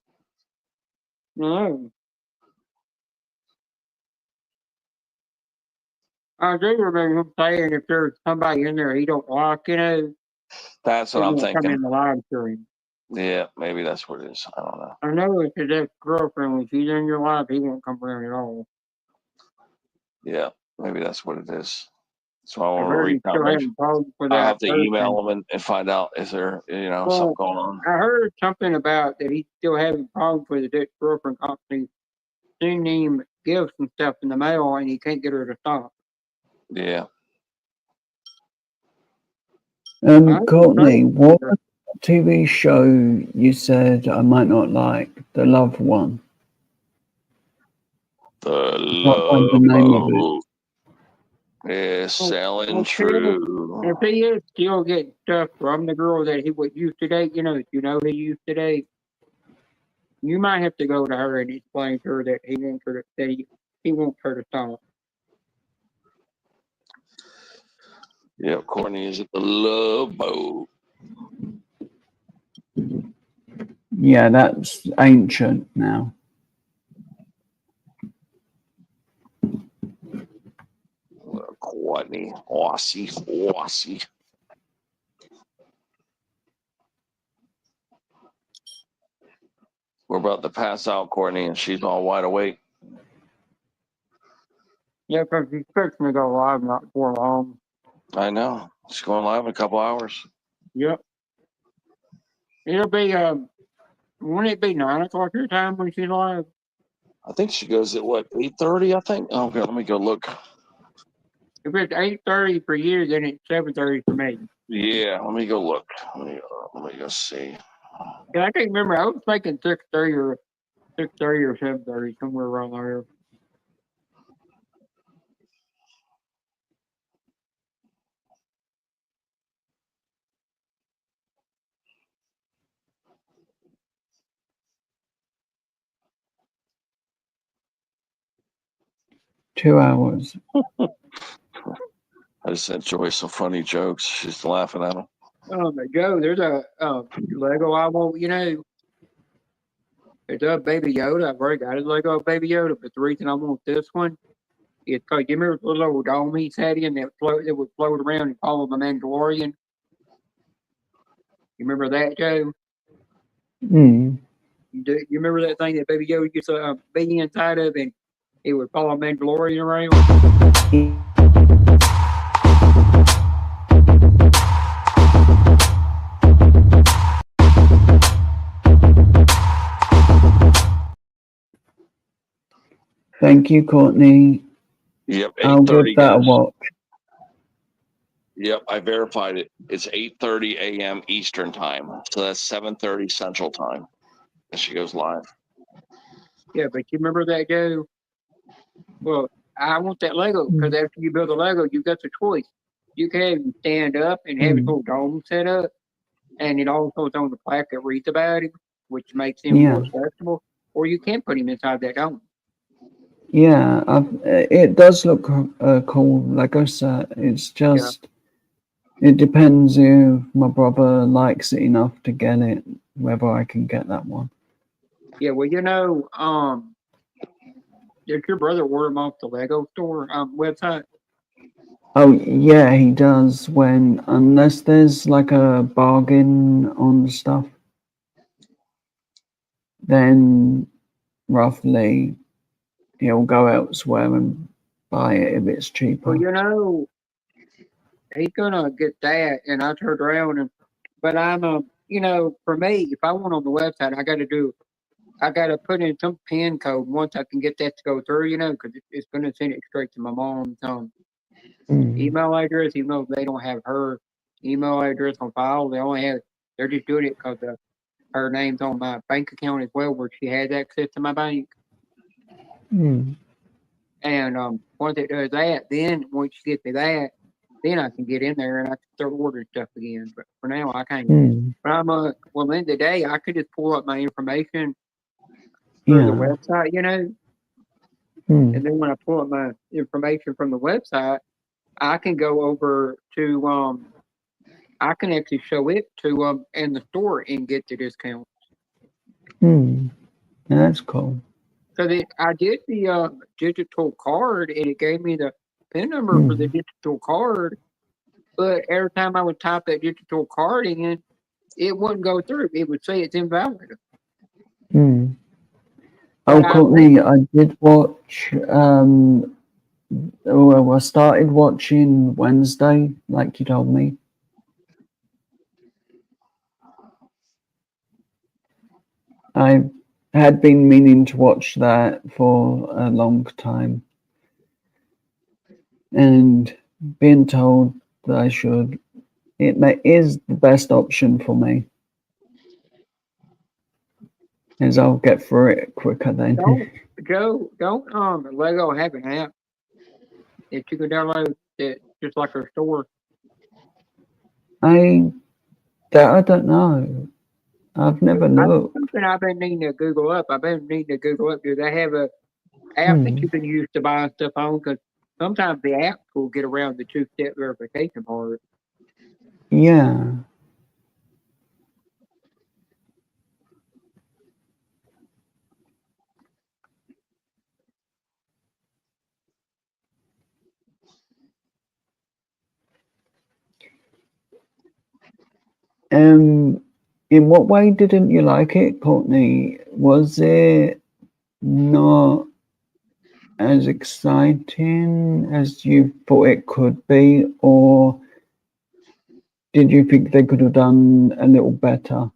No. I do remember him saying if there's somebody in there he don't like, you know, That's what he I'm won't come thinking. in the live stream. Yeah, maybe that's what it is. I don't know. I know it's his ex-girlfriend. When she's in your life, he won't come around at all. Yeah, maybe that's what it is. So I I want to heard reach he's out. still Maybe having problems with I'll that have to person. email him and find out is there something Well, going on. I heard something about that he's still having problems with his ex-girlfriend constantly sending him gifts and stuff in the mail, and he can't get her to stop. Yeah. Courtney, what TV show you said I might not like? The Love One. The Can't find the name of it. love is selling Okay. true. If he is still getting stuff from the girl that he would used to date, he used to date, you might have to go to her and explain to her that he wants her to stop. Yeah, Courtney is at the Love Boat. Yeah, that's ancient now. Courtney, Aussie. We're about to pass out, Courtney, and she's all wide awake. Yeah, because he's fixing to go live not for long. I know. She's going live in a couple hours. Yep. It'll be won't it be 9 o'clock your time when she's live? I think she goes at what, 8:30, I think? Okay, let me go look. If it's 8:30 for you, then it's 7:30 for me. Yeah, let me go look. Let me go see. Yeah, I can't remember. I was thinking 6:30 or 7:30, somewhere around there. Two hours. I just sent Joyce some funny jokes. She's laughing at them. Joe, there's a Lego I want. It's a Baby Yoda. I've already got a Lego Baby Yoda, but the reason I want this one is because you remember the little dome he sat in that would float around and follow the Mandalorian. You remember that, Joe? Mm. You remember that thing that Baby Yoda used to be inside of, and it would follow Mandalorian around? Thank you, Courtney. Yep, I'll 8:30, give that a guys. watch. Yep, I verified it. It's 8:30 a.m. Eastern time, so that's 7:30 Central time, and she goes live. Yeah, but you remember that, Joe? Well, I want that Lego because after you build a Lego, you got the choice. You can have him stand up and have his whole dome set up, and it also is on the plaque that reads about him, which makes him more accessible. Or you can put him inside that dome. Yeah, it does look cool. Like I said, it's just it depends if my brother likes it enough to get it, whether I can get that one. Yeah, well, did your brother order them off the Lego store website? Oh yeah, he does. Unless there's like a bargain on stuff, then roughly he'll go elsewhere and buy it if it's cheaper. Well, he's gonna get that, and I turned around but I'm for me, if I want on the website, I gotta put in some PIN code once I can get that to go through, because it's gonna send it straight to my mom's email address, even though they don't have her email address on file. They're just doing it because her name's on my bank account as well, where she has access to my bank. And once it does that, then once you get to that, then I can get in there and I can start ordering stuff again. But for now, I can't. But at the end of the day, I could just pull up my information through the website, And then when I pull up my information from the website, I can go over to I can actually show it to in the store and get the discount. That's cool. Because I did the digital card and it gave me the PIN number for the digital card, but every time I would type that digital card in, it wouldn't go through. It would say it's invalid. Oh, Courtney, I did watch Well, I started watching Wednesday, like you told me. I had been meaning to watch that for a long time, and being told that I should, is the best option for me. As I'll get through it quicker then. Joe, don't Lego have an app that you can download that just like a store? I don't know. I've never looked. Something I've been needing to Google up. I've been needing to Google up. Do they have a app that you can use to buy stuff on? Because sometimes the app will get around the two-step verification part. Yeah. In what way didn't you like it, Courtney? Was it not as exciting as you thought it could be, or did you think they could have done a little better?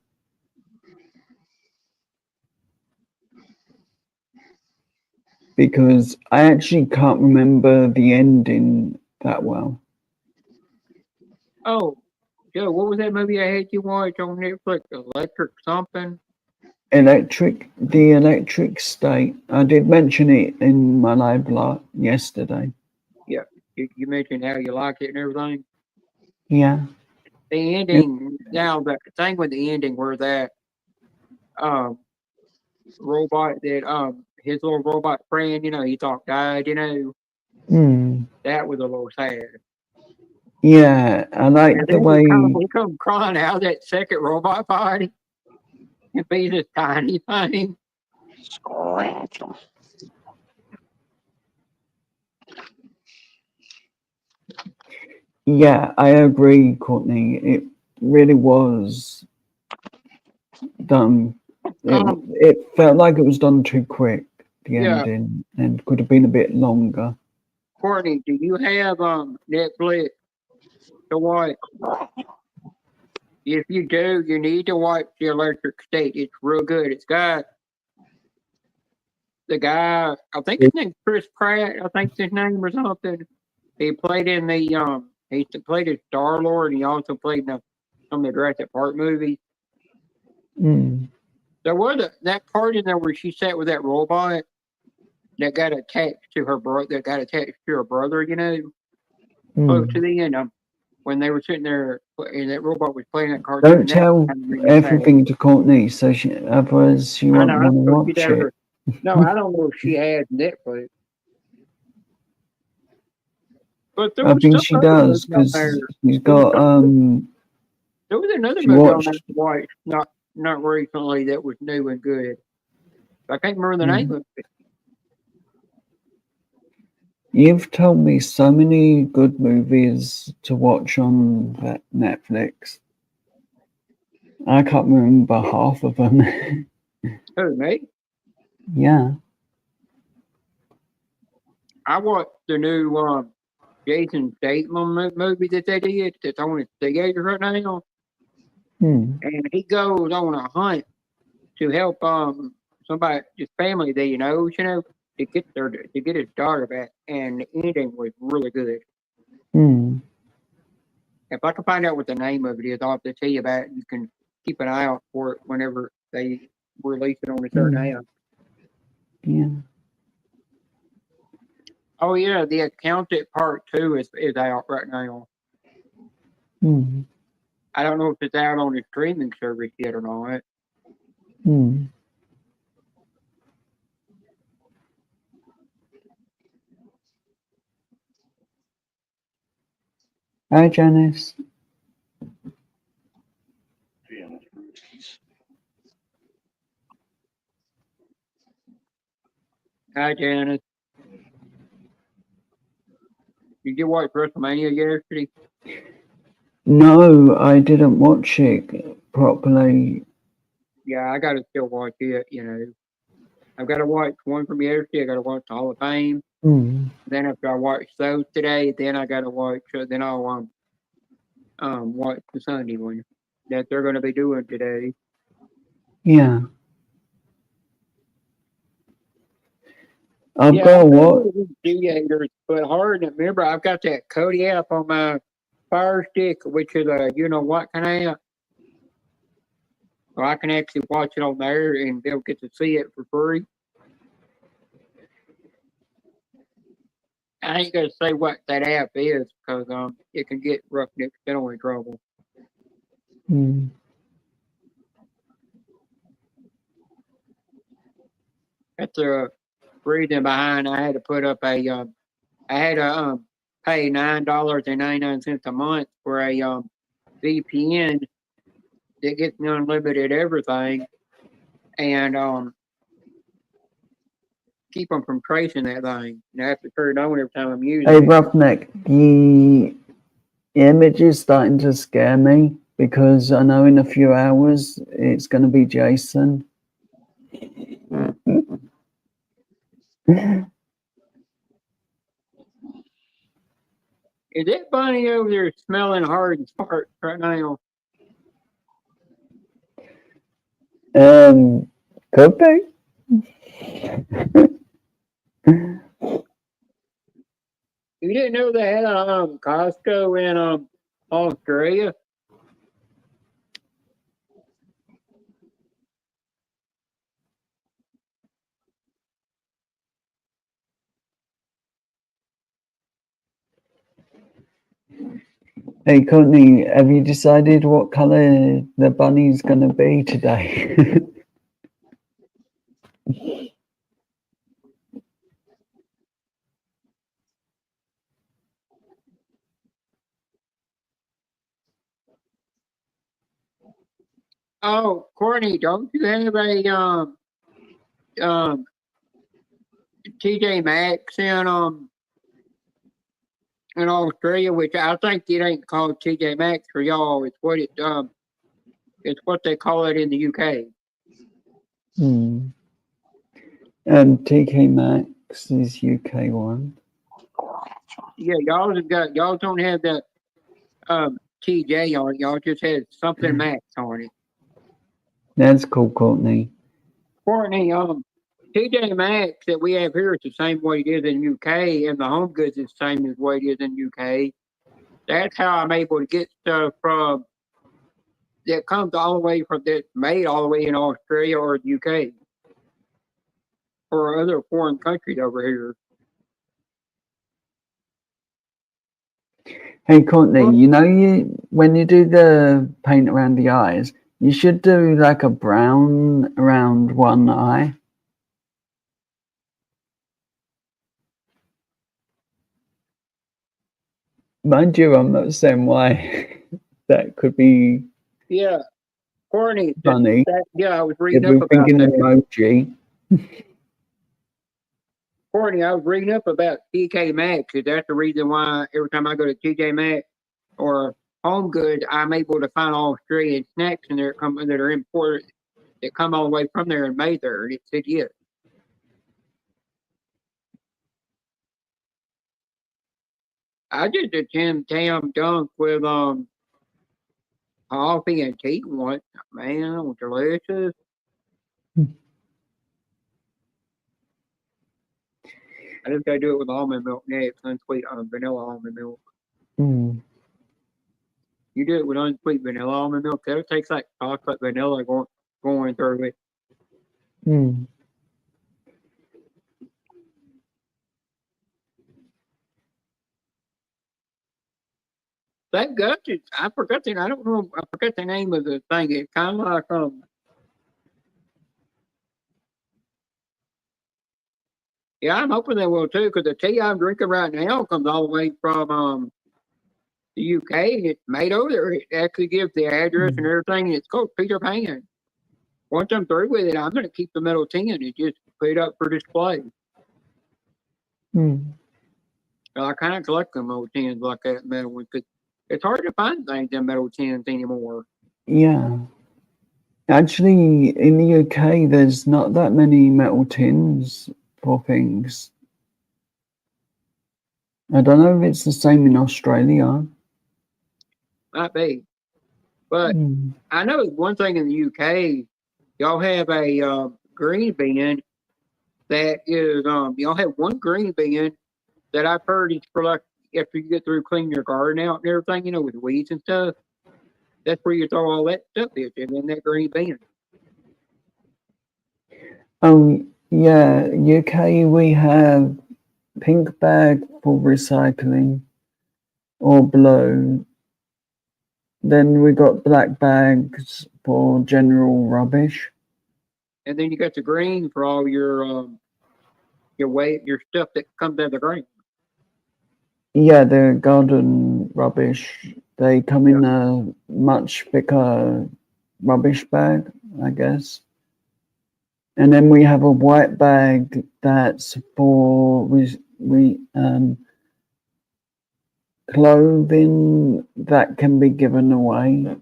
Because I actually can't remember the ending that well. Oh, Joe, what was that movie I had you watch on Netflix? Electric something? The Electric State. I did mention it in my live blog yesterday. Yeah, you mentioned how you liked it and everything. Yeah. The ending, now the thing with the ending where that robot that his little robot friend, he thought died, that was a little sad. Yeah, I like the way he come crying out of that second robot body and be this tiny thing. Scratch him. Yeah, I agree, Courtney. It really was done. It felt like it was done too quick, the ending, and could have been a bit longer. Courtney, do you have Netflix to watch? If you do, you need to watch The Electric State. It's real good. It's got the guy, I think his name's Chris Pratt, I think his name or something. He played in the he played as Star Lord, and he also played in some of the Jurassic Park movies. There was that part in there where she sat with that robot that got attached to her brother. That got attached to her brother. Close to the end. When they were sitting there, and that robot was playing that cartoon. Don't tell everything to Courtney, so otherwise she won't want to watch it. No, I don't know if she had Netflix. But I think she does, because she's got there was another movie on that I watched not recently that was new and good. I can't remember the name of it. You've told me so many good movies to watch on that Netflix. I can't remember half of them. Who, me? Yeah. I watched the new Jason Statham movie that they did that's on the theater right now. And he goes on a hunt to help somebody, his family that he knows, to get his daughter back, and the ending was really good. If I can find out what the name of it is, I'll have to tell you about it. You can keep an eye out for it whenever they release it on a certain app. Yeah. Oh yeah, The Accountant Part 2 is out right now. I don't know if it's out on the streaming service yet or not. Hi, Janice. Hi, Janice. Did you watch WrestleMania yesterday? No, I didn't watch it properly. Yeah, I gotta still watch it, I've gotta watch one from yesterday, I gotta watch the Hall of Fame. Mm. Then after I watch those today, then I gotta watch. Then I'll watch the Sunday one that they're gonna be doing today. Yeah. I've Yeah, got I'm to cool watch. with these theaters, but hard to remember. I've got that Cody app on my Fire Stick, which is a you know what kind of app. So I can actually watch it on there and they'll get to see it for free. I ain't gonna say what that app is because it can get Roughneck Dental in trouble. Mm. That's the reason behind I had to put up I had to pay $9.99 a month for a VPN that gets me unlimited everything and keep them from tracing that thing. And I have to turn it on every time I'm using Hey, it. Roughneck, the image is starting to scare me because I know in a few hours it's going to be Jason. Is that bunny over there smelling hard and fart right now? Could be. You didn't know they had a Costco in Australia? Hey, Courtney, have you decided what color the bunny's going to be today? Oh, Courtney, don't you have a um TJ Maxx in Australia, which I think it ain't called TJ Maxx for y'all. It's what they call it in the UK. TK Maxx is UK one. Yeah, y'all don't have that TJ on it. Y'all just had something Max on it. That's cool, Courtney. Courtney, TJ Maxx that we have here is the same way it is in UK, and the Home Goods is the same as way it is in UK. That's how I'm able to get stuff from that comes all the way from that's made all the way in Australia or the UK or other foreign countries over here. Hey, Courtney, you know, when you do the paint around the eyes, you should do like a brown around one eye. Mind you, I'm not saying why. That could be Yeah, Courtney. funny. Yeah, I was If reading we're up about thinking that. emoji. Courtney, I was reading up about TK Maxx. That's the reason why every time I go to TJ Maxx or Home Goods, I'm able to find Australian snacks in there that are imported that come all the way from there and made there. And it said yes. I just did Tim Tam Dunk with coffee and tea once. Man, it was delicious. I just gotta do it with almond milk next, unsweet vanilla almond milk. Mm. You do it with unsweet vanilla almond milk, that'll taste like chocolate vanilla going through it. Mm. That gut is, I forgot the, I don't know, I forgot the name of the thing. It's kind of like, yeah, I'm hoping they will too, because the tea I'm drinking right now comes all the way from, the UK, and it's made over there. It actually gives the address and everything, and it's called Peter Pan. Once I'm through with it, I'm going to keep the metal tin and just put it up for display. Mm. I kind of collect them old tins like that metal ones, because it's hard to find things in metal tins anymore. Yeah. Actually, in the UK, there's not that many metal tins for things. I don't know if it's the same in Australia. Might be. But Mm. I know one thing in the UK, y'all have a green bin that is, y'all have one green bin that I've heard is for like after you get through cleaning your garden out and everything, you know, with weeds and stuff. That's where you throw all that stuff in that green bin. Oh, yeah, UK, we have pink bag for recycling or blue. Then we got black bags for general rubbish. And then you got the green for all your your stuff that comes out of the green. Yeah, the garden rubbish. They come in a much thicker rubbish bag, I guess. And then we have a white bag that's for clothing that can be given away.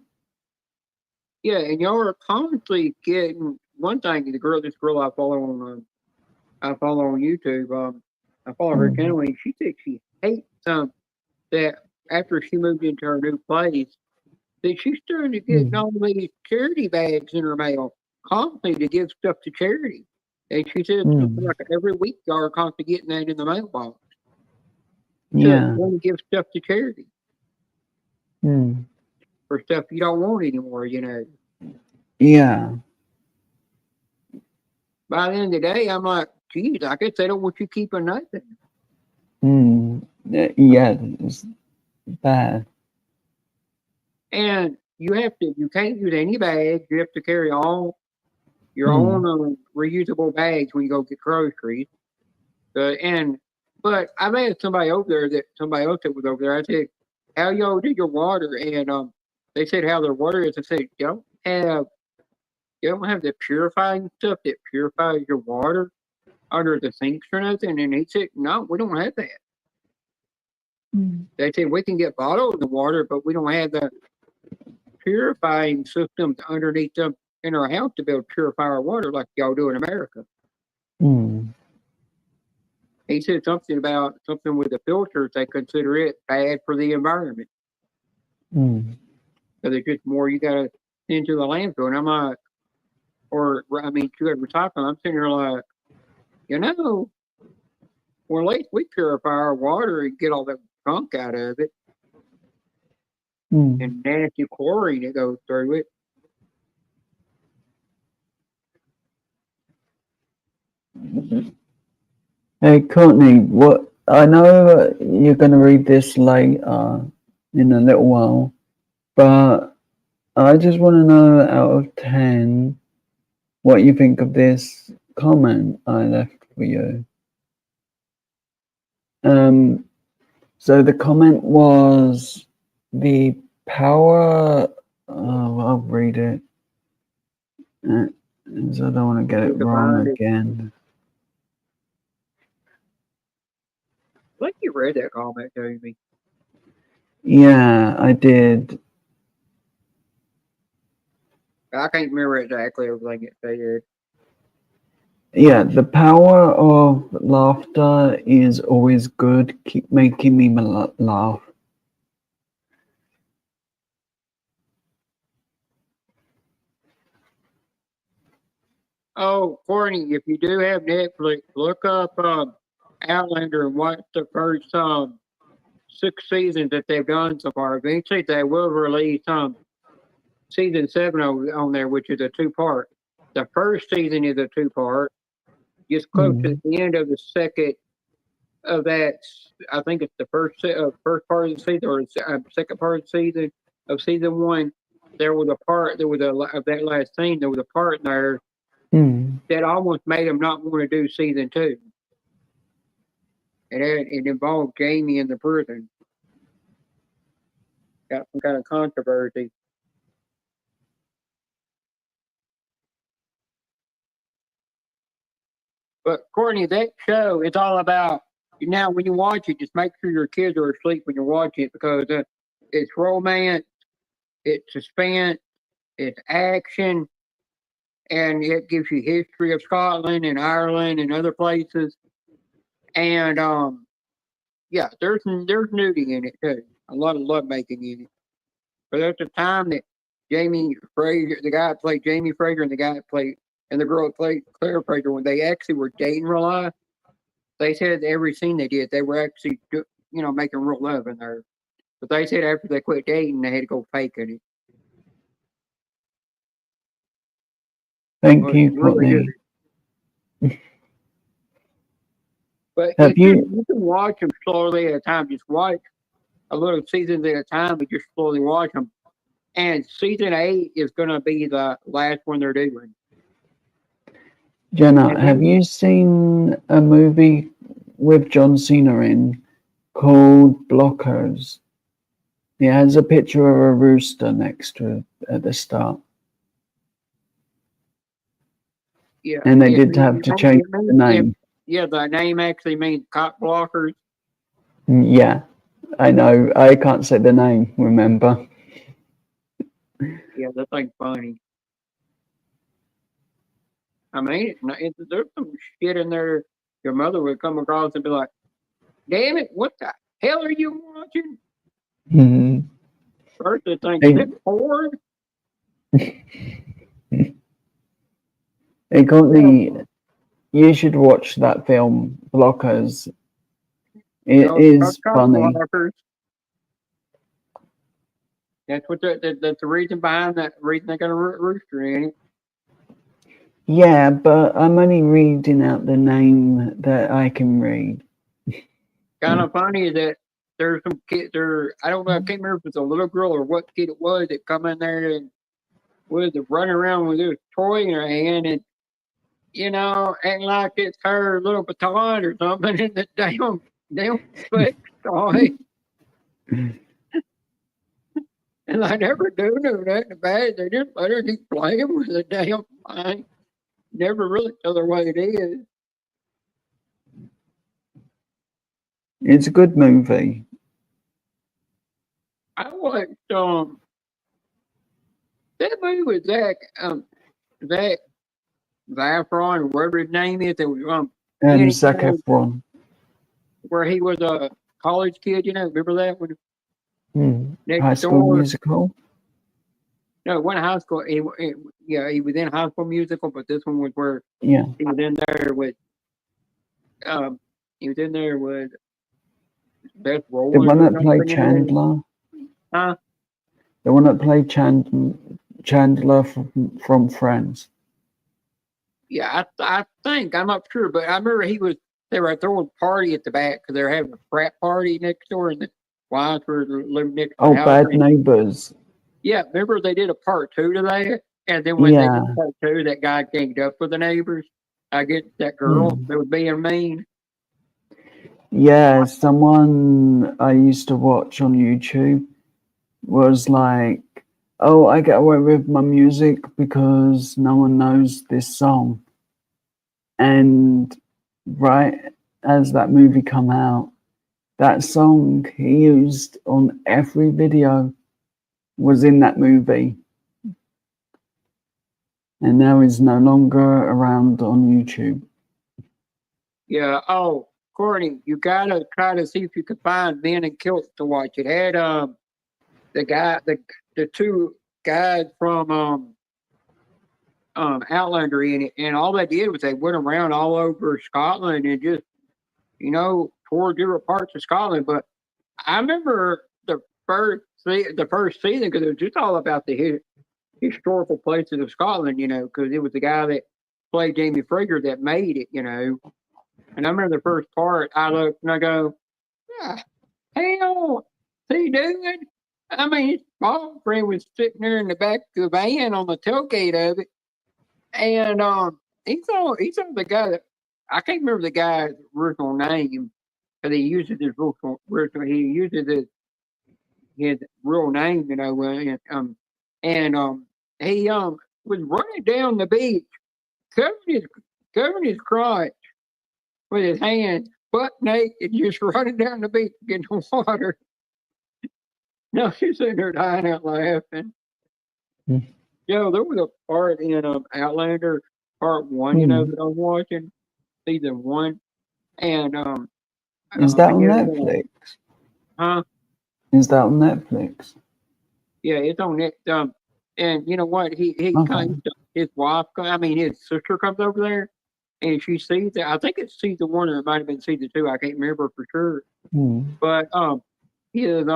Yeah, and y'all are constantly getting one thing. This girl I follow on YouTube. I follow her channel, and she said she hates that after she moved into her new place, that she's starting to get all these charity bags in her mail constantly to give stuff to charity. And she said something like every week y'all are constantly getting that in the mailbox. Yeah. So to give stuff to charity for stuff you don't want anymore, you know. Yeah. By the end of the day, I'm like, geez, I guess they don't want you keeping nothing. Yeah, it's bad. And you can't use any bags. You have to carry all your own reusable bags when you go get groceries. But I've asked somebody else that was over there. I said, "How y'all do your water?" And they said how their water is. I said, you don't have the purifying stuff that purifies your water under the sinks or nothing." And he said, "No, we don't have that." They said we can get bottled water, but we don't have the purifying systems underneath them in our house to be able to purify our water like y'all do in America. He said something with the filters. They consider it bad for the environment. So there's just more you got to send to the landfill. And I'm like, you got to recycle. I'm sitting here like, well, at least we purify our water and get all that gunk out of it and nasty chlorine that goes through it. Hey, Courtney, what I know you're going to read this later in a little while, but I just want to know out of 10 what you think of this comment I left for you. So the comment was the power. I'll read it. So I don't want to get it wrong again. I think you read that comment to me. Yeah, I did. I can't remember exactly everything it said. Yeah, the power of laughter is always good. Keep making me laugh. Oh, Courtney, if you do have Netflix, look up Outlander and watch the first 6 seasons that they've done so far. Eventually, they will release season 7 on there, which is a 2-part. The first season is a 2-part. Just close to the end of the second of that, I think it's the first part of the season or second part of the season 1. There was of that last scene. There was a part in there that almost made him not want to do season 2. And it involved Jamie in the prison. Got some kind of controversy. But Courtney, that show is all about, now when you watch it, just make sure your kids are asleep when you're watching it, because it's romance, it's suspense, it's action, and it gives you history of Scotland and Ireland and other places. And yeah, there's nudity in it too. A lot of love making in it. But at the time that Jamie Fraser, the guy that played Jamie Fraser, and the guy that played and the girl that played Claire Fraser, when they actually were dating real life, they said every scene they did, they were actually making real love in there. But they said after they quit dating, they had to go faking it. Thank But you, really Courtney. good. But Have it's you? just, you can watch them slowly at a time. Just watch a little seasons at a time, but just slowly watch them. And season 8 is going to be the last one they're doing. Jenna, And have then, you seen a movie with John Cena in called Blockers? It has a picture of a rooster next to it at the start. yeah, And they did have to change the name. yeah, the name actually means cock blockers. Yeah, I know. I can't say the name, remember? Yeah, that thing's funny. I mean, there's some shit in there your mother would come across and be like, damn it, what the hell are you watching? Mhm. First they think, Hey. is it porn? Hey, Courtney, you should watch that film, Blockers. It is Cock funny. blockers. That's what that's the reason behind that reason they got a rooster in it. Yeah, but I'm only reading out the name that I can read. Kind of funny is that there's some kid there. I don't know. I can't remember if it's a little girl or what kid it was that come in there and was running around with this toy in her hand and acting like it's her little baton or something in the damn sex toy. And I never do know nothing bad. They just let her keep playing with the damn thing. Never really tell her what it is. It's a good movie. I watched that movie with Zach Efron or whatever his name is. That was Zac Efron. where he was a college kid. Remember that one? High School Door. Musical. No, it wasn't high school. He was in High School Musical, but this one was where Yeah. he was in there with Beth Rollins. The one that played Chandler. Huh? The one that played Chandler from Friends. Yeah, I think I'm not sure, but I remember they were throwing a party at the back because they were having a frat party next door, and the wives were living next to the house. Bad Neighbors. Yeah, remember they did a part 2 to that, and then when they did part 2, that guy ganged up with the neighbors. I get that girl that was being mean. Yeah, someone I used to watch on YouTube was like, "Oh, I get away with my music because no one knows this song." And right as that movie come out, that song he used on every video was in that movie. And now he's no longer around on YouTube. Yeah. Oh, Courtney, you gotta try to see if you can find Men in Kilts to watch. It had the two guys from Outlander in it, and all they did was they went around all over Scotland and just toured different parts of Scotland. But I remember the first season because it was just all about the historical places of Scotland, because it was the guy that played Jamie Fraser that made it, And I remember the first part, I looked and I go, hell, what's he doing? I mean, his ball friend was sitting there in the back of the van on the tailgate of it. And he saw the guy that, I can't remember the guy's original name, because he uses his his real name, and he was running down the beach, covering his crotch with his hands, butt naked, just running down the beach getting water. No, she's sitting there dying out laughing. There was a part in Outlander Part 1, that I was watching, season 1, and Is that on yeah, Netflix? huh? Is that on Netflix? Yeah, it's on it. And you know what? He Okay. kind of his wife. I mean, his sister comes over there, and she sees it. I think it's season one, or it might have been season two. I can't remember for sure. Hmm. But his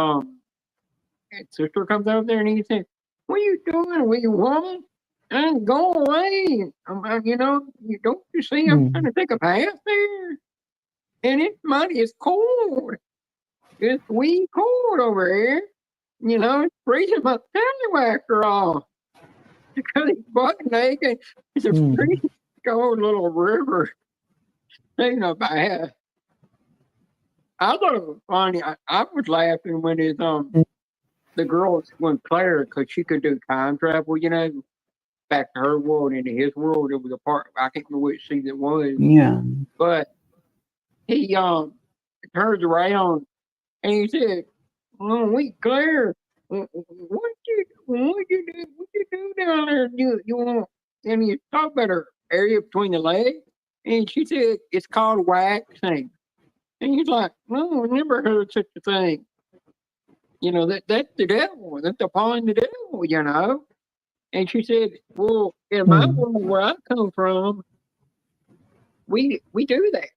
his sister comes over there, and he said, "What are you doing, wee woman? And go away. You know, you don't you see? I'm trying Hmm. to take a bath there, and it's muddy. It's cold. It's wee cold over here. You know, it's freezing my after all." Because he's buck naked. It's a Hmm. pretty cold little river taking a bath. I thought it was funny. I was laughing when the girl when Claire, because she could do time travel, you know, back to her world into his world. It was a part I can't remember which season it was, Yeah. but he turns around and he said, "Oh, wait, Claire, what you do down there? You want?" And he talked about her area between the legs, and she said it's called waxing. And he's like, "No, I never heard such a thing. You know that's the devil. That's upon the devil. You know." And she said, "Well, in my Hmm. world where I come from, we do that.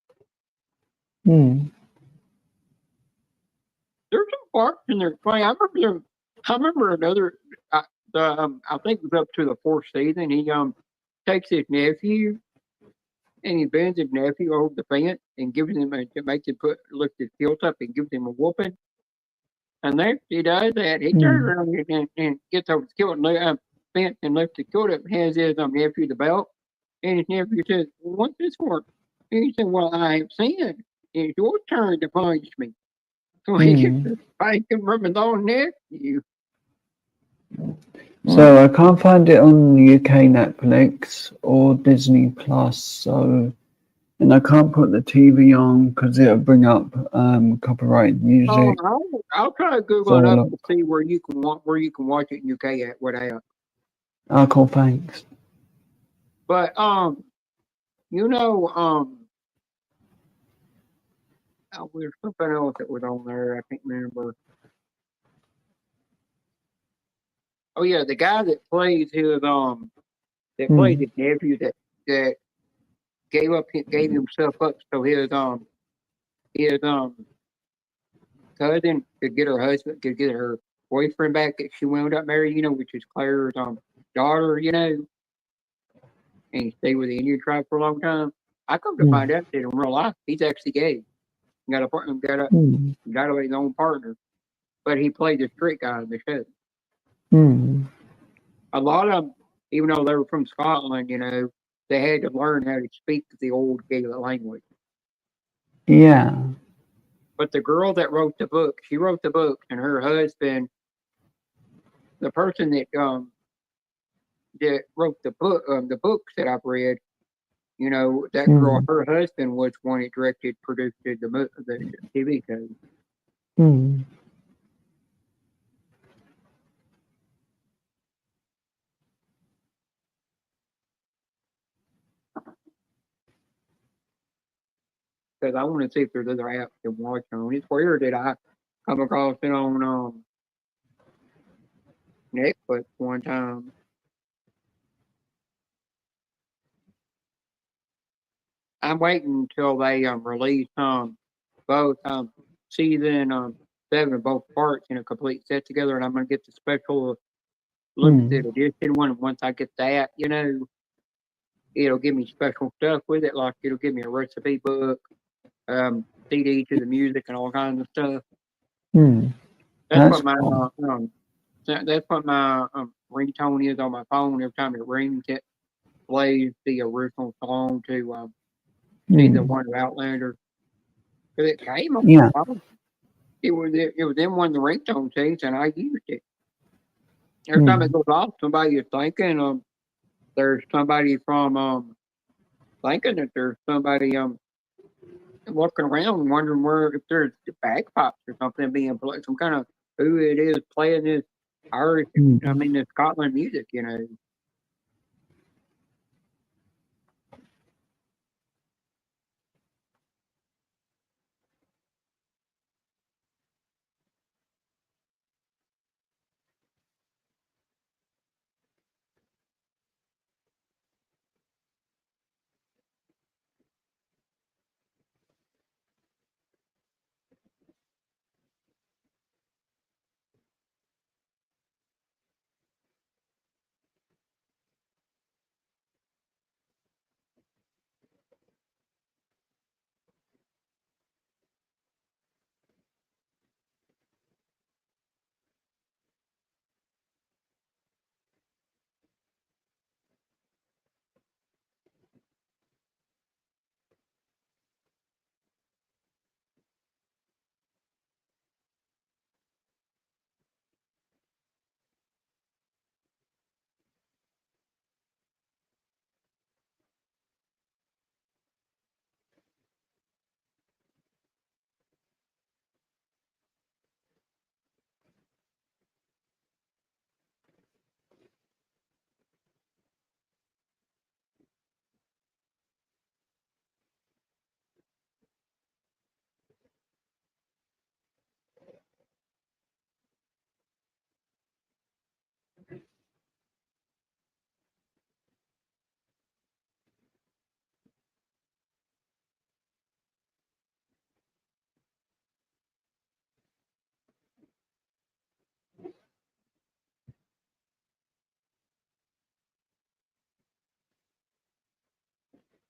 Hmm. There's some parts in there. Funny, I remember another. I think it was up to the fourth season. He takes his nephew and he bends his nephew over the fence and gives him makes him lift his kilt up and gives him a whooping. And after he does that, he turns Hmm. around and gets over the kilt and fence and lifts the kilt up and hands his nephew the belt. And his nephew says, "Well, what's this for?" And he said, "Well, I have sinned. It's your turn to punish me." So he gets Hmm. to spanking from his own nephew. So I can't find it on UK Netflix or Disney Plus. So, and I can't put the TV on because it'll bring up copyright Oh, music. I'll try So googling up look, to see where you can watch it in UK at what app. cool, thanks. But you know there's something else that was on there. I can't remember. Oh yeah, the guy that plays Hmm. his nephew that gave himself up so his cousin could get her boyfriend back that she wound up married, you know, which is Claire's daughter, you know, and he stayed with the Indian tribe for a long time. I come to Hmm. find out that in real life he's actually gay. Got a partner, Hmm. got his own partner, but he played the straight guy in the show. Hmm. A lot of them, even though they were from Scotland, you know, they had to learn how to speak the old Gaelic language. Yeah. But the girl that wrote the book, she wrote the book, and her husband, the person that wrote the books that I've read, you know, that girl, Hmm. her husband was one that directed, produced the TV show. Hmm. Because I want to see if there's other apps to watch on. It's weird that I come across it on Netflix one time. I'm waiting until they release both season 7 of both parts in a complete set together, and I'm gonna get the special Hmm. limited edition one. And once I get that, you know, it'll give me special stuff with it, like it'll give me a recipe book, CD to the music, and all kinds of stuff. Hmm. That's That's what my cool. that's what my ringtone is on my phone. Every time it rings, it plays the original song to season Hmm. 1 of Outlander. 'Cause it came on Yeah. my phone. It was in one of the ringtone things, and I used it. Every time it Hmm. goes off, somebody is thinking there's somebody from thinking that there's somebody walking around wondering where if there's bagpipes or something being played, some kind of who it is playing this Irish, I Hmm. mean this Scotland music, you know.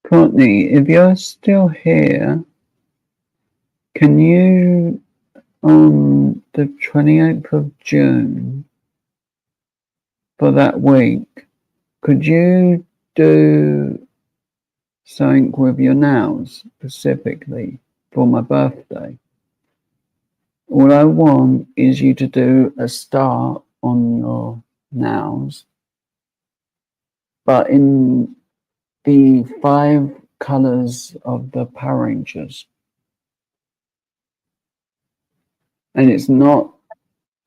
Courtney, if you're still here, can you, on the 28th of June, for that week, could you do something with your nails specifically for my birthday? All I want is you to do a star on your nails, but in the 5 colors of the Power Rangers. And it's not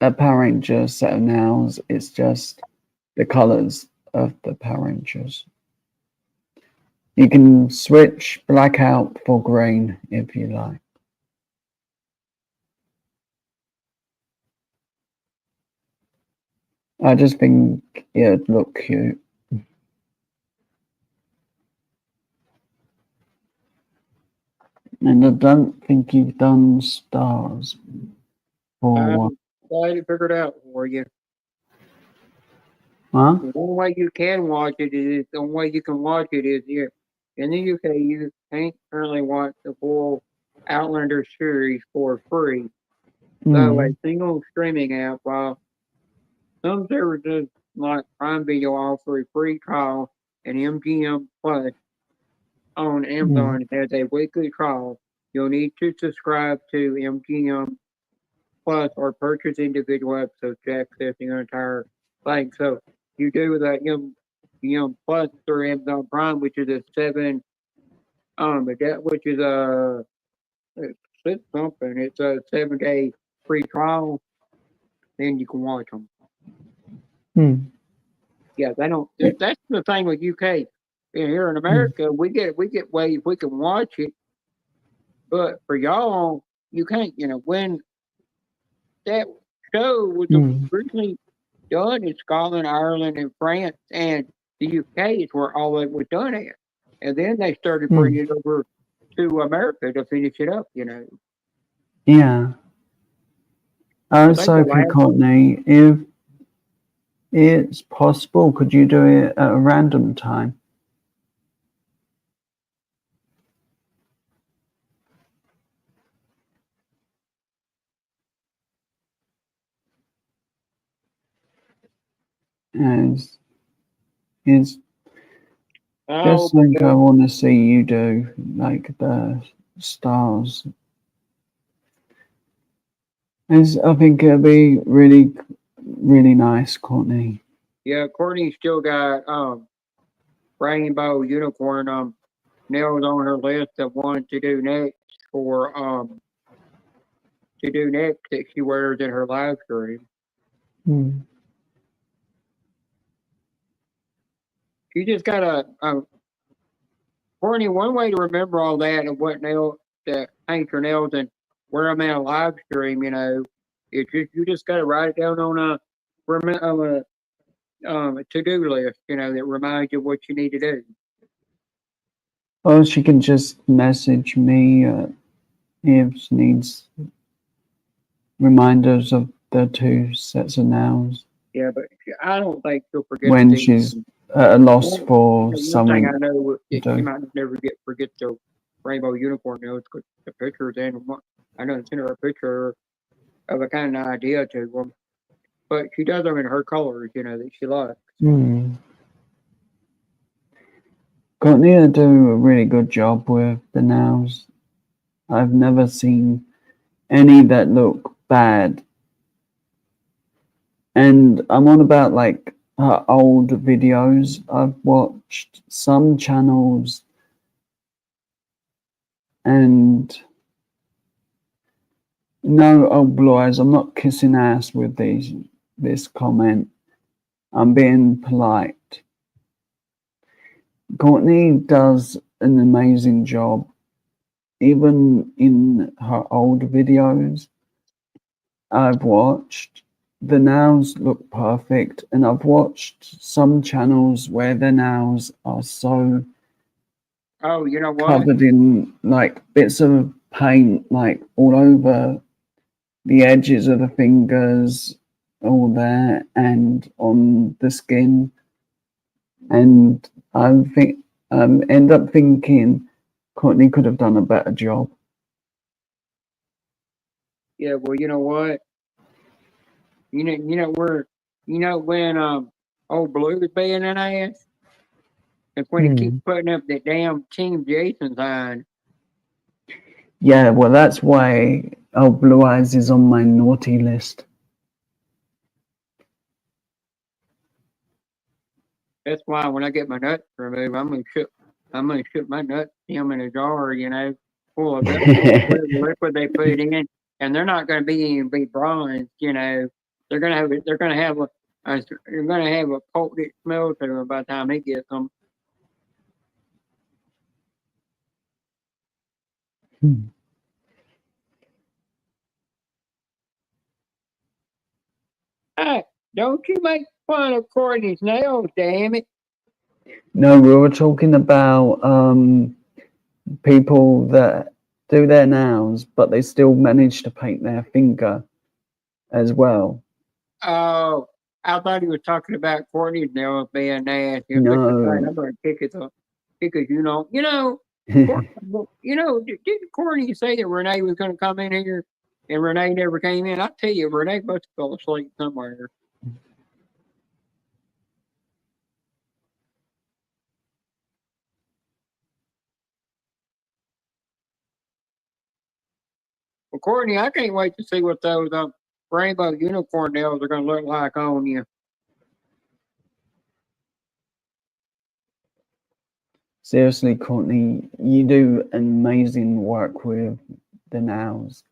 a Power Ranger set of nails, it's just the colors of the Power Rangers. You can switch black out for green if you like. I just think it'd look cute. And I don't think you've done stars for one. Glad to figure it out for you. Huh? The only way you can watch it is the only way you can watch it is here in the UK. You can't currently watch the full Outlander series for free. So a single streaming app, while some services like Prime Video offer a free trial, and MGM Plus on Amazon has a weekly trial. You'll need to subscribe to MGM Plus or purchase individual episodes to access the entire thing. So you do the MGM Plus through Amazon Prime, which is a 7, which is it's something. It's a 7-day free trial. Then you can watch them. Yeah, they don't. That's the thing with UK. Here in America, we get ways we can watch it, but for y'all, you can't. When that show was originally done in Scotland, Ireland, and France, and the UK is where all it was done at, and then they started bringing it over to America to finish it up. Yeah. I was hoping, Courtney, if it's possible, could you do it at a random time? It's just like I want to see you do, like the stars. I think it'll be really, really nice, Courtney. Yeah, Courtney's still got Rainbow Unicorn nails on her list of one to do next that she wears in her live stream. You just gotta Courtney, one way to remember all that and what nail that paint your nails and wear them in a live stream, it's just you just gotta write it down on a to-do list, that reminds you what you need to do. Or she can just message me if she needs reminders of the 2 sets of nails. Yeah, but I don't think she'll forget when she's at a loss for something. One thing I know is she might never forget the Rainbow Unicorn nails because the pictures and I know send her a picture of a kind of idea to them, but she does them in her colors, that she likes. Courtney to do a really good job with the nails. I've never seen any that look bad. And I'm on about like her old videos. I've watched some channels and no, oh Blue Eyes, I'm not kissing ass with this comment. I'm being polite. Courtney does an amazing job. Even in her old videos I've watched, the nails look perfect, and I've watched some channels where the nails are so covered in like bits of paint like all over the edges of the fingers, all there, and on the skin. And I think End up thinking Courtney could have done a better job. Yeah, well, you know what? When old Blue was being an ass, it's when he keeps putting up that damn Team Jason sign. Yeah, well, that's why Blue Eyes is on my naughty list. That's why when I get my nuts removed, I'm gonna shoot my nuts him in a jar, full of whatever liquid they put in, and they're not gonna be bronze, They're gonna have they're gonna have a potent smell to them by the time he gets them. Hey, don't you make fun of Courtney's nails, damn it. No, we were talking about people that do their nails, but they still manage to paint their finger as well. Oh, I thought he was talking about Courtney's nails being nasty. I'm No. going to kick his because didn't Courtney say that Renee was going to come in here, and Renee never came in? I tell you, Renee must have fell asleep somewhere. Well, Courtney, I can't wait to see what those rainbow unicorn nails are going to look like on you. Seriously, Courtney, you do amazing work with the nails,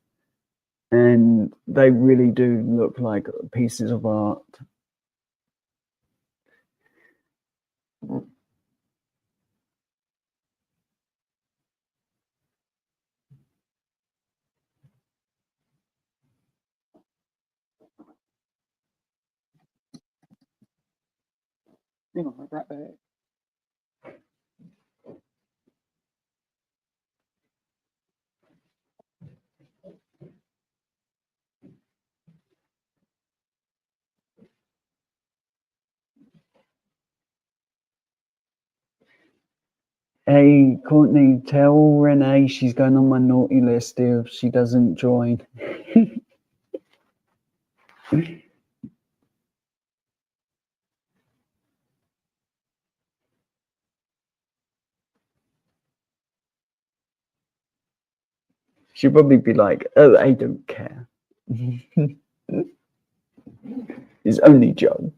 and they really do look like pieces of art. Right back. Hey, Courtney, tell Renee she's going on my naughty list if she doesn't join. She'll probably be like, oh, I don't care. It's only Joe.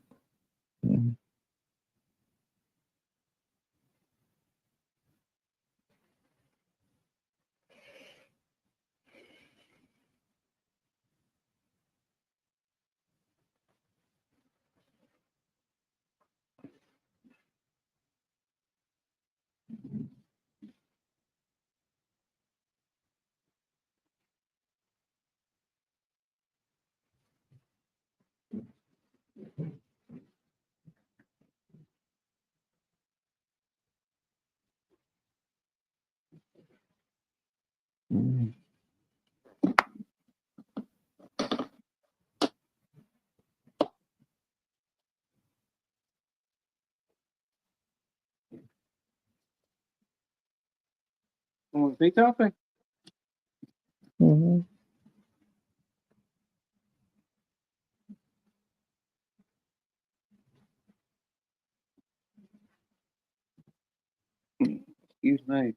Want to see something? Excuse me.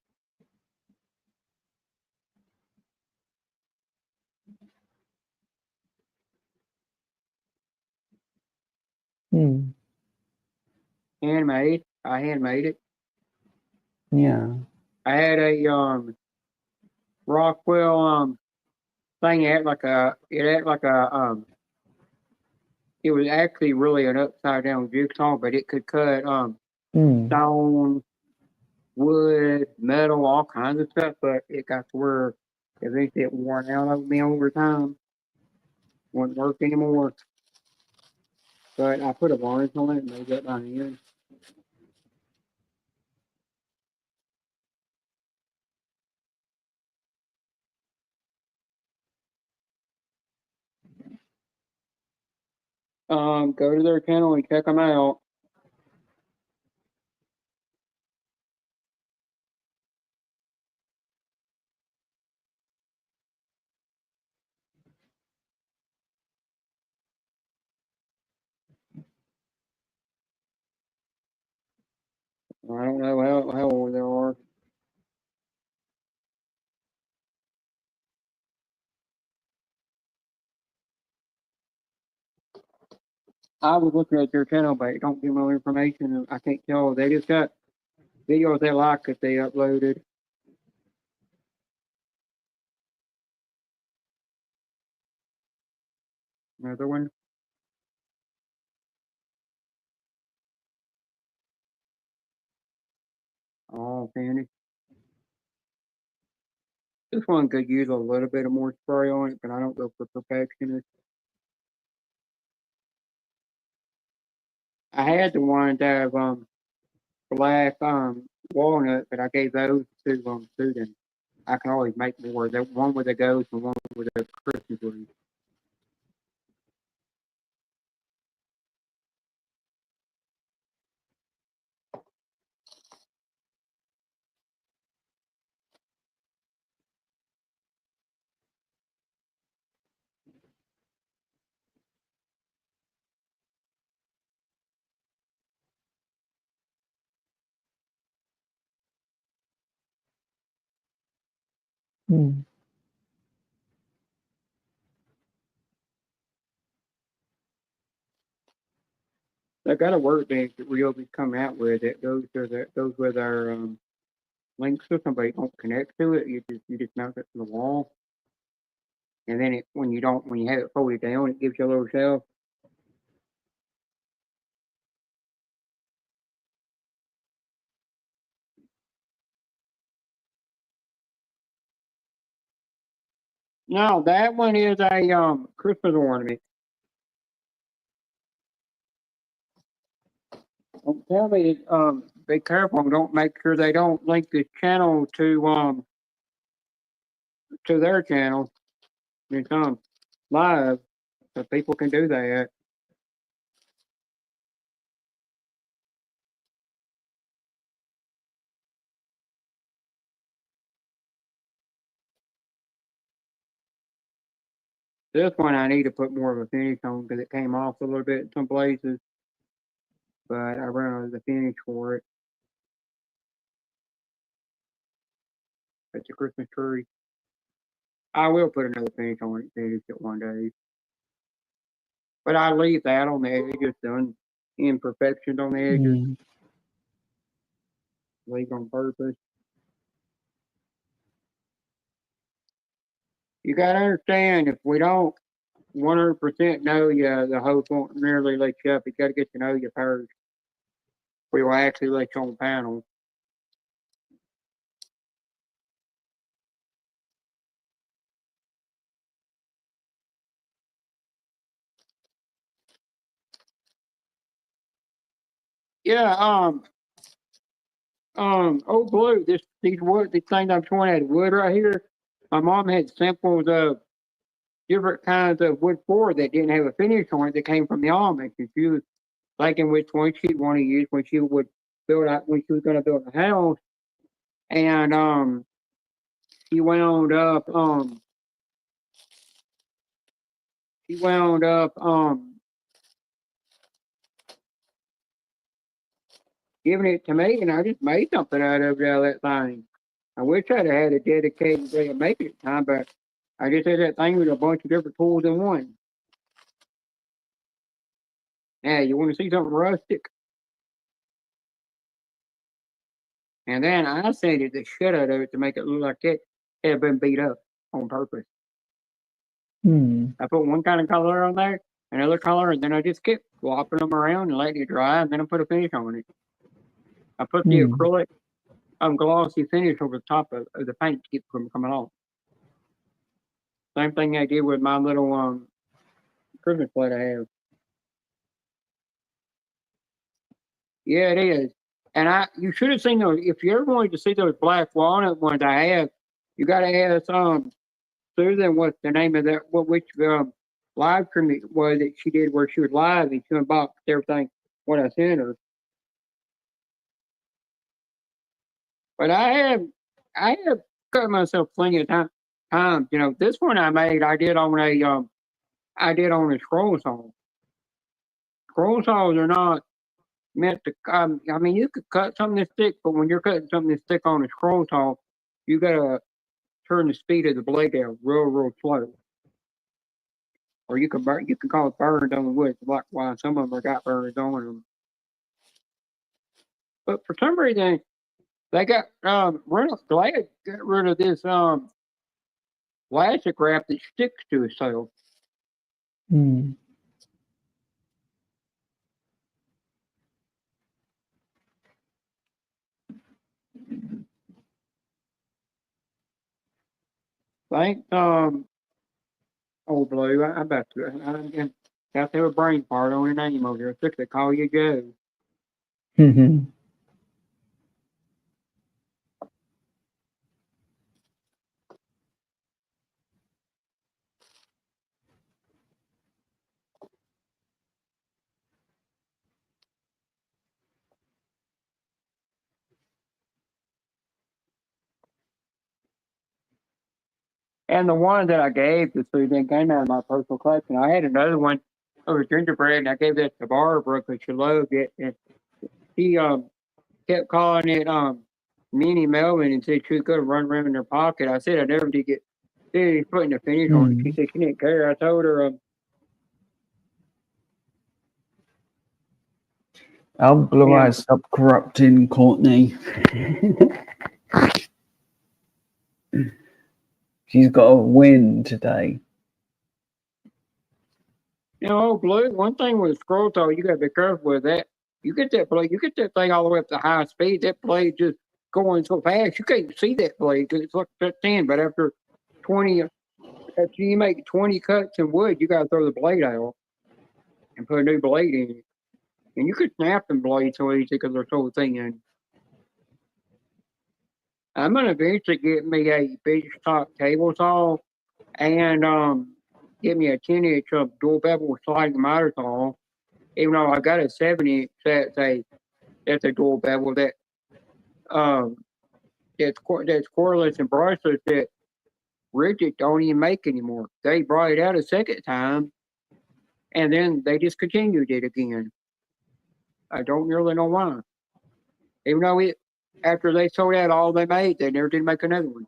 Handmade. I handmade it. Yeah. I had a Rockwell thing. It was actually really an upside down jigsaw, but it could cut stone, wood, metal, all kinds of stuff. But it got to where eventually it worn out of me over time. Wouldn't work anymore. But I put a varnish on it and made that by hand. Go to their channel and check them out. I don't know how old they are. I was looking at their channel, but it don't give no information. And I can't tell. They just got videos they like that they uploaded. Another one. Oh, finished. This one could use a little bit of more spray on it, but I don't go for perfectionist. I had the one that have black walnut, but I gave those to Susan. I can always make more. The one with the ghost and one with the Christmas tree. Hmm. They got a workbench that we'll be coming out with that goes with our link system, but you don't connect to it. You just mount it to the wall, and then when you have it folded down, it gives you a little shelf. No, that one is a Christmas ornament. Don't tell me be careful. Don't make sure they don't link the channel to their channel. It's live, so people can do that. This one I need to put more of a finish on because it came off a little bit in some places, but I ran out of the finish for it. It's a Christmas tree. I will put another finish on it, finish it one day. But I leave that on the edges, the imperfections on the edges. Leave on purpose. You gotta understand, if we don't 100% know you, the host won't nearly let you up. You gotta get to know you first. We will actually let you on panel. Yeah, old blue, these things I'm showing at wood right here. My mom had samples of different kinds of wood floor that didn't have a finish on it that came from the Amish. And she was thinking which one she'd want to use when she would when she was going to build a house. And she wound up she wound up giving it to me, and I just made something out of that thing. I wish I'd have had a dedicated way of making it time, but I just had that thing with a bunch of different tools in one. Now, you want to see something rustic? And then I sanded the shit out of it to make it look like it had been beat up on purpose. I put one kind of color on there, another color, and then I just kept swapping them around and letting it dry, and then I put a finish on it. I put the acrylic glossy finish over the top of the paint to keep from coming off. Same thing I did with my little Christmas plate I have. Yeah, it is. And you should have seen those. If you ever wanted to see those black walnut ones I have, you got to ask Susan what's the name of that, which live stream it was that she did where she was live and she unboxed everything what I sent her. But I have cut myself plenty of times. You know, this one I made, I did on a scroll saw. Scroll saws are not meant to. I mean, you could cut something this thick, but when you're cutting something this thick on a scroll saw, you gotta turn the speed of the blade down real slow, or you can burn. You can cause burns on the wood. Like why some of them are got burns on them. But for some reason, they got Glad got rid of this plastic wrap that sticks to itself. Hmm. Thanks, old Blue. I'm about to. I'm got to have a brain fart on your name over here. I took to call you Joe. And the one that I gave to Susan came out of my personal collection. I had another one of a gingerbread, and I gave that to Barbara because she loved it. And she kept calling it Mini Melvin and said she could run around in her pocket. I said I never did get did putting the finish on it. She said she didn't care. I told her Oh, Blue Eyes, stop corrupting Courtney. She's got a win today. you know, Blue, one thing with a scroll saw, you gotta be careful with that. You get that blade, you get that thing all the way up to high speed, that blade just going so fast, you can't see that blade because it's like that thin. But after 20, after you make 20 cuts in wood, you gotta throw the blade out and put a new blade in it. And you could snap them blades so easy because they're so thin. I'm gonna eventually get me a big top table saw and get me a 10-inch dual bevel sliding miter saw. Even though I got a 7-inch that's a dual bevel that um that's cordless and brushless that Rigid don't even make anymore. They brought it out a second time and then they discontinued it again. I don't really know why. Even though after they sold out all they made, they never did make another one.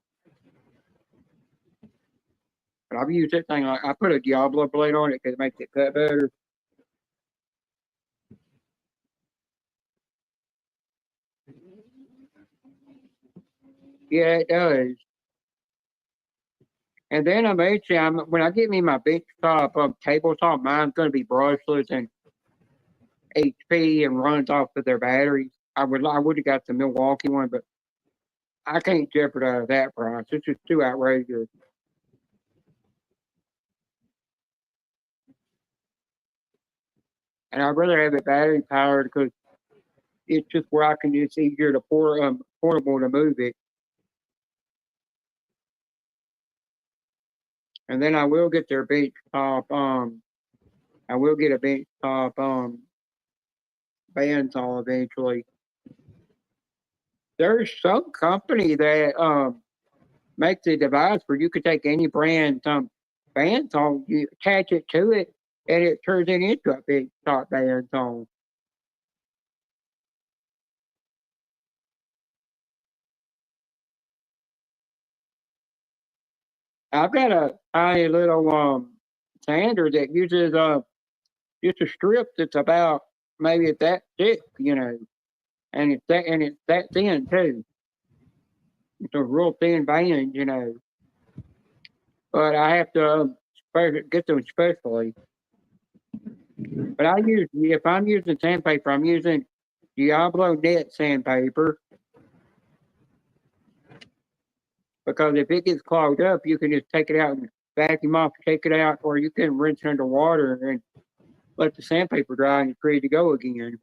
But I've used that thing like I put a Diablo blade on it because it makes it cut better. Yeah, it does. And then eventually, when I get me my bench top table saw, mine's going to be brushless and HP and runs off of their batteries. I would have got the Milwaukee one, but I can't jeopardize that price. It's just too outrageous. And I'd rather have it battery powered because it's just where I can just easier to portable to move it. And then I will get their bench top. I will get a bench top bandsaw eventually. There's some company that makes a device where you could take any brand bandsaw, you attach it to it, and it turns it into a big top bandsaw. I've got a tiny little sander that uses just a strip that's about maybe that thick, and it's that thin too. It's a real thin band. But I have to get them specially. But if I'm using sandpaper, I'm using Diablo net sandpaper because if it gets clogged up, you can just take it out and vacuum off, take it out, or you can rinse it under water and let the sandpaper dry and it's ready to go again.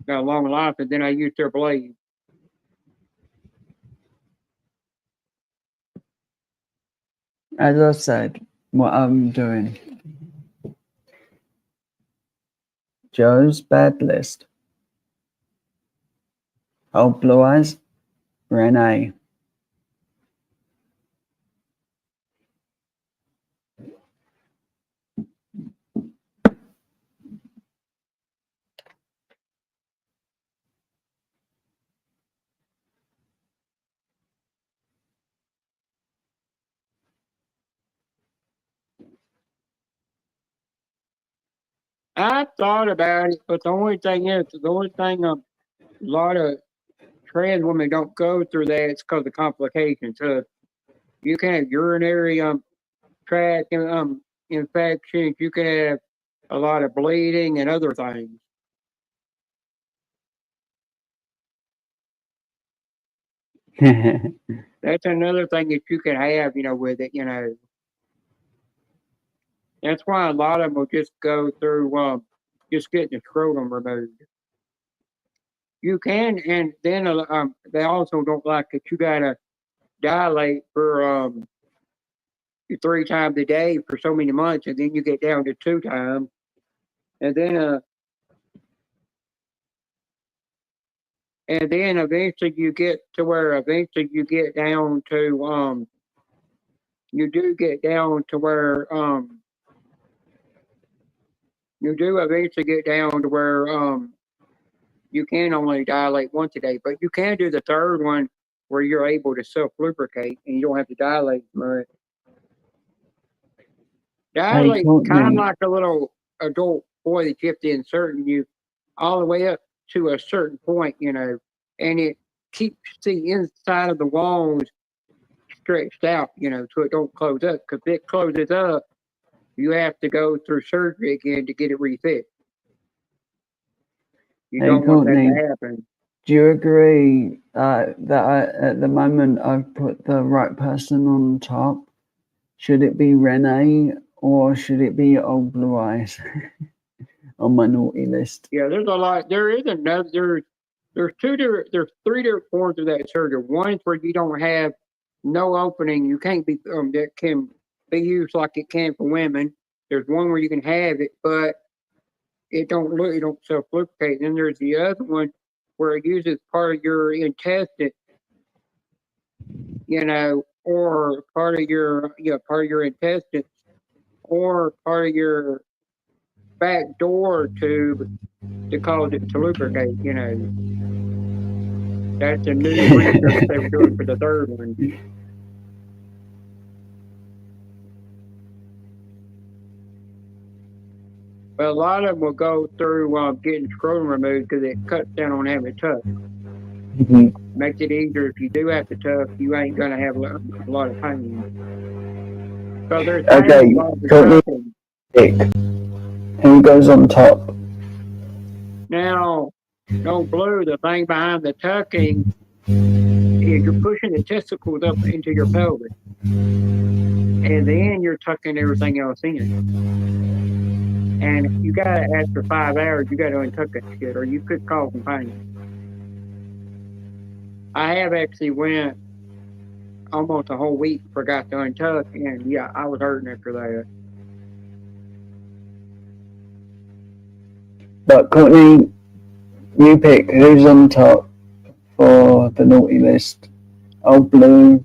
Got a long life, and then I use their blade. As I said, what I'm doing. Joe's bad list. Oh, Blue Eyes, Renee. I thought about it, but the only thing a lot of trans women don't go through that is because of complications. So you can have urinary tract infections. You can have a lot of bleeding and other things. That's another thing that you can have, with it, That's why a lot of them will just go through just getting the scrotum removed. You can, and then they also don't like that you gotta dilate for 3 times a day for so many months, and then you get down to 2 times, and then eventually you get to where eventually you get down to you do get down to where you do eventually get down to where you can only dilate once a day, but you can do the third one where you're able to self lubricate and you don't have to dilate much. Dilate kind of like a little adult boy that you have to insert in you all the way up to a certain point, and it keeps the inside of the walls stretched out, so it don't close up. Because if it closes up, you have to go through surgery again to get it refixed. You don't want that to happen. Do you agree that at the moment I've put the right person on top? Should it be Renee or should it be Old Blue Eyes on my naughty list? Yeah, there's a lot. There is another. There's 3 different forms of that surgery. One is where you don't have no opening. You can't be that can be used like it can for women. There's one where you can have it, but it don't self lubricate. Then there's the other one where it uses part of your intestine, or part of your intestine, or part of your back door tube to cause it to lubricate. That's a new research they were doing for the third one. But a lot of them will go through getting scrotum removed because it cuts down on having to tuck. Makes it easier if you do have to tuck, you ain't going to have a lot of pain. So there's Who goes on top? Now, no blue, the thing behind the tucking is you're pushing the testicles up into your pelvis. And then you're tucking everything else in. And you gotta, after 5 hours, you gotta untuck that shit, or you could cause some pain. I have actually went almost a whole week, forgot to untuck, and yeah, I was hurting after that. But Courtney, you pick who's on top for the naughty list, Old Blue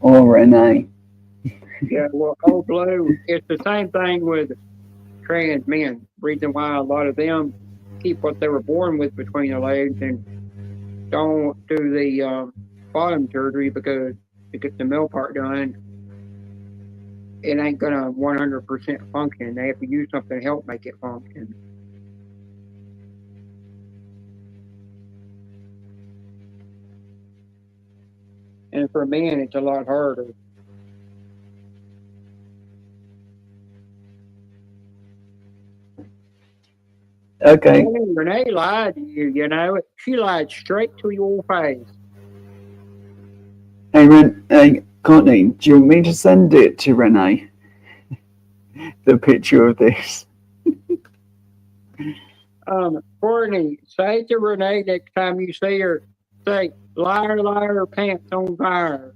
or Renee? Yeah, well, Old Blue, it's the same thing with trans men. Reason why a lot of them keep what they were born with between their legs and don't do the bottom surgery because to get the male part done, it ain't gonna 100% function. They have to use something to help make it function. And for men, it's a lot harder. Okay. Renee lied to you, She lied straight to your face. Hey, Courtney, do you want me to send it to Renee? The picture of this. Courtney, say to Renee next time you see her, say, liar, liar, pants on fire.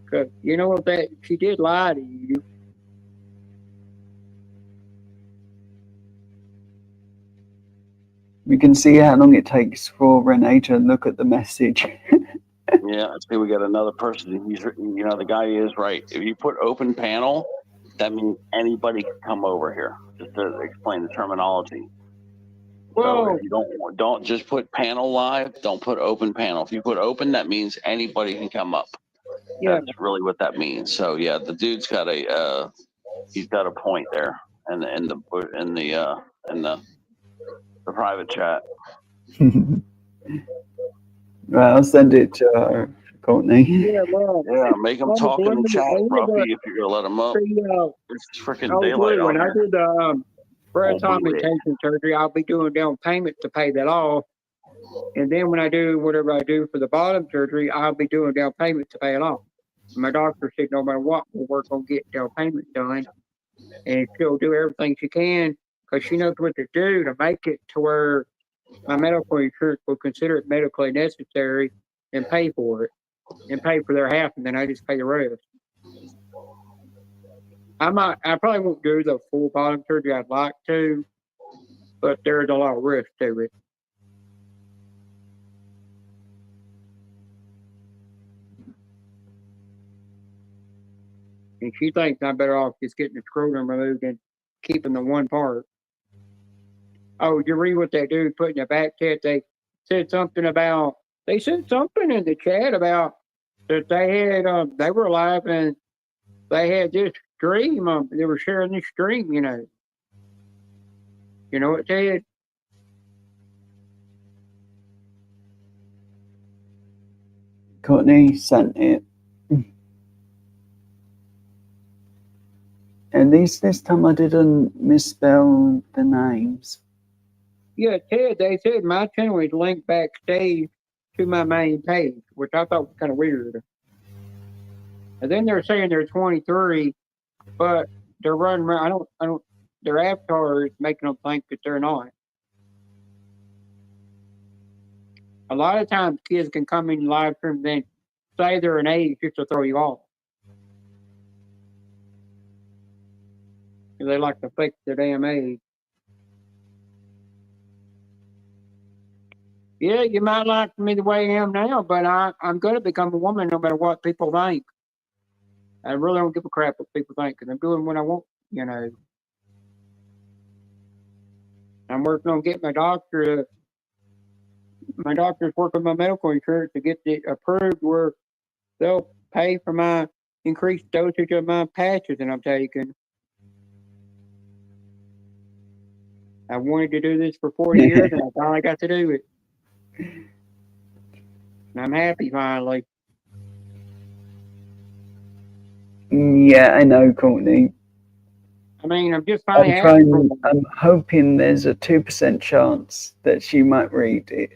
Because you know what she did lie to you. We can see how long it takes for Renee to look at the message. Yeah, I see we got another person. The guy is right. If you put open panel, that means anybody can come over here. Just to explain the terminology. Whoa. So if you don't just put panel live, don't put open panel. If you put open, that means anybody can come up. Yeah. That's really what that means. So yeah, the dude's got he's got a point there. the private chat. Right, I'll send it to her, Courtney. Yeah, well, Yeah, make them talk in the chat, Ruffy, if you're gonna let them up. It's freaking daylight Blue, out when I here. do the breast Oh, Blue. augmentation surgery, I'll be doing down payment to pay that off. And then when I do whatever I do for the bottom surgery, I'll be doing down payment to pay it off. My doctor said no matter what, we'll work on getting down payment done. And she'll do everything she can because she knows what to do to make it to where my medical insurance will consider it medically necessary and pay for it and pay for their half, and then I just pay the rest. I probably won't do the full bottom surgery. I'd like to, but there's a lot of risk to it. And she thinks I'm better off just getting the scrotum removed and keeping the one part. Oh, did you read what that dude put in the back chat? They said something in the chat about that they were alive and they had this stream. They were sharing this stream, You know what, Ted? Courtney sent it. At least this time I didn't misspell the names. Yeah, Ted, they said my channel is linked backstage to my main page, which I thought was kind of weird. And then they're saying they're 23, but they're running around. I don't, their avatar is making them think that they're not. A lot of times kids can come in live stream and then say they're an age just to throw you off. They like to fake their damn age. Yeah, you might like me the way I am now, but I'm going to become a woman no matter what people think. I really don't give a crap what people think because I'm doing what I want, I'm working on getting my doctor. My doctor's working my medical insurance to get it approved where they'll pay for my increased dosage of my patches that I'm taking. I wanted to do this for 40 years and I finally got to do it. And I'm happy finally. Yeah, I know, Courtney. I mean, I'm just finally I'm hoping there's a 2% chance that she might read it.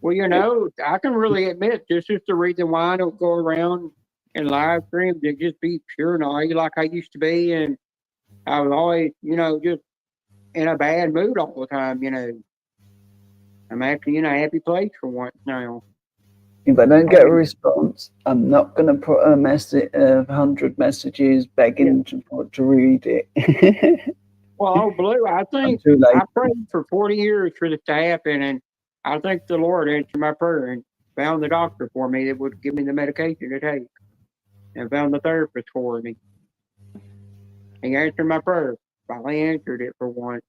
Well, I can really admit this is the reason why I don't go around and live stream to just be pure naughty like I used to be. And I was always, just in a bad mood all the time, I'm actually in a happy place for once now. If I don't get a response, I'm not going to put a message, 100 messages begging to read it. Well, Blue, I think I prayed for 40 years for this to happen, and I think the Lord answered my prayer and found the doctor for me that would give me the medication to take, and found the therapist for me. He answered my prayer. Finally answered it for once.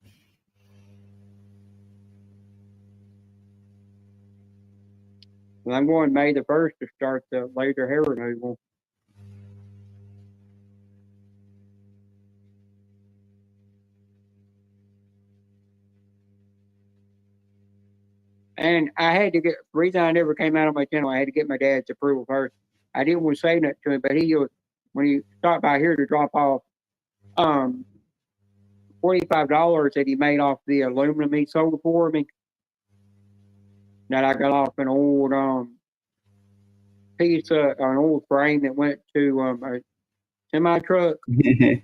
And I'm going May the 1st to start the laser hair removal. And I had to the reason I never came out on my channel, I had to get my dad's approval first. I didn't want to say nothing to him, but when he stopped by here to drop off $45 that he made off the aluminum he sold for me, that I got off an old piece of an old frame that went to a semi truck. He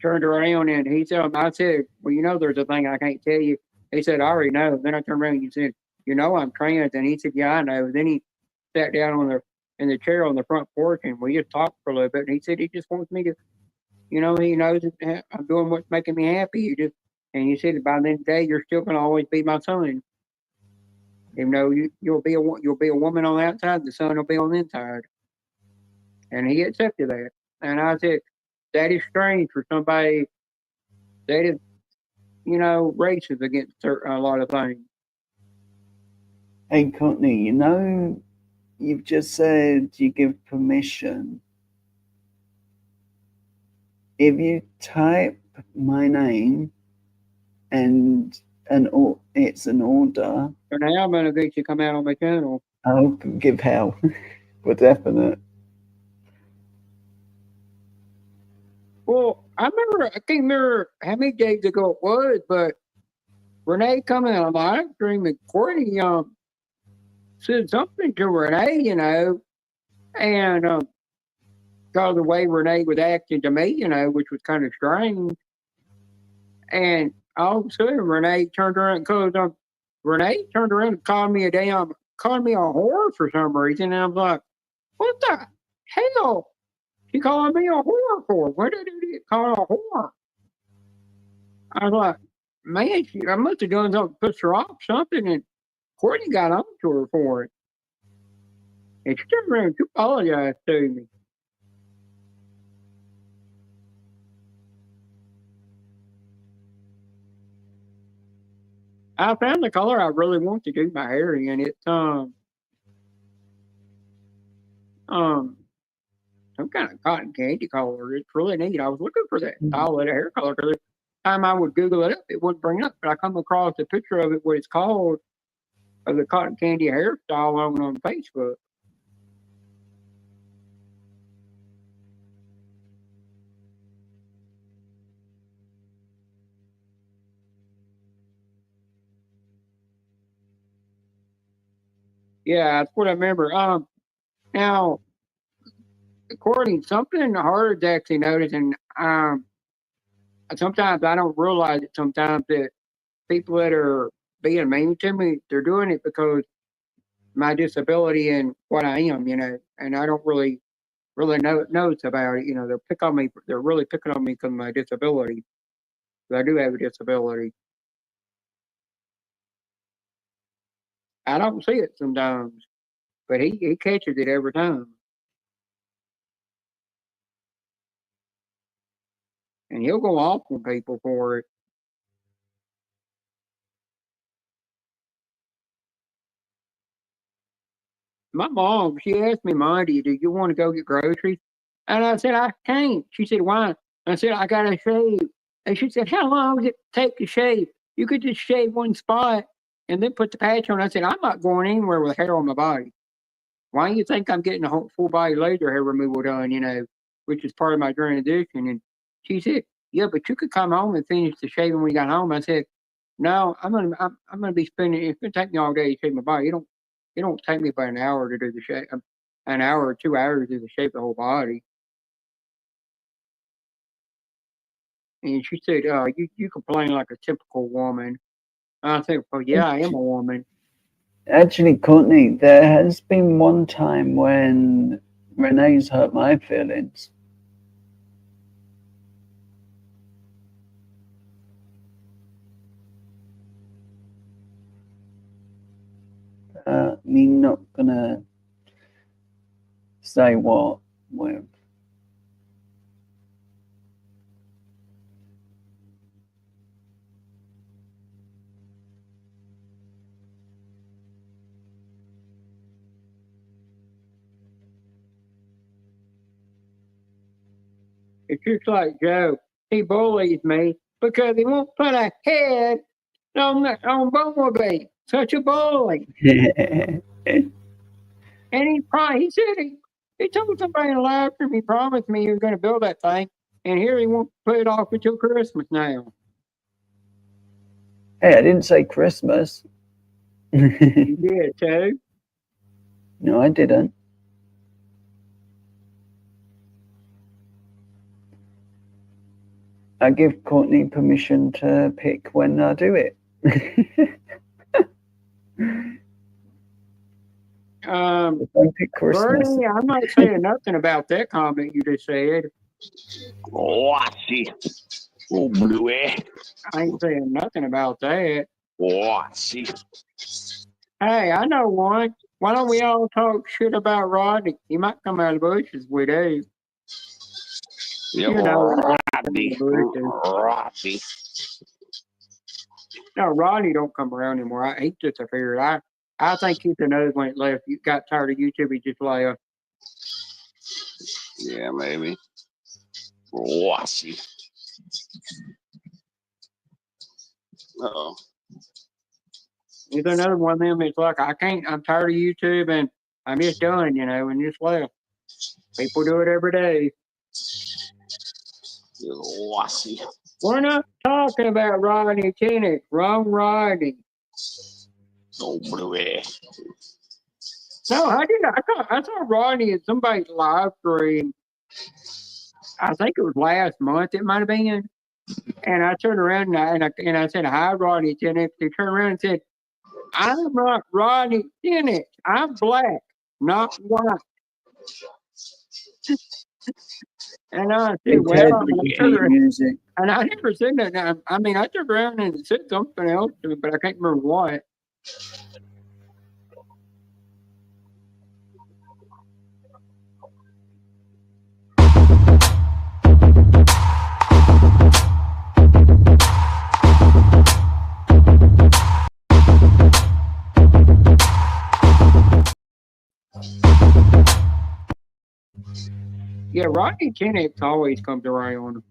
turned around and he said, I said, well, there's a thing I can't tell you. He said, I already know. Then I turned around and he said, I'm trans. And he said, yeah, I know. Then he sat down in the chair on the front porch and we just talked for a little bit. And he said he just wants me to, he knows that I'm doing what's making me happy. And he said, by the end of the day, you're still going to always be my son. Even though you'll be a woman on the outside, the son will be on the inside. And he accepted that. And I said, that is strange for somebody that is, racist against a lot of things. Hey, Courtney, you've just said you give permission. if you type my name and it's an order, So now I'm gonna get you come out on my channel. I'll give hell for definite. Well, I can't remember how many days ago it was, but Renee coming on a live stream and Courtney said something to Renee, you know, and because of the way Renee was acting to me, you know, which was kind of strange. And all of a sudden, Renee turned around because Renee turned around and called me a whore for some reason. And I was like, what the hell? She called me a whore for? What did I get called a whore? I was like, man, I must have done something to piss her off something. And Courtney got on to her for it. And she turned around and apologized to me. I found the color I really want to do my hair in. It's some kind of cotton candy color. It's really neat. I was looking for that solid hair color because every time I would Google it up, it wouldn't bring it up. But I come across a picture of it, what it's called, of the cotton candy hairstyle on Facebook. Yeah, that's what I remember. Now, according to something hard to actually notice, and sometimes I don't realize it. Sometimes that people that are being mean to me, they're doing it because my disability and what I am, you know, and I don't really notice about it. You know, they'll pick on me. They're really picking on me because of my disability. But I do have a disability. I don't see it sometimes, but he catches it every time. And he'll go off on people for it. My mom, she asked me Monday, do you want to go get groceries? And I said, I can't. She said, why? I said, I got to shave. And she said, how long does it take to shave? You could just shave one spot and then put the patch on. I said, I'm not going anywhere with hair on my body. Why do you think I'm getting a whole full body laser hair removal done, you know, which is part of my transition? And she said, yeah, but you could come home and finish the shaving when you got home. I said, no, I'm gonna be spending. It's gonna take me all day to shave my body. It don't take me about an hour to do the shave. An hour or 2 hours to shave the whole body. And she said, you complain like a typical woman. I said, well, yeah, I am a woman. Actually, Courtney, there has been one time when Renee's hurt my feelings. Me not gonna say what with. It's just like Joe. He bullies me because he won't put a head on Bumblebee. Such a bully. And he said he told somebody in the live stream he promised me he was going to build that thing, and here he won't put it off until Christmas now. Hey, I didn't say Christmas. You did too. No, I didn't. I give Courtney permission to pick when I do it. Don't pick Christmas. Bernie, I'm not saying nothing about that comment you just said. Oh, I see. Oh, Bluey. I ain't saying nothing about that. Oh, I see. Hey, I know one. Why don't we all talk shit about Rodney? He might come out of the bushes. We do. Yeah, You know, Rodney. No, Rodney don't come around anymore. He's disappeared. I think he's another one that left. You got tired of YouTube. He just left. Yeah, maybe. Wassy. Uh-oh. It's another one of them. It's like, I'm tired of YouTube and I'm just done, and just left. People do it every day. Wassy. We're not talking about Rodney Kinnick. Wrong Rodney. Oh, Bluey. No, I saw Rodney at somebody's live stream. I think it was last month. It might have been. And I turned around and I said, "Hi, Rodney Kinnick." He turned around and said, "I'm not Rodney Kinnick. I'm black, not white." And I said, Hey, "Well," Ted, and I repeat turned around, music. and I never said that. I mean, I turned around and said something else to him, but I can't remember what. Yeah, Rodney Kinnick always comes around.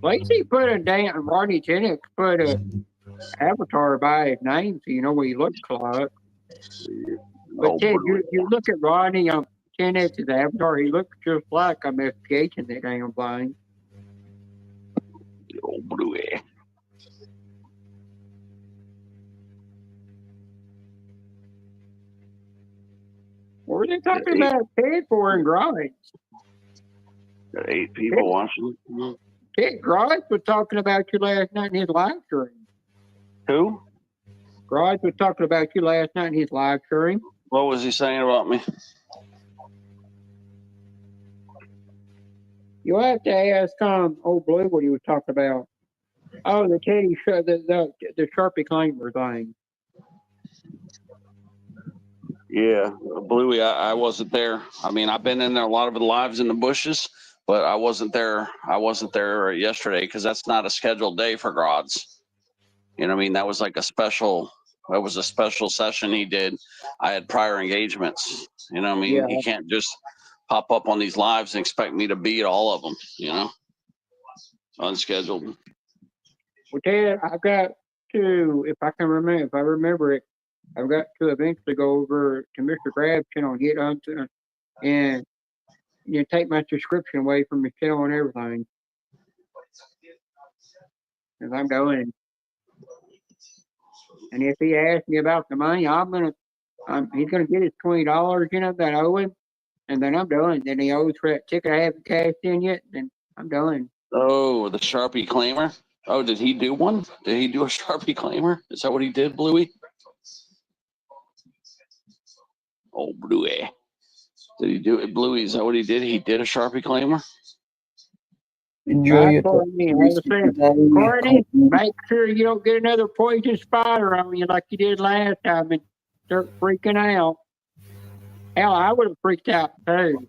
Lacey put a damn Rodney Kinnick put a avatar by his name so you know what he looks like. But Oh, Ted, Bluey. you look at Rodney Kinnick's avatar, he looks just like I'm FPHing that damn thing. Oh, Bluey. What were they talking about Ted for in Grimes? Got 8 people watching. Ted Grimes was talking about you last night in his live stream. Who? Grimes was talking about you last night in his live stream. What was he saying about me? You'll have to ask old Blue what he was talking about. Oh, the Teddy the Sharpie Claimer thing. Yeah, Bluey, I wasn't there. I mean, I've been in there a lot of the lives in the bushes, but I wasn't there. I wasn't there yesterday because that's not a scheduled day for Grods. You know what I mean? That was like a special session he did. I had prior engagements. You know what I mean? Yeah. He can't just pop up on these lives and expect me to be at all of them, unscheduled. Well, Ted, I've got to, if I remember it, I've got to eventually go over to Mr. Grab's channel and get onto and take my subscription away from his channel and everything. Because I'm going. And if he asks me about the money, he's gonna get his $20, that I owe him, and then I'm done. Then he owes for that ticket I haven't cashed in yet, then I'm done. Oh, the Sharpie Claimer. Oh, did he do one? Did he do a Sharpie Claimer? Is that what he did, Bluey? Oh, Bluey. Did he do it, Bluey? Is that what he did? He did a Sharpie Claimer? Enjoy your Courtney, make sure you don't get another poison spider on you like you did last time and start freaking out. Hell, I would have freaked out too.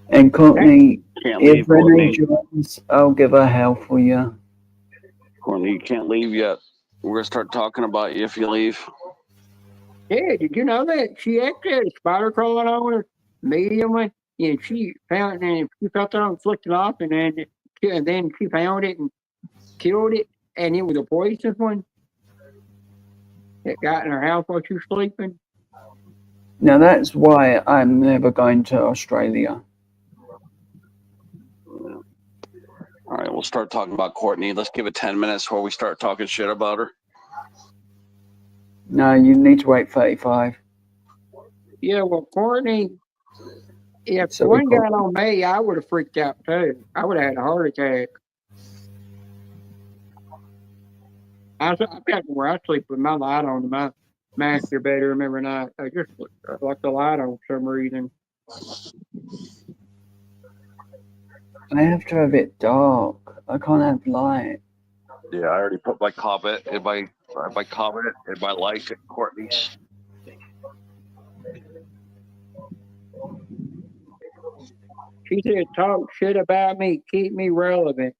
And Courtney, Can't if leave, Renee Courtney. joins, I'll give her hell for you. Courtney, you can't leave yet. We're going to start talking about you if you leave. Yeah, did you know that she actually had a spider crawling on her medium one? And she felt it on, flicked it off, and then she found it and killed it, and it was a poisonous one that got in her house while she was sleeping. Now that's why I'm never going to Australia. All right, we'll start talking about Courtney. Let's give it 10 minutes before we start talking shit about her. No, you need to wait 35. Yeah, well, Courtney, if So one got on me, I would have freaked out too. I would have had a heart attack. I've got where I sleep with my light on my master bedroom every night. I just like the light on for some reason. I have to have it dark. I can't have light. Yeah, I already put my comment in my like at Courtney's. She said, "Talk shit about me, keep me relevant."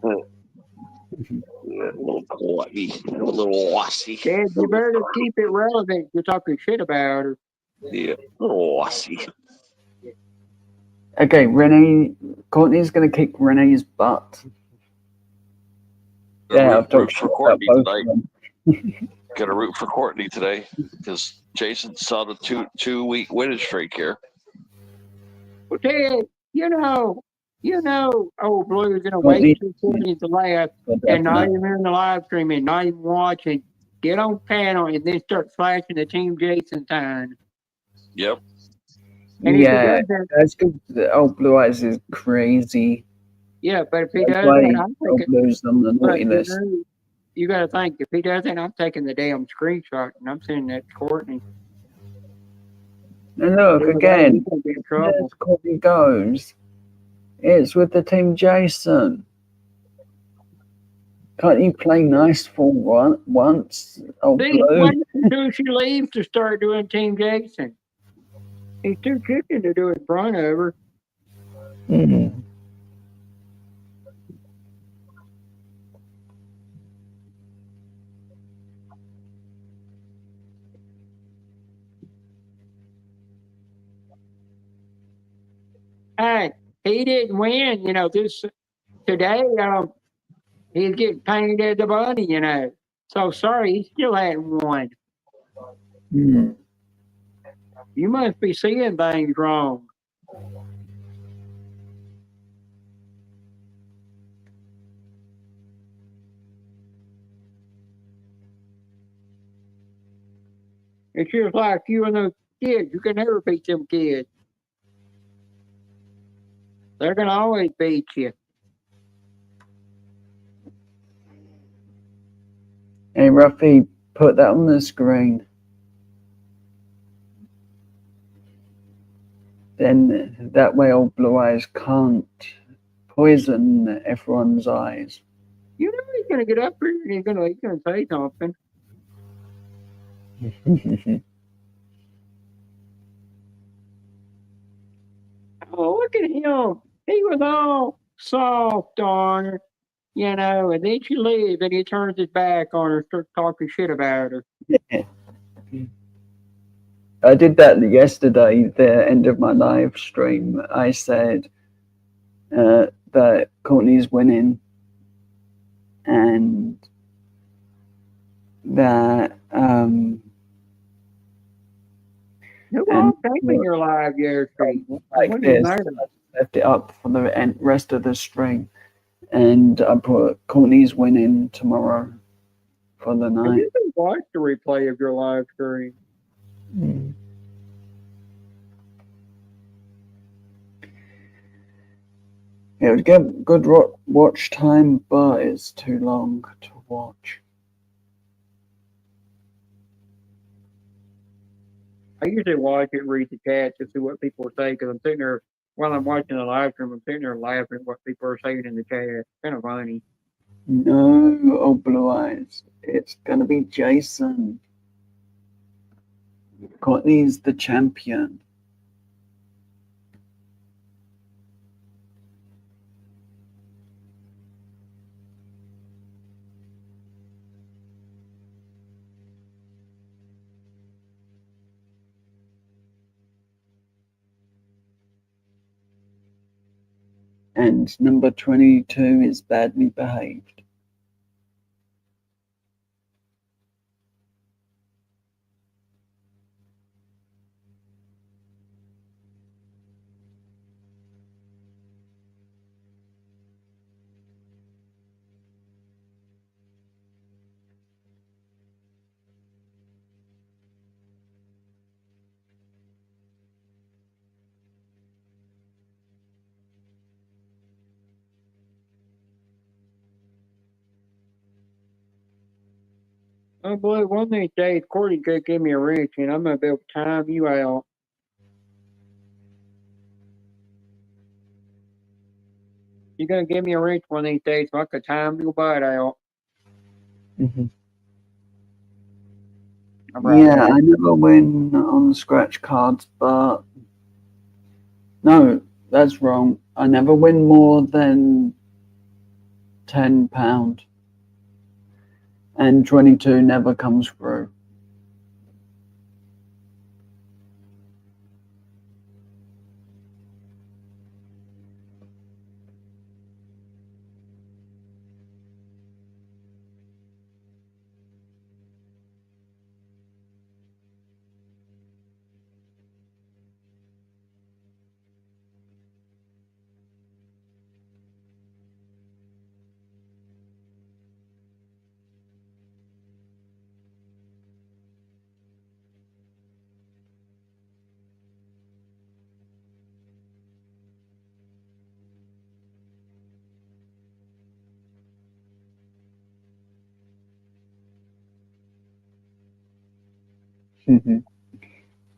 Yeah, little Courtney, little wassy. Dad, you better keep it relevant. You're talking shit about her. Yeah, little Aussie. Okay, Courtney's gonna kick Renee's butt. Yeah, I've Root talked for shit about Courtney both tonight. of them. Got to root for Courtney today because Jason saw the two-week winning streak here. Well, Ted, old Blue's gonna Courtney, wait till Courtney's the last for and not definite. even in the live stream and not even watching. Get on panel and then start flashing the Team Jason sign. Yep. And if he Yeah, does that, that's because the old Blue Eyes is crazy. yeah, but if he That's does why that, I'm old taking. Blue's on the But naughty list. you got to think if he does that, I'm taking the damn screenshot and I'm sending that to Courtney. And look Either way, again, he's gonna be in trouble. as Courtney goes, it's with the Team Jason. Can't you play nice for once, old See, Blue? wait until she leaves to start doing Team Jason. He's too chicken to do it in front of her. Mm. Hey, he didn't win, this today. He's getting painted as a bunny. So sorry, he still hadn't won. Mm. You must be seeing things wrong. It's just like you and those kids. You can never beat them kids. They're gonna always beat you. Hey, Ruffy, put that on the screen. Then that way old Blue Eyes can't poison everyone's eyes. You know he's gonna get up here and he's gonna say something. Oh, look at him. He was all soft on her, and then she leaves and he turns his back on her and starts talking shit about her. I did that yesterday, the end of my live stream. I said that Courtney's winning and that Who and all taking your live yesterday? like What this. is that? I left it up for the rest of the stream, and I put Courtney's winning tomorrow for the Have night. you been watched the replay of your live stream? Mm. It would get good watch time, but it's too long to watch. I usually watch it, read the chat to see what people say because I'm sitting there while I'm watching the live stream. I'm sitting there laughing at what people are saying in the chat. It's kind of funny. No, old Blue Eyes. It's gonna be Jason. Courtney's the champion. And number 22 is badly behaved. Oh boy, one of these days, Cordy could give me a wrench and I'm gonna be able to time you out. You're gonna give me a wrench one of these days so I could time your butt out. Mm-hmm. Yeah, I never win on scratch cards, but no, that's wrong. I never win more than £10, and 22 never comes through.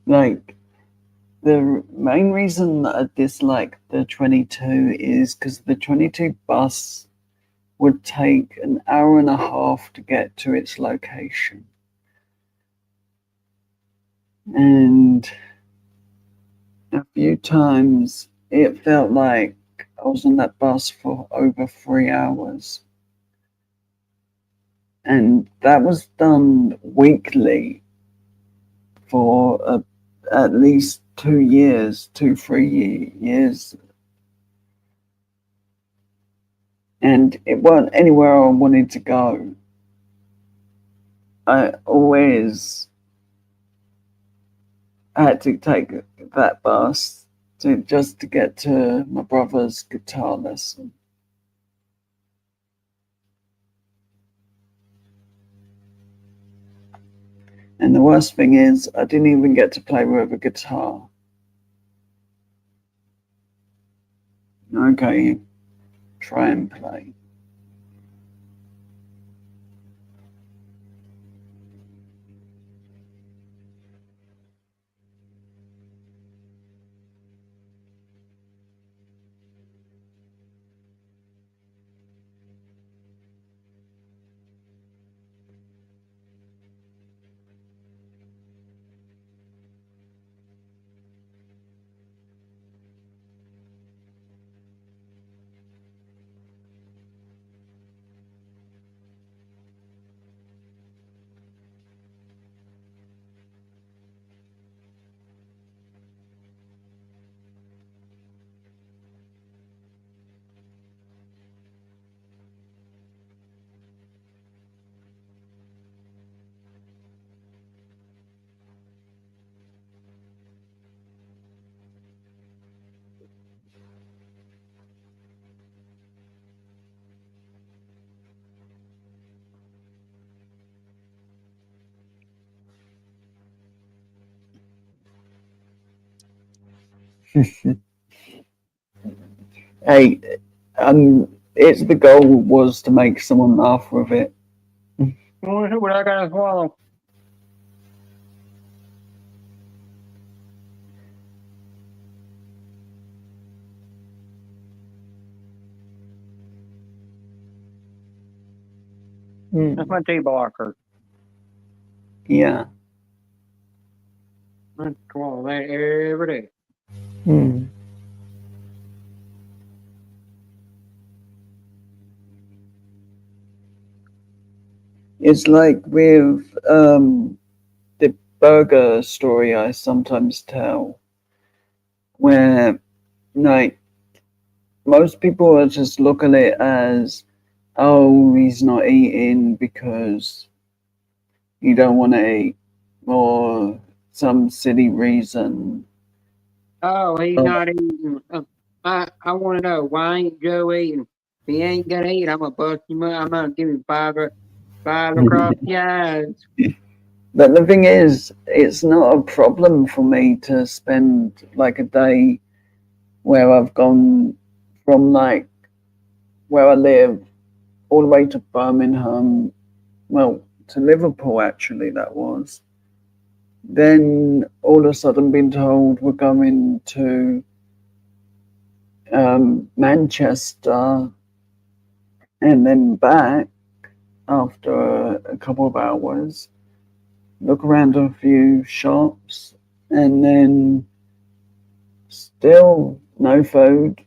Like, the main reason that I dislike the 22 is because the 22 bus would take an hour and a half to get to its location. And a few times it felt like I was on that bus for over 3 hours. And that was done weekly for at least 3 years. And it weren't anywhere I wanted to go. I always had to take that bus just to get to my brother's guitar lesson. And the worst thing is, I didn't even get to play with a guitar. Okay, try and play. Hey, it's the goal was to make someone laugh with it. What I gotta swallow? That's my tea blocker. Yeah. I swallow that every day. It's like with the burger story I sometimes tell, where like most people are just look at it as, oh, he's not eating because you don't want to eat, or some silly reason. Oh, he's not eating. I want to know why ain't Joe eating? If he ain't gonna eat, I'm gonna bust him up. I'm gonna give him five across the eyes. But the thing is, it's not a problem for me to spend like a day where I've gone from like where I live all the way to Birmingham, well, to Liverpool actually, that was. Then all of a sudden being told we're going to Manchester and then back after a couple of hours, look around a few shops, and then still no food.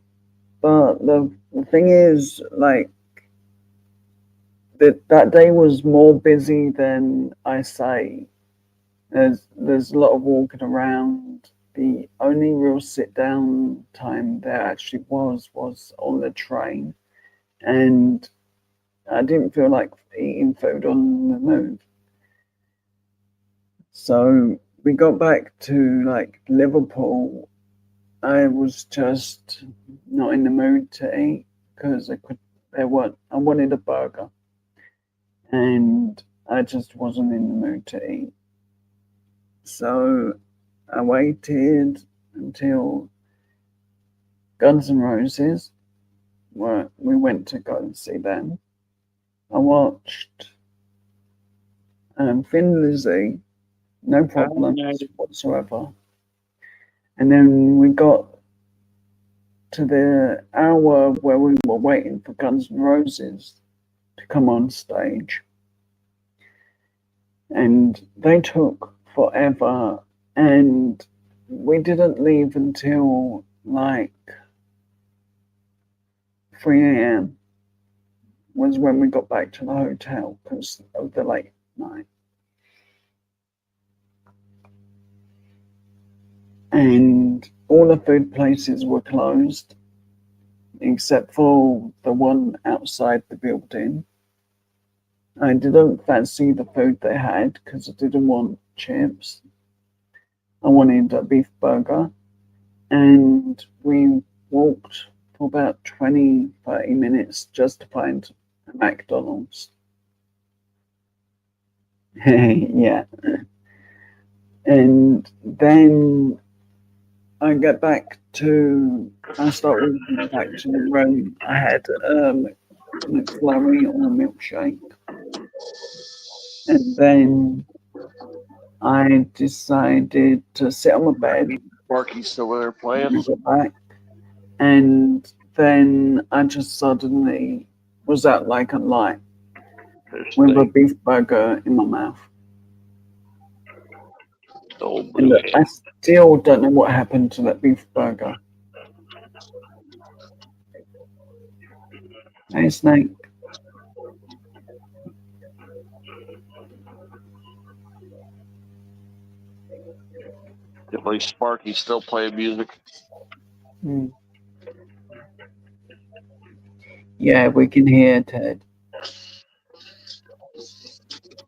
But the thing is, like, that day was more busy than I say. There's a lot of walking around. The only real sit down time there actually was on the train, and I didn't feel like eating food on the move. So we got back to like Liverpool. I was just not in the mood to eat because I wanted a burger, and I just wasn't in the mood to eat. So I waited until Guns N' Roses, where we went to go and see them. I watched Thin Lizzy no problems whatsoever. And then we got to the hour where we were waiting for Guns N' Roses to come on stage. And they took forever, and we didn't leave until like 3 a.m. was when we got back to the hotel because of the late night. And all the food places were closed except for the one outside the building. I didn't fancy the food they had because I didn't want chips. I wanted a beef burger. And we walked for about 20, 30 minutes just to find a McDonald's. Yeah. And then I started walking back to the room. I had McFlurry or a milkshake. And then I decided to sit on my bed. Sparky's still there playing. Back. And then I just suddenly was at like a light with a beef burger in my mouth. And I still don't know what happened to that beef burger. Hey, Snake. At least Sparky's still playing music. Yeah, we can hear Ted.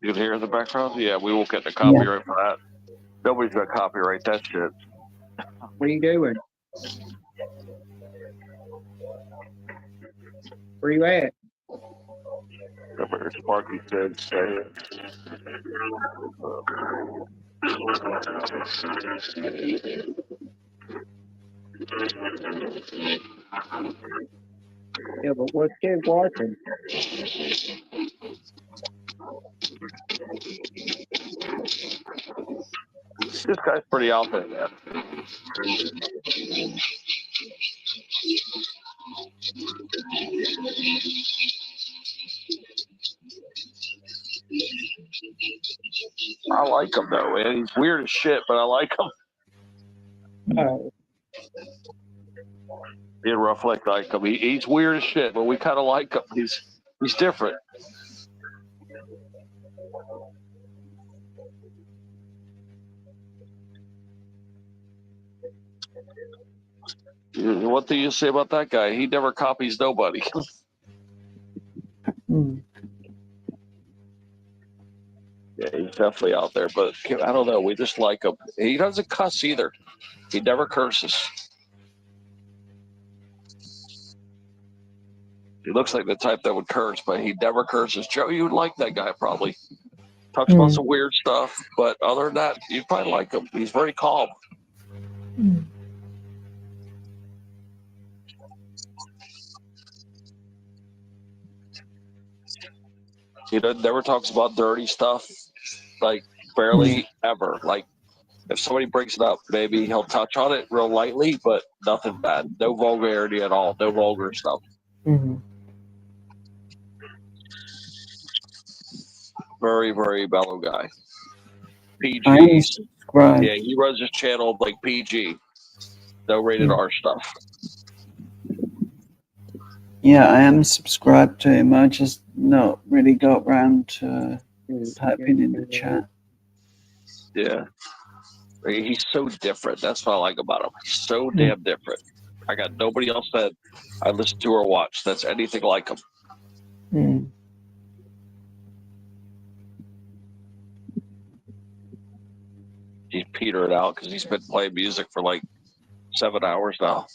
You can hear in the background? Yeah, we won't get the copyright for that. Nobody's gonna copyright that shit. What are you doing? Where you at? Remember, Sparky said, "Stay." Yeah, but what's Ted watching? This guy's pretty out there, man. I like him though, man. He's weird as shit, but I like him. Oh. Being rough like him. He's weird as shit, but we kind of like him. He's different. What do you say about that guy? He never copies nobody. Yeah, he's definitely out there, but I don't know. We just like him. He doesn't cuss either. He never curses. He looks like the type that would curse, but he never curses. Joe, you would like that guy probably. Talks about some weird stuff, but other than that, you'd probably like him. He's very calm. He never talks about dirty stuff, like barely ever. Like if somebody brings it up, maybe he'll touch on it real lightly, but nothing bad. No vulgarity at all. No vulgar stuff. Very, very mellow guy. PG. Yeah, he runs his channel like PG. No rated R stuff. Yeah, I am subscribed to him. I just not really got around to typing in the chat. Yeah. He's so different. That's what I like about him. He's so damn different. I got nobody else that I listen to or watch that's anything like him. He's petered out because he's been playing music for like 7 hours now.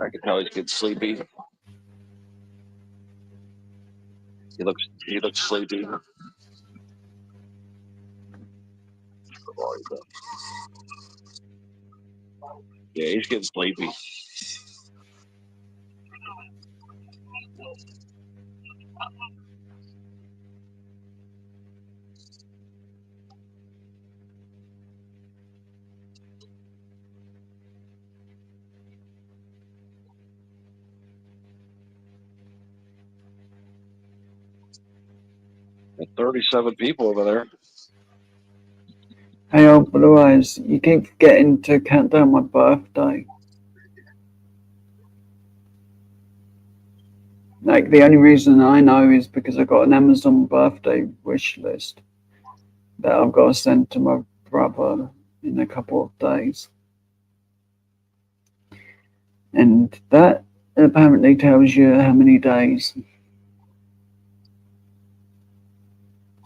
I can tell he's getting sleepy. He looks sleepy. Yeah, he's getting sleepy. 37 people over there. Hey, old Blue Eyes, you keep forgetting to count down my birthday. Like, the only reason I know is because I got an Amazon birthday wish list that I've got to send to my brother in a couple of days. And that apparently tells you how many days.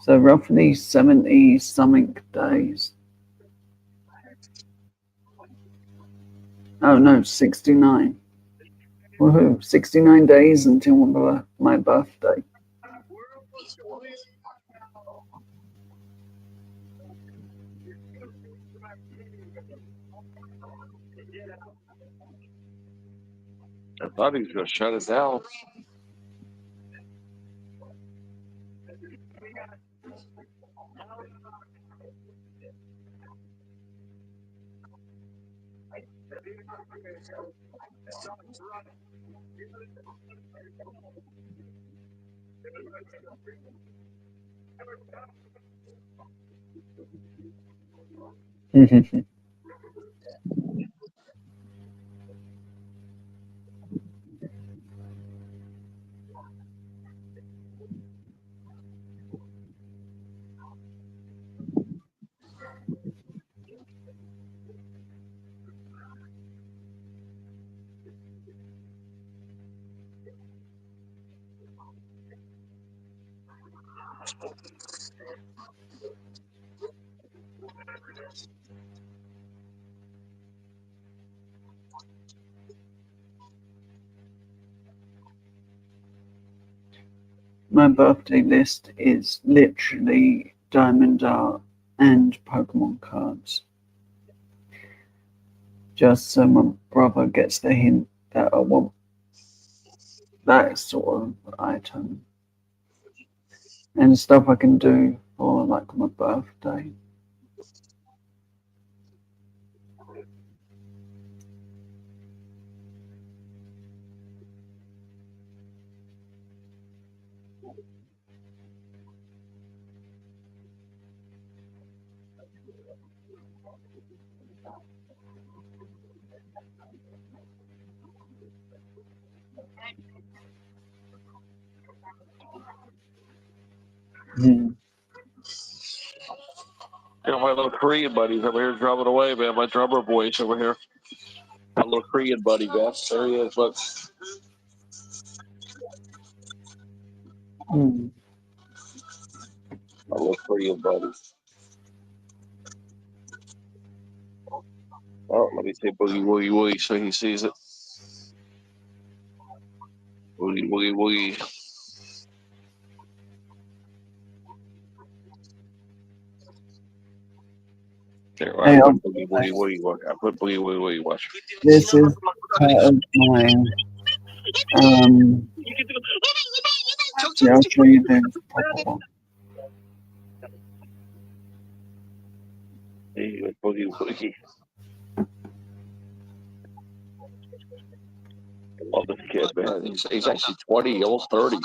So roughly 70 something days. Oh no, 69. Woohoo, 69 days until my birthday. I thought he was going to shut us down. My birthday list is literally diamond art and Pokemon cards. Just so my brother gets the hint that I want that sort of item. And stuff I can do for like my birthday. You know, my little Korean buddy's over here drumming away, man. My drummer boy's over here. My little Korean buddy, Beth. There he is. Look. Mm. My little Korean buddy. Oh, let me say boogie, woogie, woogie so he sees it. Woogie, woogie, woogie. There, I Hey, put boogie, woogie, woogie, woogie. I put boogie, woogie, woogie. Watch. this is part of my see, I'll show you the proper one. Hey, boogie, woogie. I love this kid, man. He's actually 20, almost 30.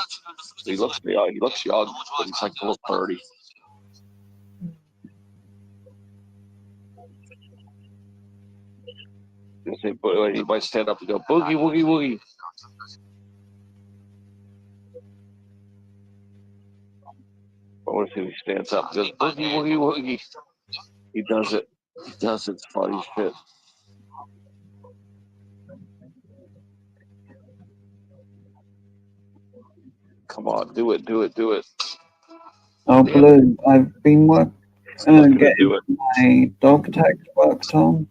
He looks young. He looks young, but he's like almost 30. He might stand up and go boogie, woogie, woogie. I want to see if he stands up and goes boogie, woogie, woogie. He does it. He does it. It's funny shit. Come on, do it, do it, do it. Oh, Blue, I've been getting do it. my dog tags worked on.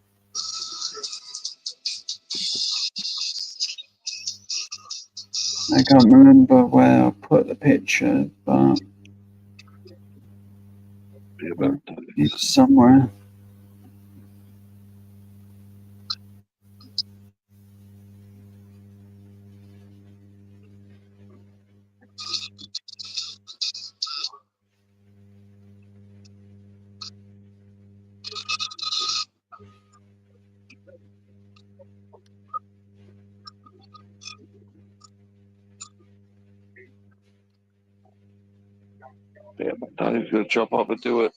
I can't remember where I put the picture, but it's somewhere. Yeah, I thought he was gonna jump up and do it.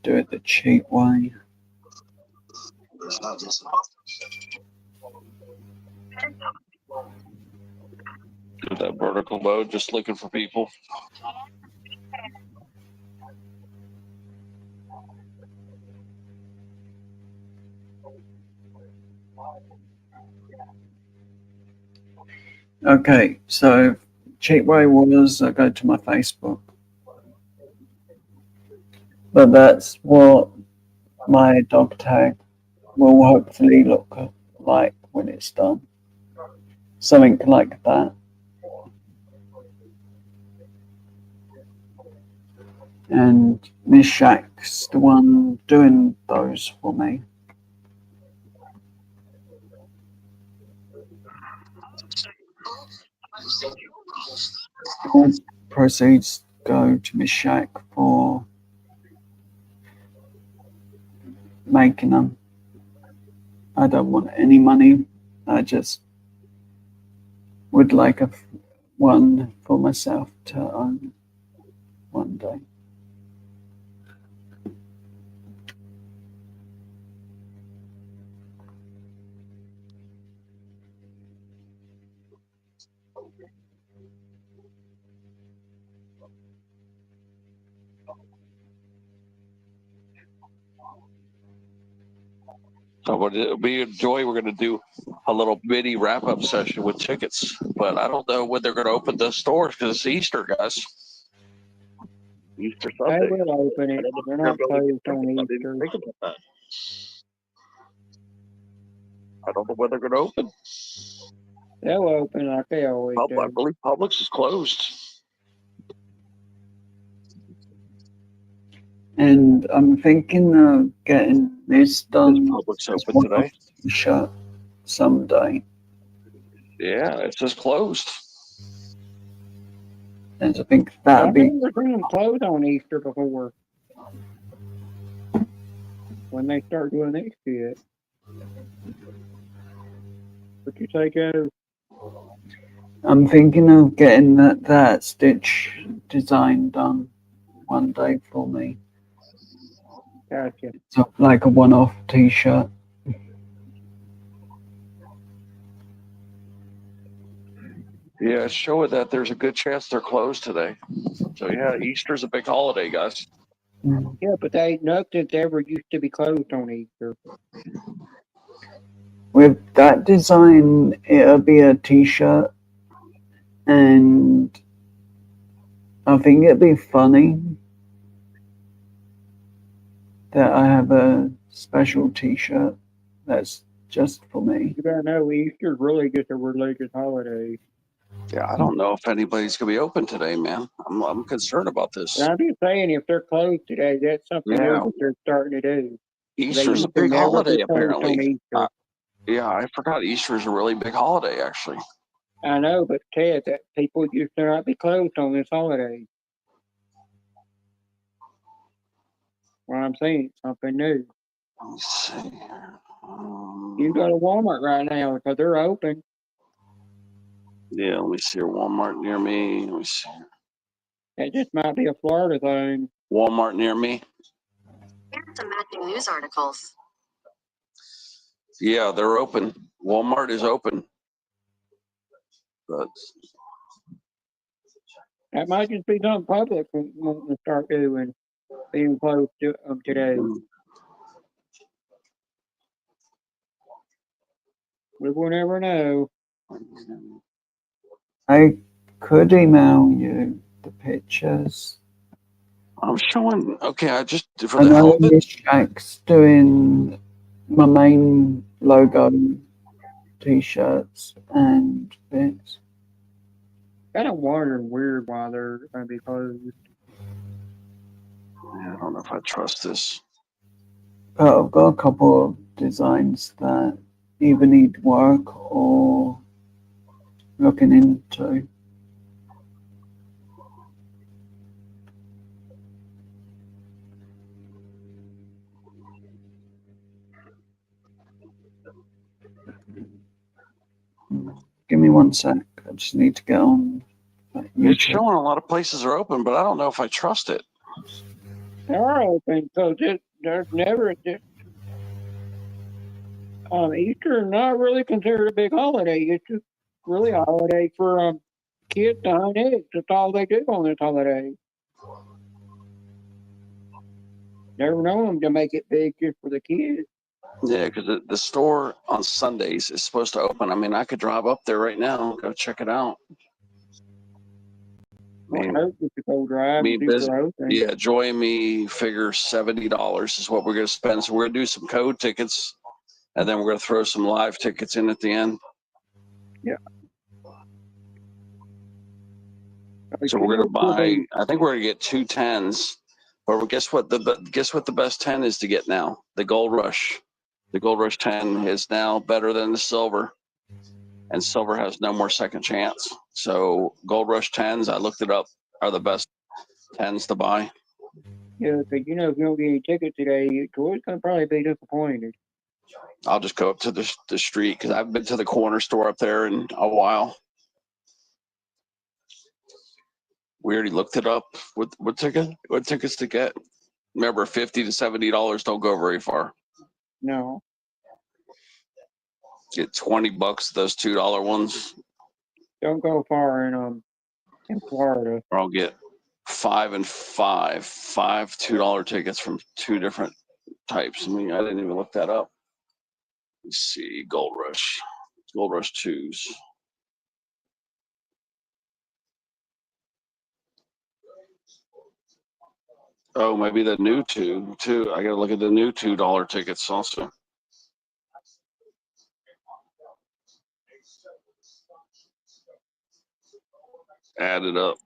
Do it the cheap way. Do that vertical mode, just looking for people. Okay, so cheap way was I go to my Facebook. But that's what my dog tag will hopefully look like when it's done. Something like that. And Miss Shack's the one doing those for me. All proceeds go to Miss Shack for making them. I don't want any money. I just would like one for myself to own one day. So what me and Joy, we're going to do a little mini wrap-up session with tickets, but I don't know when they're going to open the stores because it's Easter, guys. Easter They Sunday. will open it. They're not closed on Easter. Think about that. I don't know when they're going to open. They'll open like they always I do. believe Publix is closed. And I'm thinking of getting this done Publix as open one today. T-shirt someday. Yeah, it's just closed. And I think I've that'd be never seen them close on Easter before. When they start doing this shit. What you say, Joe? I'm thinking of getting that stitch design done one day for me. Gotcha. So like a one-off T-shirt. Yeah, showing that there's a good chance they're closed today. So yeah, Easter's a big holiday, guys. Yeah, but they ain't nothing's ever used to be closed on Easter. With that design, it'll be a T-shirt, and I think it'd be funny that I have a special T-shirt that's just for me. You gotta know Easter's really just a religious holiday. Yeah, I don't know if anybody's gonna be open today, man. I'm concerned about this. And I'm just saying, if they're closed today, that's something Yeah. new that they're starting to do. Easter's a used to big never holiday, be closed on apparently. Easter. Yeah, I forgot Easter is a really big holiday, actually. I know, but Ted, that people used to not be closed on this holiday. Well, I'm saying it's something new. Let me see here. You go to Walmart right now because they're open. Yeah, let me see here. Walmart near me. Let me see. That just might be a Florida thing. Walmart near me. Here's some matching news articles. Yeah, they're open. Walmart is open. But That might just be something public wanting to start doing, being closed to today. We will never know. I could email you the pictures. I'm showing. Okay, I just for I the hell know of it. Miss Shack's doing my main logo T-shirts and bits. Kind of wondering weird why they're going to be closed. Yeah, I don't know if I trust this. I've got a couple of designs that either need work or looking into. Give me 1 sec. I just need to get on It's YouTube. showing a lot of places are open, but I don't know if I trust it. They are open, so there's never Easter is not really considered a big holiday. It's just really a holiday for kids to hunt eggs. That's all they do on this holiday. Never known them to make it big just for the kids. Yeah, because the store on Sundays is supposed to open. I mean, I could drive up there right now and go check it out. I hope it's a cold drive. Yeah, Joy and me figure $70 is what we're going to spend. So we're going to do some code tickets, and then we're going to throw some live tickets in at the end. Yeah. So we're going to buy. I think we're going to get 2 10s. But guess what? Guess what the best 10 is to get now? The Gold Rush. The Gold Rush 10 is now better than the Silver, and Silver has no more second chance. So Gold Rush 10s, I looked it up, are the best 10s to buy. Yeah, because if you don't get any tickets today, Joy's going to probably be disappointed. I'll just go up to the street because I've been to the corner store up there in a while. We already looked it up. What tickets to get? Remember, $50 to $70 don't go very far. No. Get $20 those $2 ones. Don't go far in Florida. Or I'll get 5 and 5 $2 tickets from 2 different types. I mean, I didn't even look that up. Let's see, Gold Rush 2s. Oh, maybe the new 2 too. I gotta look at the new $2 tickets also. Add it up.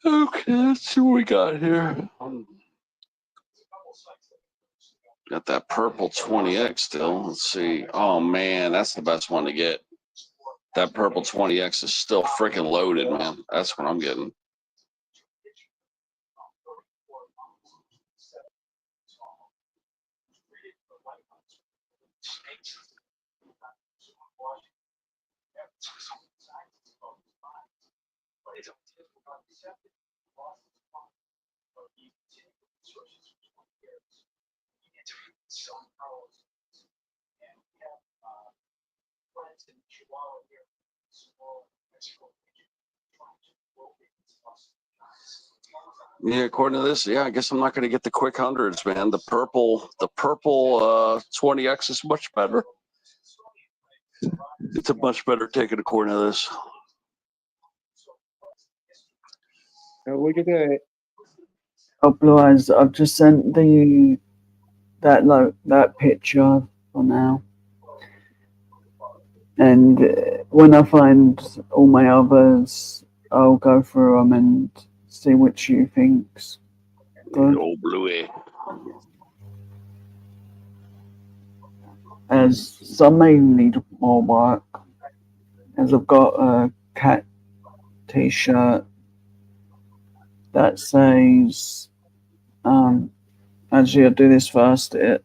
Okay, let's see what we got here. Got that purple 20X still. Let's see. Oh man, that's the best one to get. That purple 20X is still freaking loaded, man. That's what I'm getting. Yeah, according to this, yeah, I guess I'm not going to get the quick hundreds, man. The purple 20X is much better. It's a much better ticket according to this. So what'd you get? Oh, Blue Eyes, I've just sent that picture for now. And when I find all my others, I'll go through them and see which you think's good. Old Bluey. As some may need more work, as I've got a cat t-shirt that says, actually I'll do this first. I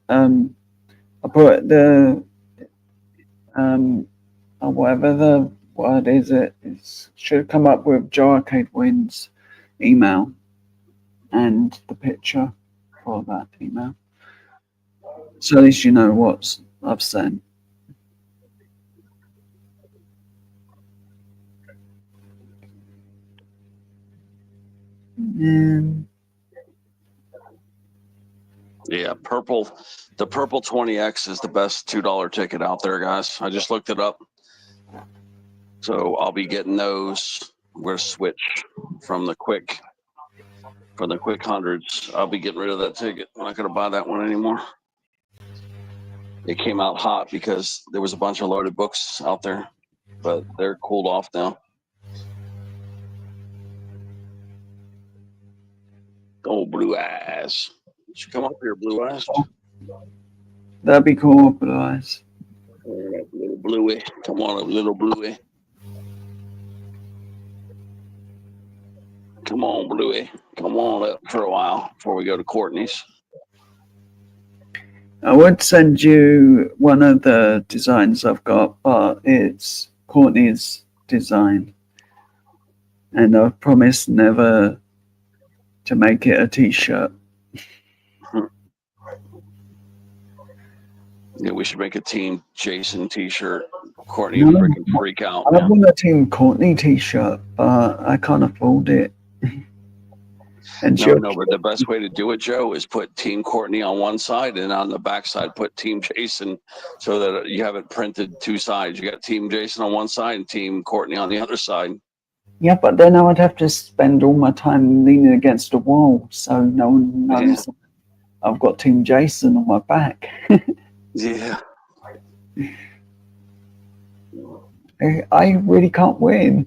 put the, whatever the word is, it should come up with Joe Arcade Wins email and the picture for that email. So at least you know what I've sent. Yeah, the purple 20X is the best $2 ticket out there, guys. I just looked it up. So I'll be getting those. We're gonna switch from the quick hundreds. I'll be getting rid of that ticket. I'm not gonna buy that one anymore. It came out hot because there was a bunch of loaded books out there. but they're cooled off now. Oh, Blue Eyes. You should come up here, Blue Eyes. That'd be cool, Blue Eyes. Little Bluey. Come on up, little Bluey. Come on, Bluey. Come on up for a while before we go to Courtney's. I would send you one of the designs I've got, but it's Courtney's design. And I've promised never to make it a t-shirt. Yeah, we should make a Team Jason t-shirt. Courtney No, freaking freak out, I man. want a Team Courtney t-shirt, but I can't afford it. And No, but the best way to do it, Joe, is put Team Courtney on one side and on the back side put Team Jason, so that you have it printed two sides. You got Team Jason on one side and Team Courtney on the other side. yeah, but then I would have to spend all my time leaning against a wall, so no one knows I've got Team Jason on my back. Yeah. I really can't win.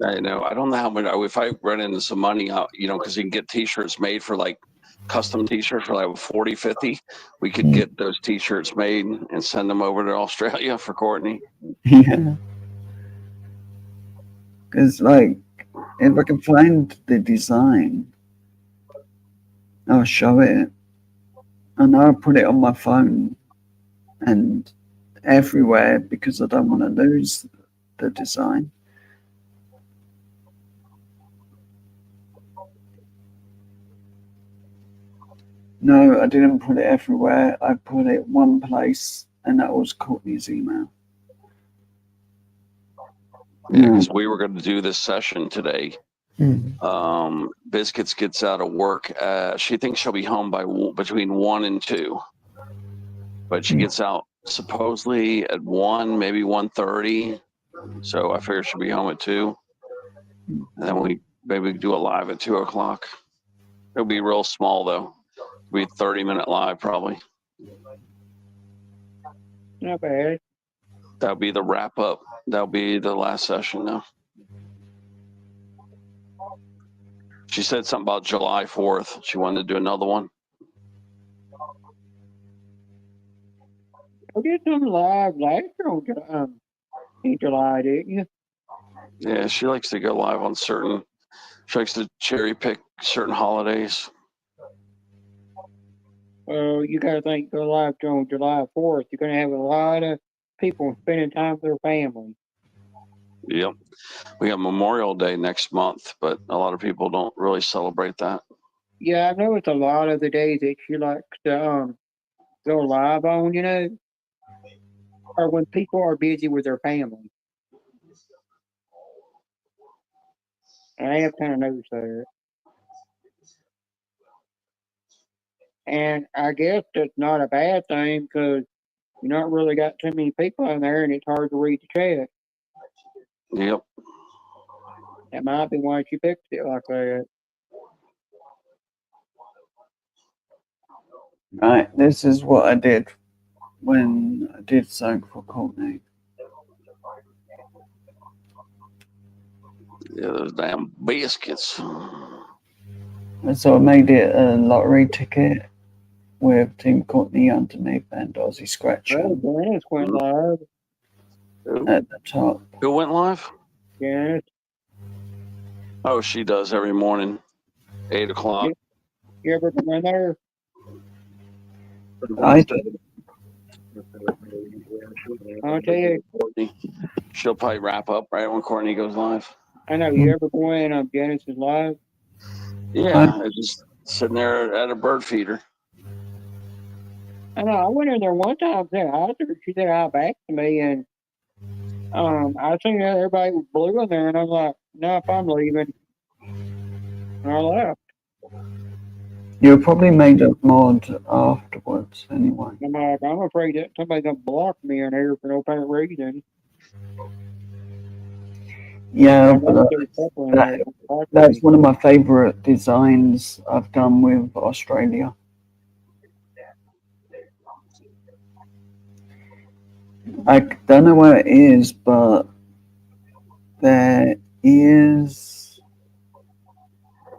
I know. I don't know how much. If I run into some money, because you can get T-shirts made for like custom T-shirts for like 40, 50. We could get those T-shirts made and send them over to Australia for Courtney. Yeah. Because, like, if I can find the design, I'll show it. And I'll put it on my phone and everywhere because I don't want to lose the design. No, I didn't put it everywhere. I put it one place, and that was Courtney's email. Yeah, because we were going to do this session today. Mm. Biscuits gets out of work. She thinks she'll be home by between 1 and 2. But she gets out supposedly at 1, maybe 1:30. So I figure she'll be home at 2. And then we maybe do a live at 2 o'clock. It'll be real small, though. It'll be a 30-minute live, probably. Not bad. That'll be the wrap up. That'll be the last session now. She said something about July 4th. She wanted to do another one. I did some live last year in July, didn't you? Yeah, she likes to go live on certain. She likes to cherry pick certain holidays. Well, you got to think go live on July 4th. You're going to have a lot of people spending time with their family. Yep. We got Memorial Day next month, but a lot of people don't really celebrate that. Yeah, I know it's a lot of the days that she likes to go live on, or when people are busy with their family. I have kind of noticed that. And I guess that's not a bad thing because you not really got too many people in there and it's hard to read the chat. Yep. That might be why she fixed it like that. Right, this is what I did when I did something for Courtney. Yeah, those damn biscuits. And so I made it a lottery ticket with Team Courtney underneath and Aussie Scratch Oh, Janice went live. at the top. Who went live? Janice. Oh, she does every morning, 8 o'clock. You ever been in there? I did. I'll tell you. She'll probably wrap up right when Courtney goes live. I know. You ever go in on Janice's live? Yeah, it's just sitting there at a bird feeder. I know. I went in there one time. Said hi to her. She said hi back to me, and I seen that everybody was blue in there, and I'm like, no, if I'm leaving, and I left. You probably made a mod afterwards anyway. I'm like, I'm afraid that somebody's gonna block me in here for no apparent reason. Yeah, but that's one of my favorite designs I've done with Australia. I don't know where it is, but there is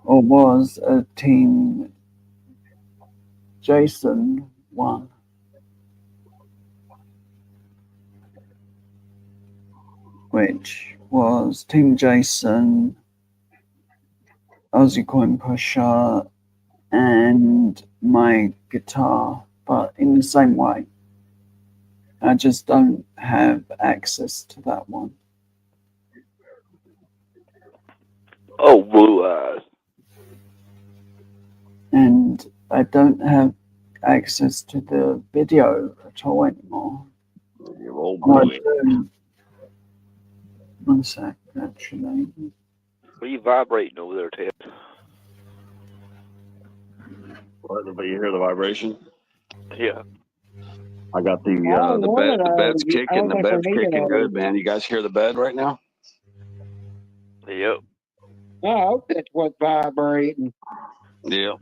or was a Team Jason one, which was Team Jason, Aussie Coin Pusher, and my guitar, but in the same way. I just don't have access to that one. Oh, Blue Eyes. And I don't have access to the video at all anymore. You old I boy. do. One sec, actually. What are you vibrating over there, Ted? What, did you hear the vibration? Yeah. I got the Oh, the one bed. of The bed's those. I kicking. don't The think we bed's needed kicking good, those. man. You guys hear the bed right now? Yep. No, I hope that's what's vibrating. Yep.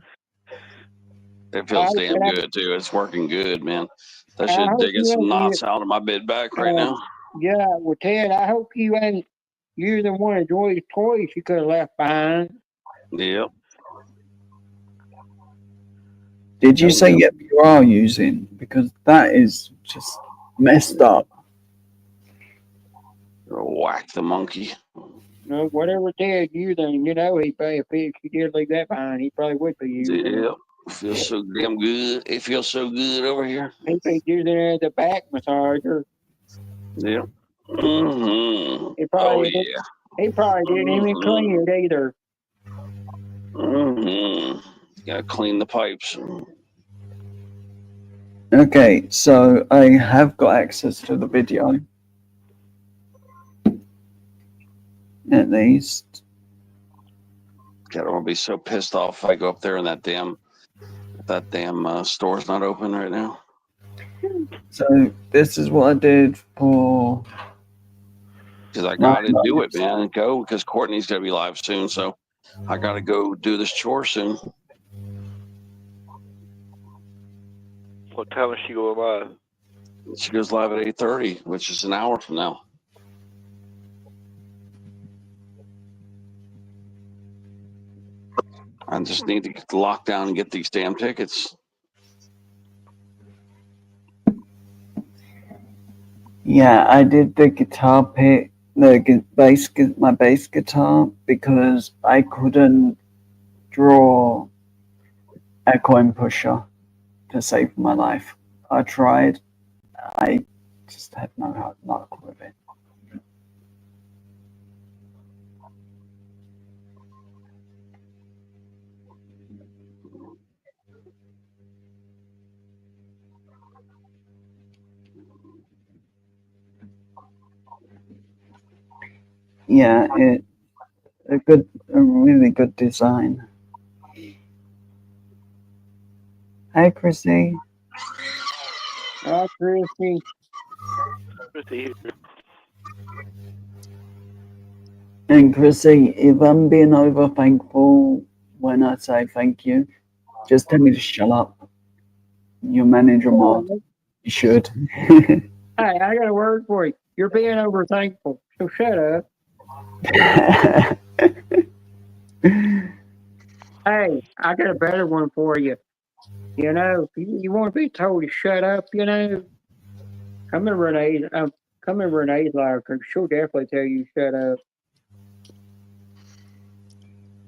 It I feels hope damn that good too. It's working good, man. That I shit hope digging you some ain't. knots out of my bed back right now. Yeah, well, Ted, I hope you ain't using one of Joy's toys she could have left behind. Yep. Did you say yep you are using? Because that is just messed up. Whack the monkey. No, whatever Ted using, you know, if he did leave that behind, he probably would be using it. Yep. Feels so damn good. It feels so good over here. He'd be using it as a back massager. Yep. Mm-hmm. He probably Oh did, yeah. he probably didn't even clean it either. Mm-hmm. Gotta clean the pipes. Okay, so I have got access to the video. At least. God, I'm gonna be so pissed off if I go up there and that damn store's not open right now. So this is what I did for. Because I gotta do it, man, and go because Courtney's gonna be live soon, so I gotta go do this chore soon. What time is she going live? She goes live at 8:30, which is an hour from now. I just need to get the lockdown and get these damn tickets. Yeah, I did the guitar pick, my bass guitar, because I couldn't draw a coin pusher to save my life. I tried. I just had no luck with it. Yeah, it's a really good design. Hey, Chrissy. Hi, Chrissy. And Chrissy, if I'm being over thankful when I say thank you, just tell me to shut up. Your manager mod. You should. Hey, I got a word for you. You're being over thankful, so shut up. Hey, I got a better one for you. You know, if you want to be told to shut up, you know, come in Renee's live because she'll definitely tell you to shut up.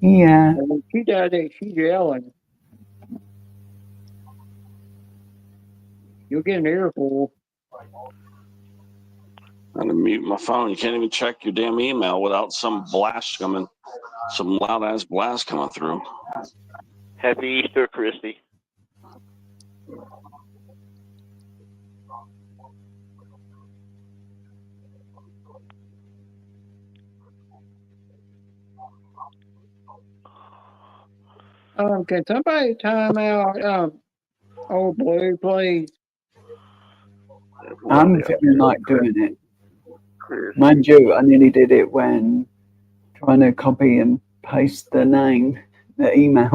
Yeah. And when she does it, she's yelling. You'll get an earful. I'm gonna mute my phone. You can't even check your damn email without some blast coming, some loud ass blast coming through. Happy Easter, Christy. Can somebody time out old Blue, please? I'm feeling like doing it. Mind you, I nearly did it when trying to copy and paste the email.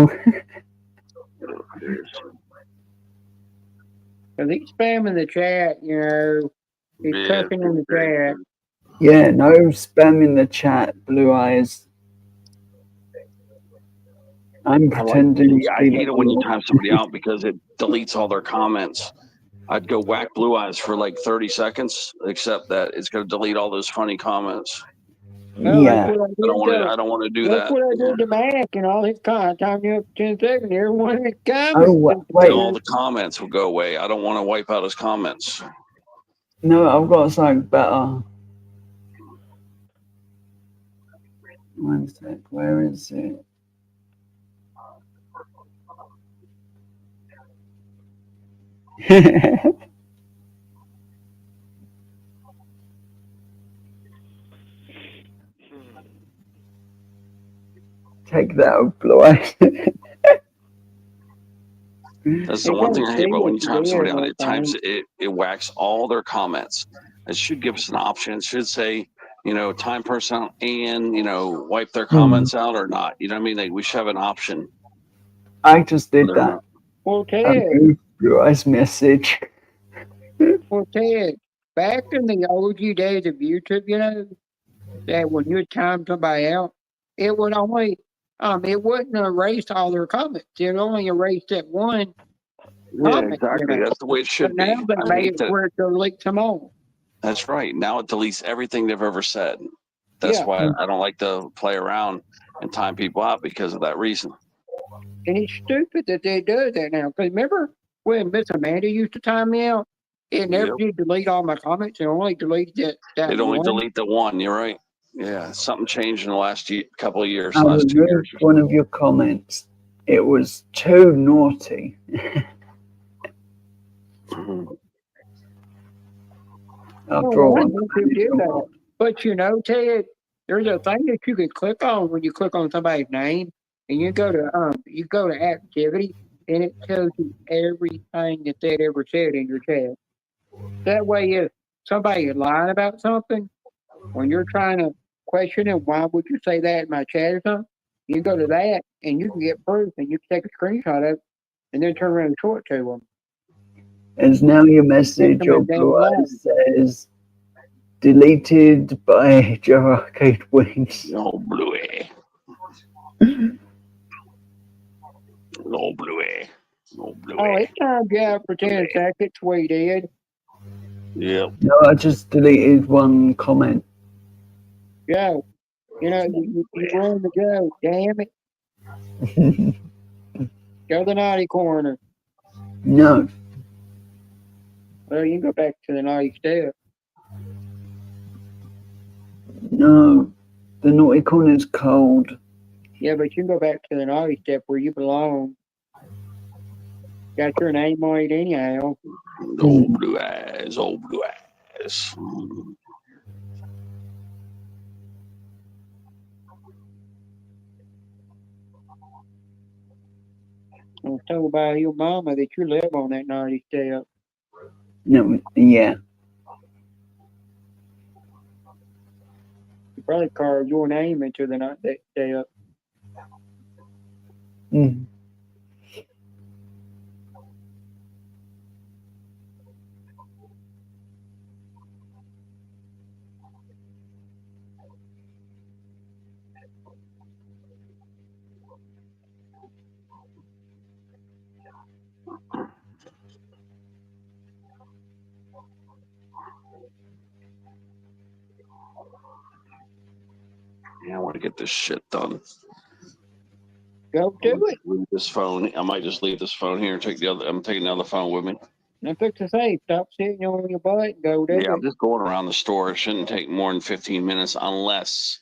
Because he's spamming the chat, you know. He's cussing in the chat. Yeah, no spam in the chat, Blue Eyes. I'm pretending to I be hate the it when you Lord. time somebody out because it deletes all their comments. I'd go whack Blue Eyes for like 30 seconds, except that it's going to delete all those funny comments. Well, that's Yeah. what I did. I don't want to do That's that. what I did to Mac and all his content. Time you up 10 seconds, everyone in the Oh, comments. wait. All the comments will go away. I don't want to wipe out his comments. No, I've got something better. One sec, where is it? Take that, Blue Eyes. That's the one thing I hate about when you time somebody out. It times it whacks all their comments. It should give us an option. It should say, time person out and wipe their comments out or not. You know what I mean? Like, we should have an option. I just did that. Well, I Ted, moved Blue Eyes message. well, Ted, back in the OG days of YouTube, that when you time somebody out, it would only, it wouldn't erase all their comments. It only erased that one Yeah, comment. exactly. That's the way it should But be. now they I made hate it that. where it deletes them all. That's right. Now it deletes everything they've ever said. That's Yeah. why I don't like to play around and time people out because of that reason. And it's stupid that they do that now. Because remember when Miss Amanda used to time me out? It never did delete all my comments. It only deleted that It only one. delete the one. You're right. Yeah, something changed in the last couple of years, I last 2 years. removed one of your comments. It was too naughty. After all, Well, I'm some people do that. But Ted, there's a thing that you can click on when you click on somebody's name, and you go to activity, and it tells you everything that they ever said in your chat. That way, if somebody is lying about something, when you're trying to question them, why would you say that in my chat or something? You go to that, and you can get proof, and you can take a screenshot of it, and then turn around and show it to them. As now your message or Blue Eyes says deleted by Joe Arcade Wings. Oh, Bluey. Oh, Bluey. Oh, Bluey. Oh, it timed you out for 10 seconds, we did. Yep. No, I just deleted one comment. Go. You run the go, damn it. Go to the naughty corner. No. Well, you can go back to the naughty step. No. The naughty corner's cold. Yeah, but you can go back to the naughty step where you belong. Got your name on it anyhow. Old Blue Eyes, old Blue Eyes. I was told by your mama that you live on that naughty step. No, yeah. You probably carved your name into the naughty step. Mm. Yeah, I want to get this shit done. Go do it. Leave this phone. I might just leave this phone here and take the other. I'm taking the other phone with me. I fix to say, stop sitting on your butt and go do Yeah, I'm it. just going around the store. It shouldn't take more than 15 minutes unless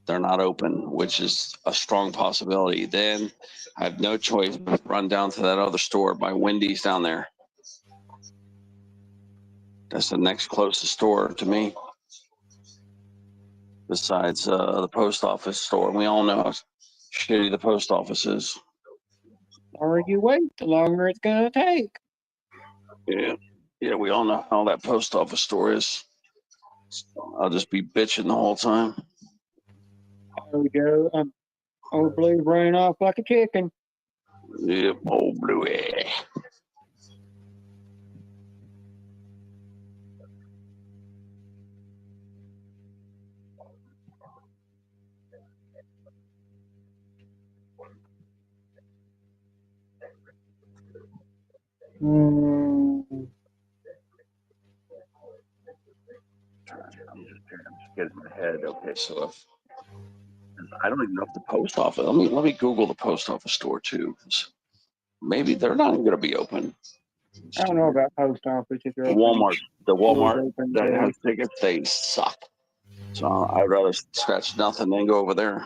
they're not open, which is a strong possibility. Then I have no choice but to run down to that other store by Wendy's down there. That's the next closest store to me, besides the post office store. We all know how shitty the post office is. The longer you wait, the longer it's gonna take. Yeah, we all know how that post office store is. I'll just be bitching the whole time. Oh, Joe, old Blue's running off like a chicken. Yep, old Bluey. ahead. Okay, so if I don't even know if the post office. Let me Google the post office store too. 'Cause maybe they're not even going to be open. I don't know about post office if they're The open. Walmart Open that today. has tickets, they suck. So I'd rather scratch nothing than go over there.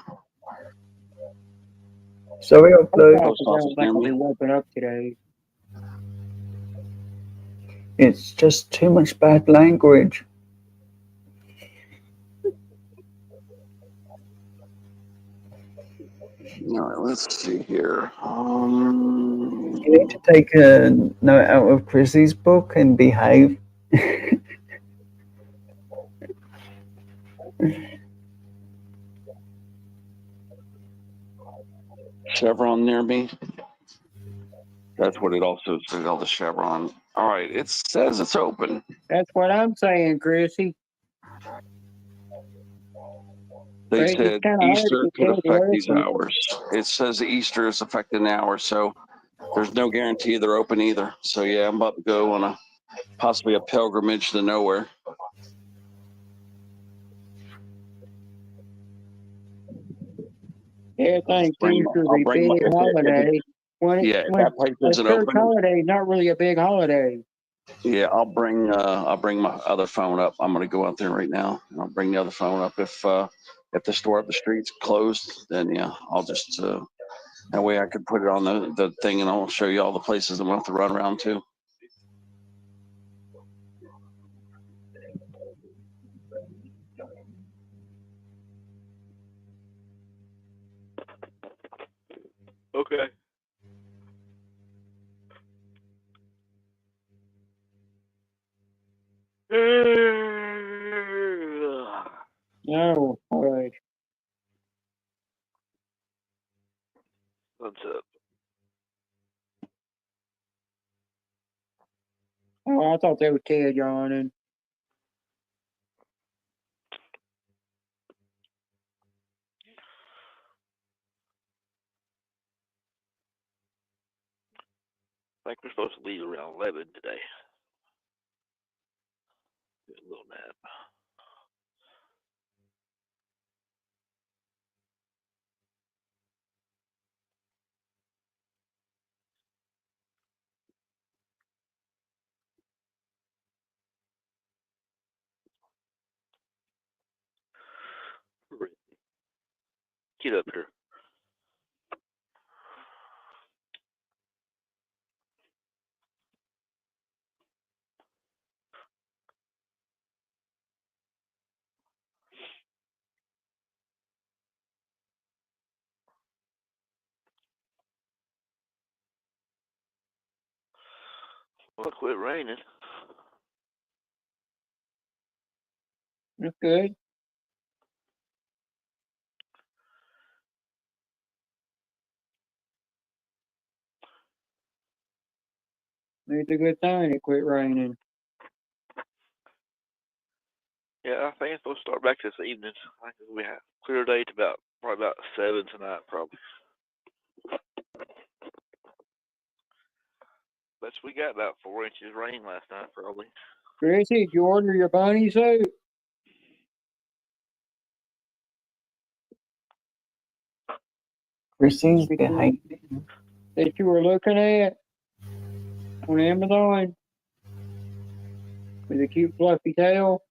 So we Post upload. office, I don't think will be open up today. It's just too much bad language. All right, let's see here. You need to take a note out of Chrissy's book and behave. Chevron near me. That's what it also says. All the Chevron. All right, it says it's open. That's what I'm saying, Chrissy. They But it's said kinda hard to Easter get could Ted to affect these listen. hours. It says Easter is affecting the hours, so there's no guarantee they're open either. So yeah, I'm about to go on possibly a pilgrimage to nowhere. Yeah, I think Easter will be a big holiday. When that place a isn't church open. holiday is not really a big holiday. Yeah, I'll bring my other phone up. I'm gonna go out there right now. And I'll bring the other phone up. If the store up the street's closed, then yeah, I'll just that way I could put it on the thing and I'll show you all the places I'm gonna have to run around to. Okay. No, all right. What's up? Oh, I thought that was Ted yawning. I think we're supposed to leave around 11 today. Get a little nap. Get up here. Well, it quit raining. That's good. It's a good sign it quit raining. Yeah, I think it's supposed to start back this evening. I think we have clear day to probably about 7 tonight, probably. But we got about 4 inches of rain last night, probably. Chrissy, did you order your bunny suit? Chrissy's behaving. That you were looking at on Amazon with a cute fluffy tail.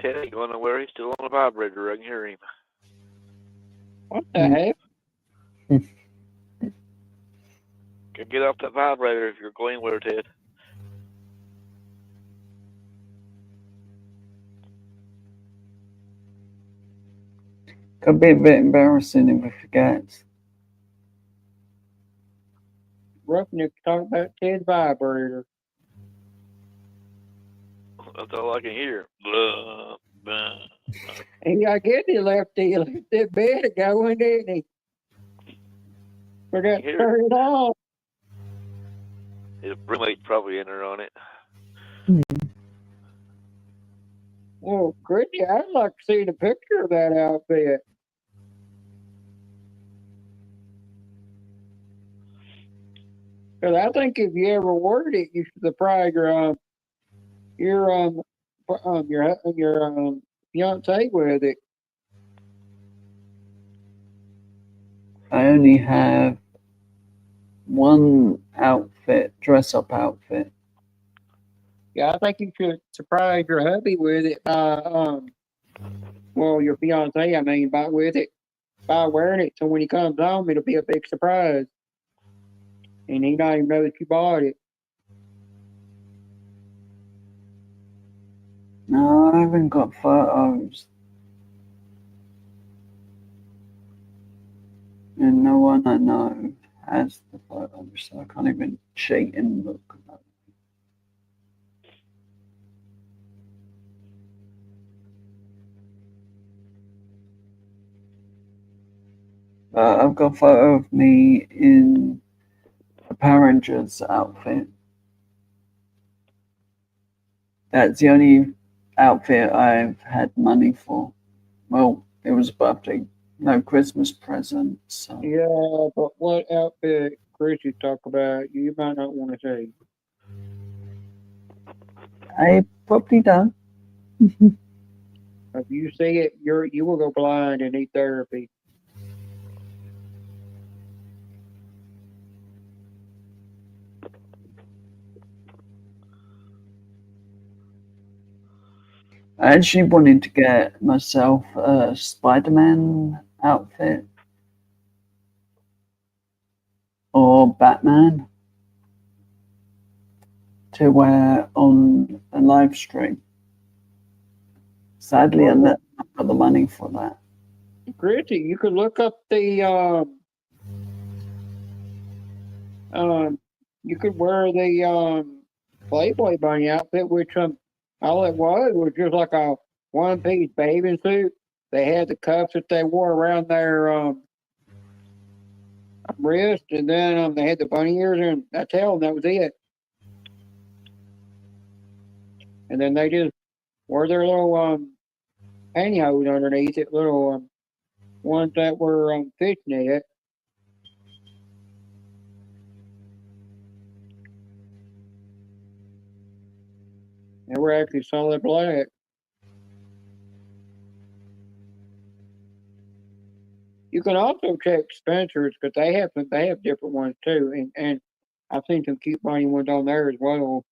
Ted ain't going nowhere. He's still on the vibrator. I can hear him. What the heck? Can get off that vibrator if you're going anywhere, Ted. Could be a bit embarrassing if we forget. Roughneck talk about Ted's vibrator. That's all I can hear. Blah, blah. I guess he left that bed going, didn't he? Forgot to turn it off. His roommate's probably in there on it. Well, Chrissy, I'd like to see the picture of that outfit. Because I think if you ever wore it, you should surprise your your fiance with it. I only have one outfit, dress up outfit. Yeah, I think you should surprise your hubby with it well, your fiance, I mean, by wearing it. So when he comes home, it'll be a big surprise, and he not even know that you bought it. No, I haven't got photos. And no one I know has the photos, so I can't even cheat and look. I've got a photo of me in a Power Rangers outfit. That's the only outfit I've had money for. Well, it was a birthday, no Christmas present. So Yeah, but what outfit Chrissy talk about, you might not want to see. I probably don't. If you see it, you will go blind and need therapy. I actually wanted to get myself a Spider-Man outfit or Batman to wear on a live stream. Sadly, I've not got the money for that. Chrissy, you could look up the you could wear the Playboy bunny outfit, which all it was just like a one piece bathing suit. They had the cuffs that they wore around their wrist, and then they had the bunny ears, and that's all, and that was it. And then they just wore their little pantyhose underneath it, little ones that were fishnet. They were actually solid black. You can also check Spencer's because they have different ones too, and I've seen some cute bunny ones on there as well.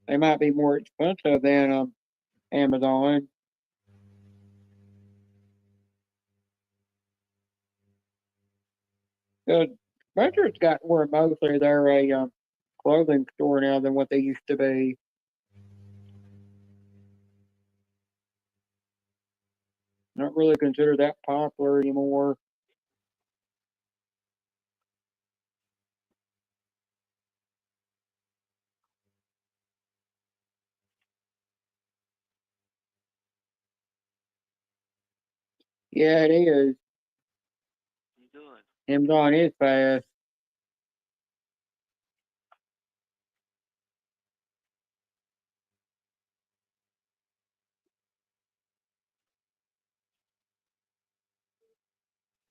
They might be more expensive than Amazon. Because Spencer's got where mostly they're a clothing store now than what they used to be. Not really considered that popular anymore. Yeah, it is. Amazon is fast.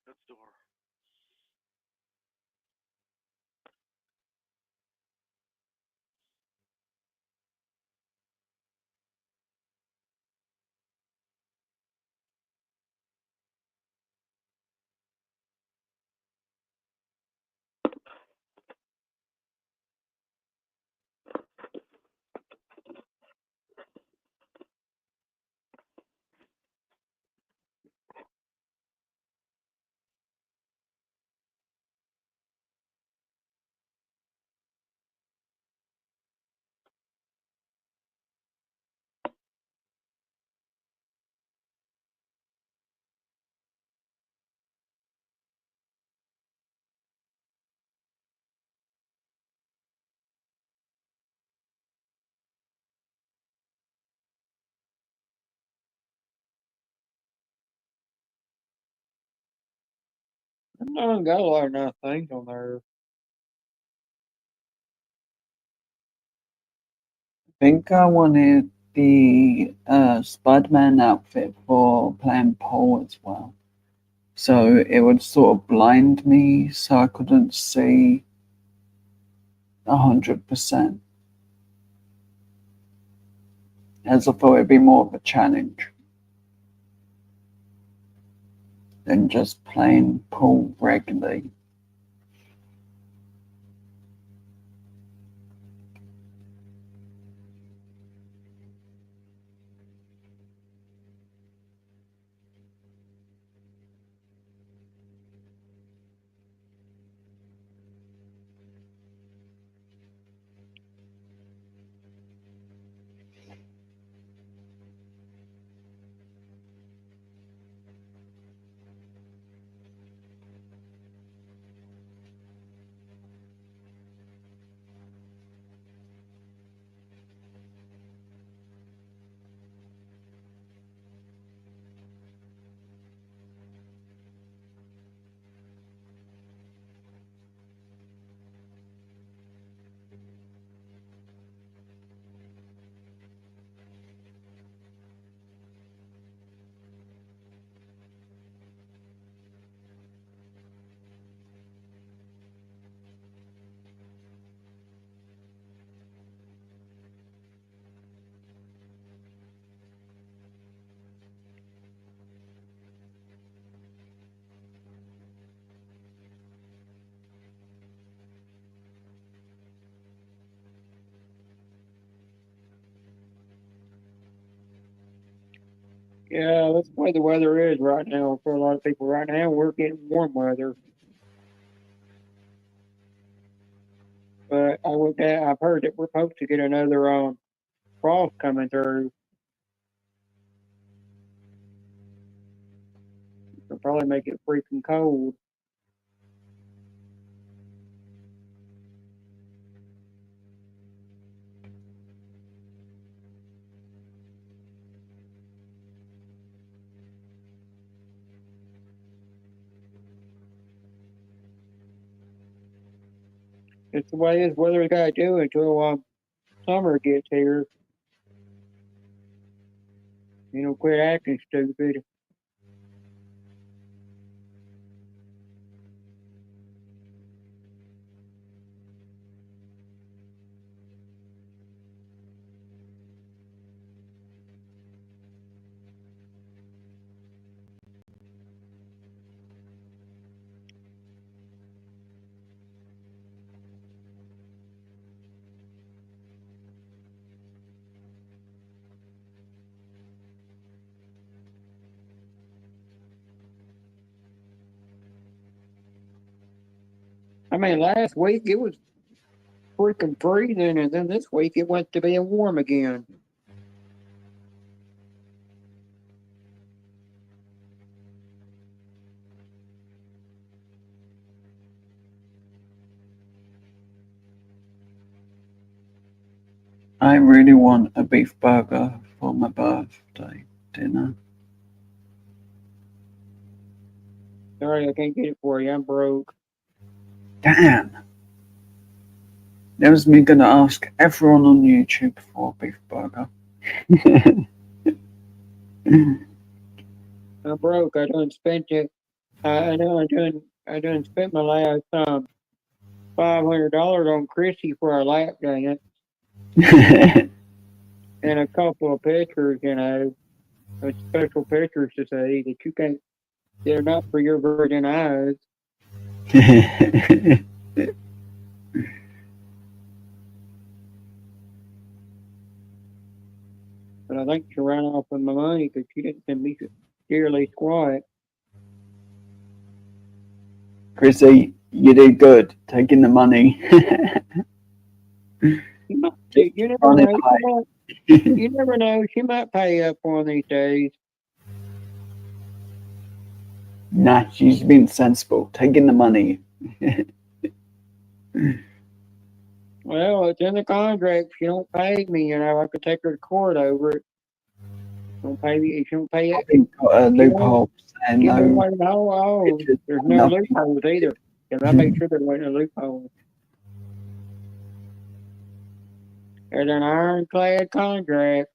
That's the door. Amazon got a lot of nice things on there. I think I wanted the Spider-Man outfit for playing pool as well. So it would sort of blind me so I couldn't see 100%. As I thought it'd be more of a challenge than just playing pool regularly. Yeah, that's the way the weather is right now for a lot of people. Right now, we're getting warm weather. But I've heard that we're supposed to get another frost coming through. It'll probably make it freaking cold. It's the way this weather's got to do until summer gets here. You know, quit acting stupid. I mean, last week it was freaking freezing, and then this week it went to being warm again. I really want a beef burger for my birthday dinner. Sorry, I can't get it for you. I'm broke. Damn. That was me gonna ask everyone on YouTube for a beef burger. I'm broke. I done spent it. I know I done spent my last $500 on Chrissy for a lap dance and a couple of pictures, you know, special pictures to say that you can't. They're not for your virgin eyes. But I think she ran off with my money because she didn't send me dearly squat. Chrissy, you did good taking the money. You never know. You never know. She might pay up one of these days. Nah, she's been sensible, taking the money. Well, it's in the contract. If she don't pay me, you know, I could take her to court over it. Don't pay me. If she don't pay it, Got a loophole saying no. There's no loopholes either. Because I make sure there wasn't a loophole. There's an ironclad contract.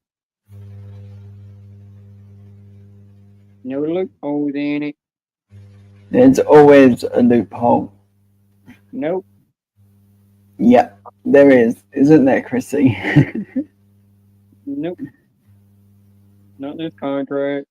No loopholes in it. There's always a loophole. Nope. Yeah, there is, isn't there, Chrissy? Nope. Not in this contract.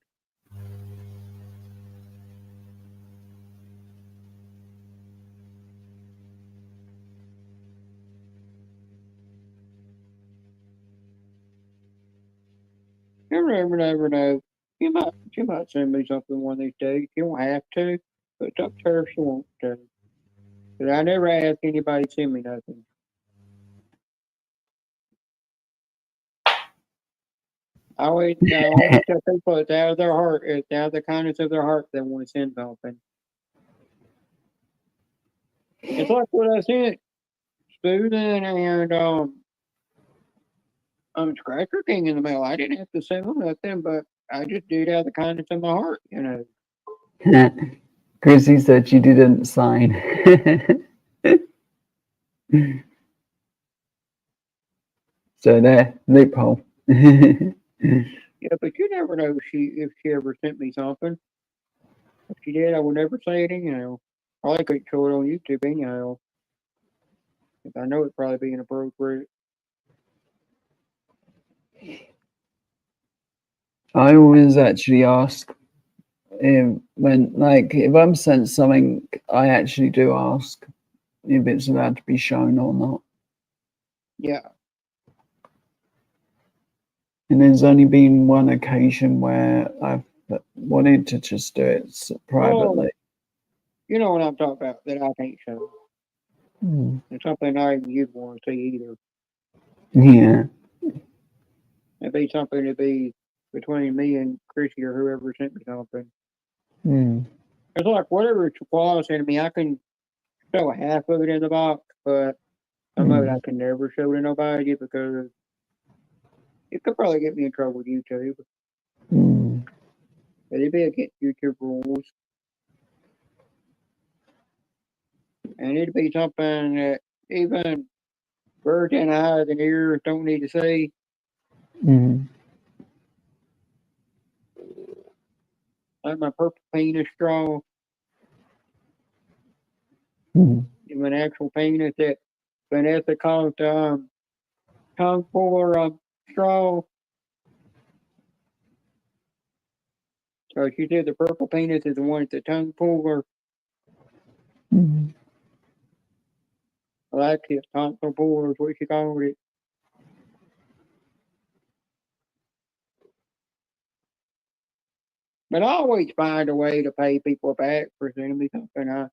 You never know. She might send me something one of these days. You don't have to, but it's up to her if she wants to. But I never ask anybody to send me nothing. I always tell people it's out of their heart, it's out of the kindness of their heart they want to send something. It's like what I sent Susan and Scratcher King in the mail. I didn't have to send them nothing, but I just did it out of the kindness of my heart, you know. Chrissy said she didn't sign. So there, loophole. Yeah, but you never know if she ever sent me something. If she did, I would never say it anyhow. Probably couldn't show it on YouTube anyhow. 'Cause I know it'd probably be inappropriate. I always actually ask when, like, if I'm sent something, I actually do ask if it's allowed to be shown or not. Yeah. And there's only been one occasion where I've wanted to just do it privately. You know what I'm talking about that I can't show. It's something not even you'd want to see either. Yeah. It'd be something to be between me and Chrissy or whoever sent me something. It's like whatever Chihuahua sent me, I can show half of it in the box, but some of it I can never show to nobody because it could probably get me in trouble with YouTube. But it'd be against YouTube rules. And it'd be something that even virgin eyes and ears don't need to see. Like my purple penis straw. An actual penis that Vanessa calls tongue puller straw. So she said the purple penis is the one that's the tongue puller. I like it. Tonsil puller is what she called it. But I always find a way to pay people back for sending me something. I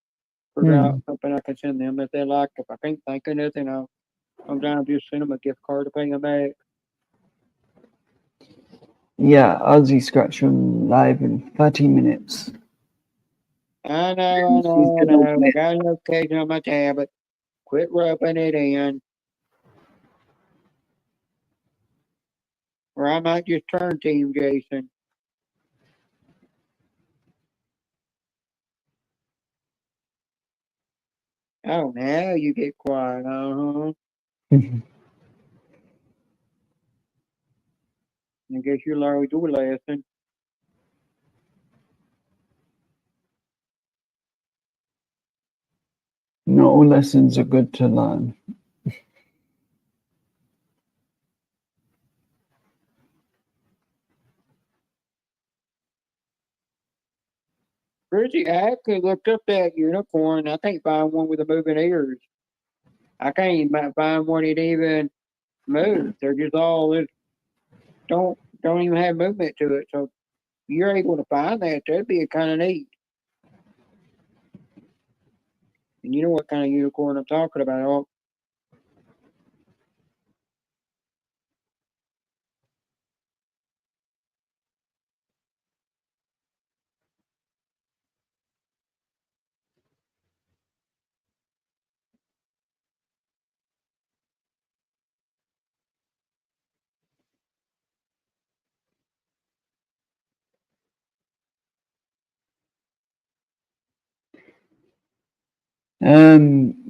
forgot something I can send them if they like. If I can't think of nothing, I'll sometimes just send them a gift card to pay them back. Yeah, Aussie Scratch Room live in 30 minutes. I know. I got a notification on my tablet. Quit rubbing it in. Or I might just turn Team Jason. Oh, now you get quiet, I guess you learned your lesson. Not all lessons are good to learn. Richie, I actually looked up that unicorn. I can't find one with the moving ears. I can't even find one that even moves. They're just all this don't even have movement to it. So you're able to find that, that'd be kind of neat. And you know what kind of unicorn I'm talking about.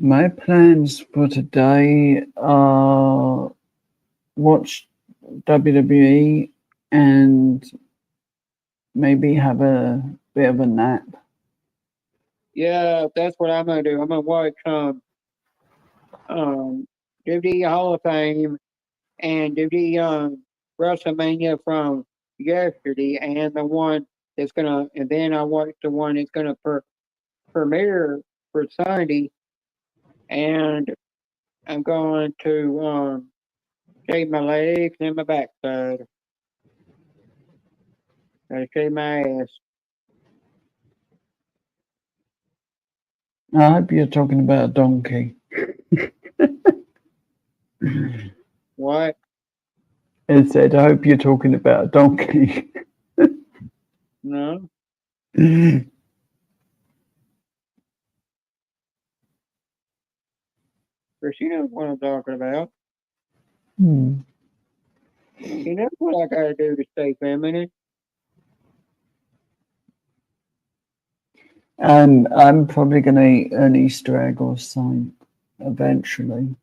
My plans for today are watch WWE and maybe have a bit of a nap. Yeah, that's what I'm gonna do. I'm gonna watch WWE Hall of Fame and WWE WrestleMania from yesterday, and the one that's gonna, and then I watch the one that's gonna premiere for Sunday, and I'm going to shave my legs and my backside. Gotta shave my ass. I hope you're talking about a donkey. What? It said, I hope you're talking about a donkey. No. Chris, you know what I'm talking about. Hmm. You know what I gotta do to stay feminine. And I'm probably going to eat an Easter egg or something eventually.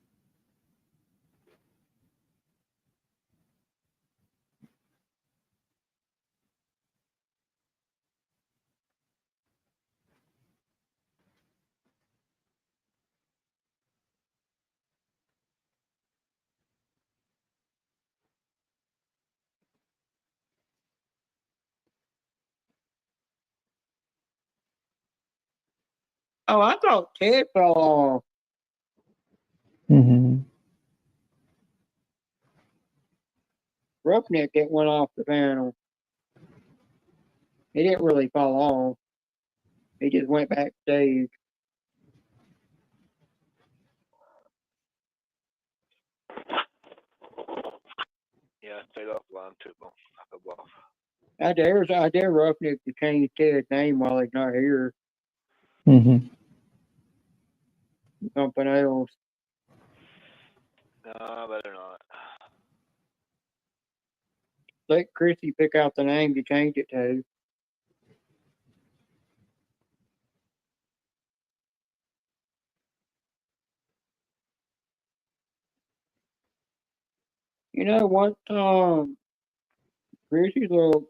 Oh, I thought Ted fell off. Mm-hmm. Roughneck that went off the panel. He didn't really fall off. He just went backstage. Yeah, I stayed offline too long. I fell off. I dare Roughneck to change Ted's name while he's not here. Mm-hmm. Something else. No, better not. Let Chrissy pick out the name to change it to. You know what? Chrissy's little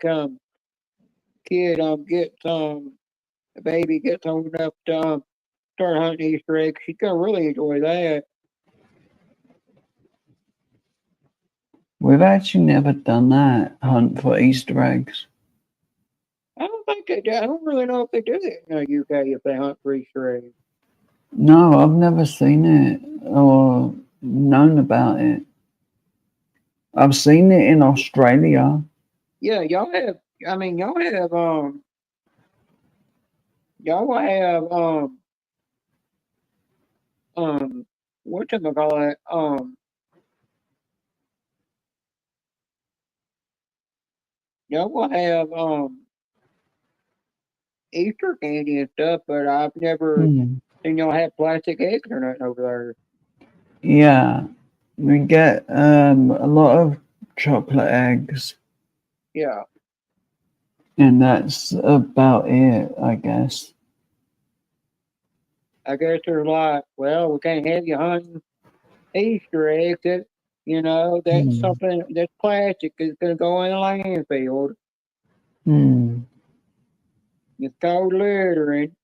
kid gets the baby gets old enough to start hunting Easter eggs. She's gonna really enjoy that. We've actually never done that hunt for Easter eggs. I don't think they do. I don't really know if they do that in the UK if they hunt for Easter eggs. No, I've never seen it or known about it. I've seen it in Australia. Yeah, y'all have. I mean, y'all have whatchamacallit, y'all will have Easter candy and stuff, but I've never Hmm. seen y'all have plastic eggs or nothing over there. Yeah, we get a lot of chocolate eggs, Yeah, and that's about it, I guess. I guess there's like, well, we can't have you hunting Easter eggs. That that's Hmm. something that's plastic. It's gonna go in the landfill. Hmm. It's called littering.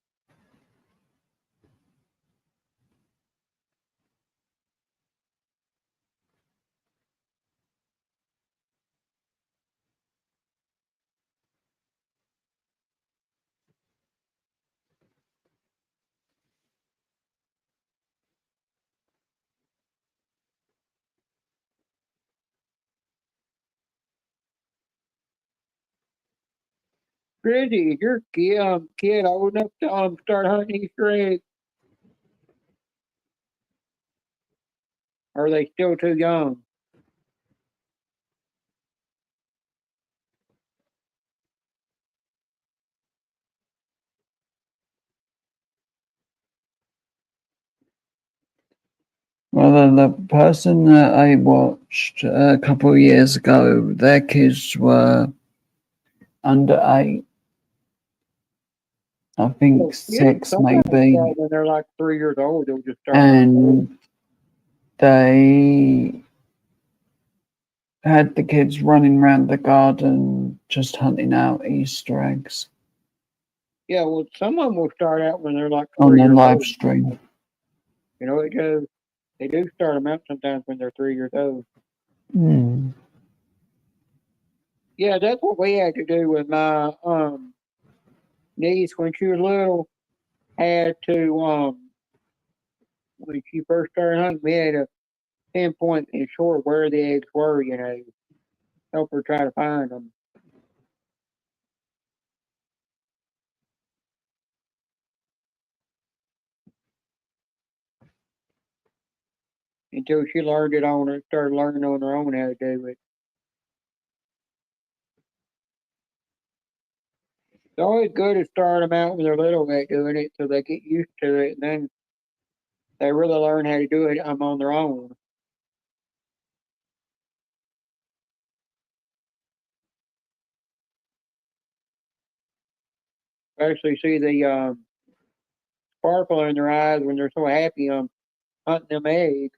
Chrissy, is your kid old enough to start hunting Easter eggs? Or are they still too young? Well, the person that I watched a couple of years ago, their kids were under 8. I think Well, kids 6 sometimes maybe, start when they're like 3 years old. They'll just start hunting. and they had the kids running around the garden just hunting out Easter eggs Yeah, well, some of them will start out when they're like on 3 the years live old. stream. You know, it goes. They do start them out sometimes when they're 3 years old. Hmm. Yeah, that's what we had to do with my niece when she was little. Had to when she first started hunting, we had to pinpoint and short where the eggs were. You know, help her try to find them. Until she learned it on her, started learning on her own how to do it. It's always good to start them out when they're little at doing it so they get used to it, and then they really learn how to do it on their own. Especially see the sparkle in their eyes when they're so happy hunting them eggs.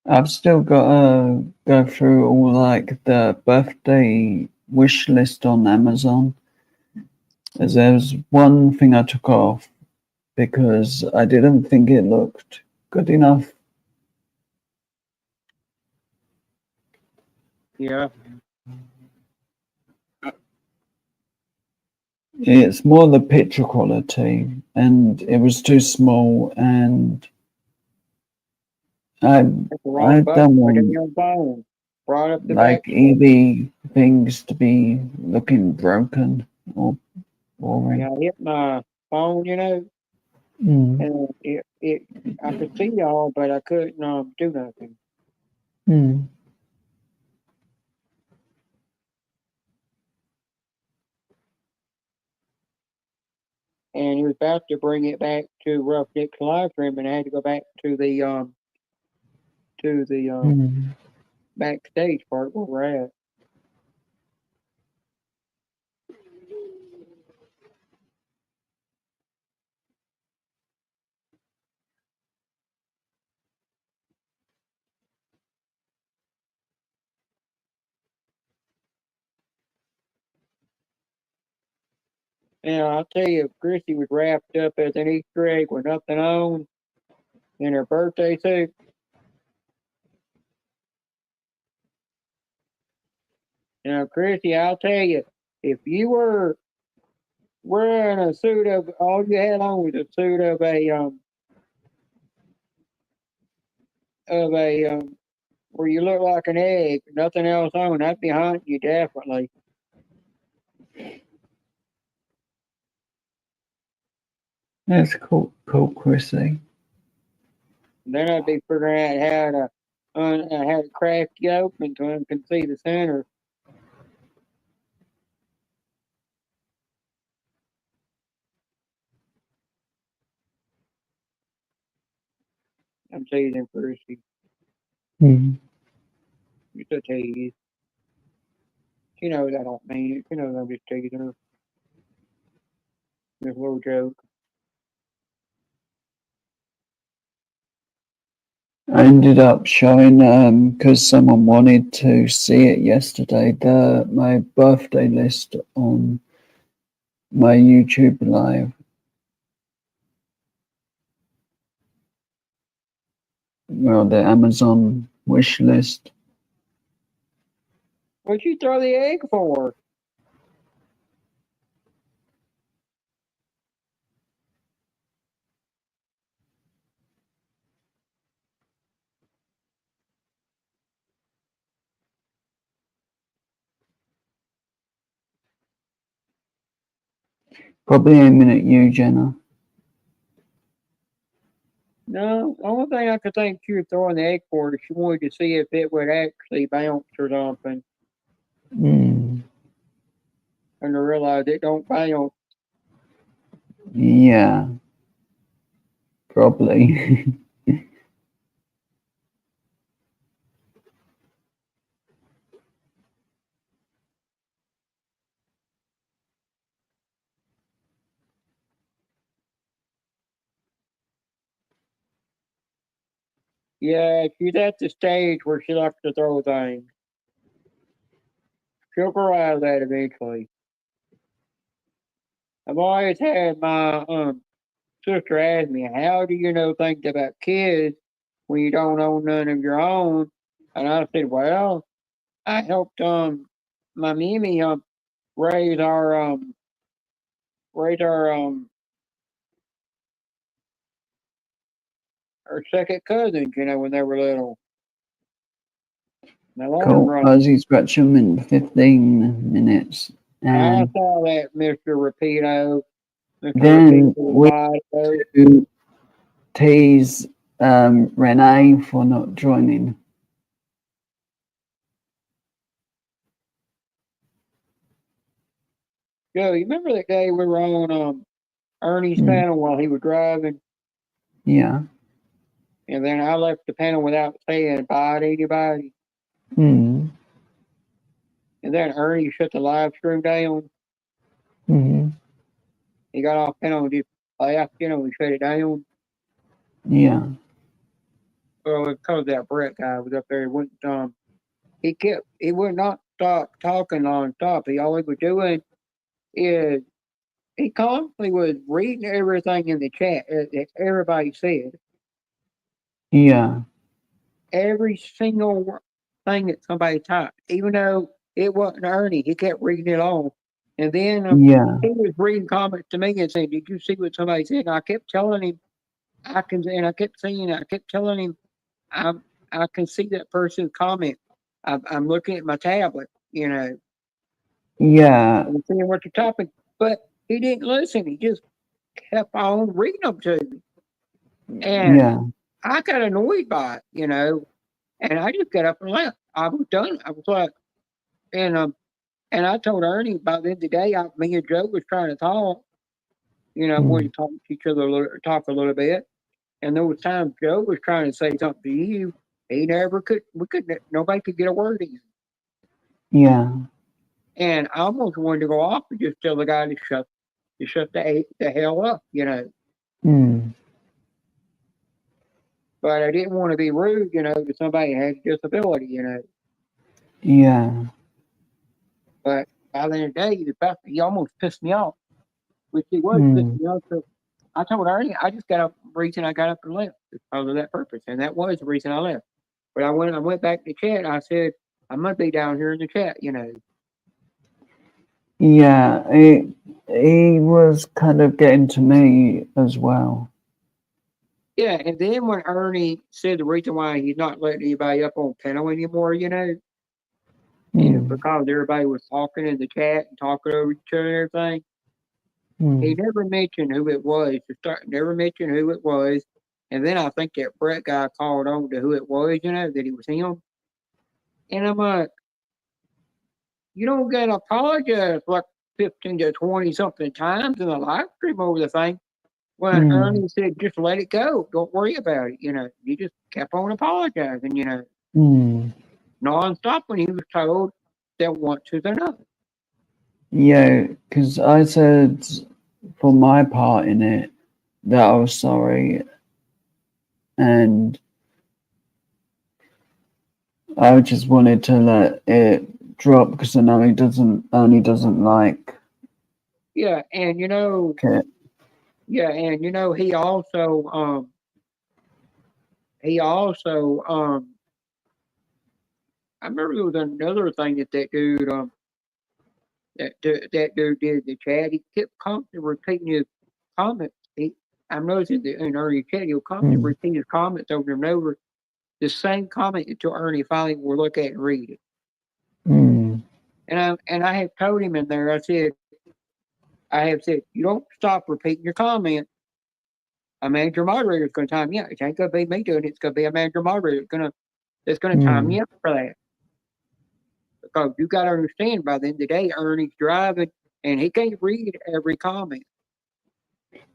I've still got to go through all like the birthday wish list on Amazon. As there's one thing I took off because I didn't think it looked good enough. Yeah. It's more the picture quality, and it was too small, and That's the wrong I've button done for the one young phone. Brought up the like back screen. EV things to be looking broken or boring. Yeah, I hit my phone, you know, Mm. and it I could see y'all, but I couldn't do nothing. Mm. And he was about to bring it back to Rough Nick's live stream, and I had to go back to the Mm. backstage part where we're at. And I'll tell you, if Chrissy was wrapped up as an Easter egg with nothing on in her birthday suit. Now, Chrissy, I'll tell you, if you were wearing a suit of all you had on was a suit of a where you look like an egg, nothing else on, I'd be hunting you definitely. That's cool, Chrissy. Then I'd be figuring out how to crack you open so I can see the center. I'm teasing Chrissy. Mm. It's a tease. She knows I don't mean it. She knows I'm just teasing her. This little joke. I ended up showing because someone wanted to see it yesterday. My birthday list on my YouTube live. Well, the Amazon wish list. What'd you throw the egg for? Probably aiming at you, Jenna. No, the only thing I could think she was throwing the egg for is she wanted to see if it would actually bounce or something. Mm. And I realized it don't bounce. Yeah. Probably. Yeah, she's at the stage where she likes to throw things. She'll grow out of that eventually. I've always had my sister ask me, "How do you know things about kids when you don't own none of your own?" And I said, "Well, I helped my Mimi raise our her second cousins, when they were little. In the long Cool. run, Ozzy Scratchum in 15 minutes. I And saw that, Mr. Rapido. Mr. then we Rapido. to tease Renee for not joining. Joe, you remember that day we were on Ernie's panel while he was driving, Yeah. and then I left the panel without saying bye to anybody, Mm. and then Ernie shut the live stream down. Mm-hmm. He got off panel and just laughed, he shut it down. Yeah. Well, because that Brett guy was up there, he would not stop talking nonstop. All he was doing is he constantly was reading everything in the chat that everybody said. Yeah. Every single thing that somebody typed, even though it wasn't Ernie, he kept reading it on. And then Yeah. he was reading comments to me and saying, "Did you see what somebody said?" And I kept telling him, I kept telling him, I can see that person's comment. I'm looking at my tablet, Yeah. and seeing what you're typing. But he didn't listen. He just kept on reading them to me. And Yeah. I got annoyed by it, and I just got up and left. I was done. I was like, and I told Ernie by the end of the day, me and Joe was trying to talk, wanted to talk to each other talk a little bit. And there was times Joe was trying to say something to you. He never could, nobody could get a word in. Yeah. And I almost wanted to go off and just tell the guy to shut the hell up, Mm. But I didn't want to be rude, to somebody who has a disability, Yeah. But by the end of the day, he almost pissed me off, which he was pissing Mm. me off. So I told Ernie, I just got up. The reason I got up and left is because of that purpose, and that was the reason I left. But I went back to the chat. I said, I'm gonna be down here in the chat, Yeah. He was kind of getting to me as well. Yeah, and then when Ernie said the reason why he's not letting anybody up on panel anymore, and because everybody was talking in the chat and talking over each other and everything, he never mentioned who it was. Never mentioned who it was. And then I think that Brett guy called on to who it was, that it was him. And I'm like, you don't get to apologize like 15 to 20 something times in the live stream over the thing. When Ernie said, just let it go. Don't worry about it. You just kept on apologizing, nonstop when he was told that once is enough. Yeah, because I said for my part in it that I was sorry, and I just wanted to let it drop because I know he doesn't like Yeah, and it. yeah, and he also I remember there was another thing that dude that dude did in the chat. He kept constantly repeating his comments. I'm noticing that in Ernie's chat, he'll constantly repeat his comments over and over. The same comment until Ernie finally will look at it and read it. And I have told him in there, I have said, you don't stop repeating your comment. A manager moderator is going to time you out. It ain't going to be me doing it. It's going to be a manager moderator that's going to time you up for that. Because you got to understand, by the end of the day, Ernie's driving and he can't read every comment.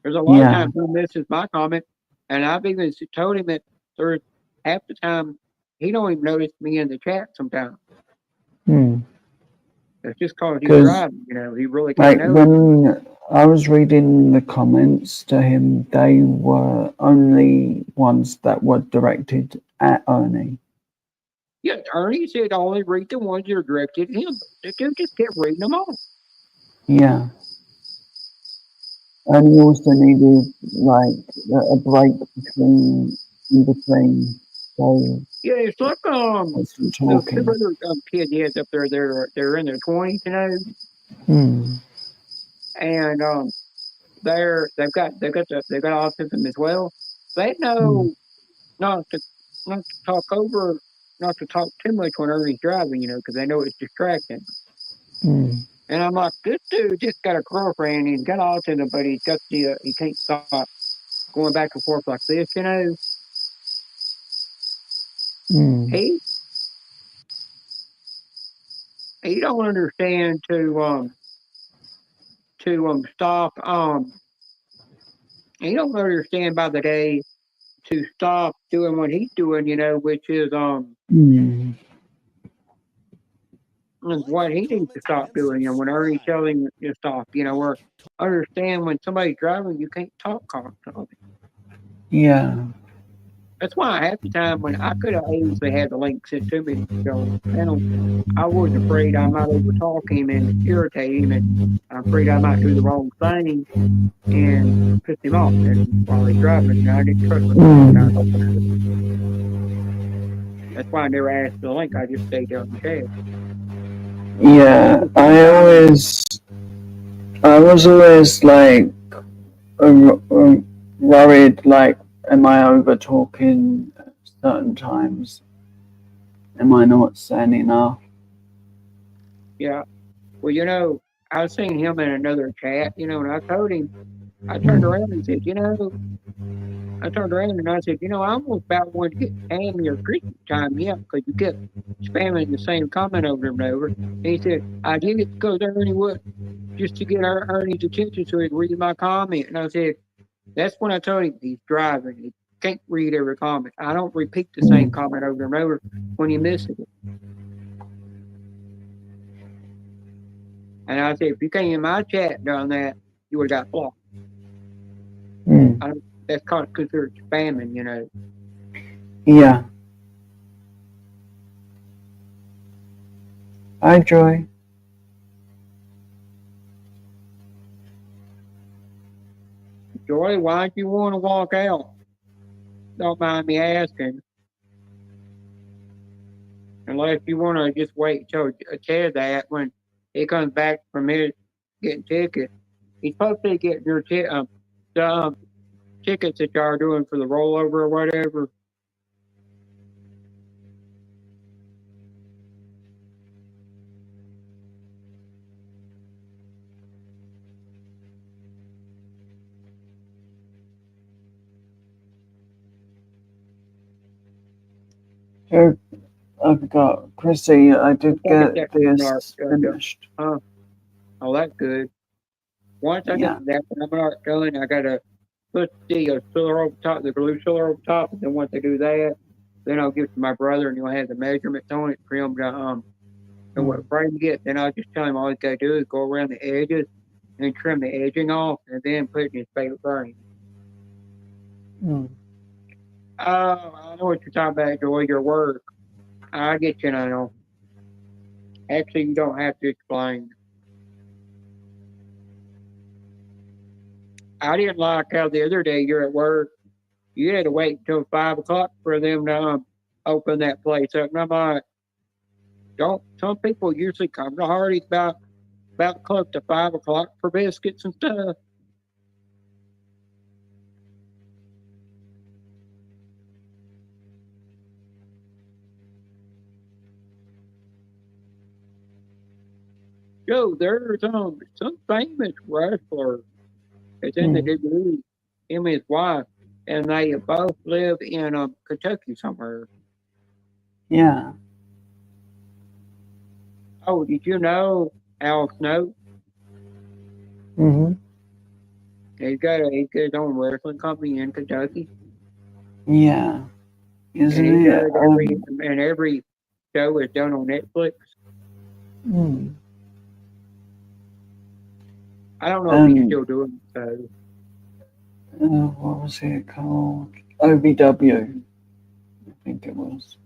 There's a lot of times he misses my comment And I've even told him that there's half the time he don't even notice me in the chat sometimes. Hmm. It's just cause he's 'Cause, driving, he really like, can't notice. when I was reading the comments to him, they were only ones that were directed at Ernie. Yeah, Ernie said only read the ones that are directed at him. The dude just kept reading them all. Yeah. And he also needed, like, a break in between. So, Yeah, it's like those those two talking. other kids he has up there. They're in their 20s, Hmm. and they've got autism as well. They Hmm. know not to not to talk over, not to talk too much when Ernie's driving, because they know it's distracting. Hmm. And I'm like, this dude just got a girlfriend. He's got autism, but he can't stop going back and forth like this. Hmm. He he don't understand to stop. He don't understand by the day to stop doing what he's doing. Which is Hmm. is what he needs to stop doing. When Ernie's telling him to stop. Or understand when somebody's driving, you can't talk constantly. Yeah. That's why half the time when I could have easily had the link sent to me to go on the panel, I was afraid I might overtalk him and irritate him, and I'm afraid I might do the wrong thing and piss him off. And while he's driving, I didn't trust myself when I was opening it. That's why I never asked for the link. I just stayed there on the chat. Yeah. I was always, like, worried, like, am I over talking at certain times? Am I not saying enough? Yeah. Well, I was seeing him in another chat, and I told him, I turned around and said, I turned around and I said, I almost about wanted to get Tammy or Christmas time, yeah, because you kept spamming the same comment over and over. And he said, I did it because Ernie would, just to get Ernie's attention so he'd read my comment. And I said, that's when I told him he's driving. He can't read every comment. I don't repeat the same comment over and over when he misses it. And I said, if you came in my chat done that, you would have got blocked. That's considered spamming. Yeah. Hi, Joy. Joy, why'd you want to walk out? Don't mind me asking. Unless you want to just wait till Ted that when he comes back from his getting tickets. He's supposed to be getting your the tickets that y'all are doing for the rollover or whatever. I've got Chrissy. I did Second get seminar this finished. Oh, that's good. Once I get Yeah. that seminar done, I gotta put the filler over top, the glue filler over top, and then once I do that, then I'll give it to my brother, and he'll have the measurements on it for him to and what frame to get. Then I'll just tell him all he's gotta do is go around the edges and trim the edging off, and then put it in his favorite frame. I know what you're talking about, Joy. Your work. I get you now. Actually, you don't have to explain. I didn't like how the other day you're at work. You had to wait until 5 o'clock for them to open that place up. And I'm like, don't some people usually come to Hardee's about close to 5 o'clock for biscuits and stuff. Joe, there's some famous wrestler that's in the WWE, him and his wife, and they both live in Kentucky somewhere. Yeah. Oh, did you know Al Snow? Mm-hmm. He's got his own wrestling company in Kentucky. Yeah, And isn't he it? does every show is done on Netflix. Hmm. I don't know if he's still doing so. What was it called? OVW, I think it was.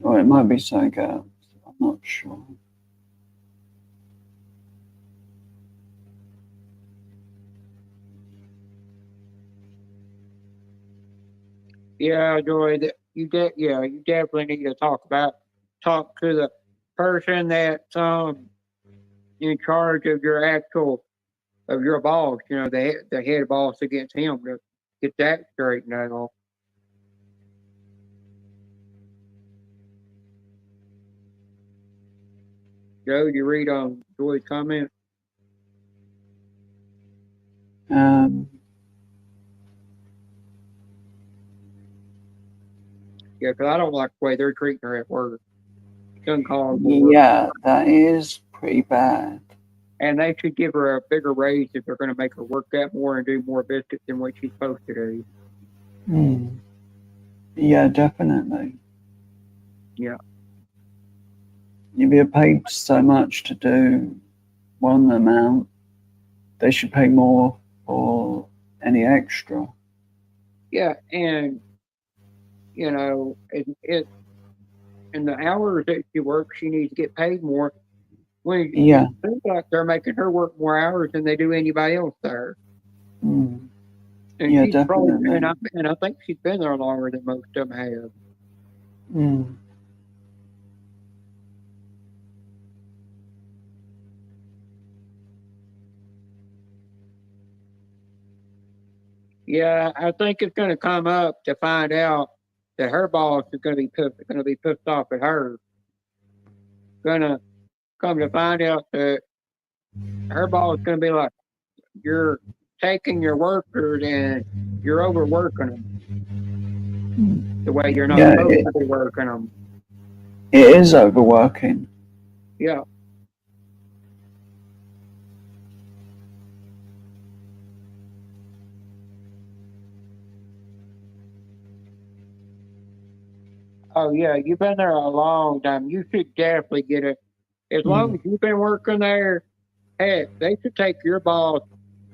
Or it might be something else. I'm not sure. Yeah, Joy, you definitely need to talk to the person that's in charge of your boss. You know, the head boss against him to get that straightened out. Joe, did you read Joy's comment? Um, Yeah, because I don't like the way they're treating her at work. It's uncalled for. yeah, that is pretty bad. And they should give her a bigger raise if they're going to make her work that more and do more biscuits than what she's supposed to do. Hmm. Yeah, definitely. Yeah. If you're paid so much to do one amount, they should pay more for any extra. Yeah, and you know, in the hours that she works, she needs to get paid more. When Yeah. it seems like they're making her work more hours than they do anybody else there. Mm. And Yeah, she's probably, definitely. and I think she's been there longer than most of them have. Mm. Yeah, I think it's going to come up to find out that her boss is going to be pissed off at her. Going to come to find out that her boss is going to be like, you're taking your workers and you're overworking them the way you're not Yeah, supposed to be working them. it is overworking. Yeah. Oh yeah, you've been there a long time. You should definitely get it. As long as you've been working there, heck, they should take your boss,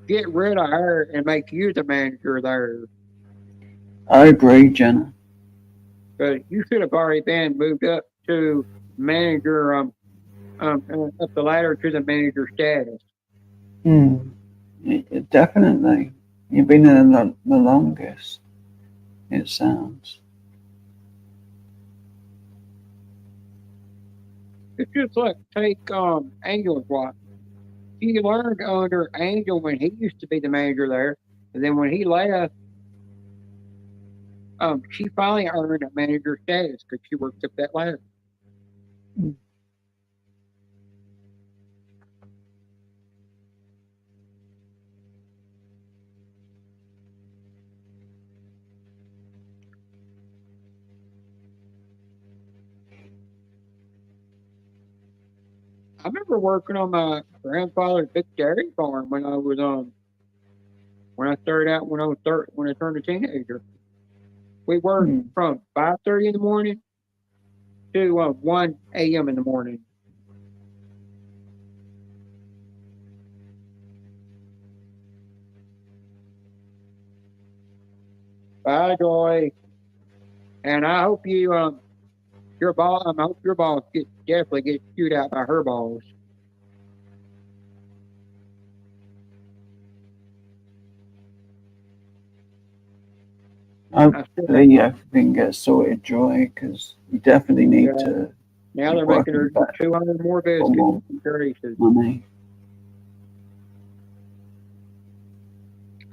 get rid of her, and make you the manager there. I agree, Jenna. But you should have already been moved up to manager, up the ladder to the manager status. Mm. Definitely. You've been there the longest, it sounds. It's just like take Angel's wife. He learned under Angel when he used to be the manager there, and then when he left, she finally earned a manager status because she worked up that ladder. I remember working on my grandfather's big dairy farm when I was when I started out when I turned a teenager. We worked from 5:30 in the morning to 1 a.m. in the morning. Bye, Joy. And I hope your boss. I hope your boss definitely gets chewed out by her boss. Hopefully everything gets sorted, Joy, because you definitely need to Now keep they're making her working back 200 more for biscuits more and graces. money.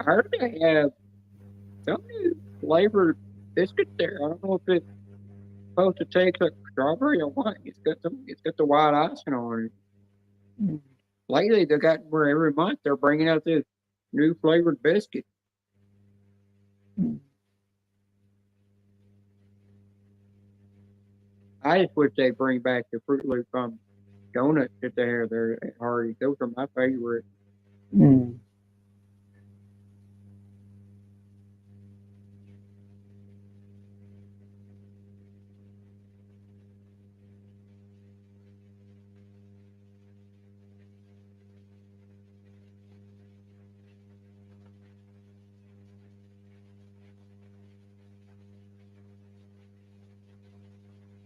I heard they have some new flavored biscuits there. I don't know if it's supposed to taste like strawberry or what. It's got the white icing on it. Lately, they got where every month they're bringing out this new flavored biscuit. I just wish they bring back the Fruit Loop donuts that they have there at Hardy. Those are my favorite. Mm.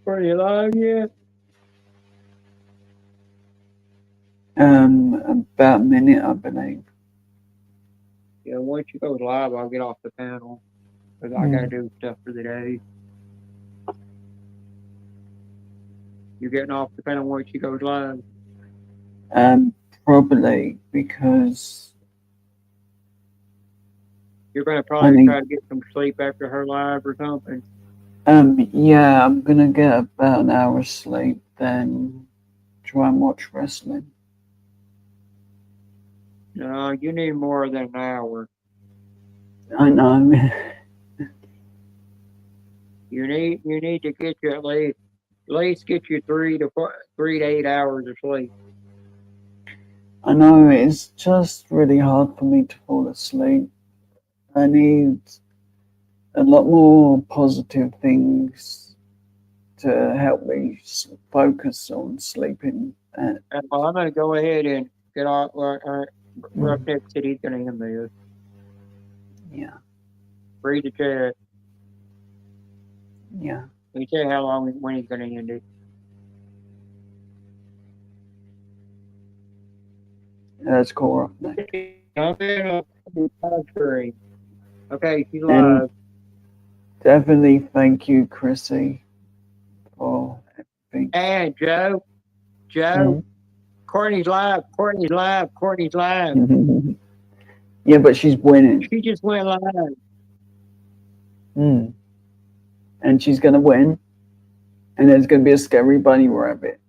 Are you live yet? About a minute, I believe. Yeah, once you go live, I'll get off the panel because I gotta do stuff for the day. You're getting off the panel once you go live. Probably because You're gonna I probably need. try to get some sleep after her live or something. Yeah, I'm gonna get about an hour's sleep, then try and watch wrestling. No, you need more than an hour. I know. You need to get you at least get you 3 to 8 hours of sleep. I know it's just really hard for me to fall asleep. I need a lot more positive things to help me focus on sleeping. Well, I'm gonna go ahead and get off. Roughneck City's gonna end this. Yeah, Read the chat. yeah, Let me tell you how long when he's gonna end it. that's cool. Jump in on the screen. Okay, she's And live. definitely thank you, Chrissy, for everything. And Joe, Courtney's live. Courtney's live. Courtney's live. Yeah, but she's winning. She just went live. And she's gonna win. And there's gonna be a scary bunny rabbit.